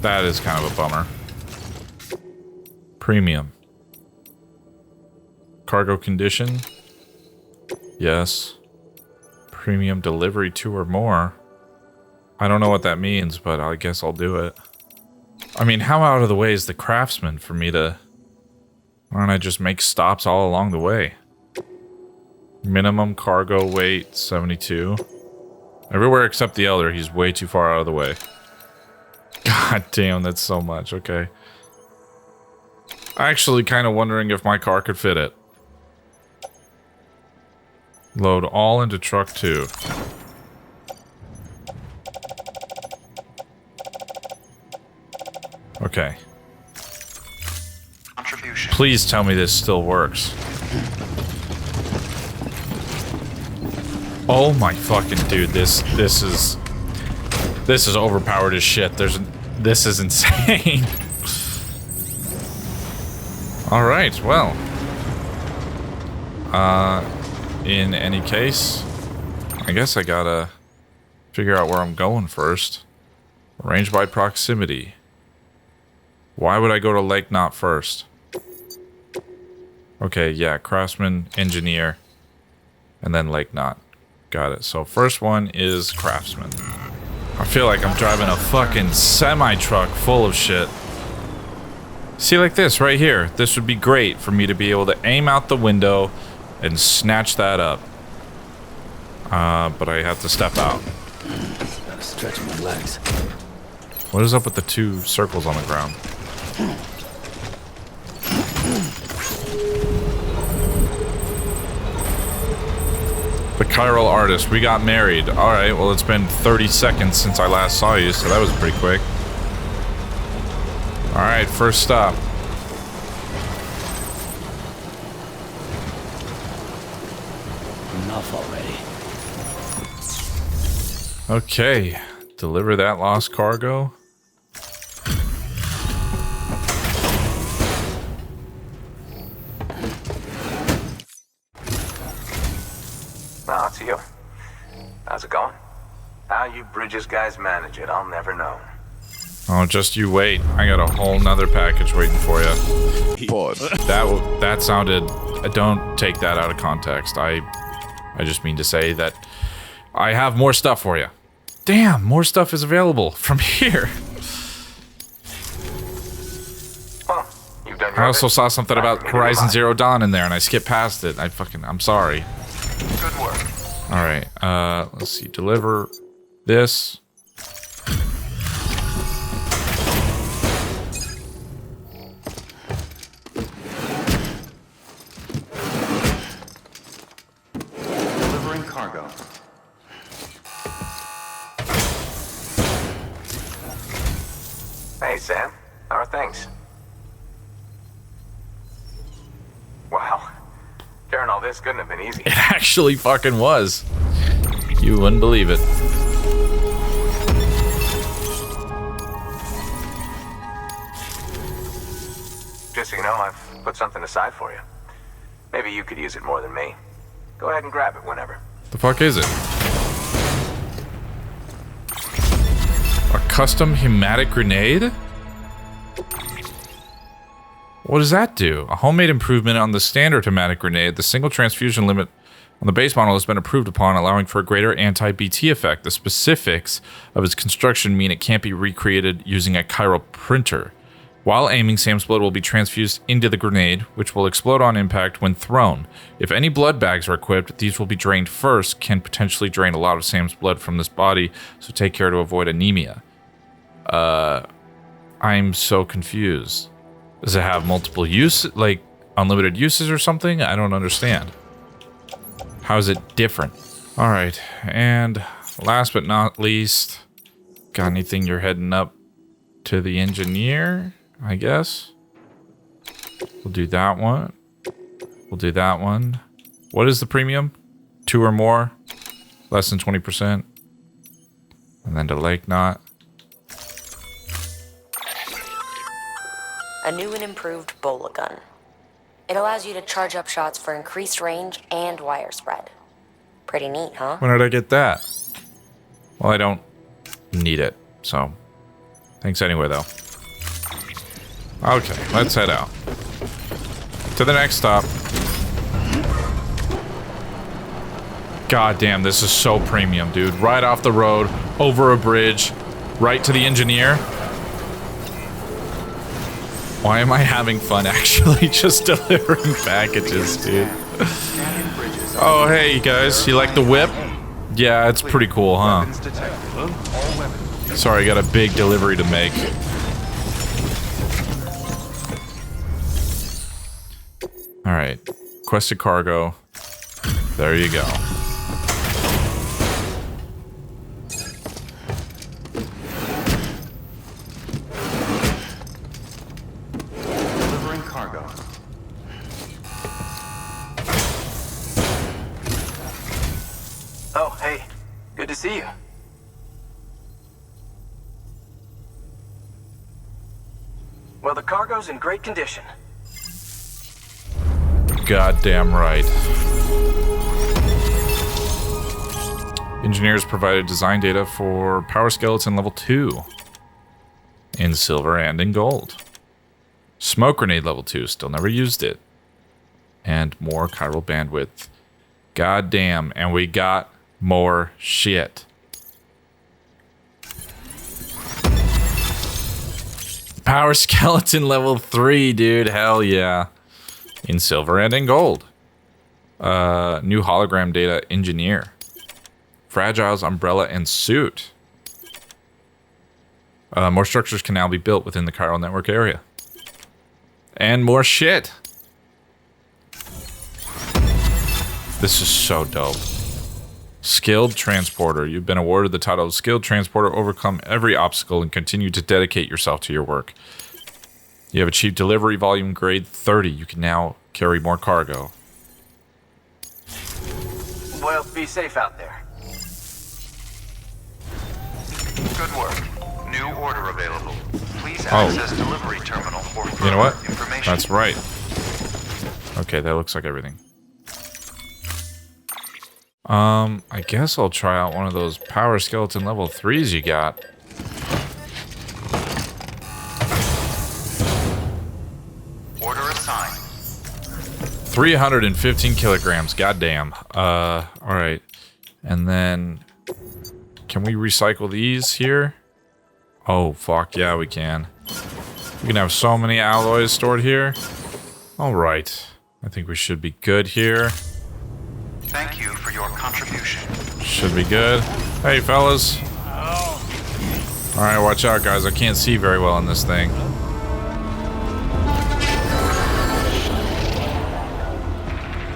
That is kind of a bummer. Premium. Cargo condition? Yes. Premium delivery 2 or more. I don't know what that means, but I guess I'll do it. I mean, how out of the way is the craftsman for me to... Why don't I just make stops all along the way? Minimum cargo weight, 72. Everywhere except the Elder, he's way too far out of the way. God damn, that's so much. Okay. Actually kind of wondering if my car could fit it. Load all into truck 2. Okay. Please tell me this still works. Oh my fucking dude, this is overpowered as shit. This is insane. All right, well. In any case, I guess I gotta figure out where I'm going first. Arrange by proximity. Why would I go to Lake Knot first? Okay, yeah, craftsman, engineer, and then Lake Knot. Got it. So first one is craftsman. I feel like I'm driving a fucking semi-truck full of shit. See, like this right here. This would be great for me to be able to aim out the window and snatch that up. But I have to step out. Gotta stretch my legs. What is up with the 2 circles on the ground? The chiral artist. We got married. Alright, well, it's been 30 seconds since I last saw you, so that was pretty quick. Alright, first stop. Enough already. Okay. Deliver that lost cargo. Now, it's you. How's it going? How you Bridges guys manage it, I'll never know. Oh, just you wait. I got a whole nother package waiting for you. Pause. That sounded... Don't take that out of context. I just mean to say that I have more stuff for you. Damn, more stuff is available from here. Well, you've done your I also bit. saw something about Time for me to Horizon move on. Zero Dawn in there, and I skipped past it. I'm sorry. Good work. Alright, let's see. Deliver this. Delivering cargo. Hey, Sam. How are things? Wow. Carrying all this couldn't have been easy. It actually fucking was. You wouldn't believe it. Just so you know, I've put something aside for you. Maybe you could use it more than me. Go ahead and grab it whenever. The fuck is it? A custom hematic grenade? What does that do? A homemade improvement on the standard hematic grenade. The single transfusion limit on the base model has been approved upon, allowing for a greater anti-BT effect. The specifics of its construction mean it can't be recreated using a chiral printer. While aiming, Sam's blood will be transfused into the grenade, which will explode on impact when thrown. If any blood bags are equipped, these will be drained first, can potentially drain a lot of Sam's blood from this body, so take care to avoid anemia. I'm so confused. Does it have multiple use, like unlimited uses or something? I don't understand. How is it different? All right, and last but not least, got anything you're heading up to the engineer? I guess. We'll do that one. We'll do that one. What is the premium? 2 or more? Less than 20%. And then to Lake Knot. A new and improved bola gun. It allows you to charge up shots for increased range and wire spread. Pretty neat, huh? When did I get that? Well, I don't need it, so thanks anyway, though. Okay, let's head out. To the next stop. God damn, this is so premium, dude. Right off the road, over a bridge, right to the engineer. Why am I having fun actually just delivering packages, dude? Oh, hey, guys. You like the whip? Yeah, it's pretty cool, huh? Sorry, I got a big delivery to make. Alright. Quested cargo. There you go. Delivering cargo. Oh, hey. Good to see you. Well, the cargo's in great condition. Goddamn right. Engineers provided design data for Power Skeleton level 2 in silver and in gold. Smoke grenade level 2, still never used it. And more chiral bandwidth. Goddamn, and we got more shit. Power skeleton level 3, dude. Hell yeah. In silver and in gold. New hologram data engineer. Fragile's umbrella and suit. More structures can now be built within the chiral network area. And more shit. This is so dope. Skilled transporter. You've been awarded the title of skilled transporter. Overcome every obstacle and continue to dedicate yourself to your work. You have achieved delivery volume grade 30. You can now carry more cargo. Well, be safe out there. Good work. New order available. Please access delivery terminal for further You know what? information. That's right. Okay, that looks like everything. I guess I'll try out one of those power skeleton level 3s you got. Order assigned. 315 kilograms. Goddamn. Alright. And then... Can we recycle these here? Oh, fuck. Yeah, we can. We can have so many alloys stored here. Alright. I think we should be good here. Thank you for your contribution. Should be good. Hey, fellas. Alright, watch out, guys. I can't see very well in this thing.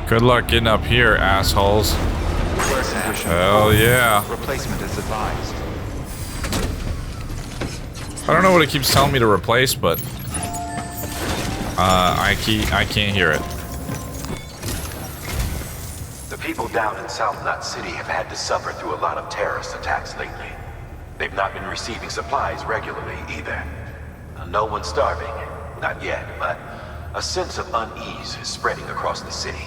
Good luck getting up here, assholes. Hell yeah. Replacement is advised. I don't know what it keeps telling me to replace, but... I can't hear it. The people down in South Knot City have had to suffer through a lot of terrorist attacks lately. They've not been receiving supplies regularly either. No one's starving, not yet, but a sense of unease is spreading across the city.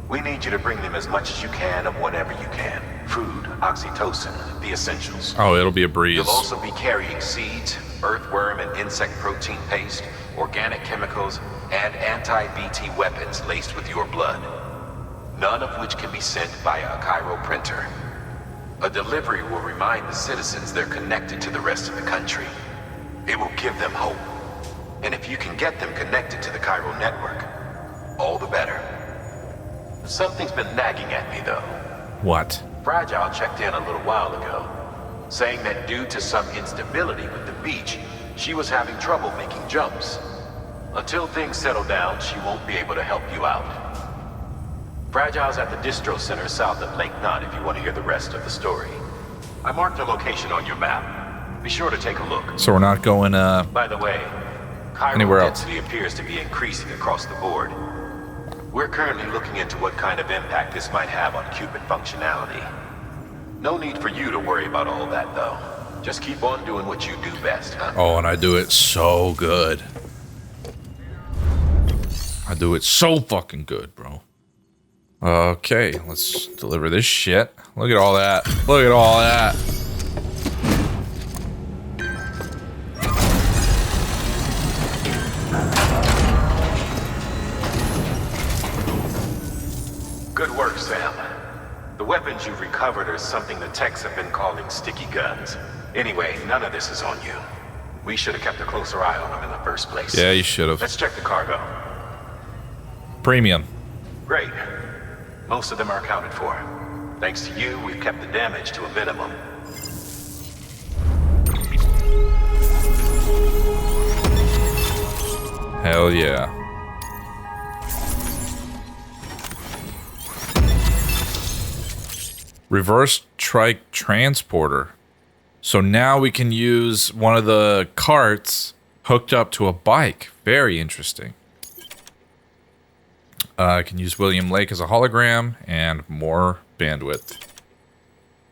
We need you to bring them as much as you can of whatever you can. Food, oxytocin, the essentials. Oh, it'll be a breeze. You'll also be carrying seeds, earthworm and insect protein paste, organic chemicals, and anti-BT weapons laced with your blood. None of which can be sent via a chiral printer. A delivery will remind the citizens they're connected to the rest of the country. It will give them hope. And if you can get them connected to the chiral network, all the better. Something's been nagging at me, though. What? Fragile checked in a little while ago, saying that due to some instability with the beach, she was having trouble making jumps. Until things settle down, she won't be able to help you out. Fragile's at the distro center south of Lake Knot if you want to hear the rest of the story. I marked her location on your map. Be sure to take a look. So we're not going, By the way, chiral anywhere else. density appears to be increasing across the board. We're currently looking into what kind of impact this might have on Cupid functionality. No need for you to worry about all that, though. Just keep on doing what you do best, huh? Oh, and I do it so good. I do it so fucking good, bro. Okay, let's deliver this shit. Look at all that. Look at all that. Good work, Sam. The weapons you've recovered are something the techs have been calling sticky guns. Anyway, none of this is on you. We should have kept a closer eye on them in the first place. Yeah, you should have. Let's check the cargo. Premium. Great. Most of them are accounted for. Thanks to you, we've kept the damage to a minimum. Hell yeah. Reverse trike transporter. So now we can use one of the carts hooked up to a bike. Very interesting. I can use William Lake as a hologram and more bandwidth.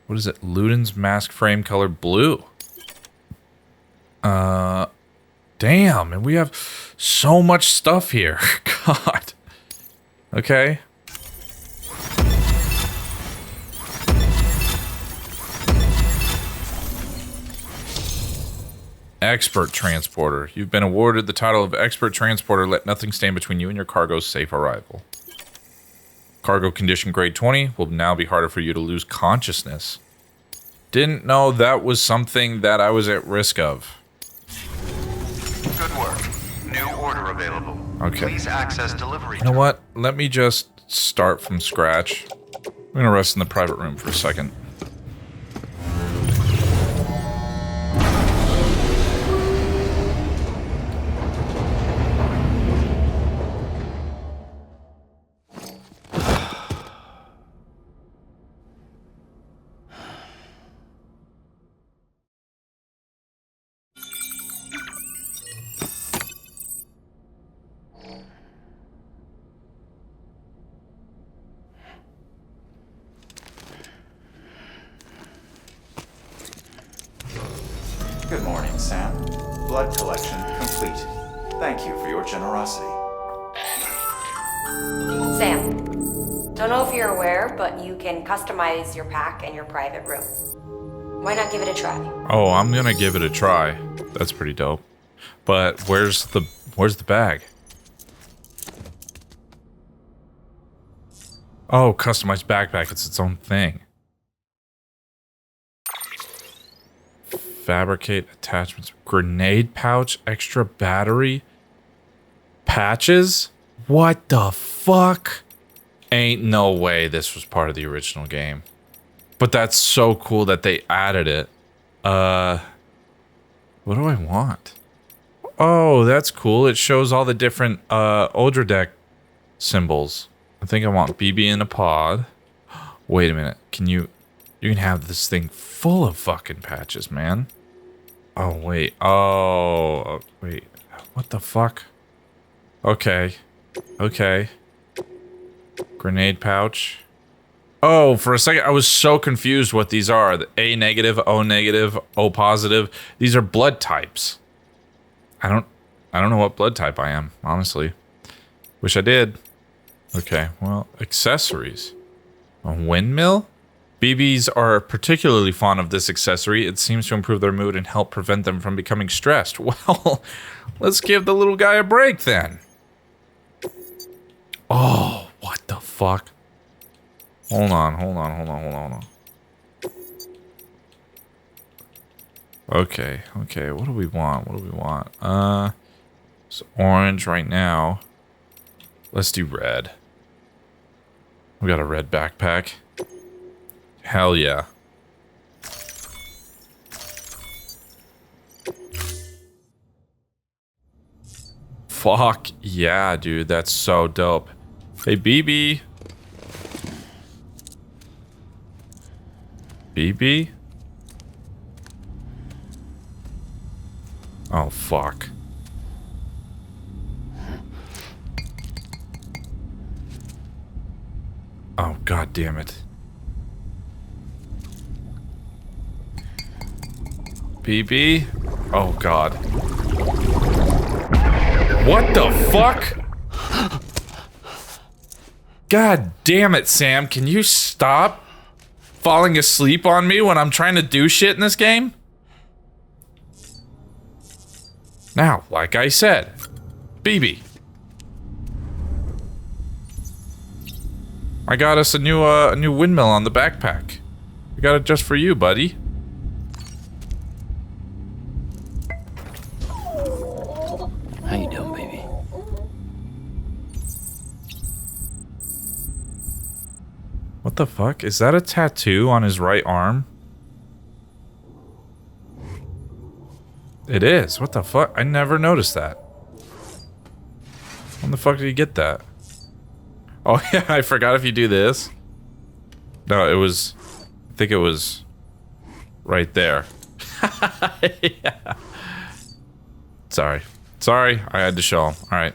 What is it? Luden's mask frame color blue. Damn, and we have so much stuff here. God. Okay. Expert transporter. You've been awarded the title of expert transporter. Let nothing stand between you and your cargo's safe arrival. Cargo condition grade 20 will now be harder for you to lose consciousness. Didn't know that was something that I was at risk of. available. Okay. Please access delivery. You know what? Let me just start from scratch. I'm gonna rest in the private room for a second. Good morning, Sam. Blood collection complete. Thank you for your generosity. Sam, don't know if you're aware, but you can customize your pack and your private room. Why not give it a try? Oh, I'm gonna give it a try. That's pretty dope. But where's the bag? Oh, customized backpack. It's its own thing. Fabricate attachments. Grenade pouch. Extra battery. Patches? What the fuck? Ain't no way this was part of the original game. But that's so cool that they added it. What do I want? Oh, that's cool. It shows all the different Ultra deck symbols. I think I want BB in a pod. Wait a minute. You can have this thing full of fucking patches, man. Oh, wait. Oh, wait. What the fuck? Okay. Okay. Grenade pouch. Oh, for a second, I was so confused what these are. The A negative, O negative, O positive. These are blood types. I don't know what blood type I am, honestly. Wish I did. Okay, well, accessories. A windmill? BBs are particularly fond of this accessory. It seems to improve their mood and help prevent them from becoming stressed. Well, let's give the little guy a break then. Oh, what the fuck? Hold on. Okay, what do we want? It's orange right now. Let's do red. We got a red backpack. Hell yeah. Fuck yeah, dude. That's so dope. Hey, BB. BB? Oh, fuck. Oh, god damn it. BB? Oh, god. What the fuck? God damn it, Sam. Can you stop falling asleep on me when I'm trying to do shit in this game? Now, like I said, BB. I got us a new windmill on the backpack. We got it just for you, buddy. How you doing, baby? What the fuck? Is that a tattoo on his right arm? It is. What the fuck? I never noticed that. When the fuck did he get that? Oh yeah, I forgot if you do this. No, it was... I think it was... right there. Yeah. Sorry. Sorry, I had to show him. Alright.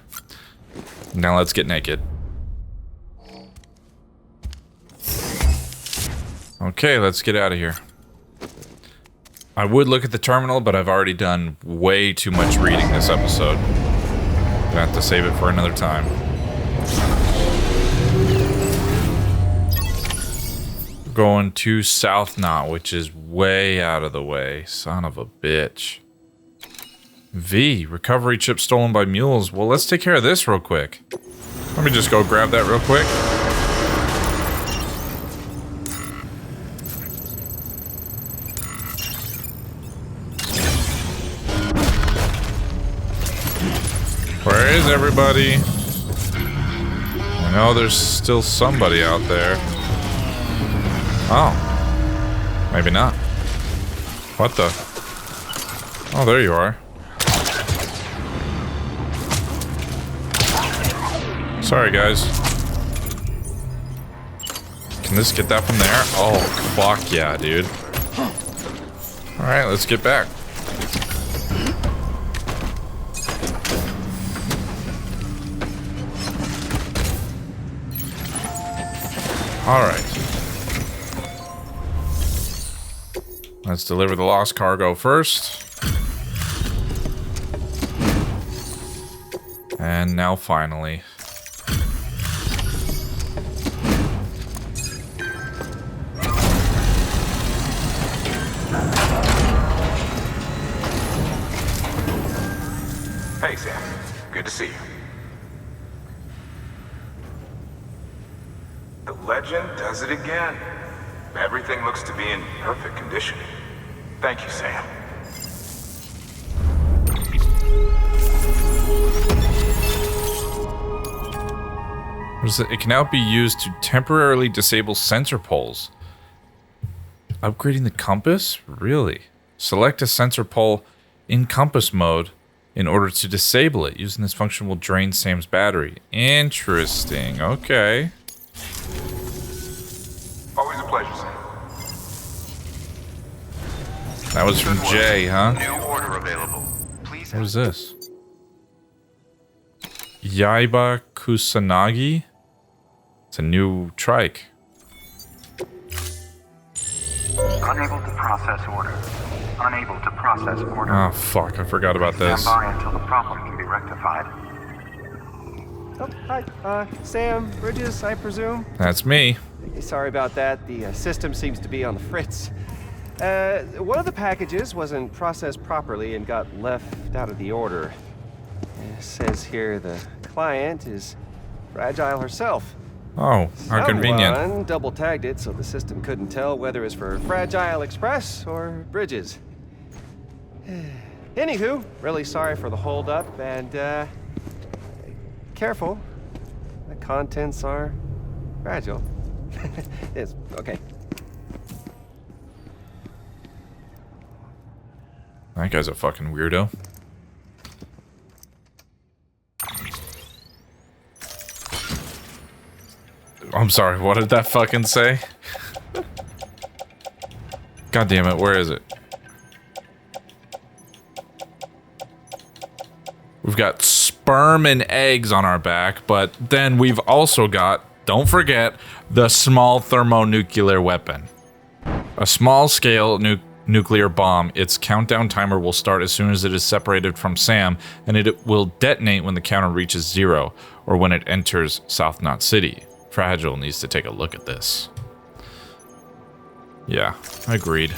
Now let's get naked. Okay, let's get out of here. I would look at the terminal, but I've already done way too much reading this episode. Gonna have to save it for another time. Going to South Knot, which is way out of the way. Son of a bitch. V, recovery chip stolen by mules. Well, let's take care of this real quick. Let me just go grab that real quick. Where Where is everybody? I know there's still somebody out there. Oh. Maybe not. What the? Oh, there you are. Sorry, guys. Can this get that from there? Oh, fuck yeah, dude. Alright, let's get back. Alright. Let's deliver the lost cargo first. And now finally. Hey, Sam. Good to see you. The legend does it again. Everything looks to be in perfect condition. Thank you, Sam. What is it? It can now be used to temporarily disable sensor poles. Upgrading the compass? Really? Select a sensor pole in compass mode in order to disable it. Using this function will drain Sam's battery. Interesting. Okay. Always a pleasure, Sam. That was from Jay, huh? New order available. Please. What is this? Yaiba Kusanagi? It's a new trike. Unable to process order. Unable to process order. Oh, fuck. I forgot about this. Stand by until the problem can be rectified. Oh, hi. Sam, Bridges, I presume? That's me. Sorry about that. The system seems to be on the fritz. One of the packages wasn't processed properly and got left out of the order. It says here the client is Fragile herself. Oh, how convenient. Someone double-tagged it so the system couldn't tell whether it's for Fragile Express or Bridges. Anywho, really sorry for the hold-up, and, careful. The contents are fragile. It's okay. That guy's a fucking weirdo. I'm sorry, what did that fucking say? God damn it, where is it? We've got sperm and eggs on our back, but then we've also got, don't forget, the small thermonuclear weapon. A small-scale nuclear bomb. Its countdown timer will start as soon as it is separated from Sam, and it will detonate when the counter reaches 0, or when it enters South Knot City. Fragile needs to take a look at this. Yeah, agreed.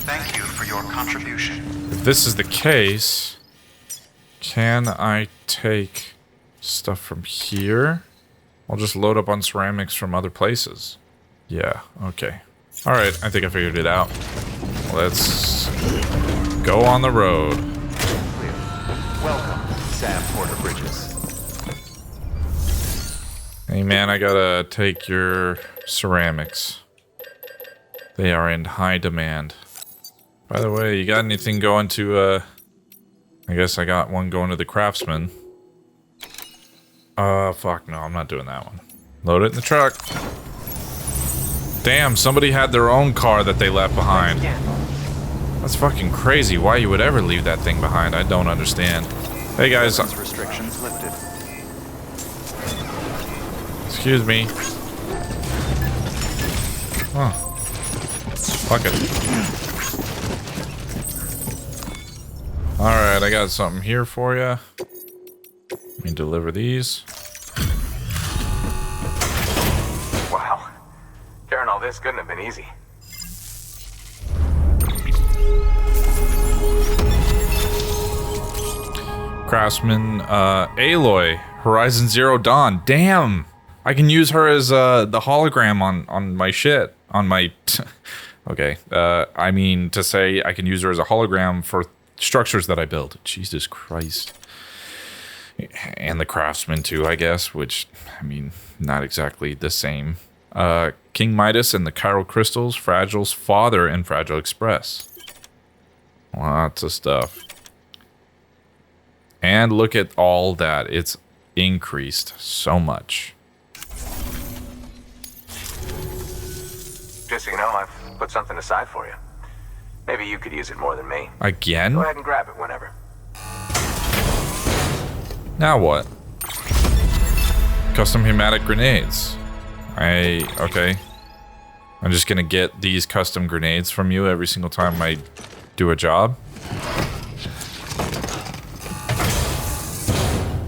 Thank you for your contribution. If this is the case, can I take stuff from here? I'll just load up on ceramics from other places. Yeah, okay. Alright, I think I figured it out. Let's go on the road. Welcome, Sam Porter Bridges. Hey man, I gotta take your ceramics. They are in high demand. By the way, you got anything going to, I guess I got one going to the craftsman. Fuck, no, I'm not doing that one. Load it in the truck. Damn, somebody had their own car that they left behind. That's fucking crazy. Why you would ever leave that thing behind, I don't understand. Hey guys. Restrictions lifted. Excuse me. Oh. Fuck it. Alright, I got something here for you. Let me deliver these. Wow. Carrying all this couldn't have been easy. Craftsman, Aloy, Horizon Zero Dawn. Damn! I can use her as the hologram on my shit. On my Okay. I mean, to say I can use her as a hologram for structures that I build. Jesus Christ. And the craftsman too, I guess, which, I mean, not exactly the same. King Midas and the chiral crystals, Fragile's father, and Fragile Express. Lots of stuff. And look at all that. It's increased so much. Just so you know, I've put something aside for you. Maybe you could use it more than me. Again? Go ahead and grab it whenever. Now what? Custom hematic grenades. Okay. I'm just gonna get these custom grenades from you every single time I do a job.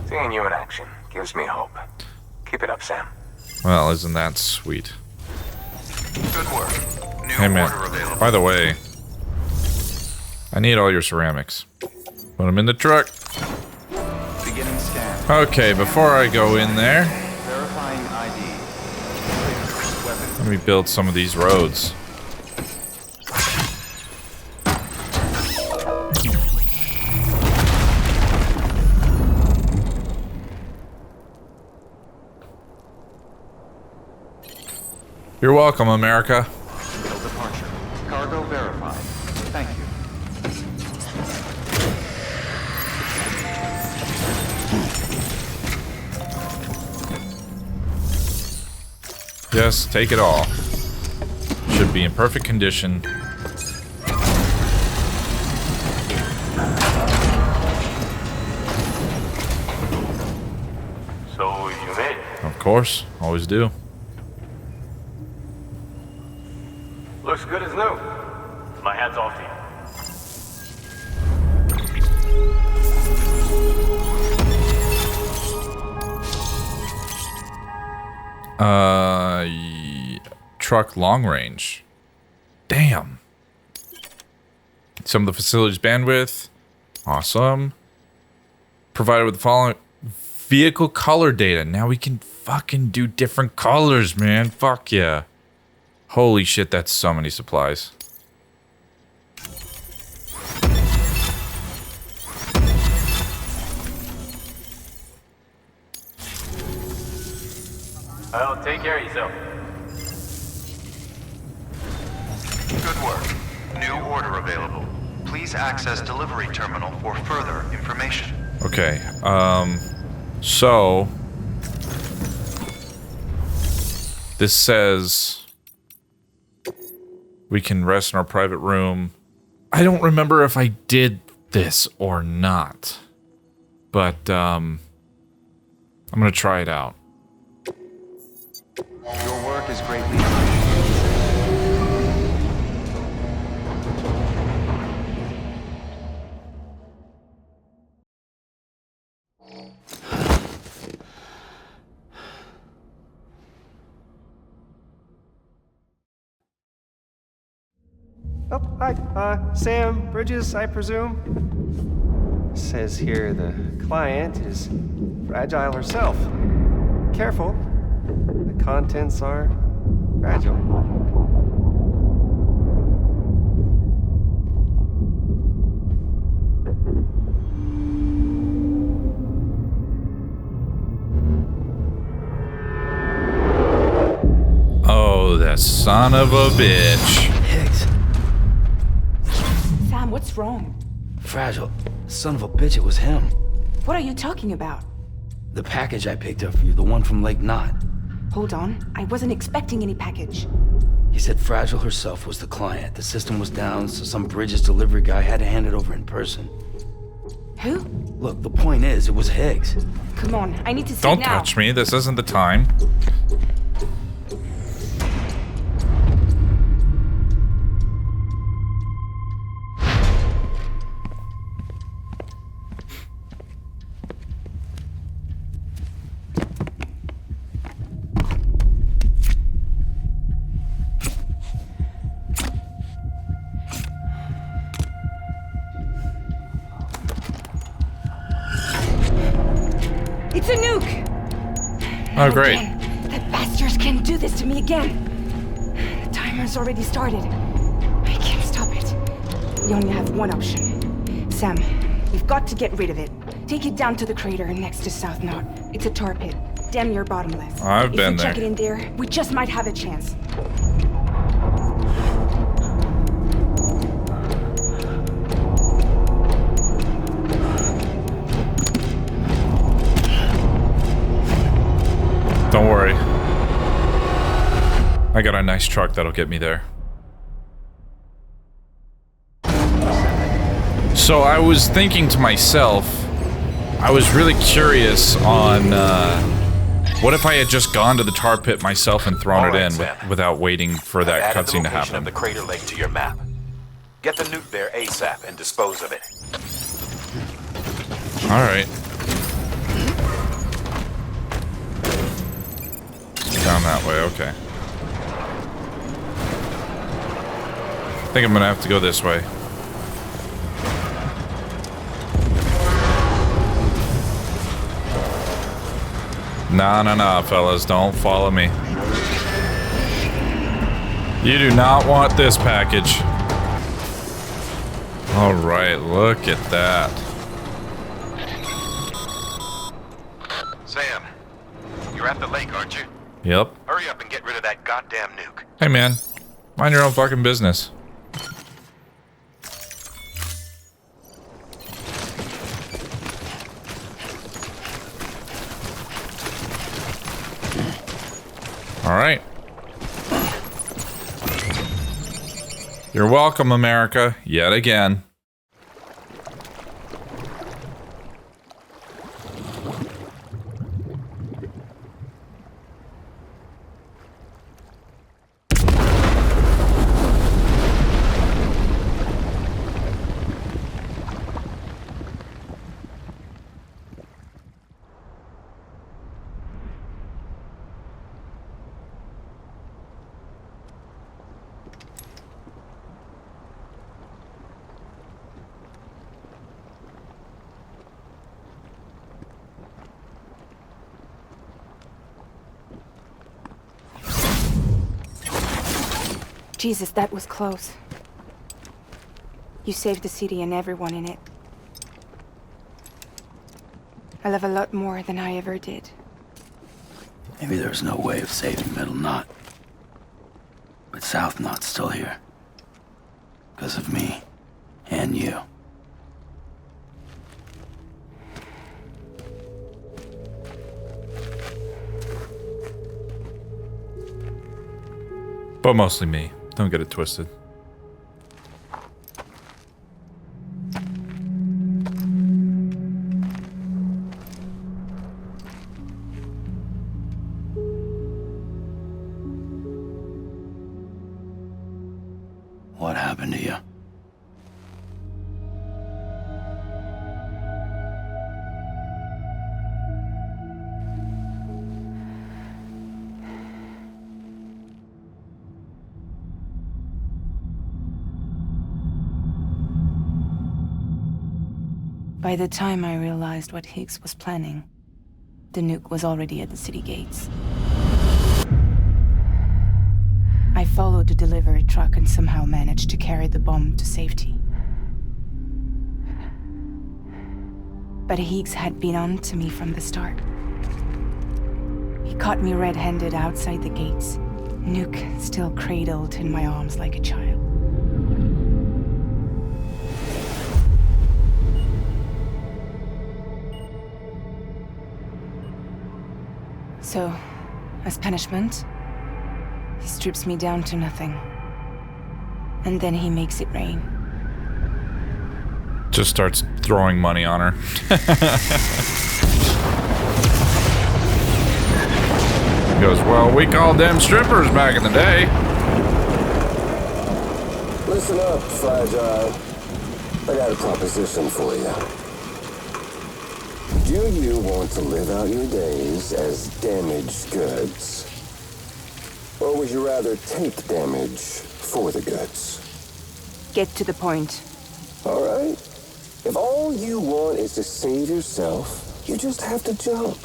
Seeing you in action gives me hope. Keep it up, Sam. Well, isn't that sweet? Good work. New Hey man, order available. by the way, I need all your ceramics. Put them in the truck. Beginning scan. Okay, before I go in there, Verifying ID. Weapons. let me build some of these roads. You're welcome, America. Failed departure. Cargo verified. Thank you. Yes, take it all. Should be in perfect condition. So you made it. Of course, always do. Looks good as new. My hat's off to you. Truck long range. Damn. Some of the facility's bandwidth. Awesome. Provided with the following vehicle color data. Now we can fucking do different colors, man. Fuck yeah. Holy shit, that's so many supplies. Well, take care of yourself. Good work. New order available. Please access delivery terminal for further information. Okay, so this says we can rest in our private room. I don't remember if I did this or not, but I'm gonna try it out. Your work is greatly appreciated. Oh, hi. Sam Bridges, I presume? Says here the client is Fragile herself. Careful. The contents are fragile. Oh, the son of a bitch. Higgs. Sam, what's wrong? Fragile. Son of a bitch, it was him. What are you talking about? The package I picked up for you, the one from Lake Knot. Hold on. I wasn't expecting any package. He said Fragile herself was the client. The system was down, so some Bridges delivery guy had to hand it over in person. Who? Look, the point is, it was Higgs. Come on, I need to see Don't now. touch me. This isn't the time. It's a nuke! Oh, great. Again. That bastards can't do this to me again. The timer's already started. We only have one option. Sam, we've got to get rid of it. Take it down to the crater next to South Knot. It's a tar pit. Damn near bottomless. I've been If we there. check it in there, we just might have a chance. Don't worry. I got a nice truck that'll get me there. So I was thinking to myself, I was really curious on what if I had just gone to the tar pit myself and thrown it in without waiting for that cutscene to happen. Of the crater lake to your map. Get the nuke there ASAP and dispose of it. All right. Down that way, okay. I think I'm gonna have to go this way. Nah, fellas, don't follow me. You do not want this package. All right, look at that. Sam, you're at the lake, aren't you? Yep. Hurry up and get rid of that goddamn nuke. Hey, man, mind your own fucking business. All right. You're welcome, America, yet again. Jesus, that was close. You saved the city and everyone in it. I love a lot more than I ever did. Maybe there's no way of saving Middle Knot. But South Knot's still here. Because of me. And you. But mostly me. Don't get it twisted. What happened to you? By the time I realized what Higgs was planning, the nuke was already at the city gates. I followed the delivery truck and somehow managed to carry the bomb to safety. But Higgs had been on to me from the start. He caught me red-handed outside the gates, nuke still cradled in my arms like a child. So, as punishment, he strips me down to nothing. And then he makes it rain. Just starts throwing money on her. He goes, well, we called them strippers back in the day. Listen up, Fragile. I got a proposition for you. Do you want to live out your days as damaged goods? Or would you rather take damage for the goods? Get to the point. All right. If all you want is to save yourself, you just have to jump.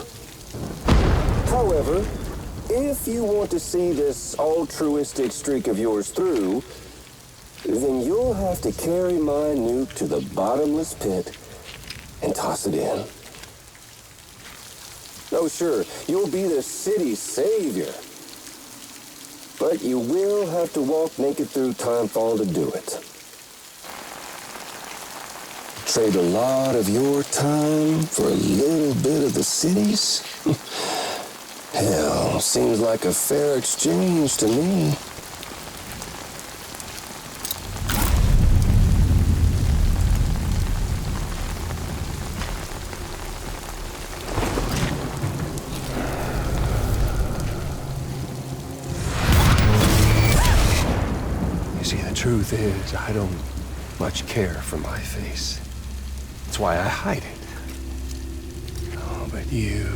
However, if you want to see this altruistic streak of yours through, then you'll have to carry my nuke to the bottomless pit and toss it in. Oh, sure, you'll be the city's savior. But you will have to walk naked through Timefall to do it. Trade a lot of your time for a little bit of the city's? Hell, seems like a fair exchange to me. Truth is, I don't much care for my face. That's why I hide it. Oh, but you...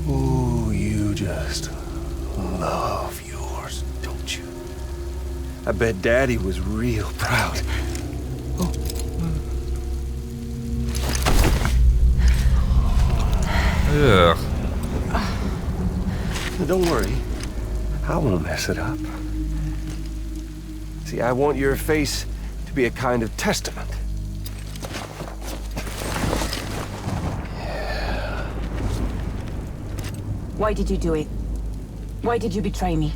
Ooh, you just love yours, don't you? I bet Daddy was real proud. Oh. Ugh. Don't worry. I won't mess it up. See, I want your face to be a kind of testament. Yeah. Why did you do it? Why did you betray me?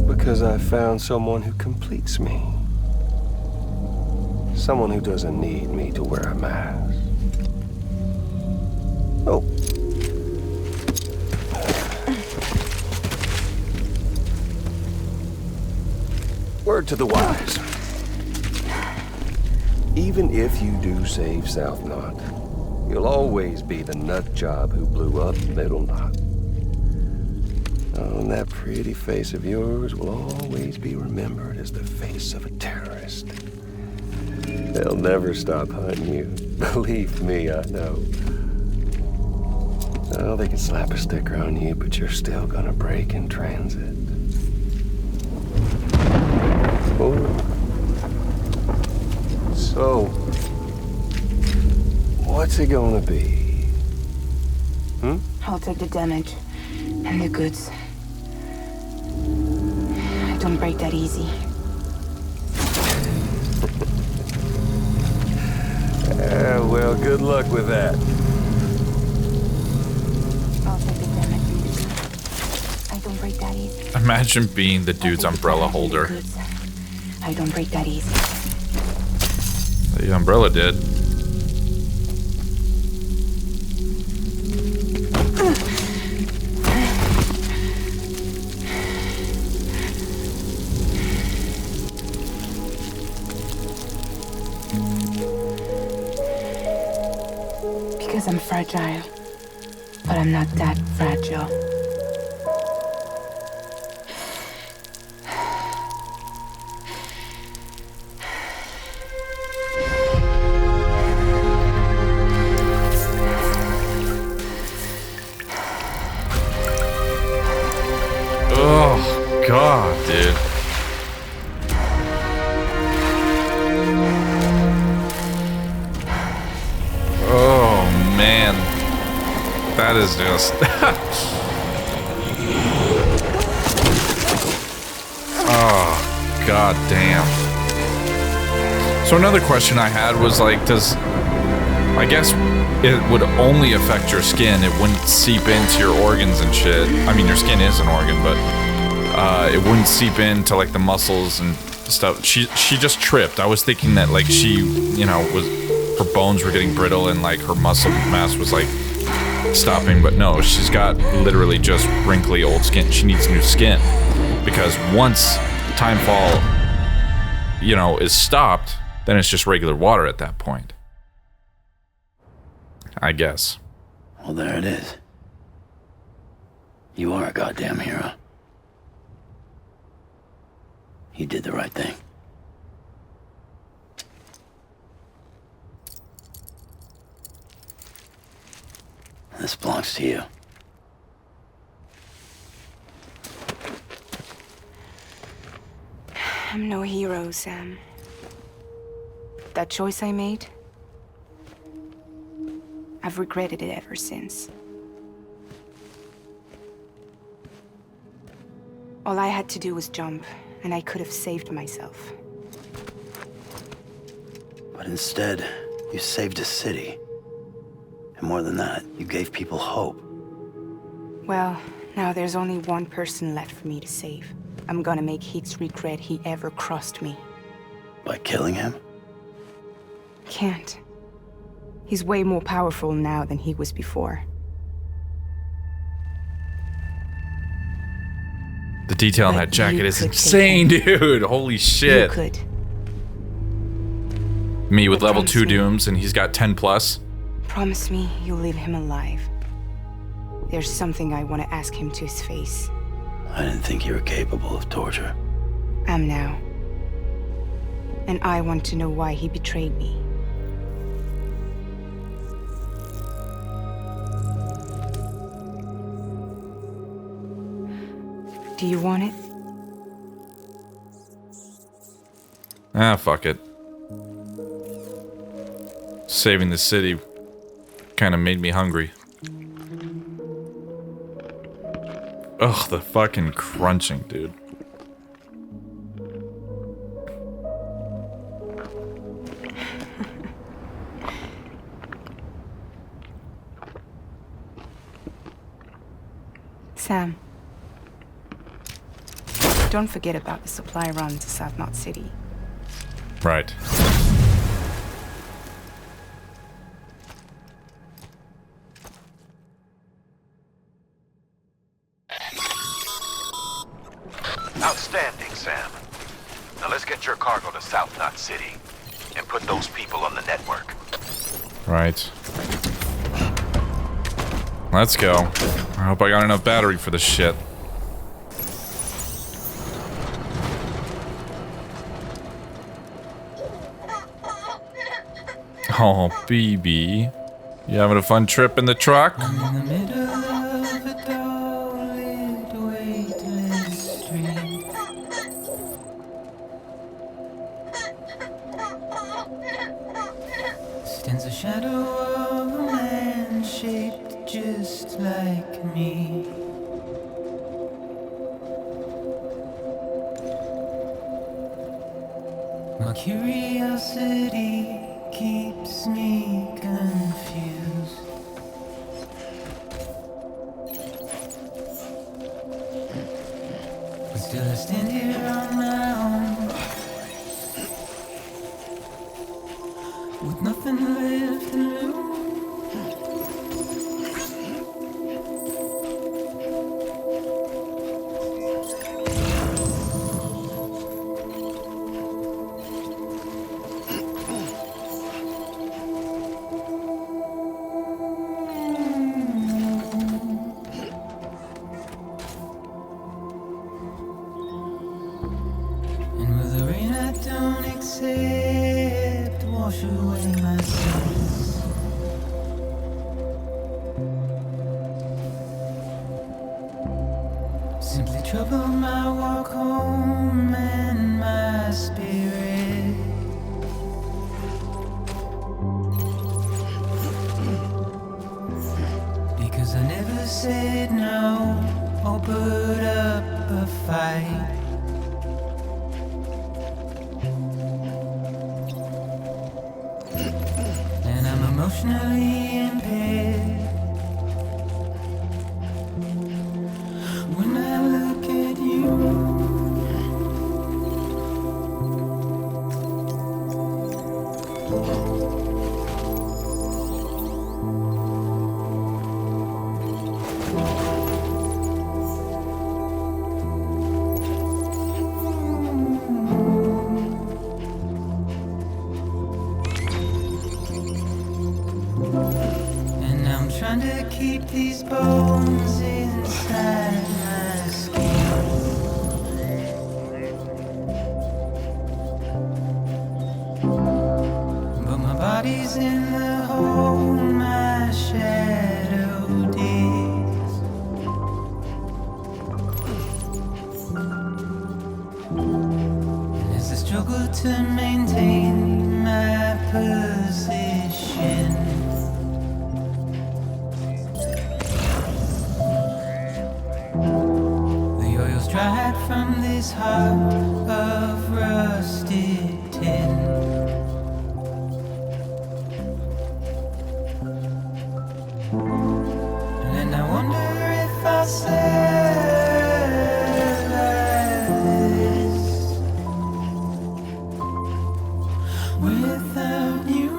Because I found someone who completes me. Someone who doesn't need me to wear a mask. Oh. Word to the wise. Even if you do save South Knot, you'll always be the nut job who blew up Middle Knot. Oh, and that pretty face of yours will always be remembered as the face of a terrorist. They'll never stop hunting you. Believe me, I know. Oh, they can slap a sticker on you, but you're still gonna break in transit. Oh. So, what's it gonna be? I'll take the damage and the goods. I don't break that easy. Well, good luck with that. I'll take the damage and the goods. I don't break that easy. Imagine being the dude's umbrella holder. I don't break that easy. The umbrella did. Because I'm fragile. But I'm not that fragile. God, dude. Oh, man. That is just... oh, god damn. So another question I had was like, I guess it would only affect your skin. It wouldn't seep into your organs and shit. I mean, your skin is an organ, but it wouldn't seep into like the muscles and stuff. She just tripped. I was thinking that like she, you know, her bones were getting brittle and like her muscle mass was like stopping, but no, she's got literally just wrinkly old skin. She needs new skin because once Timefall, you know, is stopped, then it's just regular water at that point. I guess. Well, there it is. You are a goddamn hero. You did the right thing. This belongs to you. I'm no hero, Sam. That choice I made, I've regretted it ever since. All I had to do was jump, and I could have saved myself. But instead, you saved a city. And more than that, you gave people hope. Well, now there's only one person left for me to save. I'm gonna make Higgs regret he ever crossed me. By killing him? Can't. He's way more powerful now than he was before. The detail on that jacket is insane, dude. Holy shit. You could. Me with level 2 dooms, and he's got 10 plus. Promise me you'll leave him alive. There's something I want to ask him to his face. I didn't think you were capable of torture. Am now. And I want to know why he betrayed me. Do you want it? Ah, fuck it. Saving the city kind of made me hungry. Ugh, the fucking crunching, dude. Sam. Don't forget about the supply run to South Knot City. Right. Outstanding, Sam. Now let's get your cargo to South Knot City and put those people on the network. Right. Let's go. I hope I got enough battery for this shit. Oh, BB. You having a fun trip in the truck? Stands a shadow of a man shaped just like me. My curiosity keeps me confused. But still I stand here on my own, with nothing left to lose. Wash away my sins. Simply trouble my walk home and my spirit. Because I never said no or put up a fight. Emotionally impaired. When I look at you, trying to keep these bones inside my skin. But my body's in the hole my shadow digs. And as I struggle to maintain my position, stride from this heart of rusted tin. And I wonder if I serve this without you.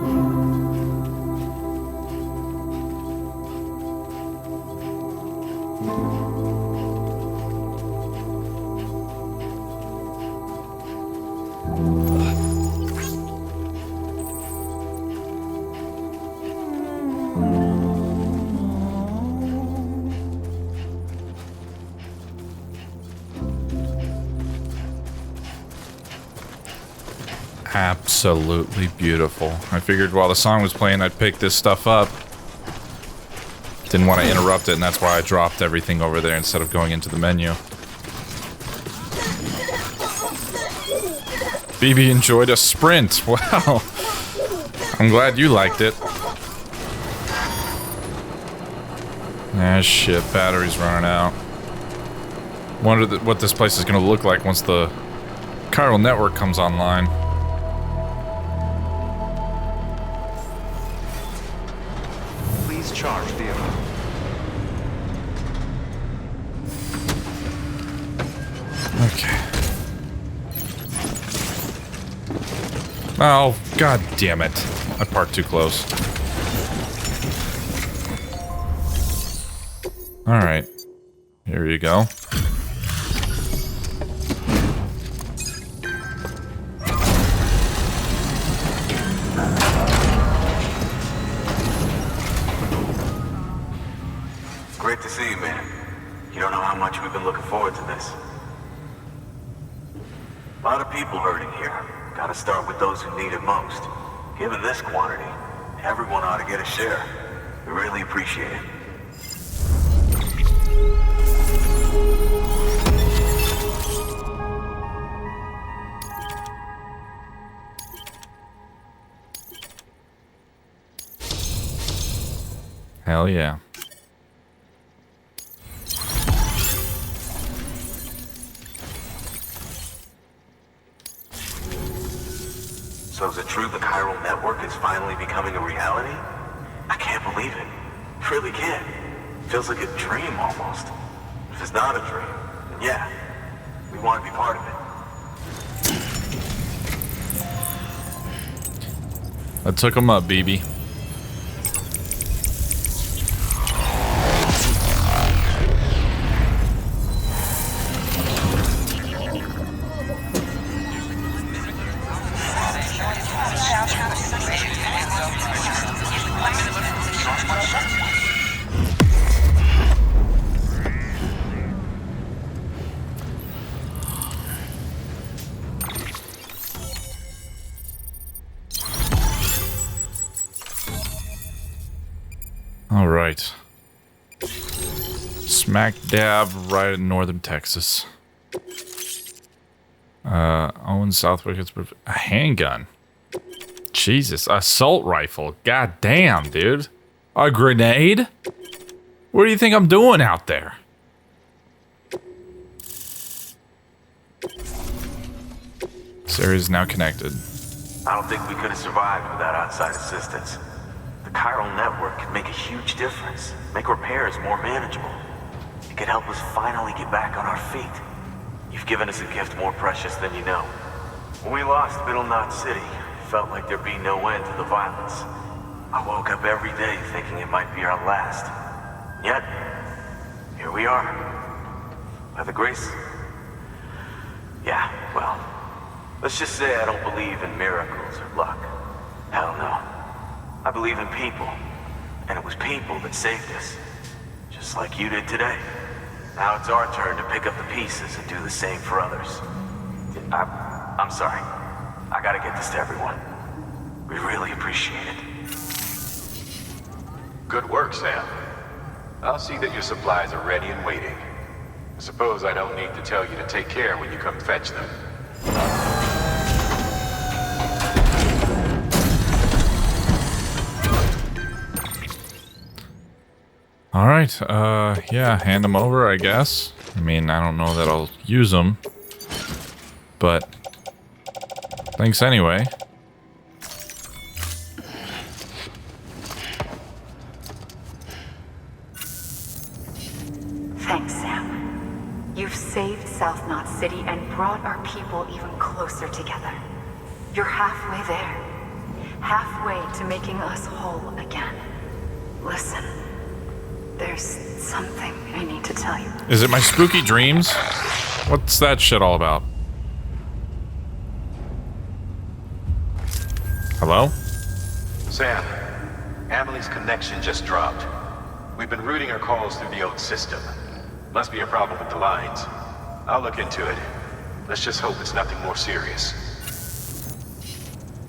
Absolutely beautiful. I figured while the song was playing, I'd pick this stuff up. Didn't want to interrupt it, and that's why I dropped everything over there instead of going into the menu. BB enjoyed a sprint. Wow. I'm glad you liked it. Ah, shit. Battery's running out. Wonder what this place is going to look like once the chiral network comes online. Please charge vehicle. Okay. Oh, god damn it. I parked too close. Alright. Here you go. Great to see you, man. You don't know how much we've been looking forward to this. A lot of people hurting here. Gotta start with those who need it most. Given this quantity, everyone ought to get a share. We really appreciate it. Hell yeah. So is it true the chiral network is finally becoming a reality? I can't believe it. Really can't. Feels like a dream almost. If it's not a dream, then yeah, we want to be part of it. I took him up, BB. All right. Smack dab right in northern Texas. Owen Southwick has a handgun. Jesus, assault rifle. God damn, dude. A grenade? What do you think I'm doing out there? This area is now connected. I don't think we could have survived without outside assistance. The chiral network could make a huge difference, make repairs more manageable. It could help us finally get back on our feet. You've given us a gift more precious than you know. When we lost Middle Knot City, it felt like there'd be no end to the violence. I woke up every day thinking it might be our last. Yet, here we are. By the grace... Yeah, well, let's just say I don't believe in miracles or luck. Hell no. I believe in people, and it was people that saved us. Just like you did today. Now it's our turn to pick up the pieces and do the same for others. I'm sorry. I gotta get this to everyone. We really appreciate it. Good work, Sam. I'll see that your supplies are ready and waiting. I suppose I don't need to tell you to take care when you come fetch them. All right, yeah, hand them over, I guess. I mean, I don't know that I'll use them, but thanks anyway. Thanks, Sam. You've saved South Knot City and brought our people even closer together. You're halfway there. Halfway to making us whole again. Listen, there's something I need to tell you. Is it my spooky dreams? What's that shit all about? Hello? Sam, Amelie's connection just dropped. We've been routing her calls through the old system. Must be a problem with the lines. I'll look into it. Let's just hope it's nothing more serious.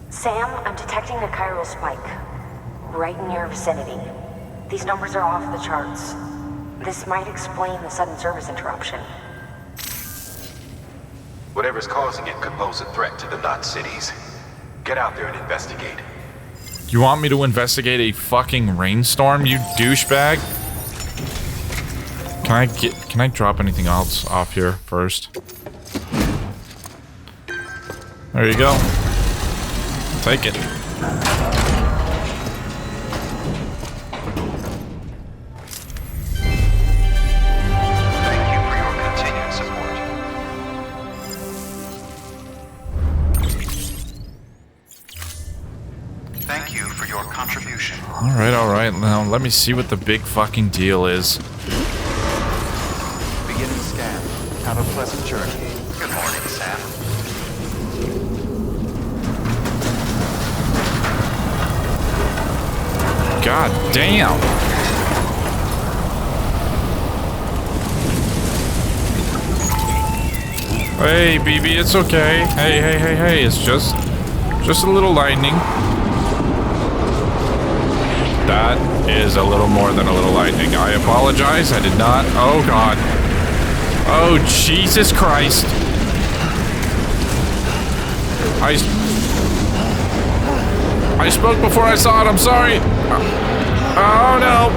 Sam, I'm detecting a chiral spike. Right in your vicinity. These numbers are off the charts. This might explain the sudden service interruption. Whatever's causing it could pose a threat to the Knot cities. Get out there and investigate. You want me to investigate a fucking rainstorm, you douchebag? Can I drop anything else off here first? There you go. Take it. Thank you for your continued support. Thank you for your contribution. Alright. Now let me see what the big fucking deal is. Beginning scan. Have a pleasant journey. Good morning, Sam. God damn. Hey, BB, it's okay. Hey, it's just a little lightning. That is a little more than a little lightning. I apologize. I did not. Oh, God. Oh, Jesus Christ. I spoke before I saw it. I'm sorry. Oh, no.